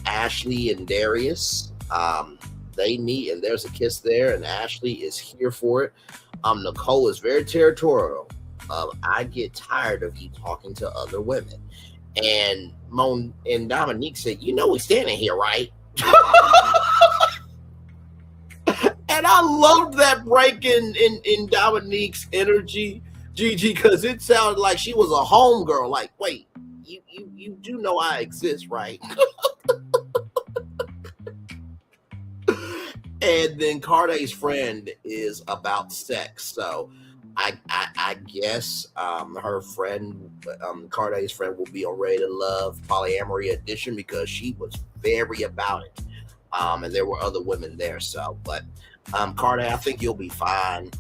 Ashley and Darius. They meet and there's a kiss there, and Ashley is here for it. Nicole is very territorial. I get tired of you talking to other women. And Dominique said, you know we're standing here, right? And I loved that break in Dominique's energy, Gigi, because it sounded like she was a homegirl. Like, wait, you do know I exist, right? And then Carday's friend is about sex. So I guess her friend, Carday's friend, will be on Ready to Love Polyamory Edition because she was very about it. And there were other women there. So, but Carday, I think you'll be fine.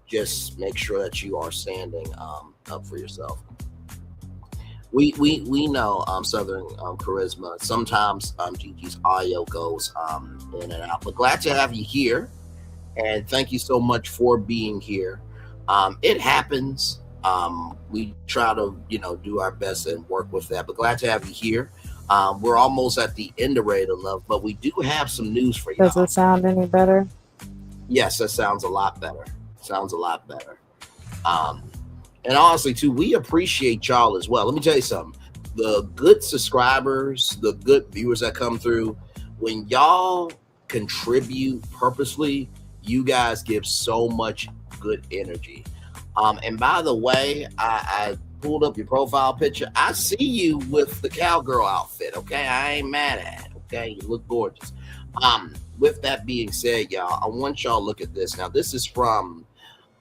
Just make sure that you are standing up for yourself. We know Southern Charisma. Sometimes Gigi's audio goes in and out. But glad to have you here, and thank you so much for being here. It happens. We try to do our best and work with that. But glad to have you here. We're almost at the end of Ready to Love, but we do have some news for you. Does it sound any better? Yes, that sounds a lot better. Sounds a lot better. And honestly, too, we appreciate y'all as well. Let me tell you something. The good subscribers, the good viewers that come through, when y'all contribute purposely, you guys give so much good energy. And by the way, I pulled up your profile picture. I see you with the cowgirl outfit, okay? I ain't mad at it, okay? You look gorgeous. With that being said, y'all, I want y'all to look at this. Now, this is from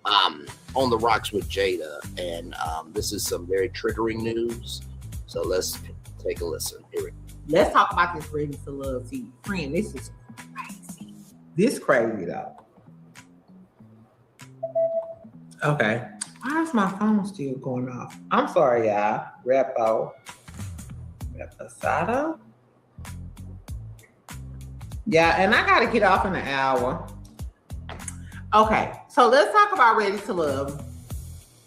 On the Rocks with Jada, and this is some very triggering news. So let's take a listen. Here we go. Let's talk about this Ready to Love TV. Friend, this is crazy. This crazy, though. Okay. Why is my phone still going off? I'm sorry, y'all. Reposado? Yeah, and I gotta get off in an hour. Okay, so let's talk about Ready to Love.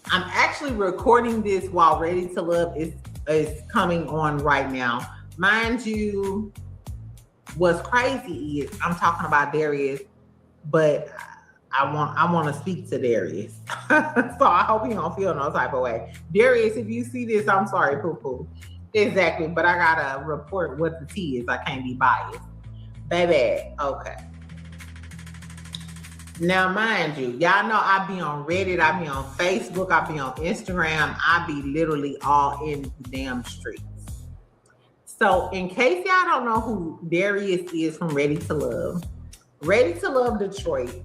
I'm actually recording this while Ready to Love is coming on right now. Mind you, what's crazy is I'm talking about Darius, but I want to speak to Darius. So I hope you don't feel no type of way. Darius, if you see this, I'm sorry, poo-poo. Exactly, but I gotta report what the tea is. I can't be biased. Baby, okay. Now, mind you, y'all know I be on Reddit, I be on Facebook, I be on Instagram, I be literally all in the damn streets. So, in case y'all don't know who Darius is from Ready to Love Detroit,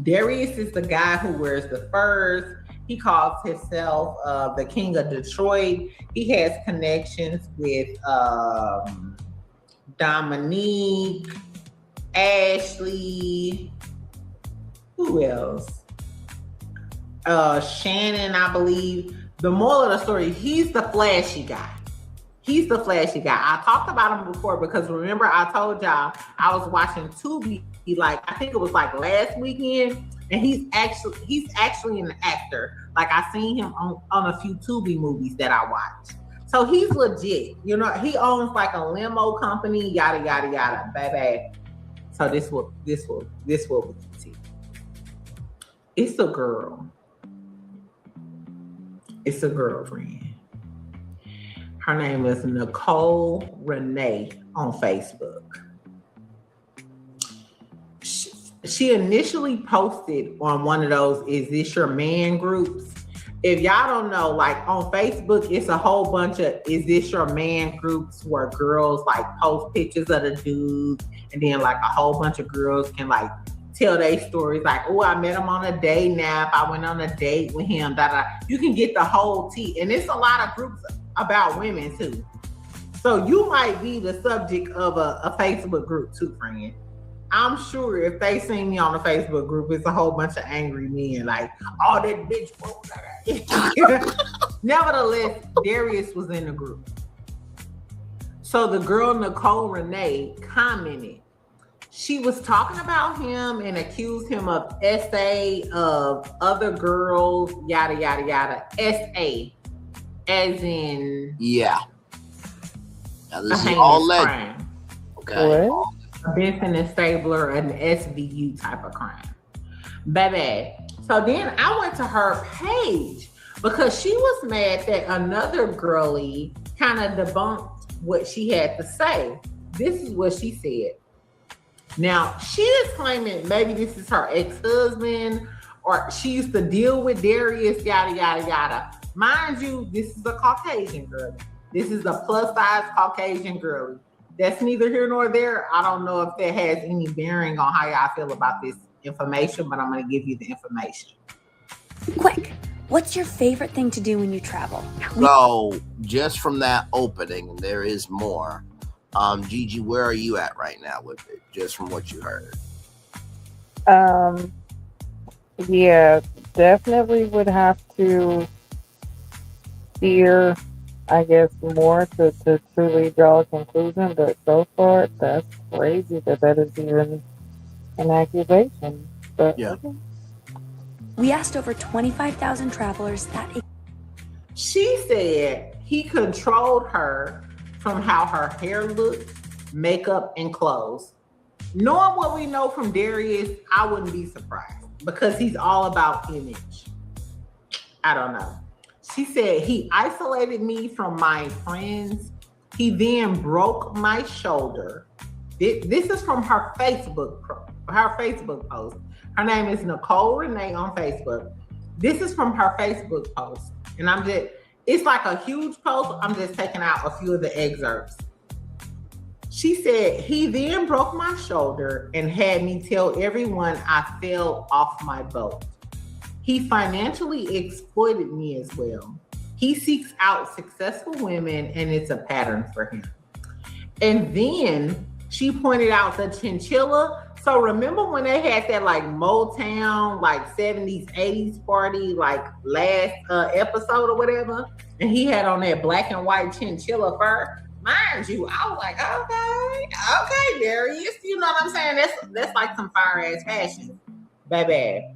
Darius is the guy who wears the furs. He calls himself the King of Detroit. He has connections with Dominique, Ashley, who else? Shannon, I believe. The moral of the story, he's the flashy guy. I talked about him before because remember I told y'all I was watching Tubi, I think it was last weekend, and he's actually an actor. I seen him on a few Tubi movies that I watched. So he's legit. He owns a limo company, yada yada yada, baby. So this will we can see. It's a girl. It's a girlfriend. Her name is Nicole Renee on Facebook. She initially posted on one of those "Is This Your Man" groups. If y'all don't know, on Facebook, it's a whole bunch of "Is This Your Man" groups where girls post pictures of the dudes, and then a whole bunch of girls can tell their stories. Oh, I met him on a day nap. I went on a date with him. You can get the whole tea, and it's a lot of groups about women too. So you might be the subject of a Facebook group too, friend. I'm sure if they see me on a Facebook group, it's a whole bunch of angry men oh, that bitch. Nevertheless, Darius was in the group. So the girl Nicole Renee commented. She was talking about him and accused him of SA, of other girls, yada, yada, yada. SA, as in... Yeah. Now, this is all legend. Crime. Okay. What? A Benson and Stabler, an SVU type of crime. Baby. So then I went to her page because she was mad that another girlie kind of debunked what she had to say. This is what she said. Now, she is claiming maybe this is her ex-husband or she used to deal with Darius, yada, yada, yada. Mind you, this is a Caucasian girl. This is a plus-size Caucasian girlie. That's neither here nor there. I don't know if that has any bearing on how y'all feel about this information, but I'm going to give you the information. Quick, what's your favorite thing to do when you travel? So, just from that opening, there is more. Gigi, where are you at right now with it? Just from what you heard. Yeah, definitely would have to hear, I guess, more to truly draw a conclusion. But so far, that's crazy that is even an accusation. But yeah. Okay. We asked over 25,000 travelers that. She said he controlled her from how her hair looked, makeup, and clothes. Knowing what we know from Darius, I wouldn't be surprised because he's all about image. I don't know. She said he isolated me from my friends. He then broke my shoulder. This is from her Facebook post. Her name is Nicole Renee on Facebook. This is from her Facebook post. And it's like a huge post. I'm just taking out a few of the excerpts. She said, he then broke my shoulder and had me tell everyone I fell off my boat. He financially exploited me as well. He seeks out successful women and it's a pattern for him. And then she pointed out the chinchilla. So remember when they had that like Motown, like 70s, 80s party, like last episode or whatever, and he had on that black and white chinchilla fur? Mind you, I was like, okay, Darius. You know what I'm saying? That's like some fire ass fashion, baby.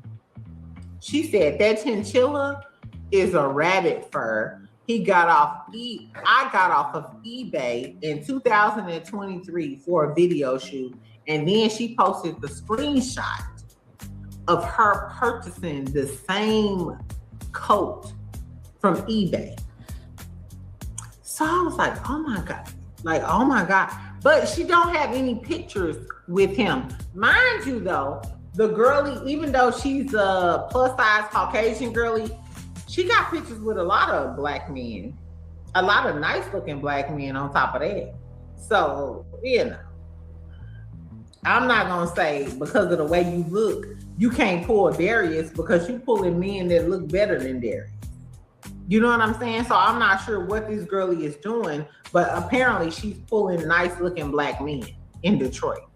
She said that chinchilla is a rabbit fur. I got off of eBay in 2023 for a video shoot. And then she posted the screenshot of her purchasing the same coat from eBay. So I was like, oh my God. But she don't have any pictures with him. Mind you though, the girlie, even though she's a plus size Caucasian girlie, she got pictures with a lot of black men, a lot of nice looking black men on top of that. So, you know, I'm not gonna say because of the way you look, you can't pull Darius because you pulling men that look better than Darius. You know what I'm saying? So I'm not sure what this girlie is doing, but apparently she's pulling nice looking black men in Detroit.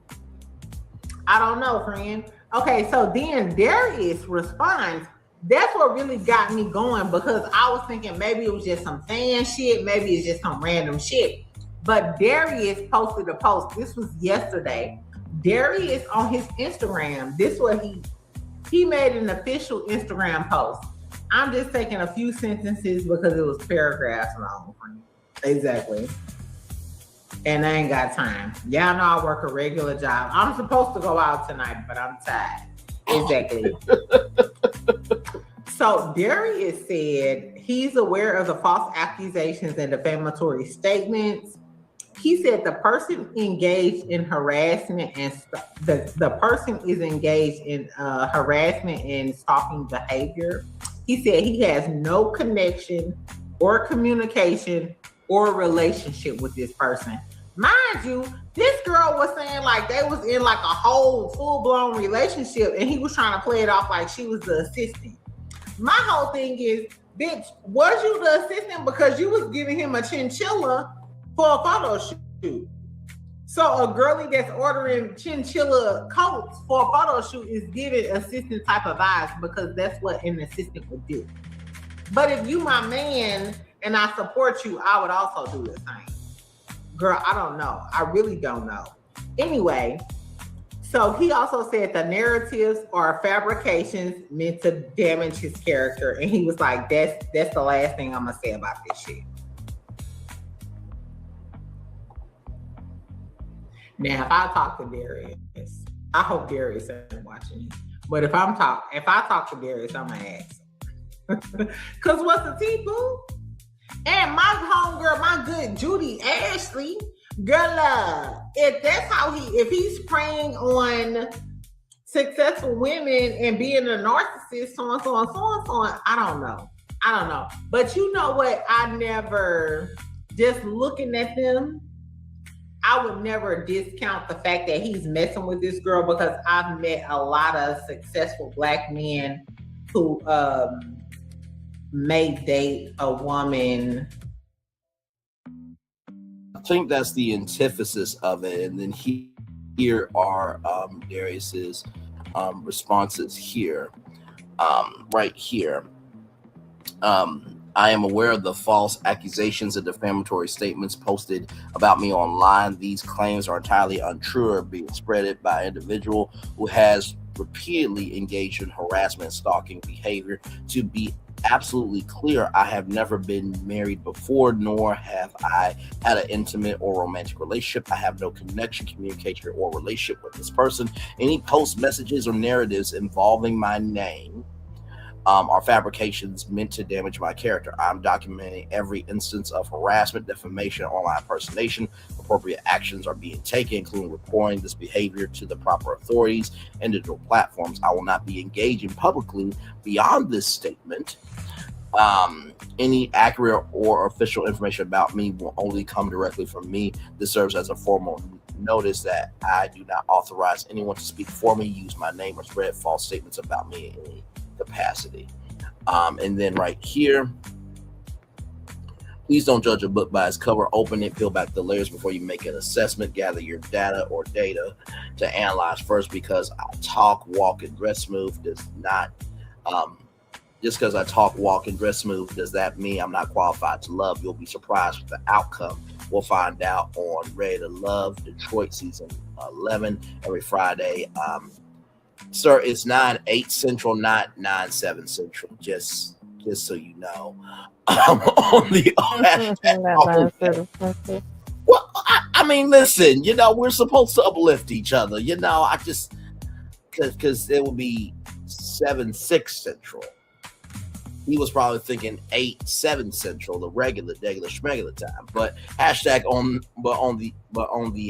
I don't know, friend. Okay, so then Darius responds. That's what really got me going because I was thinking maybe it was just some fan shit, maybe it's just some random shit. But Darius posted a post. This was yesterday. Darius on his Instagram, this what he made an official Instagram post. I'm just taking a few sentences because it was paragraphs long. Exactly. And I ain't got time. Y'all know I work a regular job. I'm supposed to go out tonight, but I'm tired. Exactly. So Darius said he's aware of the false accusations and defamatory statements. He said the person engaged in harassment and the person is engaged in harassment and stalking behavior. He said he has no connection or communication or relationship with this person. Mind you, this girl was saying like they was in like a whole full-blown relationship and he was trying to play it off like she was the assistant. My whole thing is, bitch, was you the assistant because you was giving him a chinchilla for a photo shoot? So a girlie that's ordering chinchilla coats for a photo shoot is giving assistant type of vibes because that's what an assistant would do. But if you my man and I support you, I would also do the same. Girl, I don't know. I really don't know. Anyway, so he also said the narratives are fabrications meant to damage his character. And he was like, that's the last thing I'm gonna say about this shit. Now, if I talk to Darius, I hope Darius isn't watching it. But if I talk to Darius, I'm gonna ask him. Cause what's the tea, boo? And my homegirl, my good Judy Ashley, girl, if he's preying on successful women and being a narcissist, so on, I don't know. But you know what? Just looking at them, I would never discount the fact that he's messing with this girl, because I've met a lot of successful Black men who may date a woman. I think that's the antithesis of it. And then here are Darius's responses here. Right here. I am aware of the false accusations and defamatory statements posted about me online. These claims are entirely untrue or being spread by an individual who has repeatedly engaged in harassment and stalking behavior. To be absolutely clear, I have never been married before, nor have I had an intimate or romantic relationship. I have no connection, communication, or relationship with this person. Any post messages or narratives involving my name are fabrications meant to damage my character. I'm documenting every instance of harassment, defamation, online impersonation. Appropriate actions are being taken, including reporting this behavior to the proper authorities and digital platforms. I will not be engaging publicly beyond this statement. Any accurate or official information about me will only come directly from me. This serves as a formal notice that I do not authorize anyone to speak for me, use my name, or spread false statements about me in any capacity. And then right here, please don't judge a book by its cover. Open it, peel back the layers before you make an assessment. Gather your data to analyze first. Because I talk, walk, and dress smooth does not just because I talk, walk, and dress smooth does that mean I'm not qualified to love. You'll be surprised with the outcome. We'll find out on Ready to Love Detroit season 11 every Friday. Sir, it's 9/8 Central, not 9/7 Central. Just so you know. On the well, I mean, listen. We're supposed to uplift each other. I just because it would be 7/6 Central. He was probably thinking 8/7 Central, the regular schmegular time. But on the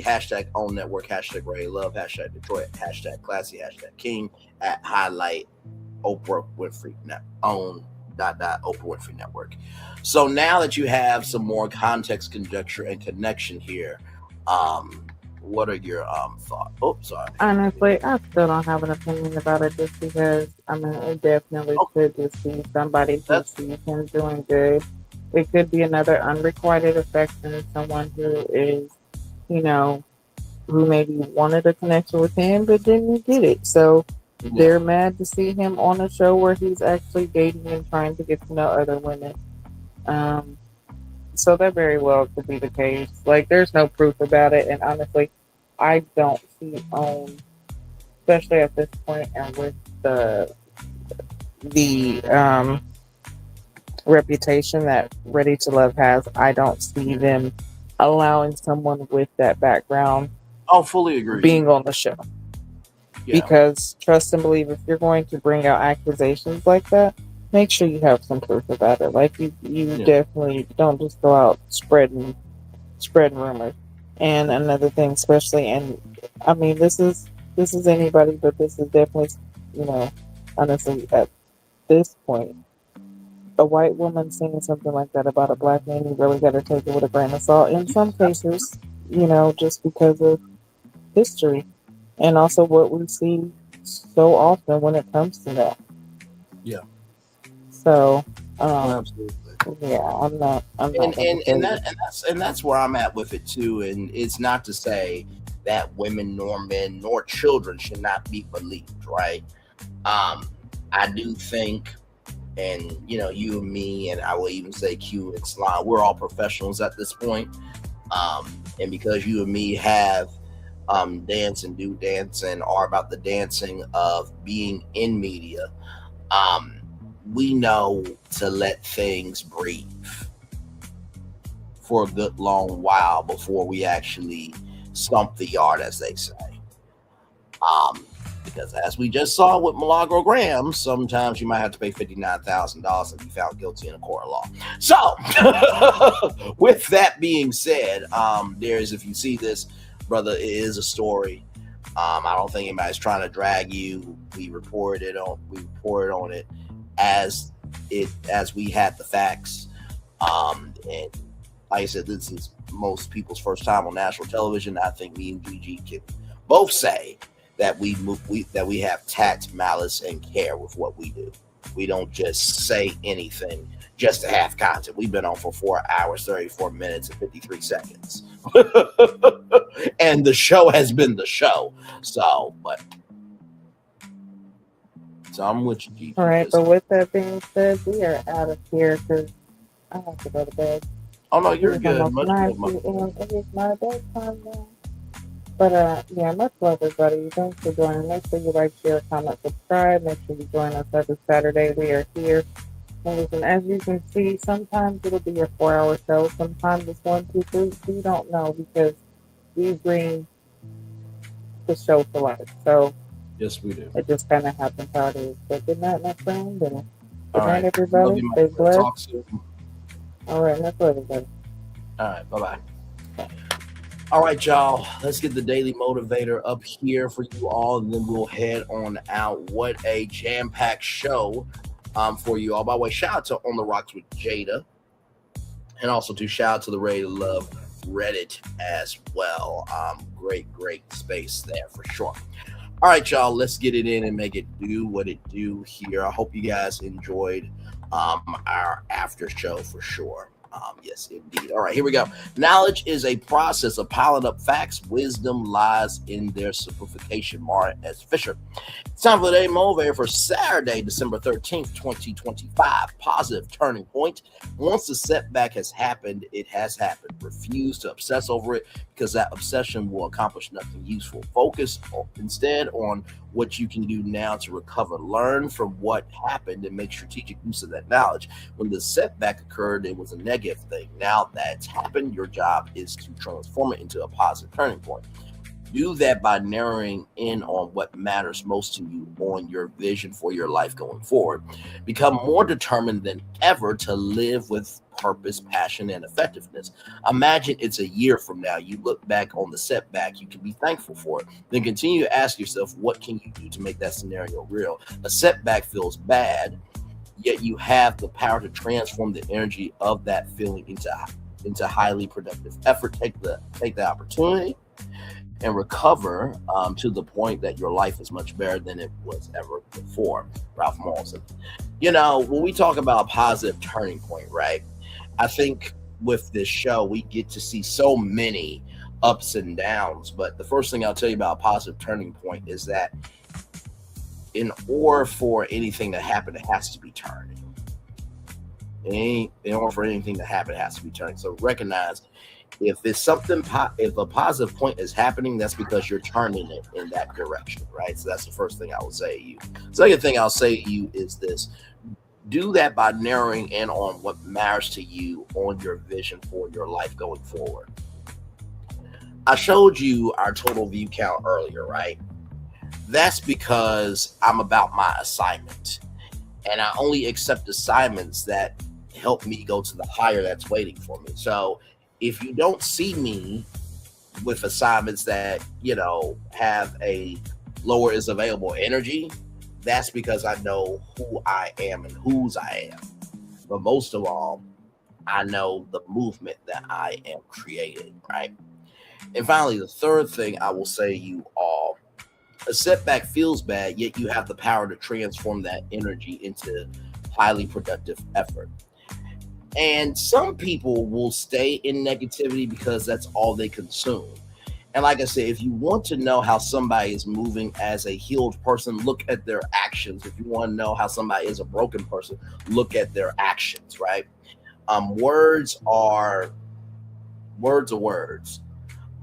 hashtag own network, hashtag Ready Love, hashtag Detroit, hashtag classy, hashtag King, at highlight Oprah Winfrey own ... Oprah Winfrey Network. So now that you have some more context, conjecture, and connection here, what are your thoughts? Oh, sorry. Honestly, I still don't have an opinion about it, just because it definitely could just be somebody who sees him doing good. It could be another unrequited affection, someone who is, who maybe wanted a connection with him but didn't get it. So they're mad to see him on a show where he's actually dating and trying to get to know other women. So that very well could be the case. Like, there's no proof about it, and honestly, I don't see OWN, especially at this point, and with the reputation that Ready to Love has, I don't see them allowing someone with that background. Fully agree. Being on the show. Yeah. Because trust and believe, if you're going to bring out accusations like that, make sure you have some proof about it. Like, you definitely don't just go out spreading rumors. And another thing, especially, and I mean, this is anybody, but this is definitely, honestly, at this point, a white woman saying something like that about a Black man, you really got to take it with a grain of salt. In some cases, just because of history, and also what we see so often when it comes to that. Yeah. So, absolutely. Yeah, I'm not. And that's where I'm at with it too. And it's not to say that women, nor men, nor children should not be believed, right? I do think, and you and me, and I will even say Q and Slime, we're all professionals at this point. And because you and me have dance and do dancing, or about the dancing of being in media, we know to let things breathe for a good long while before we actually stomp the yard, as they say. Because as we just saw with Milagro Graham, sometimes you might have to pay $59,000 and be found guilty in a court of law. So, with that being said, if you see this, brother, it is a story. I don't think anybody's trying to drag you. We reported on it as we had the facts. And like I said, this is most people's first time on national television. I think me and Gigi can both say that we have tact, malice, and care with what we do. We don't just say anything just to have content. We've been on for 4 hours, 34 minutes, and 53 seconds. And the show has been the show. So I'm with you, Gigi. All right, but with that being said, we are out of here because I have to go to bed. Oh, no, you're good. It is my bedtime now. But yeah, much love, everybody. Thanks for joining. Make sure you like, share, comment, subscribe. Make sure you join us every Saturday. We are here. And listen, as you can see, sometimes it'll be a 4-hour show. Sometimes it's 1, 2, 3. We don't know because we bring the show to life. So yes, we do. It just kind of happens how it is. But good night, my friend. And good right. night, everybody. Stay blessed. Talk soon. All right, that's everybody. All right, bye-bye. All right, y'all, let's get the Daily Motivator up here for you all, and then we'll head on out. What a jam-packed show for you all. By the way, shout out to On the Rocks with Jada, and also to shout out to the Ready to Love Reddit as well. Great space there for sure. All right, y'all, let's get it in and make it do what it do here. I hope you guys enjoyed our after show for sure. Yes, indeed. All right, here we go. Knowledge is a process of piling up facts. Wisdom lies in their simplification. Martin S. Fisher. It's time for the Day Motivator for Saturday, December 13th, 2025. Positive turning point. Once the setback has happened, it has happened. Refuse to obsess over it because that obsession will accomplish nothing useful. Focus instead on what you can do now to recover. Learn from what happened and make strategic use of that knowledge. When the setback occurred, it was a negative thing. Now that's happened, your job is to transform it into a positive turning point. Do that by narrowing in on what matters most to you, on your vision for your life going forward. Become more determined than ever to live with purpose, passion, and effectiveness. Imagine it's a year from now. You look back on the setback. You can be thankful for it. Then continue to ask yourself, what can you do to make that scenario real? A setback feels bad, yet you have the power to transform the energy of that feeling into highly productive effort. Take the opportunity and recover to the point that your life is much better than it was ever before. Ralph Morrison. You know, when we talk about a positive turning point, right? I think with this show, we get to see so many ups and downs. But the first thing I'll tell you about a positive turning point is that in order for anything to happen, it has to be turning. In order for anything to happen, it has to be turning. So recognize if a positive point is happening, that's because you're turning it in that direction, right? So that's the first thing I will say to you. Second thing I'll say to you is this. Do that by narrowing in on what matters to you, on your vision for your life going forward. I showed you our total view count earlier, right? That's because I'm about my assignment. And I only accept assignments that help me go to the higher that's waiting for me. So if you don't see me with assignments that, have a lower is available energy, that's because I know who I am and whose I am. But most of all, I know the movement that I am creating, right? And finally, the third thing I will say to you all, a setback feels bad, yet you have the power to transform that energy into highly productive effort. And some people will stay in negativity because that's all they consume. And like I said, if you want to know how somebody is moving as a healed person, look at their actions. If you want to know how somebody is a broken person, look at their actions, right? Words are words.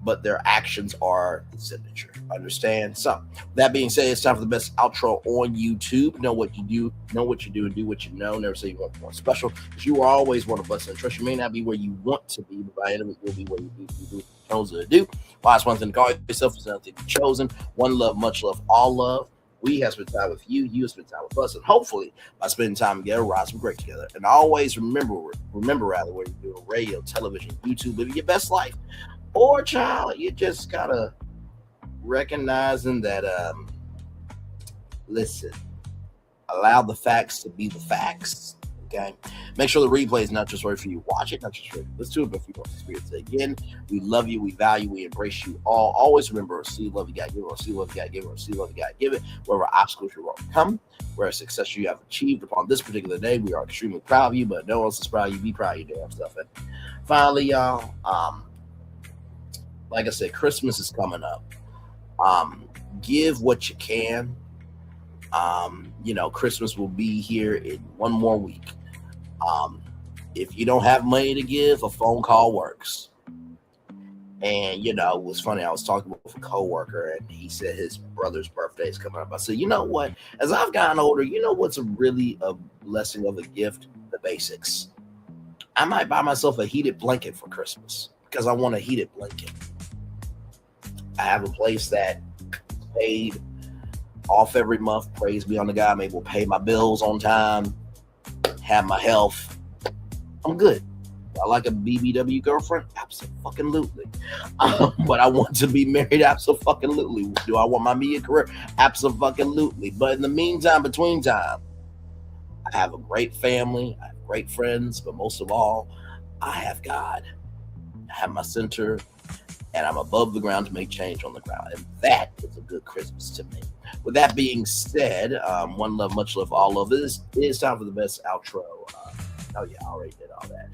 but their actions are the signature. Understand? So, that being said, it's time for the best outro on YouTube. Know what you do, and do what you know. Never say you want more special, because you are always one of us. And trust, you may not be where you want to be, but by enemy will be where you do chosen to do. Last one thing to call yourself is nothing to be chosen. One love, much love, all love. We have spent time with you. You have spent time with us, and hopefully, by spending time together, rise some great together. And always remember rather, where you're doing radio, television, YouTube, living your best life, or child, you just gotta recognizing that. Listen, allow the facts to be the facts. Okay, make sure the replay is not just right for you. Watch it, not just right. Let's do it, but if you want to experience it again, we love you, we value, we embrace you all. Always remember, see love you got give it, see love you got give it, see love you got give it. Wherever obstacles you overcome, where success you have achieved upon this particular day, we are extremely proud of you. But no one else is proud of you. Be proud of your damn stuff. And finally, y'all, like I said, Christmas is coming up. Give what you can. Christmas will be here in one more week. If you don't have money to give, a phone call works. And, it was funny. I was talking with a coworker, and he said his brother's birthday is coming up. I said, you know what? As I've gotten older, what's really a blessing of a gift? The basics. I might buy myself a heated blanket for Christmas because I want a heated blanket. I have a place that paid off every month. Praise be on the God. I'm able to pay my bills on time, have my health. I'm good. I like a BBW girlfriend? Absolutely. But I want to be married? Absolutely. Do I want my media career? Absolutely. But in the meantime, between time, I have a great family. I have great friends. But most of all, I have God. I have my center. And I'm above the ground to make change on the ground. And that is a good Christmas to me. With that being said, one love, much love, all love. It is time for the best outro. I already did all that.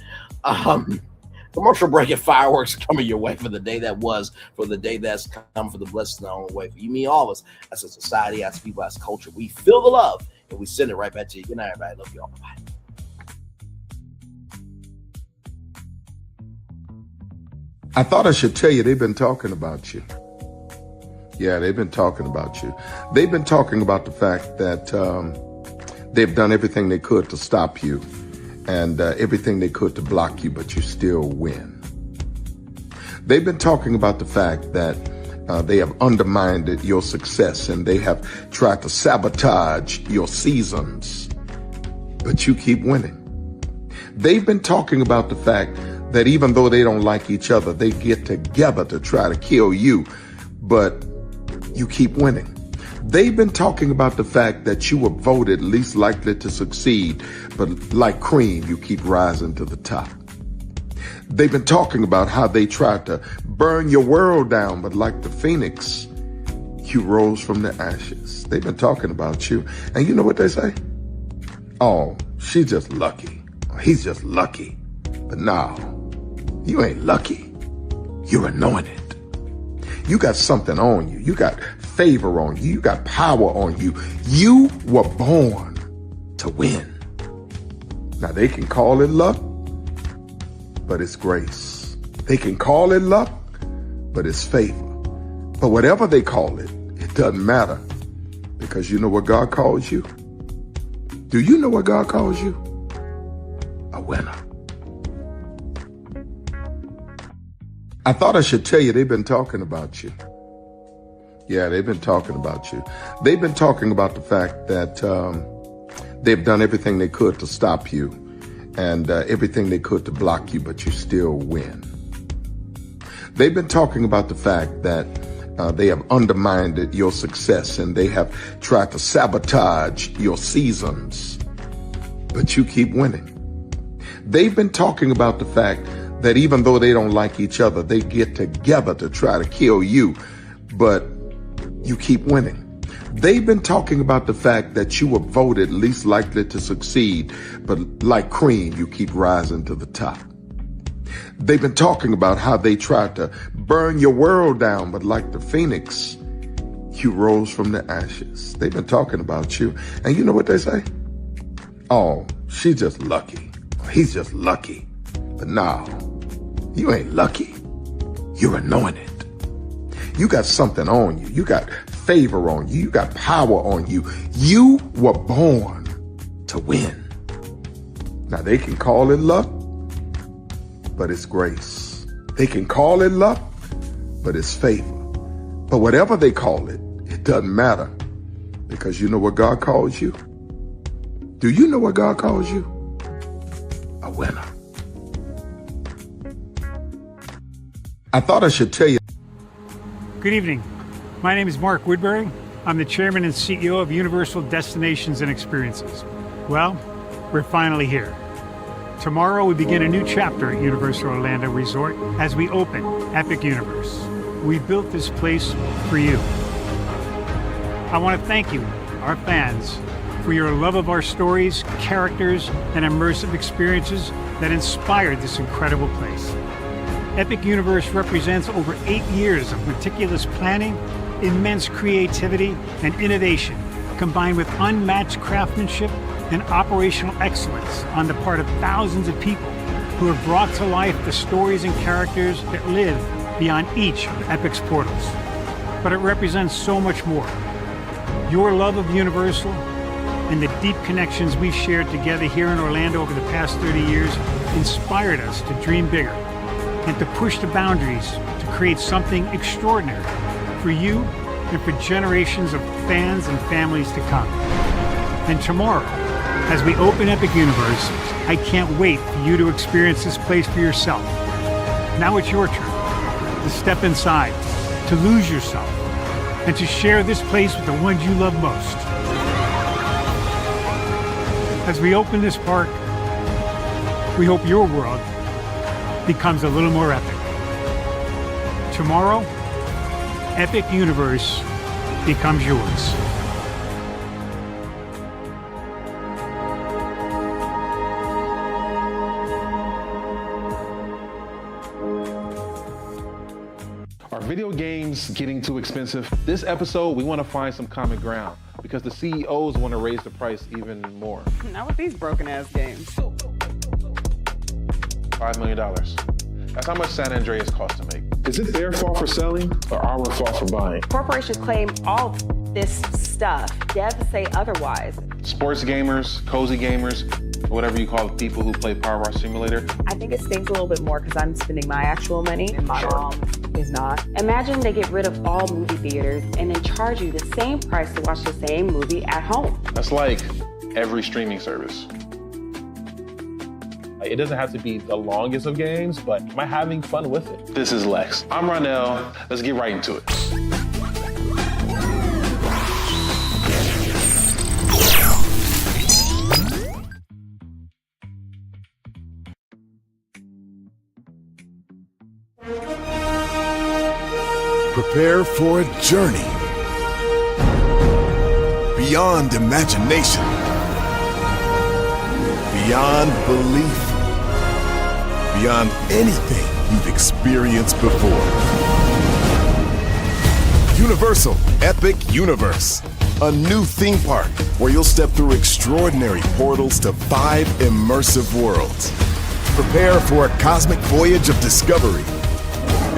Commercial break and fireworks coming your way for the day that was, for the day that's come, for the blessings that are on the way for you, me, all of us, as a society, as people, as culture. We feel the love, and we send it right back to you. Good night, everybody. Love you all. Bye. I thought I should tell you, they've been talking about you. Yeah, they've been talking about you. They've been talking about the fact that they've done everything they could to stop you and everything they could to block you, but you still win. They've been talking about the fact that they have undermined your success and they have tried to sabotage your seasons, but you keep winning. They've been talking about the fact that even though they don't like each other, they get together to try to kill you, but you keep winning. They've been talking about the fact that you were voted least likely to succeed, but like cream, you keep rising to the top. They've been talking about how they tried to burn your world down, but like the phoenix, you rose from the ashes. They've been talking about you. And you know what they say? Oh, she's just lucky. He's just lucky. But no, you ain't lucky. You're anointed. You got something on you. You got favor on you. You got power on you. You were born to win. Now they can call it luck, but it's grace. They can call it luck, but it's favor. But whatever they call it, it doesn't matter, because you know what God calls you? Do you know what God calls you? A winner. I thought I should tell you, they've been talking about you. Yeah, they've been talking about you. They've been talking about the fact that they've done everything they could to stop you and everything they could to block you, but you still win. They've been talking about the fact that they have undermined your success and they have tried to sabotage your seasons, but you keep winning. They've been talking about the fact that even though they don't like each other, they get together to try to kill you, but you keep winning. They've been talking about the fact that you were voted least likely to succeed, but like cream, you keep rising to the top. They've been talking about how they tried to burn your world down, but like the phoenix, you rose from the ashes. They've been talking about you. And you know what they say? Oh, she's just lucky. He's just lucky. But no, you ain't lucky. You're anointed. You got something on you. You got favor on you. You got power on you. You were born to win. Now, they can call it luck, but it's grace. They can call it luck, but it's favor. But whatever they call it, it doesn't matter, because you know what God calls you? Do you know what God calls you? A winner. I thought I should tell you. Good evening. My name is Mark Woodbury. I'm the chairman and CEO of Universal Destinations and Experiences. Well, we're finally here. Tomorrow we begin a new chapter at Universal Orlando Resort as we open Epic Universe. We built this place for you. I want to thank you, our fans, for your love of our stories, characters, and immersive experiences that inspired this incredible place. Epic Universe represents over 8 years of meticulous planning, immense creativity, and innovation, combined with unmatched craftsmanship and operational excellence on the part of thousands of people who have brought to life the stories and characters that live beyond each of Epic's portals. But it represents so much more. Your love of Universal and the deep connections we've shared together here in Orlando over the past 30 years inspired us to dream bigger and to push the boundaries to create something extraordinary for you and for generations of fans and families to come. And tomorrow, as we open Epic Universe, I can't wait for you to experience this place for yourself. Now it's your turn to step inside, to lose yourself, and to share this place with the ones you love most. As we open this park, we hope your world becomes a little more epic. Tomorrow, Epic Universe becomes yours. Are video games getting too expensive? This episode, we want to find some common ground because the CEOs want to raise the price even more. Not with these broken ass games. $5 million. That's how much San Andreas costs to make. Is it their fault for selling or our fault for buying? Corporations claim all this stuff. Devs say otherwise. Sports gamers, cozy gamers, whatever you call the people who play Power Wash Simulator. I think it stings a little bit more because I'm spending my actual money and my mom is not. Imagine they get rid of all movie theaters and then charge you the same price to watch the same movie at home. That's like every streaming service. It doesn't have to be the longest of games, but am I having fun with it? This is Lex. I'm Ronell. Let's get right into it. Prepare for a journey beyond imagination, beyond belief, beyond anything you've experienced before. Universal Epic Universe, a new theme park where you'll step through extraordinary portals to 5 immersive worlds. Prepare for a cosmic voyage of discovery,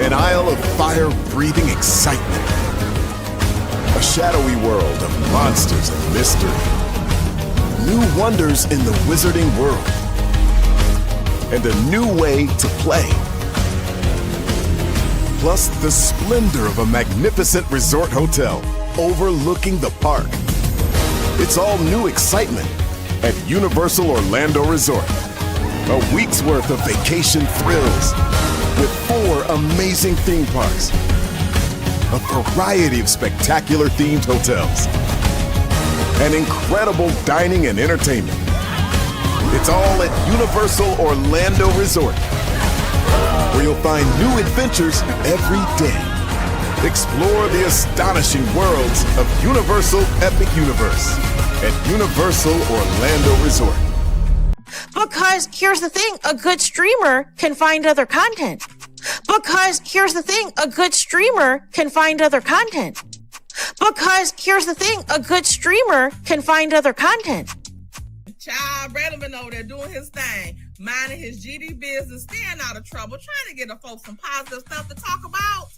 an isle of fire-breathing excitement, a shadowy world of monsters and mystery, new wonders in the wizarding world, and a new way to play. Plus the splendor of a magnificent resort hotel overlooking the park. It's all new excitement at Universal Orlando Resort. A week's worth of vacation thrills with 4 amazing theme parks, a variety of spectacular themed hotels, and incredible dining and entertainment. It's all at Universal Orlando Resort, where you'll find new adventures every day. Explore the astonishing worlds of Universal Epic Universe at Universal Orlando Resort. Because here's the thing, a good streamer can find other content. Because here's the thing, a good streamer can find other content. Because here's the thing, a good streamer can find other content. Child Braydom been over there doing his thing, minding his GD business, staying out of trouble, trying to get the folks some positive stuff to talk about.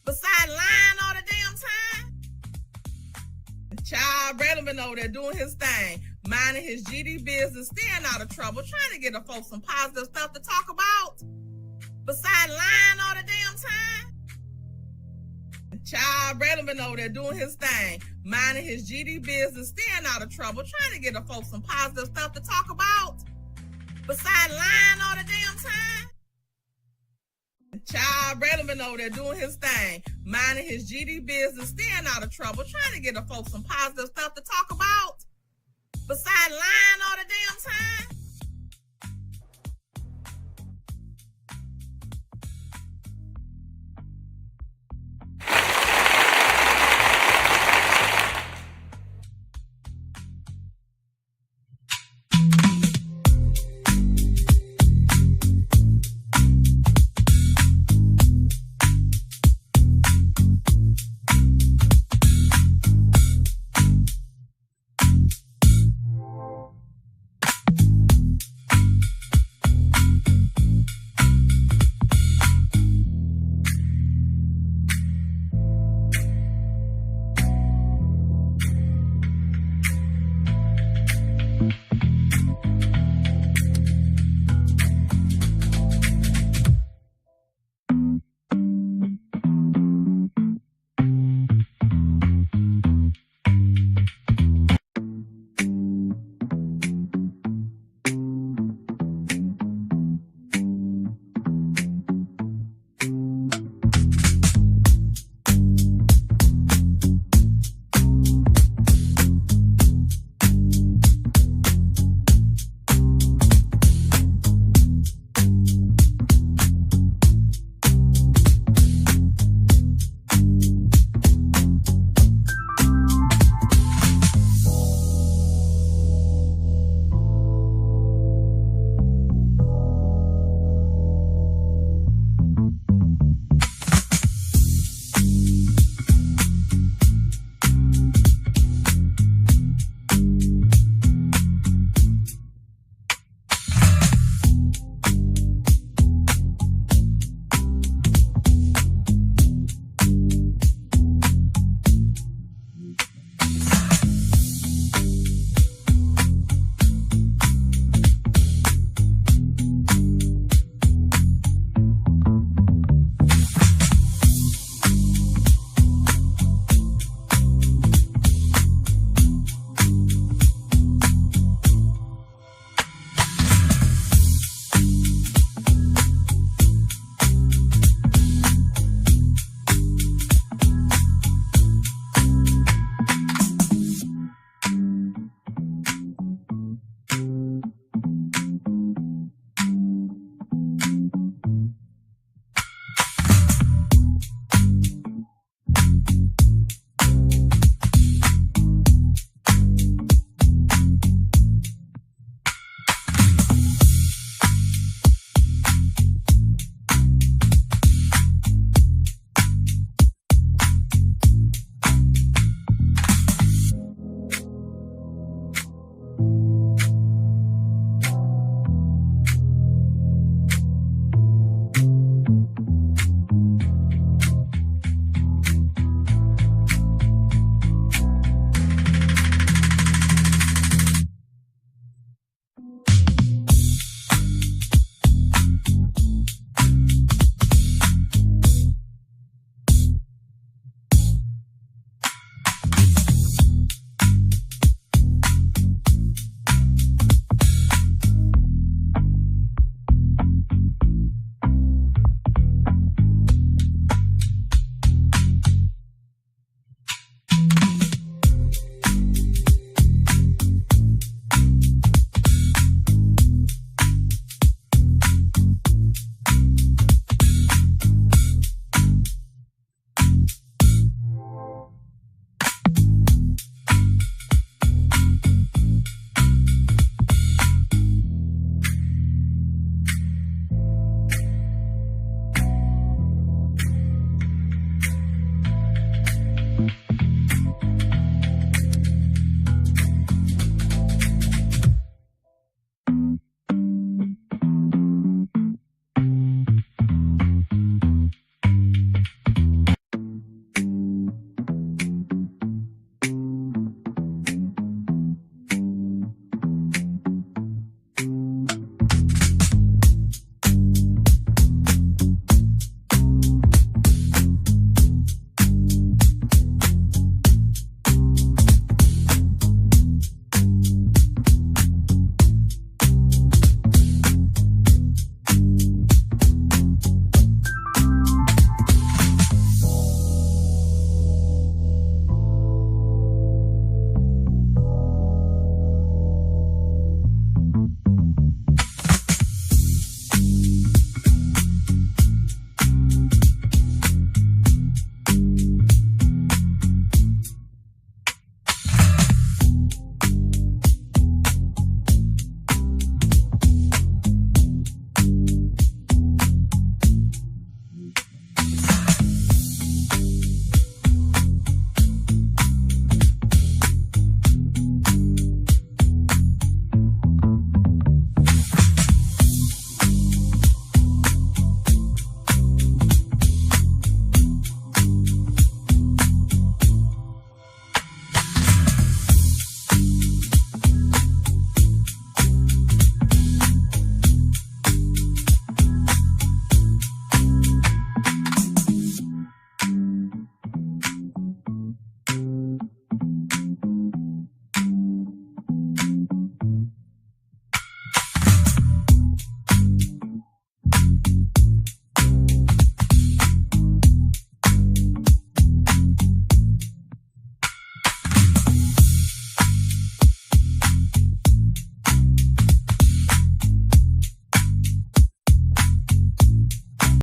Besides lying all the damn time. Child Braydom been over there doing his thing, minding his GD business, staying out of trouble, trying to get the folks some positive stuff to talk about. Besides lying all the damn time. Child Braydom been over there doing his thing, minding his GD business, staying out of trouble, trying to get the folks some positive stuff to talk about. Besides lying all the damn time. Child Braydom been over there doing his thing, minding his GD business, staying out of trouble, trying to get the folks some positive stuff to talk about. Besides lying all the damn time.